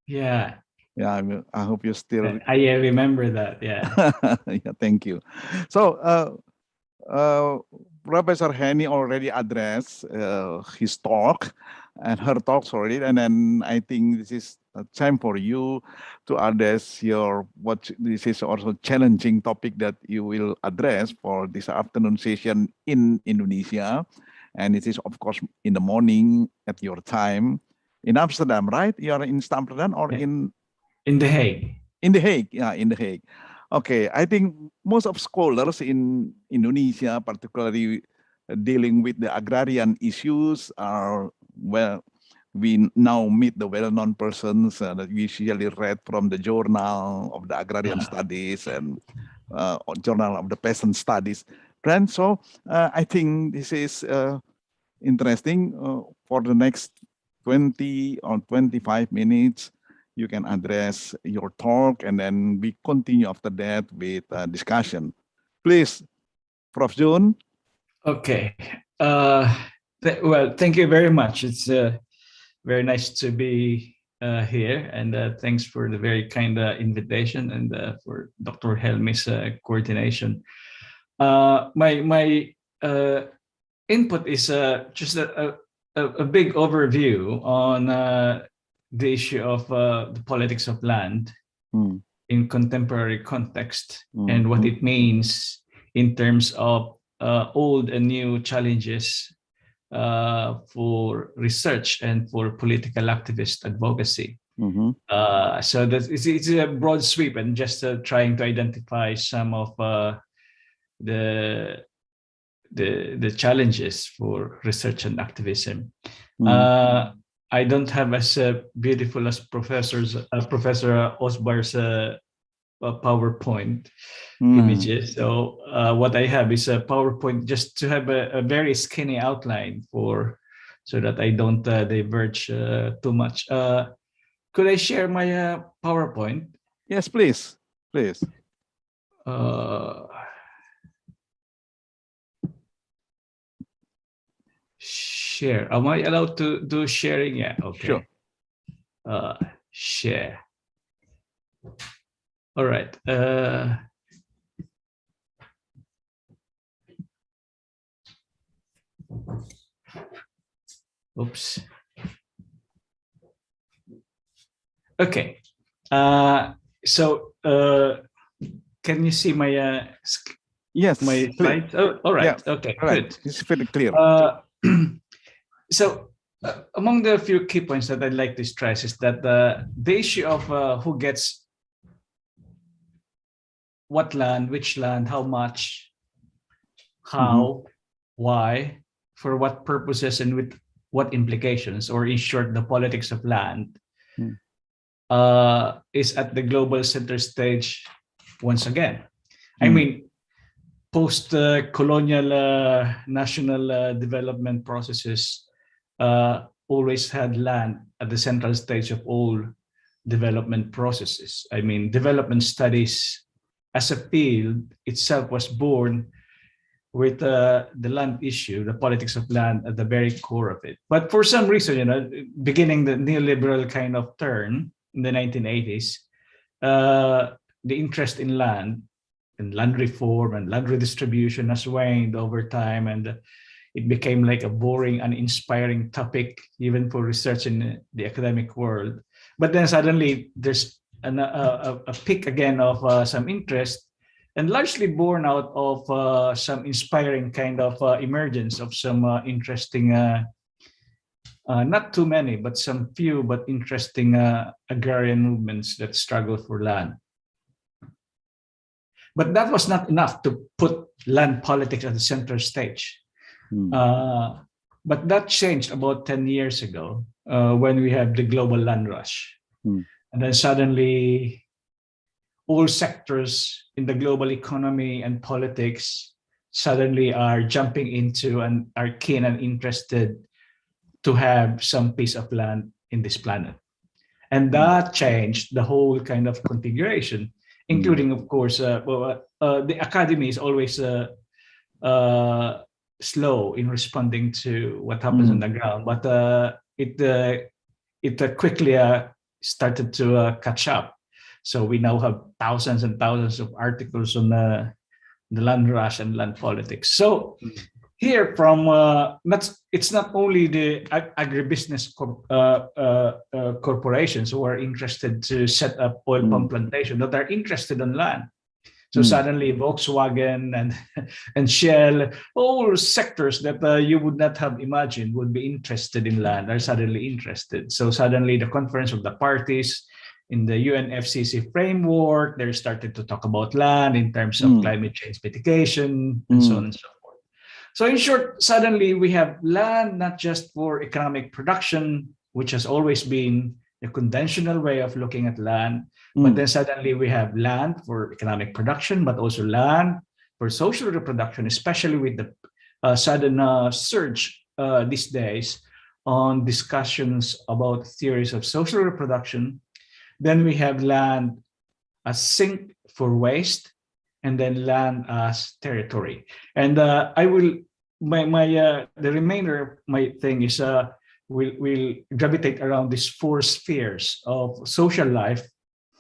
Yeah. Yeah, I hope you still. I remember that. Yeah. Yeah, thank you. So, Professor Henny already addressed his talk and her talks already, and then I think this is a time for you to address this is also challenging topic that you will address for this afternoon session in Indonesia, and it is of course in the morning at your time in Amsterdam, right? You are in Amsterdam or in The Hague. In The Hague, yeah, in The Hague. Okay, I think most of scholars in Indonesia, particularly dealing with the agrarian issues, are, well, we now meet the well-known persons that we usually read from the Journal of the Agrarian Studies and Journal of the Peasant Studies. Friends, so I think this is interesting. For the next 20 or 25 minutes, you can address your talk, and then we continue after that with discussion. Please, Prof. Jun. Okay. Well, thank you very much. It's very nice to be here, and thanks for the very kind invitation, and for Dr. Helmi's coordination. My input is just a big overview on the issue of the politics of land in contemporary context, and what it means in terms of old and new challenges for research and for political activist advocacy. So it's a broad sweep, and just trying to identify some of the challenges for research and activism. I don't have as beautiful as Professor Osbar's PowerPoint images. So what I have is a PowerPoint just to have a very skinny outline so that I don't diverge too much. Could I share my PowerPoint? Yes, please. Please. Share. Am I allowed to do sharing? Yeah. Okay. Sure. Share. All right. Oops. Okay. So can you see my yes, my slides? Oh, all right. Yeah. Okay. All right. Good. It's very clear. So among the few key points that I'd like to stress is that the issue of who gets what land, which land, how much, how, why, for what purposes, and with what implications, or in short, the politics of land, is at the global center stage once again. I mean, post-colonial national development processes always had land at the central stage of all development processes. I mean, development studies as a field itself was born with the land issue, the politics of land at the very core of it. But for some reason, beginning the neoliberal kind of turn in the 1980s, the interest in land and land reform and land redistribution has waned over time, and it became like a boring, uninspiring topic, even for research in the academic world. But then suddenly there's a peak again of some interest, and largely born out of some inspiring kind of emergence of some interesting, not too many, but some few, but interesting agrarian movements that struggle for land. But that was not enough to put land politics at the center stage. But that changed about 10 years ago when we had the global land rush. And then suddenly all sectors in the global economy and politics suddenly are jumping into and are keen and interested to have some piece of land in this planet. And that changed the whole kind of configuration, including, of course, the academy is always slow in responding to what happens on the ground, but it quickly started to catch up. So we now have thousands and thousands of articles on the land rush and land politics. So here from, it's not only the agribusiness corporations who are interested to set up oil palm plantation, that are interested in land. So suddenly Volkswagen and Shell, all sectors that you would not have imagined would be interested in land are suddenly interested. So suddenly the Conference of the Parties in the UNFCCC framework, they started to talk about land in terms of climate change mitigation and so on and so forth. So in short, suddenly we have land not just for economic production, which has always been a conventional way of looking at land, but then suddenly we have land for economic production, but also land for social reproduction, especially with the sudden surge these days on discussions about theories of social reproduction. Then we have land as sink for waste, and then land as territory. And I will, the remainder of my thing is will gravitate around these four spheres of social life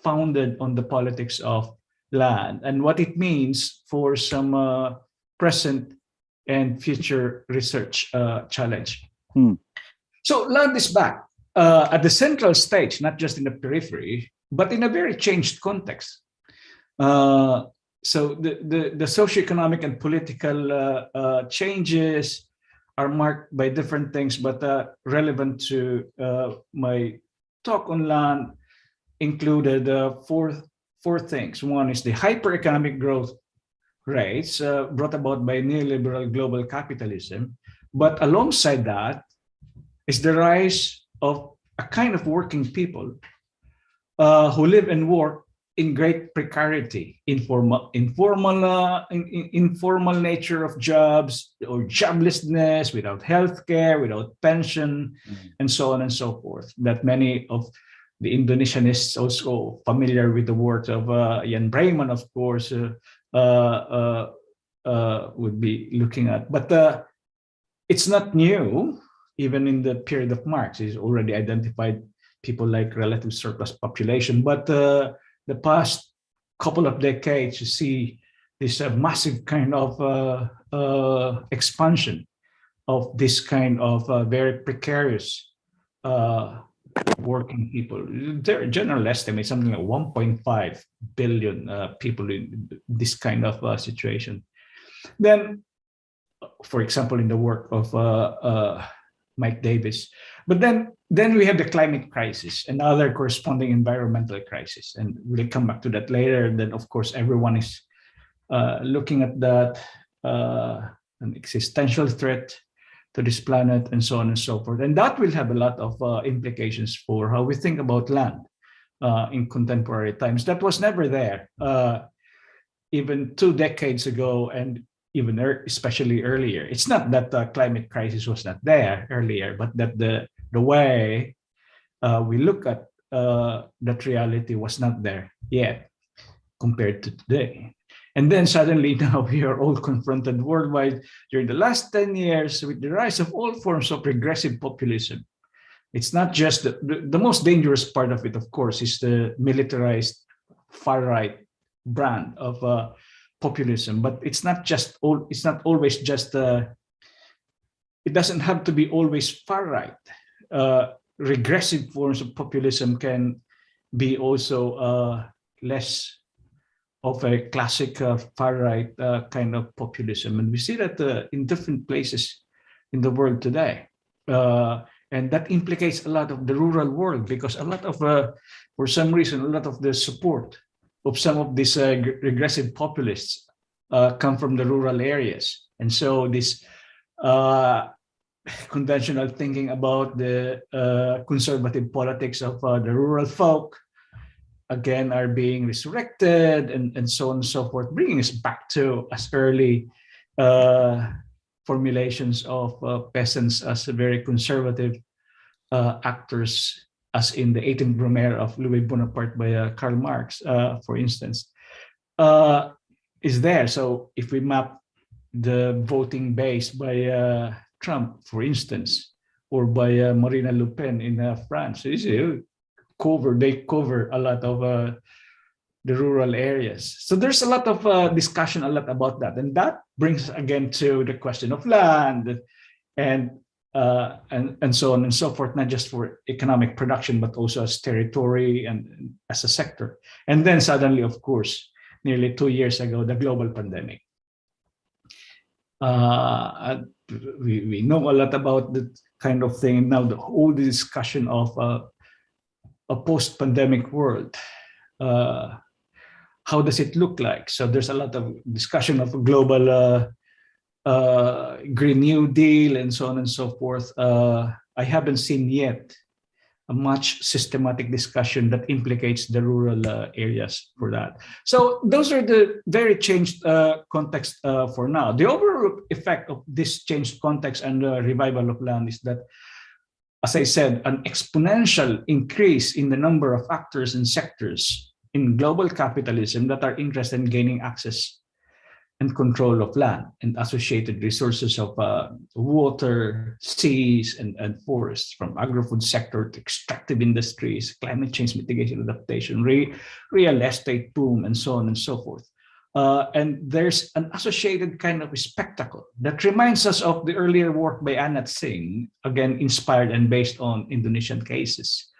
founded on the politics of land and what it means for some present and future research challenge. So land is back at the central stage, not just in the periphery, but in a very changed context. So the socio-economic and political changes are marked by different things, but relevant to my talk on land included four things. One is the hyper-economic growth rates brought about by neoliberal global capitalism, but alongside that is the rise of a kind of working people who live and work in great precarity, informal nature of jobs or joblessness, without healthcare, without pension, and so on and so forth. That many of the Indonesianists also familiar with the work of Jan Breiman, of course, would be looking at. But it's not new. Even in the period of Marx, he's already identified people like relative surplus population. But the past couple of decades, you see this massive kind of expansion of this kind of very precarious working people. Their general estimate, something like 1.5 billion people in this kind of situation. Then, for example, in the work of Mike Davis. But then we have the climate crisis and other corresponding environmental crisis. And we'll come back to that later. And then, of course, everyone is looking at that, an existential threat to this planet and so on and so forth. And that will have a lot of implications for how we think about land in contemporary times. That was never there even 2 decades ago, and even especially earlier. It's not that the climate crisis was not there earlier, but that the way we look at that reality was not there yet compared to today. And then suddenly now we are all confronted worldwide during the last 10 years with the rise of all forms of regressive populism. It's not just the most dangerous part of it, of course, is the militarized far-right brand of populism, but it's not just it's not always just it doesn't have to be always far right. Regressive forms of populism can be also less of a classic far right kind of populism, and we see that in different places in the world today, and that implicates a lot of the rural world, because a lot of for some reason a lot of the support of some of these regressive populists come from the rural areas. And so this conventional thinking about the conservative politics of the rural folk, again, are being resurrected and so on and so forth, bringing us back to as early formulations of peasants as very conservative actors, as in the 18th Brumaire of Louis Bonaparte by Karl Marx, for instance, is there. So if we map the voting base by Trump, for instance, or by Marine Le Pen in France, they cover a lot of the rural areas. So there's a lot of discussion, a lot about that. And that brings again to the question of land and so on and so forth, not just for economic production, but also as territory and as a sector. And then suddenly, of course, nearly 2 years ago, the global pandemic. We know a lot about that kind of thing. Now, the whole discussion of a post-pandemic world, how does it look like? So there's a lot of discussion of a global Green New Deal and so on and so forth. I haven't seen yet a much systematic discussion that implicates the rural areas for that. So those are the very changed context for now. The overall effect of this changed context and the revival of land is that, as I said, an exponential increase in the number of actors and sectors in global capitalism that are interested in gaining access and control of land and associated resources of water, seas, and forests, from agri-food sector to extractive industries, climate change mitigation adaptation, real estate boom, and so on and so forth. And there's an associated kind of spectacle that reminds us of the earlier work by Anat Singh, again inspired and based on Indonesian cases,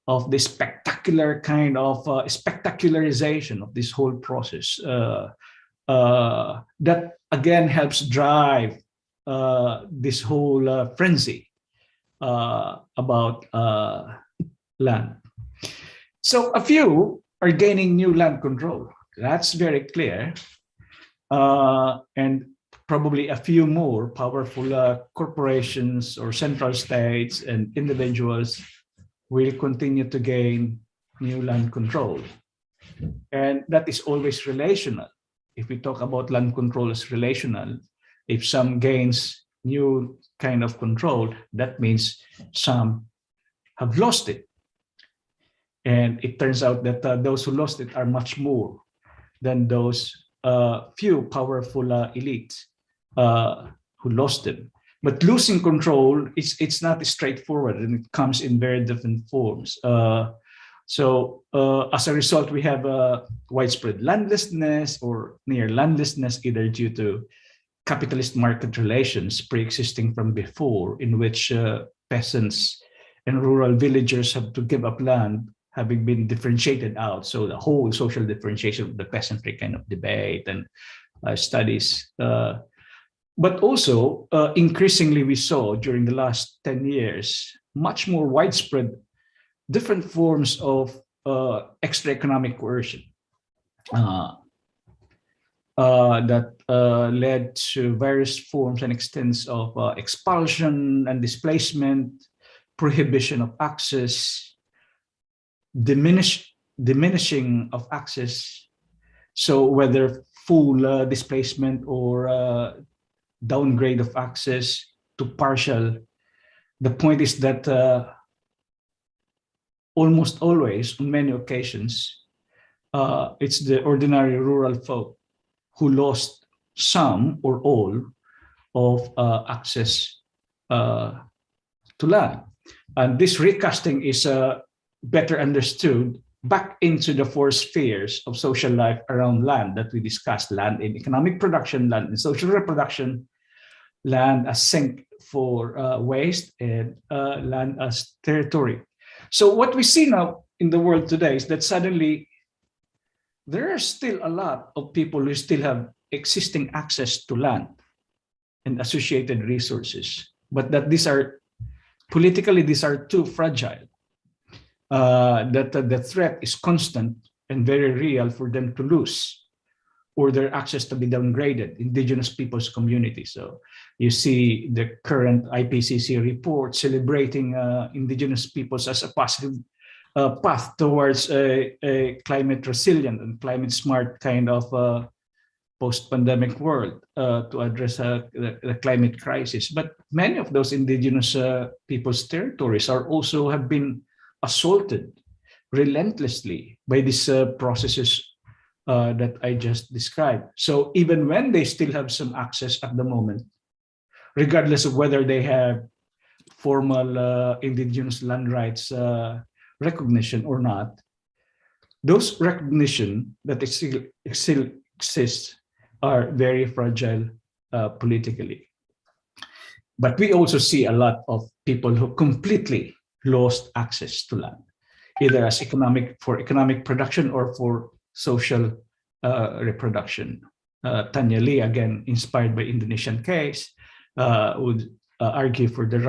of this spectacular kind of spectacularization of this whole process. That again helps drive this whole frenzy about land. So a few are gaining new land control. That's very clear. And probably a few more powerful corporations or central states and individuals will continue to gain new land control. And that is always relational. If we talk about land control as relational, if some gains new kind of control, that means some have lost it. And it turns out that those who lost it are much more than those few powerful elites who lost them. But losing control, it's not straightforward, and it comes in very different forms. So as a result, we have widespread landlessness or near landlessness, either due to capitalist market relations pre-existing from before, in which peasants and rural villagers have to give up land, having been differentiated out. So the whole social differentiation of the peasantry kind of debate and studies. But also, increasingly we saw during the last 10 years, much more widespread different forms of extra economic coercion that led to various forms and extents of expulsion and displacement, prohibition of access, diminishing of access. So whether full displacement or downgrade of access to partial, the point is that almost always, on many occasions, it's the ordinary rural folk who lost some or all of access to land. And this recasting is better understood back into the four spheres of social life around land that we discussed: land in economic production, land in social reproduction, land as sink for waste, and land as territory. So what we see now in the world today is that suddenly there are still a lot of people who still have existing access to land and associated resources, but that these are politically, these are too fragile, that the threat is constant and very real for them to lose, or their access to be downgraded, indigenous people's communities. So you see the current IPCC report celebrating indigenous peoples as a positive path towards a climate resilient and climate smart kind of post-pandemic world to address the climate crisis. But many of those indigenous people's territories are also have been assaulted relentlessly by these processes that I just described. So even when they still have some access at the moment, regardless of whether they have formal indigenous land rights recognition or not, those recognition that still exist are very fragile politically. But we also see a lot of people who completely lost access to land, either as economic production or for social reproduction. Tanya Lee, again, inspired by Indonesian case, would argue for the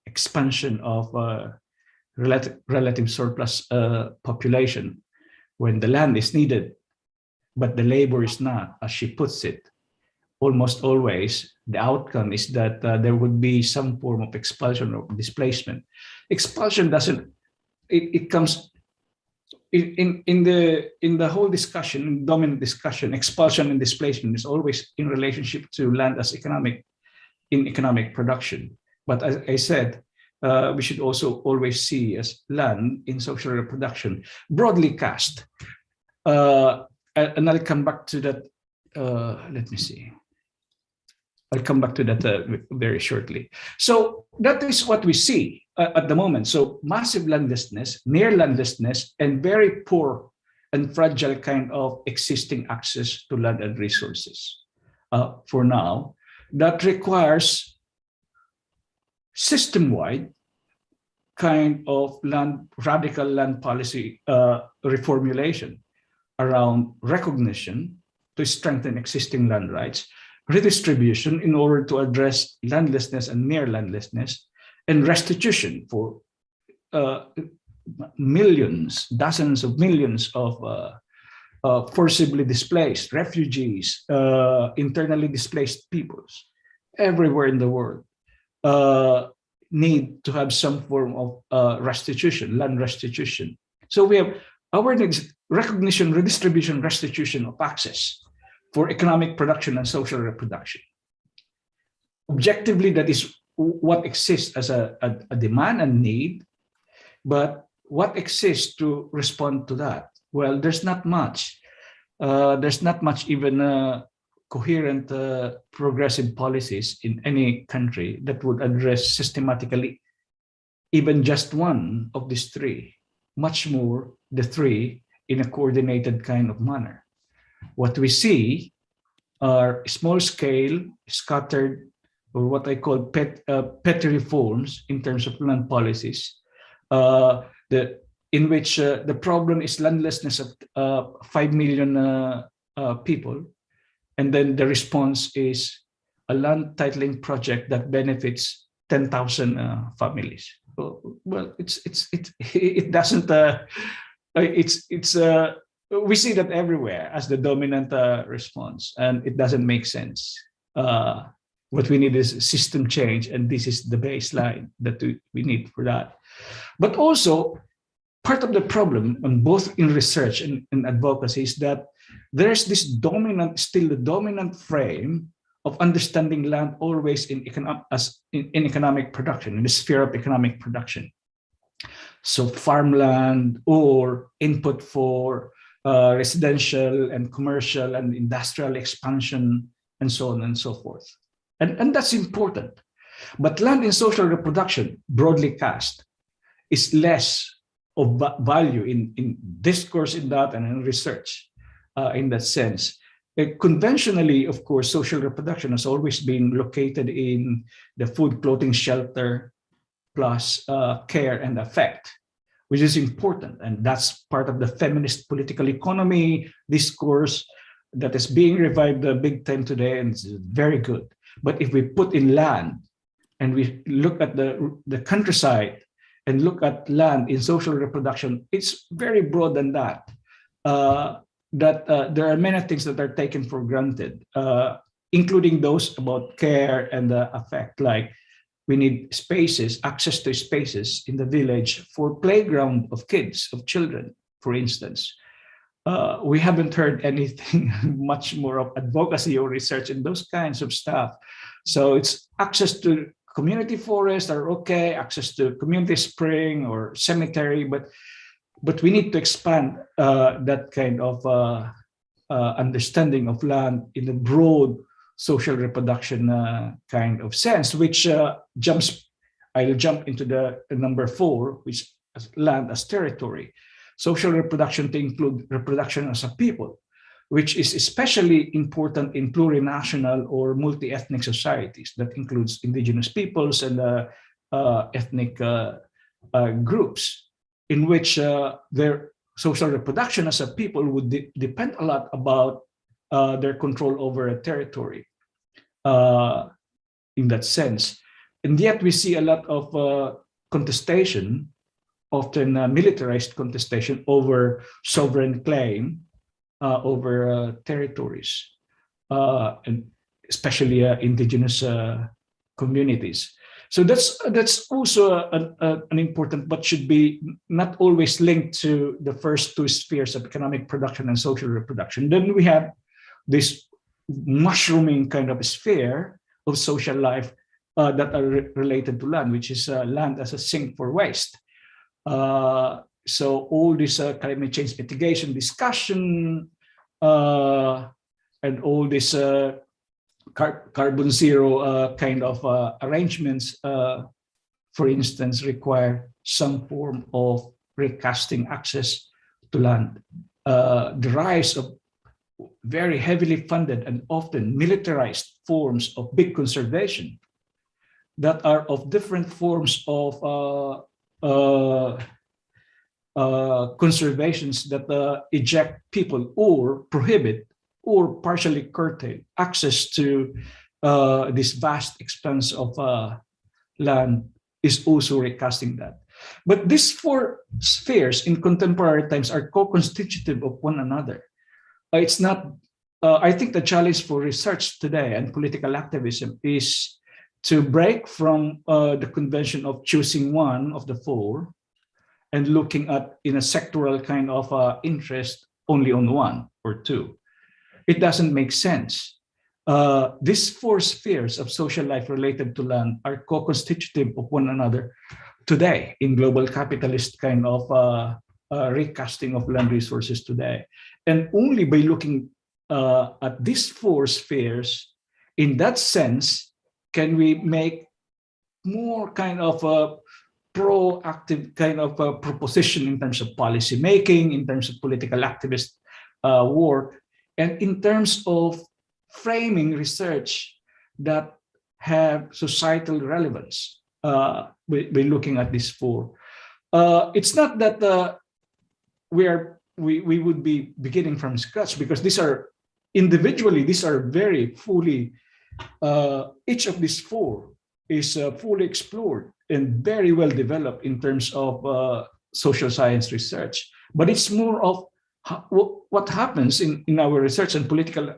expansion of relative surplus population when the land is needed, but the labor is not, as she puts it. Almost always, the outcome is that there would be some form of expulsion or displacement. Expulsion doesn't it comes in the whole discussion, dominant discussion. Expulsion and displacement is always in relationship to land as economic production. But as I said, we should also always see as land in social reproduction, broadly cast. And I'll come back to that. Let me see. I'll come back to that very shortly. So that is what we see at the moment. So massive landlessness, near landlessness, and very poor and fragile kind of existing access to land and resources for now. That requires system-wide kind of radical land policy reformulation around recognition to strengthen existing land rights, redistribution in order to address landlessness and near landlessness, and restitution for millions, dozens of millions of forcibly displaced refugees, internally displaced peoples everywhere in the world need to have some form of restitution, land restitution. So we have awareness, recognition, redistribution, restitution of access for economic production and social reproduction. Objectively, that is what exists as a demand and need, but what exists to respond to that? Well, there's not much. There's not much even coherent progressive policies in any country that would address systematically even just one of these three, much more the three in a coordinated kind of manner. What we see are small-scale, scattered, or what I call petty reforms in terms of land policies, in which the problem is landlessness of 5 million people, and then the response is a land titling project that benefits 10,000 families. Well, it doesn't. We see that everywhere as the dominant response, and it doesn't make sense. What we need is system change, and this is the baseline that we need for that. But also, part of the problem, both in research and in advocacy, is that there's this still the dominant frame of understanding land always in economic production, in the sphere of economic production. So farmland or input for residential and commercial and industrial expansion, and so on and so forth. And that's important. But land in social reproduction, broadly cast, is less of value in discourse in that and in research in that sense. Conventionally, of course, social reproduction has always been located in the food, clothing, shelter, plus care and affect, which is important. And that's part of the feminist political economy discourse that is being revived big time today, and it's very good. But if we put in land and we look at the countryside and look at land in social reproduction, it's very broad than that. There are many things that are taken for granted, including those about care and affect, like we need spaces, access to spaces in the village for playground of kids, of children, for instance. We haven't heard anything much more of advocacy or research in those kinds of stuff. So it's access to community forest are okay, access to community spring or cemetery, but we need to expand that kind of understanding of land in the broad social reproduction kind of sense, which I'll jump into the number 4, which is land as territory. Social reproduction to include reproduction as a people, which is especially important in plurinational or multi-ethnic societies that includes indigenous peoples and ethnic groups, in which their social reproduction as a people would depend a lot about their control over a territory in that sense. And yet we see a lot of contestation, often militarized contestation over sovereign claim over territories, and especially indigenous communities. So that's also an important, but should be not always linked to the first two spheres of economic production and social reproduction. Then we have this mushrooming kind of sphere of social life that are related to land, which is land as a sink for waste. So all this climate change mitigation discussion and all this carbon zero kind of arrangements, for instance, require some form of recasting access to land. The rise of very heavily funded and often militarized forms of big conservation that are of different forms of conservations that eject people or prohibit or partially curtail access to this vast expanse of land is also recasting that. But these four spheres in contemporary times are co-constitutive of one another. It's not, I think the challenge for research today and political activism is to break from the convention of choosing one of the four and looking at in a sectoral kind of interest only on one or two. It doesn't make sense. These four spheres of social life related to land are co-constitutive of one another today in global capitalist kind of recasting of land resources today. And only by looking at these four spheres, in that sense, can we make more kind of a proactive kind of a proposition in terms of policy making, in terms of political activist work, and in terms of framing research that have societal relevance by looking at these four. It's not that we would be beginning from scratch, because these are individually, these are very fully, each of these four is fully explored and very well developed in terms of social science research. But it's more of what happens in our research and political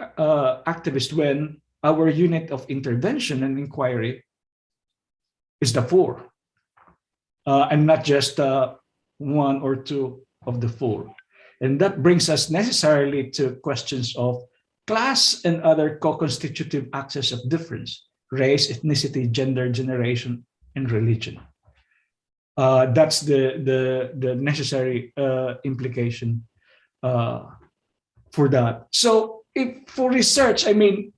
activists when our unit of intervention and inquiry is the four, and not just one or two of the four. And that brings us necessarily to questions of class and other co-constitutive axes of difference: race, ethnicity, gender, generation, and religion. That's the necessary implication for that. So if for research, I mean,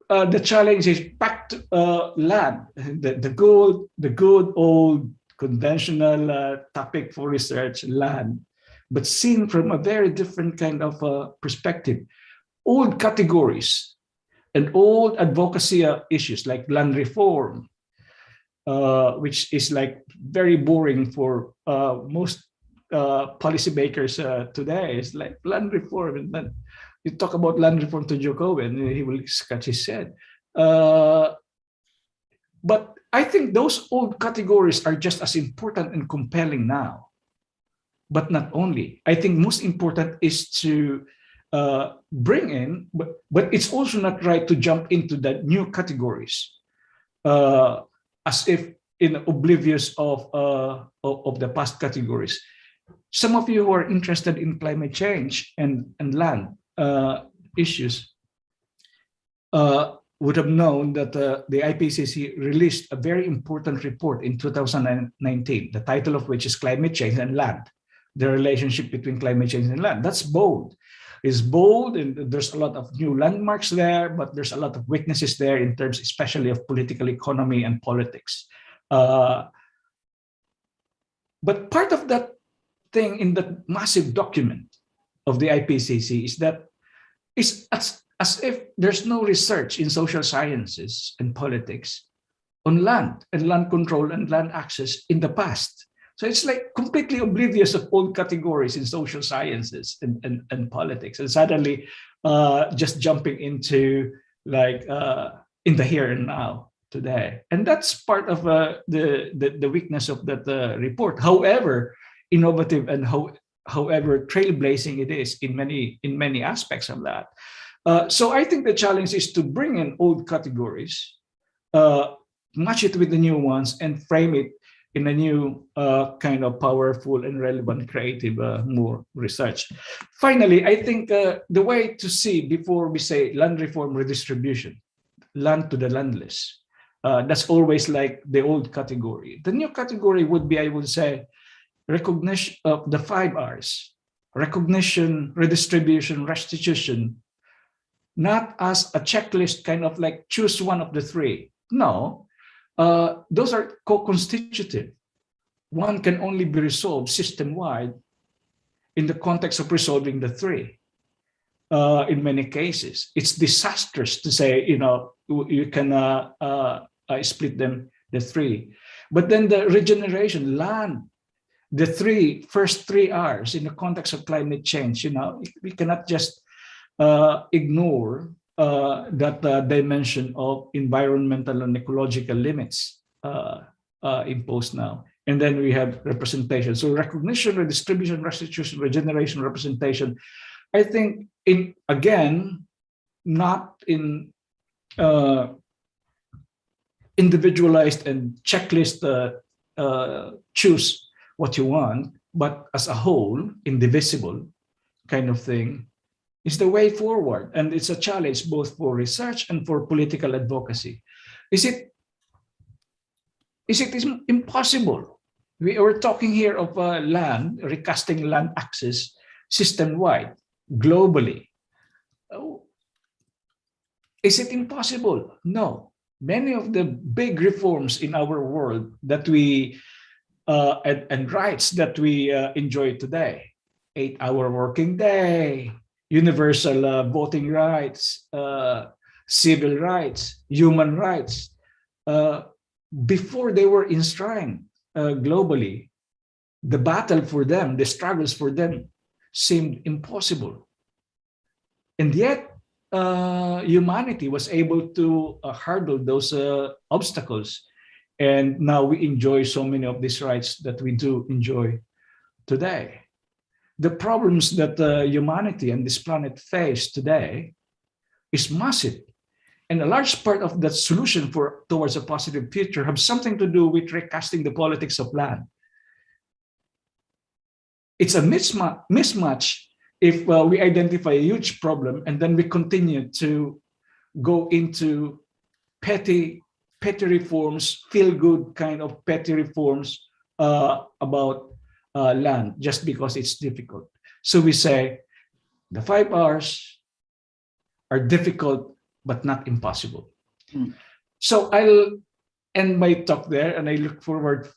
the challenge is back to land, the good old conventional topic for research, land, but seen from a very different kind of perspective. Old categories and old advocacy issues like land reform, which is like very boring for most policymakers today. It's like land reform, and then you talk about land reform to Joko and he will scratch his head. But I think those old categories are just as important and compelling now. But not only. I think most important is to bring in, but it's also not right to jump into the new categories as if in oblivious of the past categories. Some of you who are interested in climate change and land issues would have known that the IPCC released a very important report in 2019, the title of which is Climate Change and Land, the relationship between climate change and land. That's bold. It's bold, and there's a lot of new landmarks there, but there's a lot of weaknesses there in terms especially of political economy and politics. But part of that thing in the massive document of the IPCC is that it's as if there's no research in social sciences and politics on land and land control and land access in the past. So it's like completely oblivious of old categories in social sciences and politics, and suddenly just jumping into like in the here and now today. And that's part of the weakness of that report, however innovative and however trailblazing it is in many aspects of that. So I think the challenge is to bring in old categories match it with the new ones, and frame it in a new kind of powerful and relevant, creative, more research. Finally, I think the way to see before we say land reform redistribution, land to the landless, that's always like the old category. The new category would be, I would say, recognition of the 5 R's: recognition, redistribution, restitution, not as a checklist, kind of like choose one of the 3. No, those are co-constitutive. One can only be resolved system-wide in the context of resolving the 3. In many cases, it's disastrous to say, you can split them the 3. But then the regeneration, land, the first three R's in the context of climate change, we cannot just ignore that dimension of environmental and ecological limits imposed now. And then we have representation. So recognition, redistribution, restitution, regeneration, representation. I think, again, not in individualized and checklist, choose what you want, but as a whole, indivisible kind of thing, is the way forward. And it's a challenge both for research and for political advocacy. Is it impossible? We are talking here of land, recasting land access system-wide, globally. Is it impossible? No. Many of the big reforms in our world that we and rights that we enjoy today, 8-hour working day, universal voting rights, civil rights, human rights, before they were enshrined globally, the battle for them, the struggles for them seemed impossible. And yet, humanity was able to hurdle those obstacles. And now we enjoy so many of these rights that we do enjoy today. The problems that humanity and this planet face today is massive. And a large part of that solution towards a positive future have something to do with recasting the politics of land. It's a mismatch if we identify a huge problem and then we continue to go into petty reforms, feel-good kind of petty reforms about land just because it's difficult. So we say the 5 R's are difficult but not impossible. So I'll end my talk there, and I look forward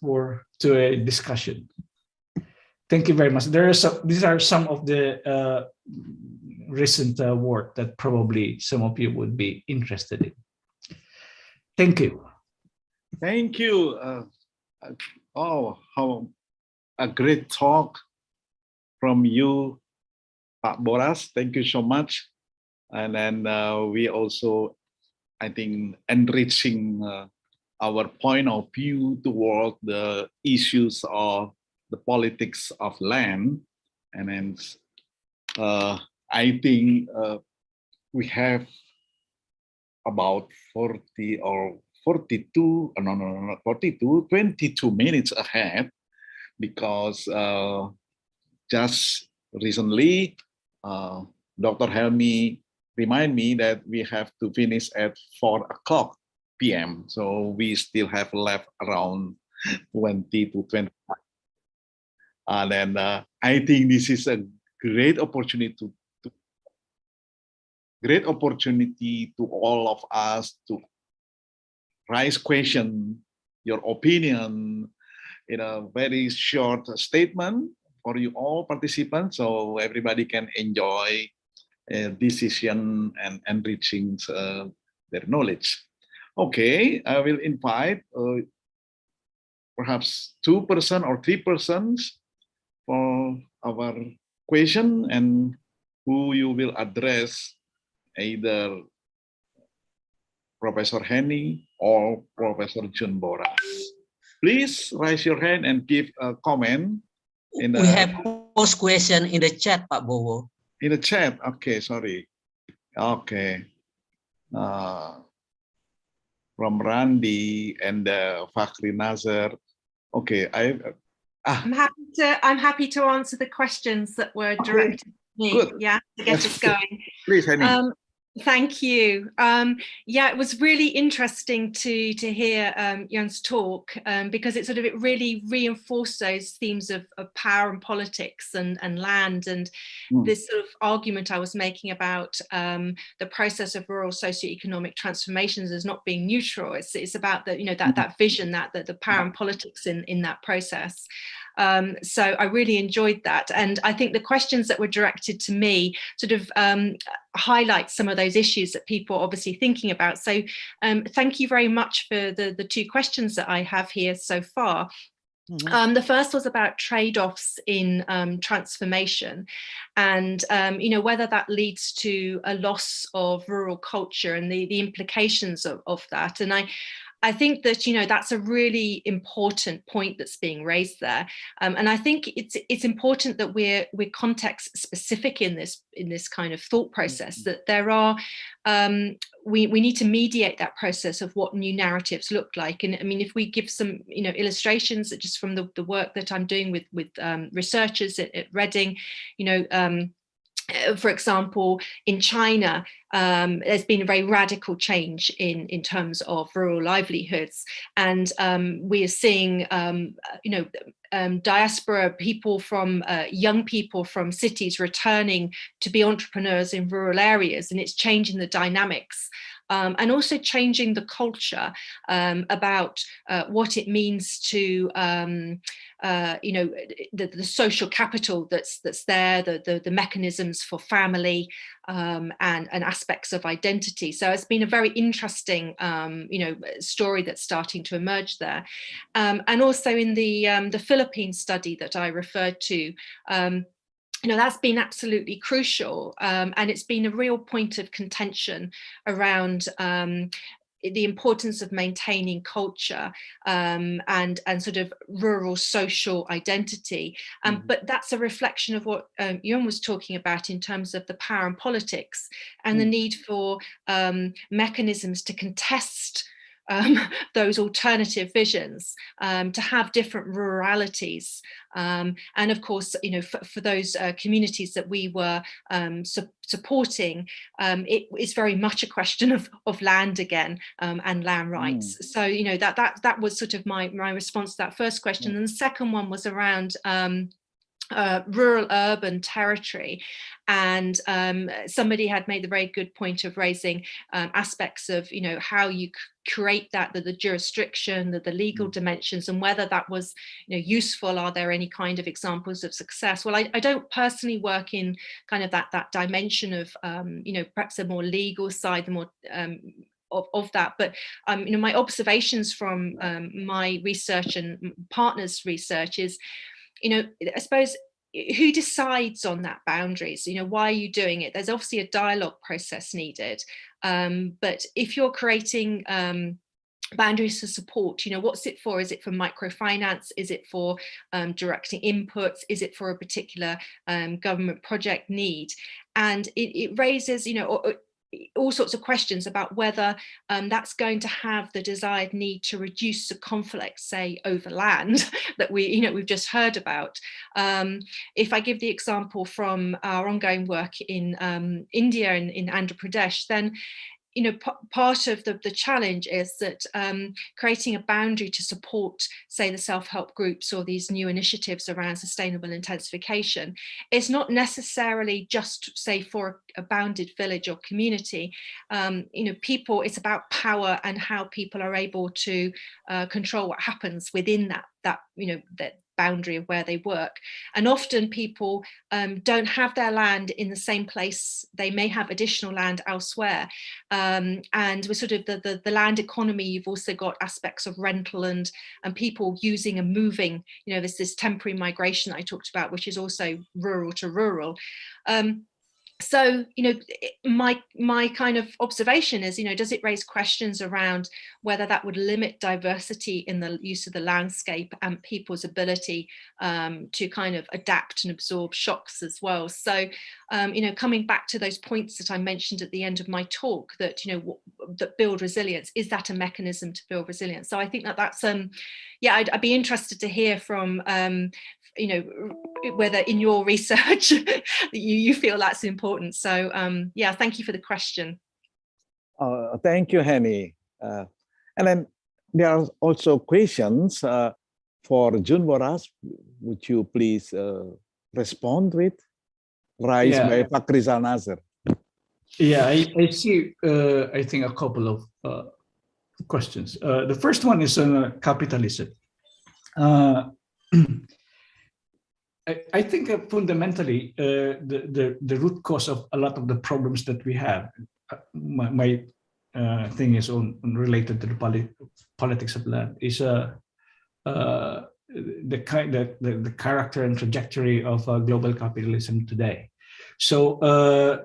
to a discussion. Thank you very much. These are some of the recent work that probably some of you would be interested in. Thank you. Thank you. Oh, how a great talk from you, Pak Boras. Thank you so much. And then we also, I think, enriching our point of view toward the issues of the politics of land. And then I think we have about 22 minutes ahead, because just recently Dr. Helmi remind me that we have to finish at 4 o'clock p.m. So we still have left around 20 to 25. And then I think this is a great opportunity to all of us to raise question, your opinion in a very short statement for you all participants, so everybody can enjoy a decision and enriching their knowledge. Okay, I will invite perhaps 2% or 3% for our question, and who you will address, either Professor Henny or Professor Jun Boras. Please raise your hand and give a comment. We have post question in the chat, Pak Bowo. In the chat, okay, sorry. Okay. from Randy and Fakhri Nazar. Okay, I'm happy to answer the questions that were directed to me. Good. Yeah, to get us going. Please, Henny. Thank you. Yeah, it was really interesting to hear Jan's talk because it really reinforced those themes of power and politics and land and this sort of argument I was making about the process of rural socio-economic transformations as not being neutral. It's about that vision that the power and politics in that process. So I really enjoyed that, and I think the questions that were directed to me highlight some of those issues that people are obviously thinking about. So thank you very much for the two questions that I have here so far. The first was about trade-offs in transformation and whether that leads to a loss of rural culture and the implications of that. And I think that that's a really important point that's being raised there, and I think it's important that we're context specific in this kind of thought process. That there are we need to mediate that process of what new narratives look like. And I mean, if we give some illustrations just from the work that I'm doing with researchers at Reading, for example, in China, there's been a very radical change in terms of rural livelihoods, and we are seeing, diaspora people from young people from cities returning to be entrepreneurs in rural areas, and it's changing the dynamics. And also changing the culture about what it means to, the social capital that's there, the mechanisms for family and aspects of identity. So it's been a very interesting, story that's starting to emerge there. And also in the Philippines study that I referred to, that's been absolutely crucial, and it's been a real point of contention around the importance of maintaining culture and sort of rural social identity. But that's a reflection of what Jan was talking about in terms of the power and politics and the need for mechanisms to contest those alternative visions, to have different ruralities. And of course, for those communities that we were supporting, it is very much a question of land again, and land rights. So, that was sort of my response to that first question. And the second one was around rural urban territory, and somebody had made the very good point of raising aspects of how you create that, the jurisdiction, the legal dimensions, and whether that was useful. Are there any kind of examples of success? Well, I don't personally work in kind of that dimension of perhaps a more legal side, the more of that, but my observations from my research and partners' research is, I suppose, who decides on that boundaries? Why are you doing it? There's obviously a dialogue process needed, but if you're creating boundaries to support, what's it for? Is it for microfinance? Is it for directing inputs? Is it for a particular government project need? And it raises, all sorts of questions about whether that's going to have the desired need to reduce the conflict, say, over land that we've just heard about. If I give the example from our ongoing work in India and in Andhra Pradesh, then part of the challenge is that creating a boundary to support, say, the self-help groups or these new initiatives around sustainable intensification is not necessarily just, say, for a bounded village or community. People, it's about power and how people are able to control what happens within that boundary of where they work. And often people don't have their land in the same place. They may have additional land elsewhere. And with sort of the land economy, you've also got aspects of rental and people using and moving. There's this temporary migration I talked about, which is also rural to rural. so, my kind of observation is, does it raise questions around whether that would limit diversity in the use of the landscape and people's ability to kind of adapt and absorb shocks as well? So, coming back to those points that I mentioned at the end of my talk, that, that build resilience, is that a mechanism to build resilience? So I think that's, I'd be interested to hear from, whether in your research you feel that's important. So thank you for the question. Thank you, Henny. And then there are also questions for Jun Boras. Would you please respond with? Raised by Pak Rizal Nazar. Yeah, I see, I think a couple of questions. The first one is on capitalism. I think fundamentally the root cause of a lot of the problems that we have, my thing is related to the politics of land, is the character and trajectory of global capitalism today. So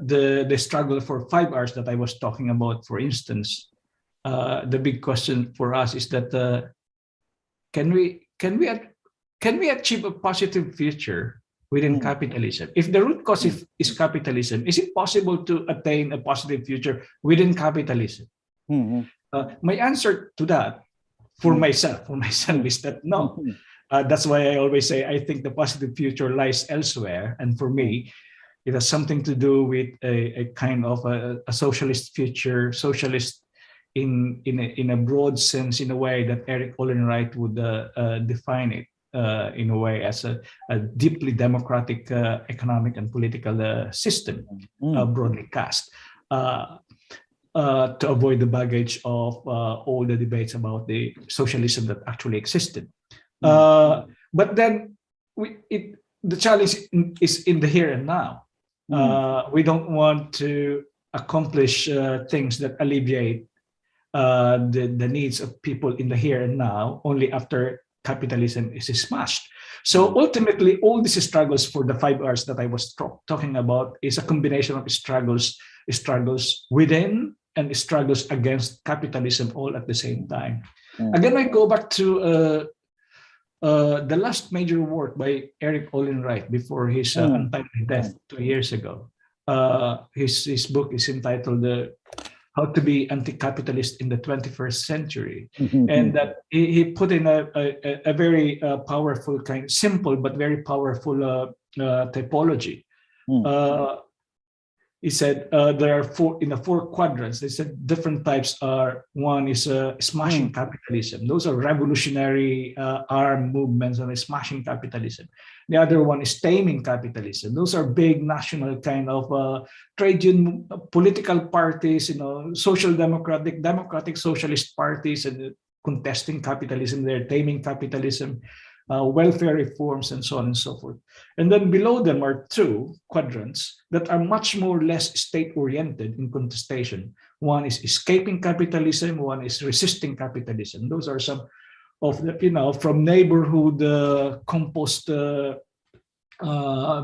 the struggle for 5 Rs that I was talking about, for instance, the big question for us is that can we achieve a positive future within capitalism? If the root cause is capitalism, is it possible to attain a positive future within capitalism? My answer to that, for myself, is that no. That's why I always say I think the positive future lies elsewhere. And for me, it has something to do with a kind of a socialist future, socialist in a broad sense, in a way that Eric Olin Wright would define it. In a way, as a deeply democratic economic and political system, broadly cast, to avoid the baggage of all the debates about the socialism that actually existed. But then the challenge is in the here and now. We don't want to accomplish things that alleviate the needs of people in the here and now only after capitalism is smashed. So ultimately, all these struggles for the 5 Rs that I was talking about is a combination of struggles within and struggles against capitalism all at the same time. Again, I go back to the last major work by Eric Olin Wright before his untimely death 2 years ago. His book is entitled How to be Anti-Capitalist in the 21st Century. And that he put in a very powerful, simple but very powerful typology. He said there are 4 quadrants. They said different types are, one is smashing capitalism. Those are revolutionary armed movements and smashing capitalism. The other one is taming capitalism. Those are big national kind of trade union political parties, social democratic socialist parties, and contesting capitalism. They're taming capitalism, welfare reforms, and so on and so forth. And then below them are 2 quadrants that are much more less state-oriented in contestation. One is escaping capitalism, one is resisting capitalism. Those are some of the, from neighborhood compost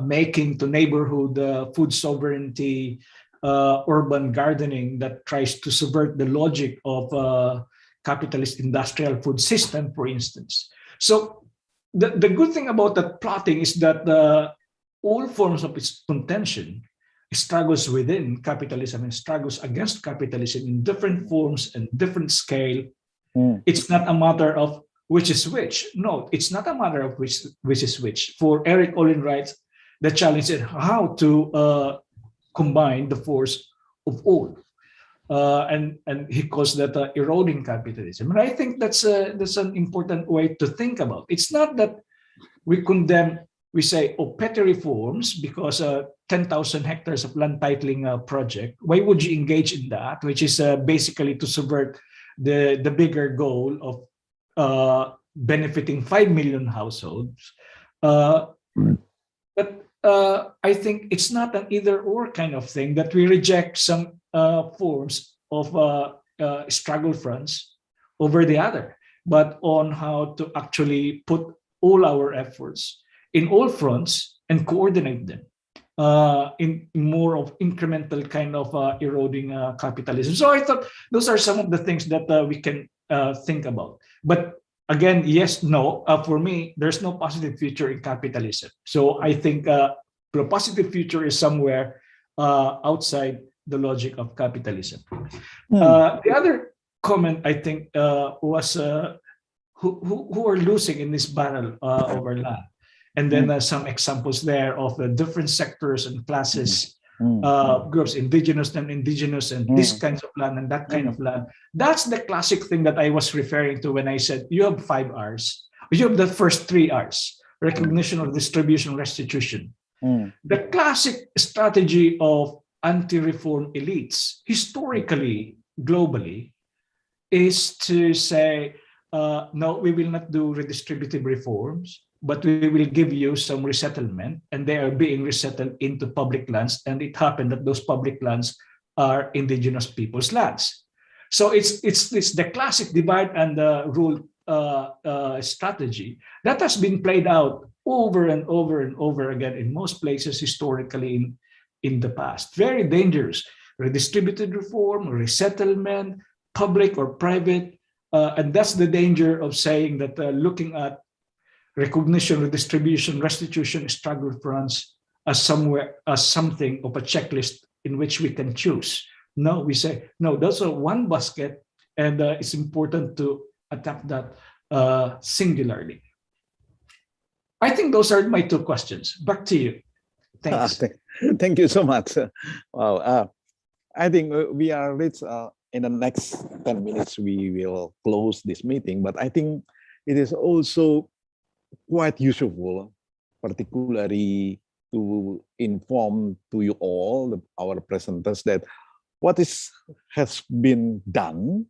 making to neighborhood food sovereignty, urban gardening that tries to subvert the logic of capitalist industrial food system, for instance. So the good thing about that plotting is that all forms of its contention struggles within capitalism and struggles against capitalism in different forms and different scale. It's not a matter of which is which. No, it's not a matter of which is which. For Eric Olin Wright, the challenge is how to combine the force of all. And he calls that eroding capitalism. And I think that's an important way to think about. It's not that we condemn, we say, petty reforms because 10,000 hectares of land titling project. Why would you engage in that? Which is basically to subvert the bigger goal of benefiting 5 million households. But I think it's not an either or kind of thing, that we reject some forms of struggle fronts over the other, but on how to actually put all our efforts in all fronts and coordinate them. in more of incremental kind of eroding capitalism. So I thought those are some of the things that we can think about. But again, yes, no. For me, there's no positive future in capitalism. So I think the positive future is somewhere outside the logic of capitalism. The other comment I think was who are losing in this battle over land. And then some examples there of the different sectors and classes, groups, indigenous, non-indigenous, and this kinds of land and that kind of land. That's the classic thing that I was referring to when I said you have 5 R's. You have the first 3 R's: recognition, or distribution, restitution. The classic strategy of anti-reform elites, historically, globally, is to say, no, we will not do redistributive reforms, but we will give you some resettlement, and they are being resettled into public lands. And it happened that those public lands are indigenous people's lands. So it's the classic divide and rule strategy that has been played out over and over and over again in most places historically in the past. Very dangerous. Redistributed reform, resettlement, public or private. And that's the danger of saying that looking at recognition, redistribution, restitution, struggle fronts as something of a checklist in which we can choose. No, we say, no, those are one basket, and it's important to attack that singularly. I think those are my 2 questions. Back to you. Thanks. Thank you so much. Wow. I think we are reached in the next 10 minutes, we will close this meeting. But I think it is also quite useful, particularly to inform to you all, our presenters, that what has been done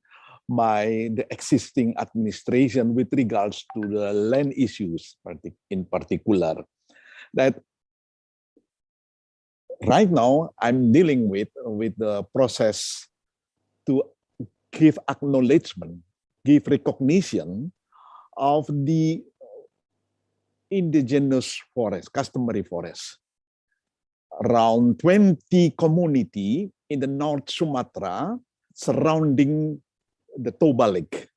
by the existing administration with regards to the land issues in particular. That right now I'm dealing with the process to give acknowledgement, give recognition of the indigenous forest, customary forest. Around 20 community in the North Sumatra surrounding the Toba Lake.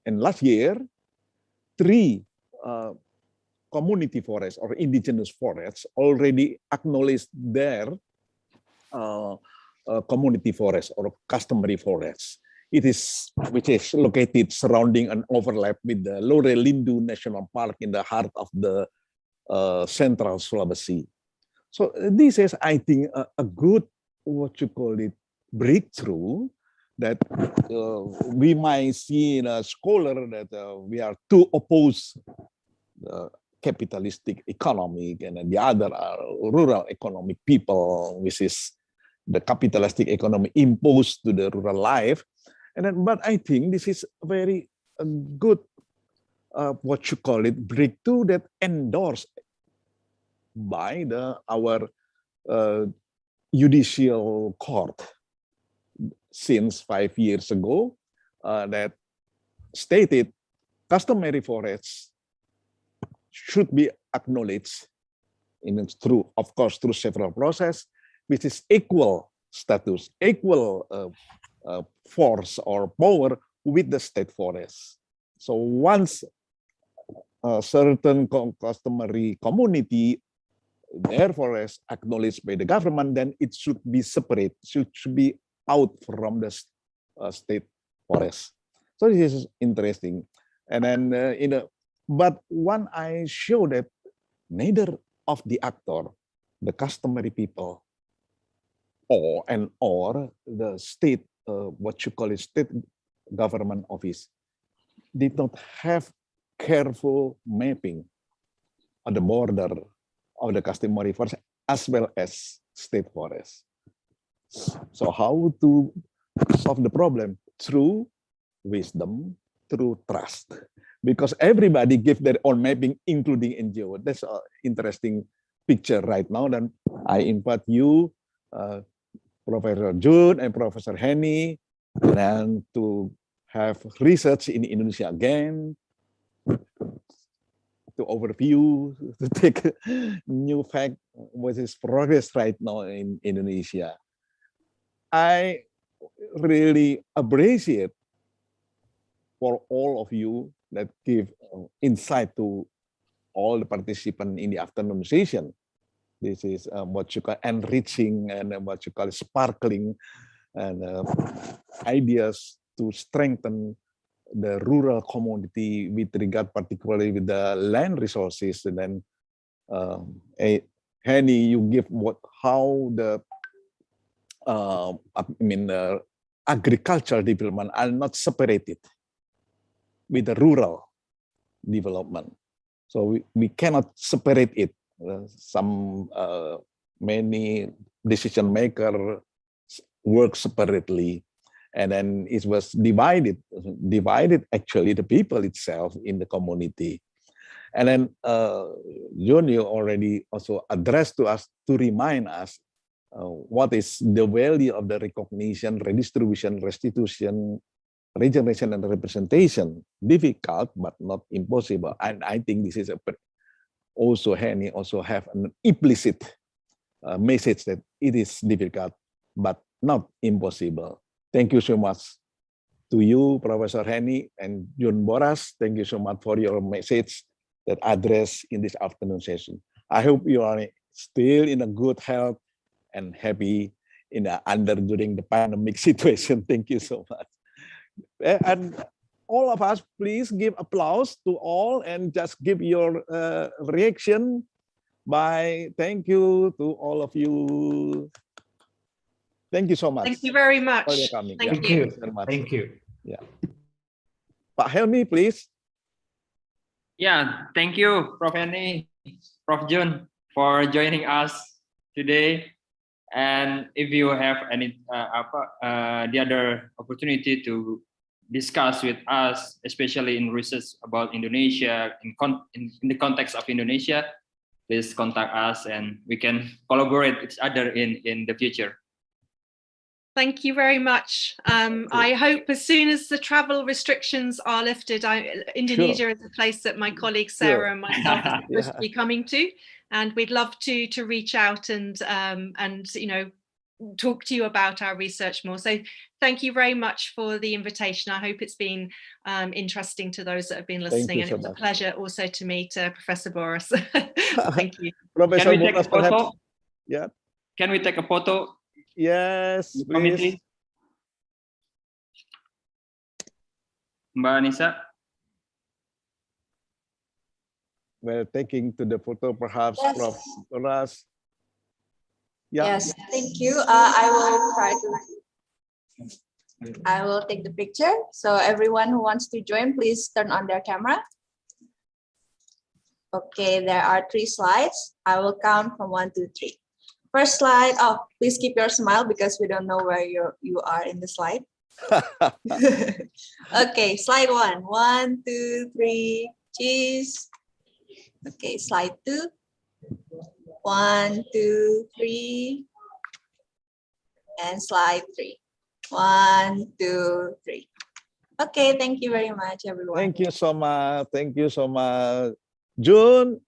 And last year, 3 community forests or indigenous forests already acknowledged their community forest or customary forests. Which is located surrounding and overlap with the Lore Lindu National Park in the heart of the central Sulawesi. So this is, I think, a good, breakthrough that we might see in a scholar that we are too opposed the capitalistic economic, and then the other are rural economic people, which is the capitalistic economy imposed to the rural life. And then, but I think this is a very good, breakthrough that endorsed by our judicial court since 5 years ago, that stated customary forests should be acknowledged through several processes, which is equal status, equal force or power with the state forest. So once a certain customary community, their forest acknowledged by the government, then it should be separate, should be out from the state forest. So this is interesting. And then but when I show that neither of the actor, the customary people, or the state, state government office, did not have careful mapping on the border of the customary forest as well as state forest. So how to solve the problem? Through wisdom, through trust. Because everybody give their own mapping, including NGO. That's an interesting picture right now. Then I invite you, Professor Jun and Professor Henny, and to have research in Indonesia again, to overview, to take new fact, what is progress right now in Indonesia. I really appreciate for all of you that give insight to all the participants in the afternoon session. This is what you call enriching and what you call sparkling and ideas to strengthen the rural community with regard particularly with the land resources. And then Henny, you give how the agricultural development are not separated with the rural development. So we cannot separate it. Many decision makers work separately, and then it was divided actually the people itself in the community. And then John, you already also addressed to us to remind us what is the value of the recognition, redistribution, restitution, regeneration, and representation. Difficult, but not impossible. And I think this is also Henny also have an implicit message that it is difficult, but not impossible. Thank you so much to you, Professor Henny and John Boras. Thank you so much for your message that address in this afternoon session. I hope you are still in a good health and happy during the pandemic situation. Thank you so much. And all of us, please give applause to all and just give your reaction by thank you to all of you. Thank you so much. Thank you very much. For your coming. Thank Yeah, you. Thank you very much. Thank you. Yeah. Pak Helmi, please. Yeah, thank you, Prof. Henny, Prof. Jun, for joining us today. And if you have any the other opportunity to discuss with us, especially in research about Indonesia, in the context of Indonesia, please contact us and we can collaborate each other in the future. Thank you very much. I hope as soon as the travel restrictions are lifted, Indonesia is a place that my colleague Sarah and myself are supposed to be coming to, and we'd love to reach out and talk to you about our research more. So thank you very much for the invitation. I hope it's been interesting to those that have been listening, and it was a pleasure also to meet Professor Boras. Thank you. Can we take a photo? Yeah. Can we take a photo? Yes, please. Mbak Anissa. Well, taking to the photo, perhaps, Yes. Prof. Boras. Yeah. Yes, thank you. I will take the picture. So everyone who wants to join, please turn on their camera. Okay, there are 3 slides. I will count from 1 to 3. First slide. Oh, please keep your smile because we don't know where you are in the slide. Okay, slide 1. 1, 2, 3. Cheese. Okay, slide 2. 1, 2, 3. And slide 3. 1, 2, 3. Okay, thank you very much, everyone. Thank you so much. Thank you so much, June.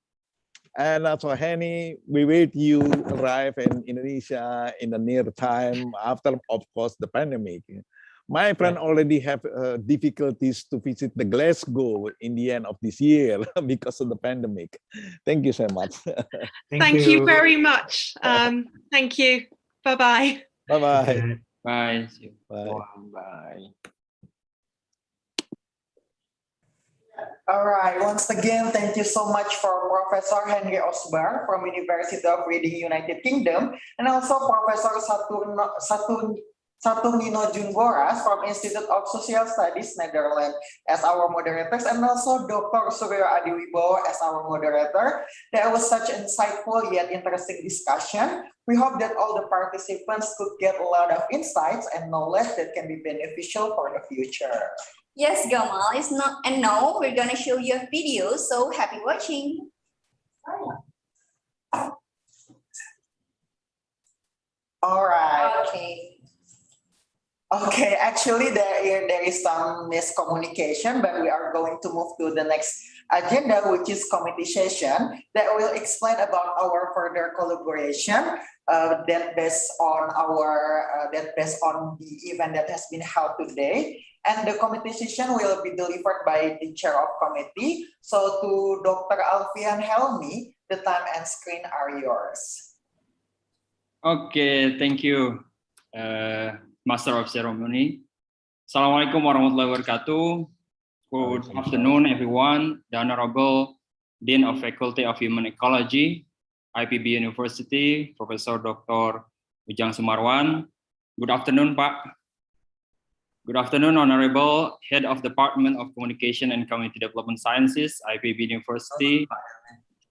And also Henny, we wait you arrive in Indonesia in the near time after, of course, the pandemic. My friend already have difficulties to visit the Glasgow in the end of this year because of the pandemic. Thank you so much. Thank you very much. Thank you. Bye-bye. Bye-bye. Bye. Bye. Bye. All right, once again, thank you so much for Professor Henry Osbar from University of Reading, United Kingdom, and also Professor Saturnino Junboras from Institute of Social Studies, Netherlands, as our moderators, and also Dr. Suryo Adiwibowo as our moderator. That was such an insightful yet interesting discussion. We hope that all the participants could get a lot of insights and knowledge that can be beneficial for the future. Yes, Gamal, and now we're gonna show you a video, so happy watching. All right. Okay. Okay, actually there is some miscommunication, but we are going to move to the next agenda, which is committee session that will explain about our further collaboration that based on the event that has been held today. And the committee session will be delivered by the chair of committee. So to Dr. Alfian Helmi, the time and screen are yours. Okay, thank you, Master of Ceremony. Assalamualaikum warahmatullahi wabarakatuh. Good afternoon, everyone. The Honorable Dean of Faculty of Human Ecology, IPB University, Professor Dr. Ujang Sumarwan. Good afternoon, Pak. Good afternoon, Honorable Head of Department of Communication and Community Development Sciences, IPB University,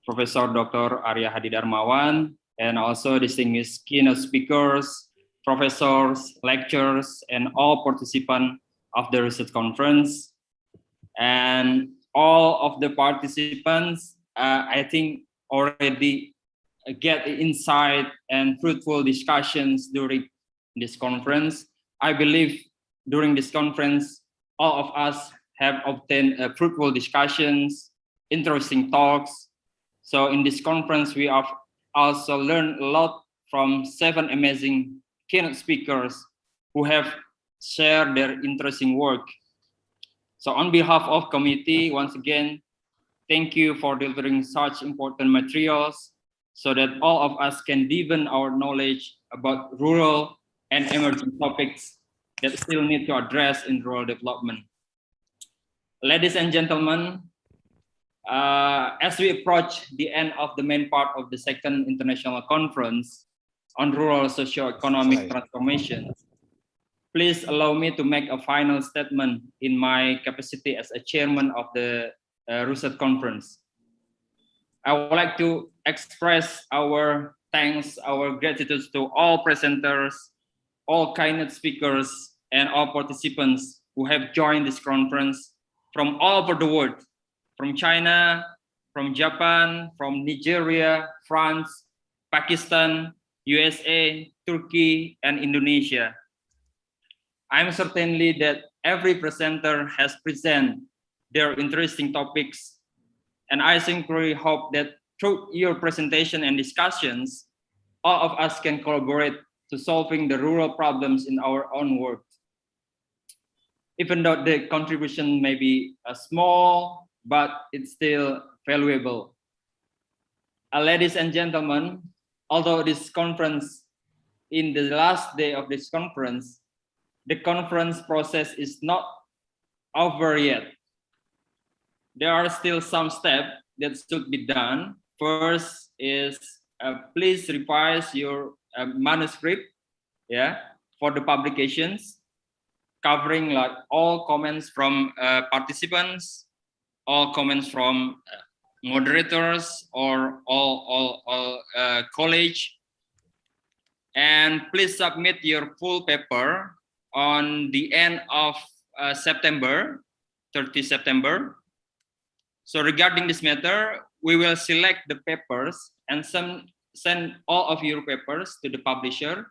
Professor Dr. Arya Hadi Darmawan, and also distinguished keynote speakers, professors, lecturers, and all participants of the RUSET conference. And all of the participants, I think, already get insight and fruitful discussions during this conference. I believe during this conference, all of us have obtained fruitful discussions, interesting talks. So in this conference, we have also learned a lot from 7 amazing keynote speakers who have shared their interesting work. So on behalf of committee, once again, thank you for delivering such important materials so that all of us can deepen our knowledge about rural and emerging topics that still need to address in rural development. Ladies and gentlemen, as we approach the end of the main part of the second international conference on rural socio-economic transformation, please allow me to make a final statement in my capacity as a chairman of the RUSET conference. I would like to express our thanks, our gratitude to all presenters, all keynote speakers, and all participants who have joined this conference from all over the world, from China, from Japan, from Nigeria, France, Pakistan, USA, Turkey, and Indonesia. I'm certainly that every presenter has presented their interesting topics, and I sincerely hope that through your presentation and discussions, all of us can collaborate to solving the rural problems in our own world. Even though the contribution may be small, but it's still valuable. Ladies and gentlemen, although this conference, in the last day of this conference, the conference process is not over yet. There are still some steps that should be done. First is please revise your manuscript, for the publications, covering like all comments from participants, all comments from moderators or all college, and please submit your full paper on the end of September, 30 September. So regarding this matter, we will select the papers and send all of your papers to the publisher.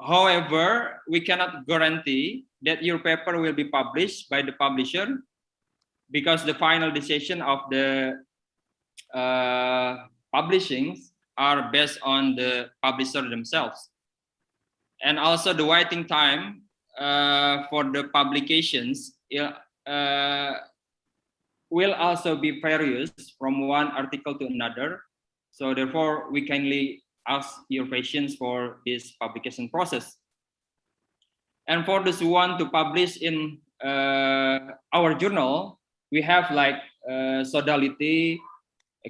However, we cannot guarantee that your paper will be published by the publisher because the final decision of the publishings are based on the publisher themselves. And also the waiting time for the publications will also be various from one article to another. So therefore, we kindly ask your patience for this publication process. And for those who want to publish in our journal, we have like sodality,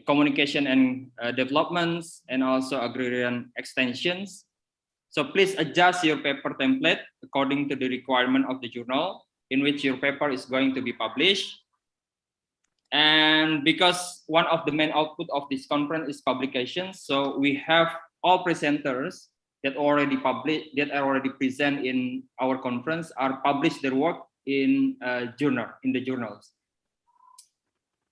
communication and developments, and also agrarian extensions. So please adjust your paper template according to the requirement of the journal in which your paper is going to be published. And because one of the main output of this conference is publications, so we have all presenters that already published, that are already present in our conference, are published their work in the journals.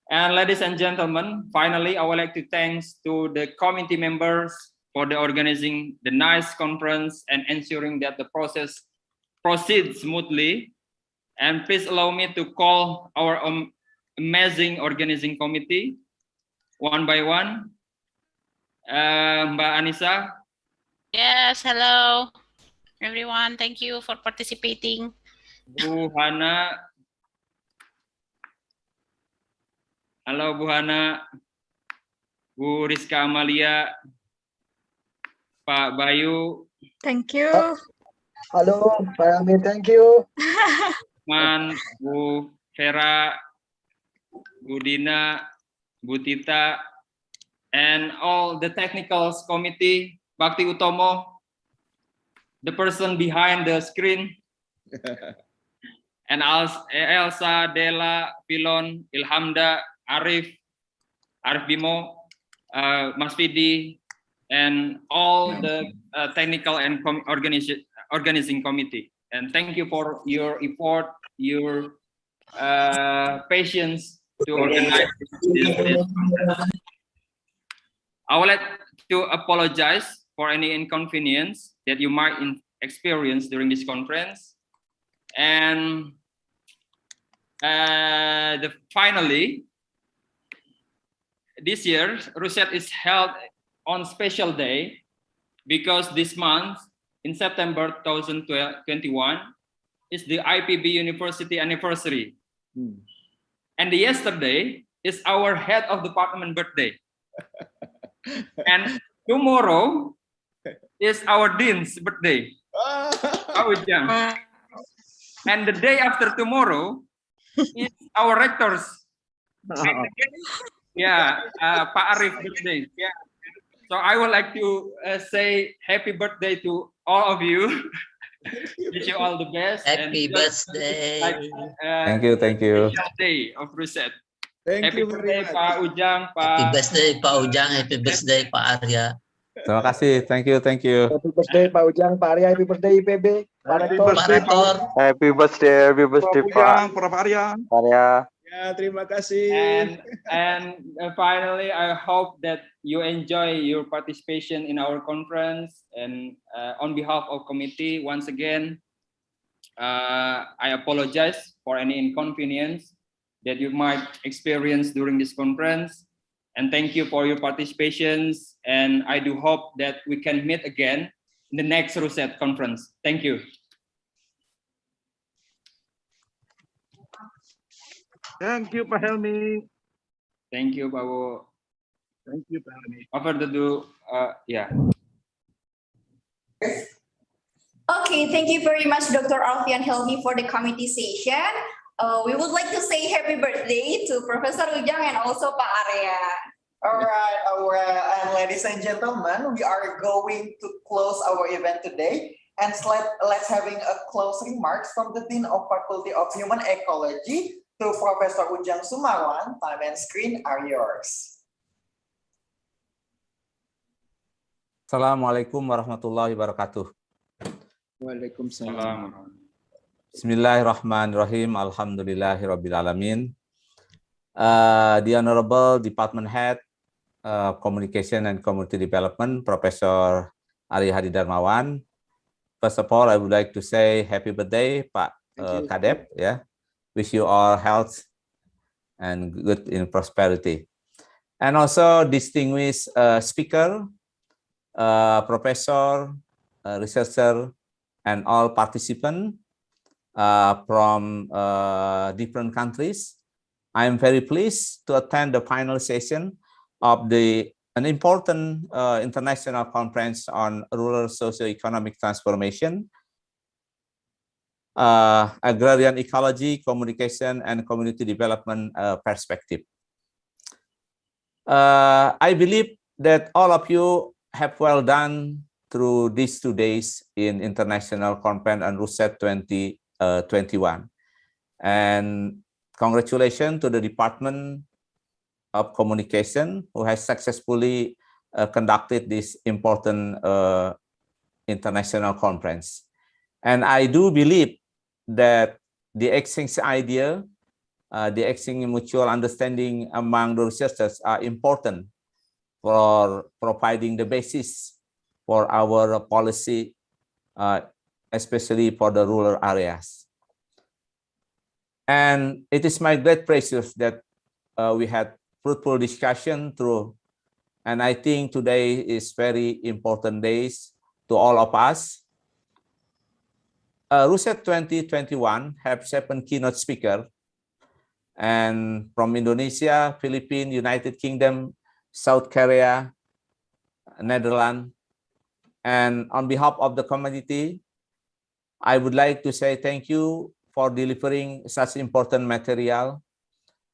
And ladies and gentlemen, finally, I would like to thank to the committee members, for the organizing the nice conference and ensuring that the process proceeds smoothly. And please allow me to call our amazing organizing committee one by one. Mbak Anissa. Yes, hello everyone. Thank you for participating. Bu Hana. Halo Bu Hana. Bu Rizka Amalia. Pak Bayu. Thank you. Halo, Pak Amir, thank you. Bu Vera, Bu Dina, Bu Tita, and all the technical committee, Bakti Utomo, the person behind the screen, and Elsa, Dela, Pilon, Ilhamda, Arif Bimo, Mas Fidi, and all the technical and organizing committee. And thank you for your effort, your patience to organize this. I would like to apologize for any inconvenience that you might experience during this conference. And finally, this year, RUSET is held on special day because this month, in September 2021, is the IPB University anniversary. And yesterday is our head of department birthday. And tomorrow is our dean's birthday. And the day after tomorrow is our rector's. Pak Arif birthday. So I would like to say happy birthday to all of you. Wish you all the best. Happy birthday. Thank you. Day of RUSET. Happy birthday Pak Ujang, Happy birthday Pak Ujang, happy birthday Pak Arya. Terima kasih, thank you. Happy birthday Pak Ujang, Pak Arya, happy birthday IPB, Pak Rektor. Happy birthday Pak Prof. Arya. Ya, terima kasih. And finally, I hope that you enjoy your participation in our conference. And on behalf of committee, once again, I apologize for any inconvenience that you might experience during this conference. And thank you for your participations. And I do hope that we can meet again in the next RUSET conference. Thank you. Thank you, Pak Helmi. Thank you, Pak Wo. Thank you, Pak Helmi. Over to Okay, thank you very much, Dr. Alfian Helmi, for the committee session. We would like to say happy birthday to Professor Ujang and also Pak Arya. All right, and ladies and gentlemen, we are going to close our event today. And let's having a closing remarks from the Dean of Faculty of Human Ecology to Professor Ujang Sumarwan. Time and screen are yours. Assalamualaikum warahmatullahi wabarakatuh. Waalaikumsalam. Bismillahirrahmanirrahim. Alhamdulillahirabbil alamin. The Honorable Department Head, Communication and Community Development, Professor Ari Hadi Darmawan. First of all, I would like to say happy birthday, Pak Kadep. Wish you all health and good in prosperity. And also distinguished speaker, professor, researcher, and all participants from different countries. I am very pleased to attend the final session of an important international conference on rural socio-economic transformation, agrarian ecology, communication, and community development perspective. I believe that all of you have well done through these 2 days in International Conference on RUSET 2021. And congratulations to the Department of Communication who has successfully conducted this important international conference. And I do believe that the exchange idea, the exchange mutual understanding among the researchers are important for providing the basis for our policy, especially for the rural areas. And it is my great pleasure that we had fruitful discussion through, and I think today is very important days to all of us. RUSET 2021 have 7 keynote speakers, and from Indonesia, Philippines, United Kingdom, South Korea, Netherlands. And on behalf of the community, I would like to say thank you for delivering such important material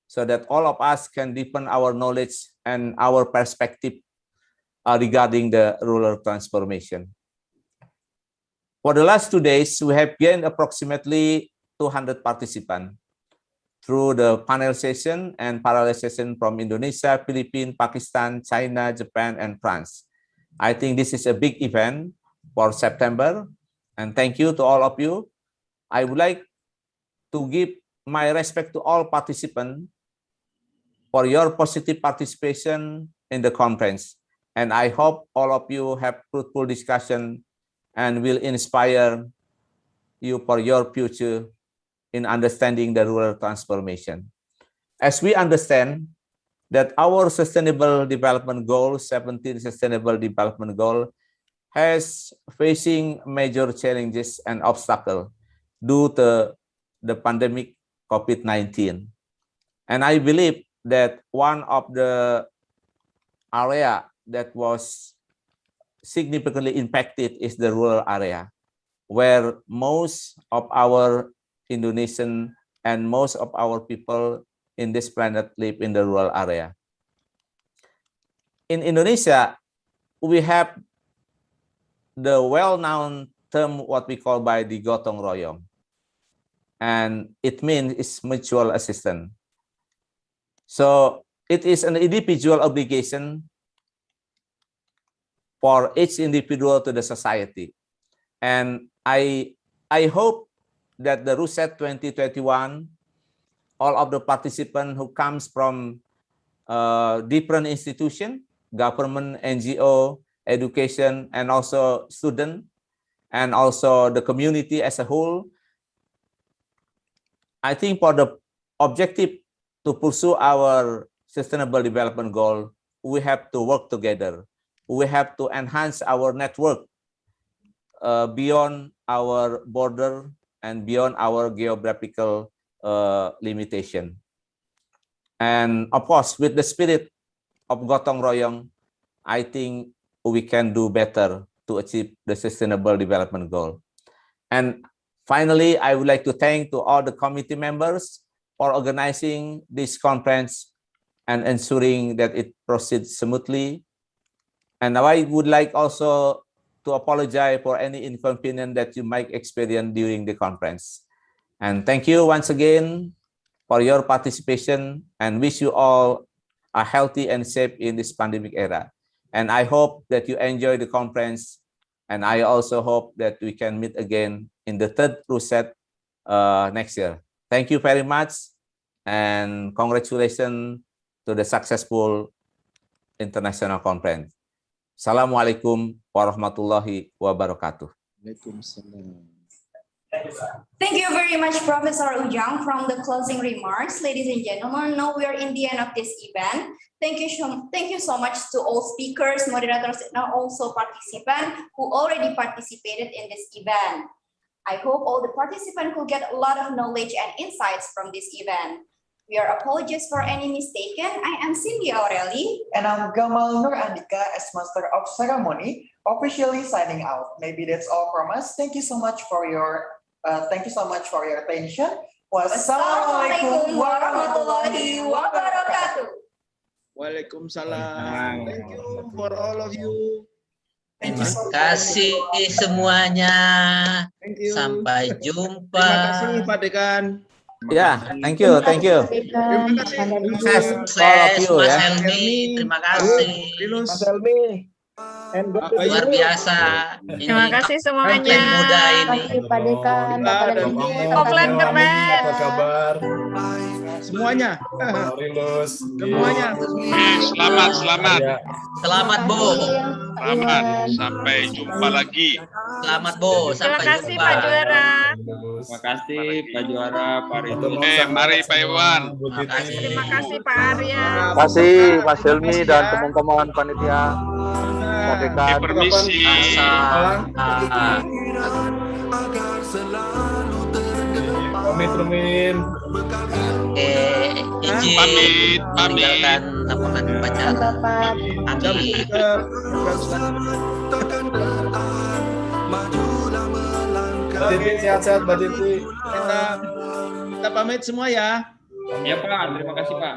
so that all of us can deepen our knowledge and our perspective regarding the rural transformation. For the last 2 days, we have gained approximately 200 participants through the panel session and parallel session from Indonesia, Philippines, Pakistan, China, Japan, and France. I think this is a big event for September, and thank you to all of you. I would like to give my respect to all participants for your positive participation in the conference, and I hope all of you have fruitful discussion and will inspire you for your future in understanding the rural transformation. As we understand that our Sustainable Development Goal, 17 Sustainable Development Goal, has facing major challenges and obstacles due to the pandemic COVID-19. And I believe that one of the area that was significantly impacted is the rural area, where most of our Indonesian and most of our people in this planet live in the rural area. In Indonesia, we have the well-known term what we call by the gotong royong, and it means it's mutual assistance. So it is an individual obligation for each individual to the society. And I hope that the RUSET 2021, all of the participants who comes from different institutions, government, NGO, education, and also student, and also the community as a whole, I think for the objective to pursue our Sustainable Development Goal, we have to work together. We have to enhance our network beyond our border and beyond our geographical limitation. And of course, with the spirit of gotong royong, I think we can do better to achieve the Sustainable Development Goal. And finally, I would like to thank to all the committee members for organizing this conference and ensuring that it proceeds smoothly. And I would like also to apologize for any inconvenience that you might experience during the conference. And thank you once again for your participation, and wish you all a healthy and safe in this pandemic era. And I hope that you enjoy the conference, and I also hope that we can meet again in the 3rd RUSET next year. Thank you very much, and congratulations to the successful international conference. Assalamualaikum warahmatullahi wabarakatuh. Thank you very much, Professor Ujang, from the closing remarks. Ladies and gentlemen, now we are in the end of this event. Thank you so much to all speakers, moderators, and also participants who already participated in this event. I hope all the participants will get a lot of knowledge and insights from this event. We are apologies for any mistaken. I am Cindy Aureli. And I'm Gamal Nur Andika as Master of Ceremony, officially signing out. Maybe that's all from us. Thank you so much for your attention. Wassalamualaikum warahmatullahi wabarakatuh. Waalaikumsalam. Thank you for all of you. Terima kasih semuanya. Sampai jumpa. Terima kasih Pak Dekan. Ya, thank you. Terima kasih. Sukses, Mas Helmi. Terima kasih. Mas Helmi. Luar biasa. Terima kasih semuanya. Muda ini. Terima kasih Pak Dekan, Bapak dan Ibu. Offline keren. Apa kabar? semuanya. Semuanya. Selamat. Selamat, Bu. Selamat. Sampai jumpa lagi. Selamat, Bu. Terima kasih Pak Juara. Terima kasih Pak Juara, Pak Ridho. Mari Pak Iwan. Terima kasih Pak Arya. Terima kasih Mas Helmi dan teman-teman panitia. Permisi. Pamit. Izin meninggalkan lapangan upacara. Kami Mbak Titi sehat-sehat, Mbak Titi. Kita pamit semua ya. Ya Pak, terima kasih Pak.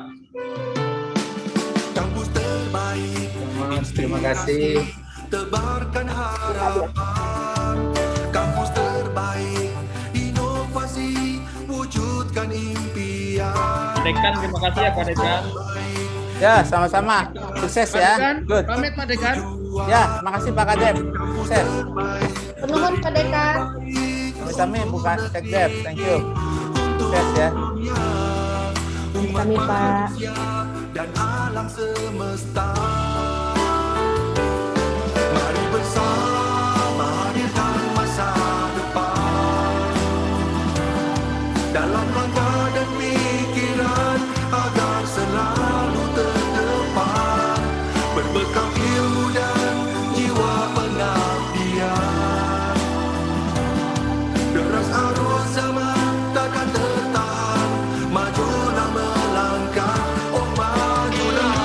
Terima kasih. Tebarkan harapan, kampus terbaik, inovasi, wujudkan impian. Pak Dekan, terima kasih ya Pak Dekan. Ya, sama-sama. Sukses ya. Good. Pamit Pak Dekan. Ya, makasih Pak Kadep. Sukses. Penuhun Pak Dekan. Kami bukan Sekdep. Thank you. Sukses ya. Kami Pak. Dan alam semesta. Mari bersama hadirkan masa depan. Dalam langkah dan pikiran agar selalu terdepan. Berbekal ilmu dan jiwa pengabdian. Deras arus zaman takkan tertahan. Majulah melangkah, oh majulah.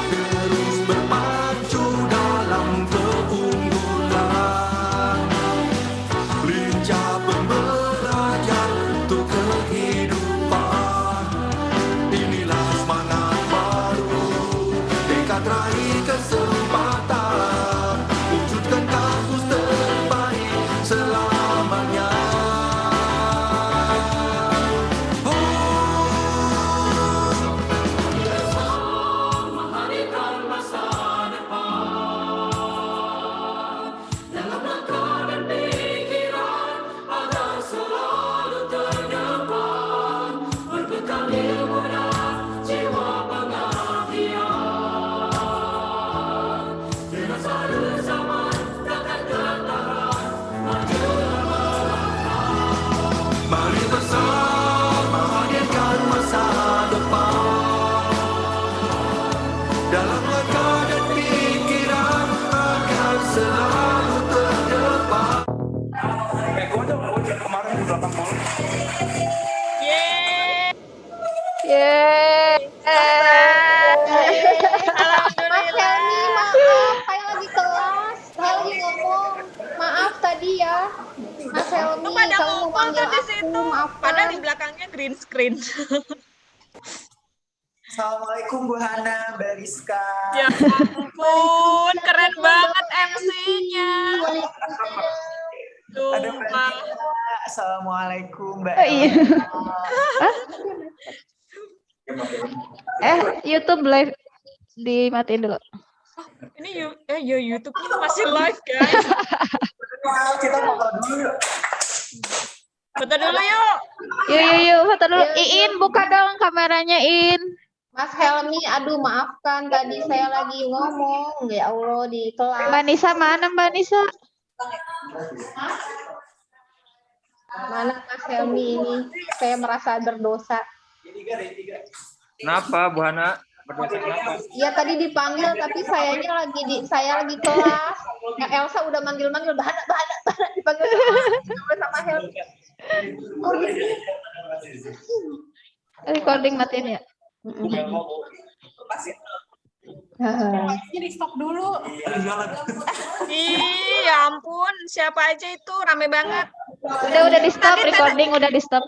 Terus berpacu dalam keunggulan. Lincah pembelajar untuk kehidupan. Inilah semangat baru, tekad raih kesempatan, wujudkan kampus terbaik selamanya. Menghadirkan masa depan dalam langkah dan pikiran agar selalu terdepan. Berbekal ilmu dan jiwa pengabdian. Terasa zaman takkan tertahan. Majulah melangkah. Mari bersama hadirkan masa depan. Dalam langkah dan pikiran agar selalu terdepan. Kemarin di belakang mall. Yeay. Alhamdulillah. Mas Helmi, maaf, saya lagi kelas, saya lagi ngomong. Maaf tadi ya, Mas Helmi, Pada kamu mau ngumpul panggil tuh di aku, situ. maafkan. Padahal di belakangnya green screen. Assalamualaikum Bu Hana, Mbak Rizka. Ya ampun, keren banget MC-nya. Ada Mbak Rizka. Assalamualaikum Mbak. Oh, iya. YouTube live dimatiin dulu. Ini YouTube-nya masih live, guys. Kita foto dulu. Foto dulu yuk. Yuk, foto dulu. Iin, buka dong kameranya, In. Mas Helmi, aduh maafkan tadi saya lagi ngomong. Ya Allah, di kelas. Mbak Nisa, mana Mbak Nisa? Mana Mas Helmi ini? Saya merasa berdosa. Kenapa Bu Hana? Berdosa kenapa? Iya tadi dipanggil tapi saya lagi kelas. Elsa udah manggil-manggil Bahana dipanggil sama Helmi. Recording matiin ya. Jadi stop dulu. Ih, ya ampun, siapa aja itu rame banget. Udah di stop recording, udah di stop.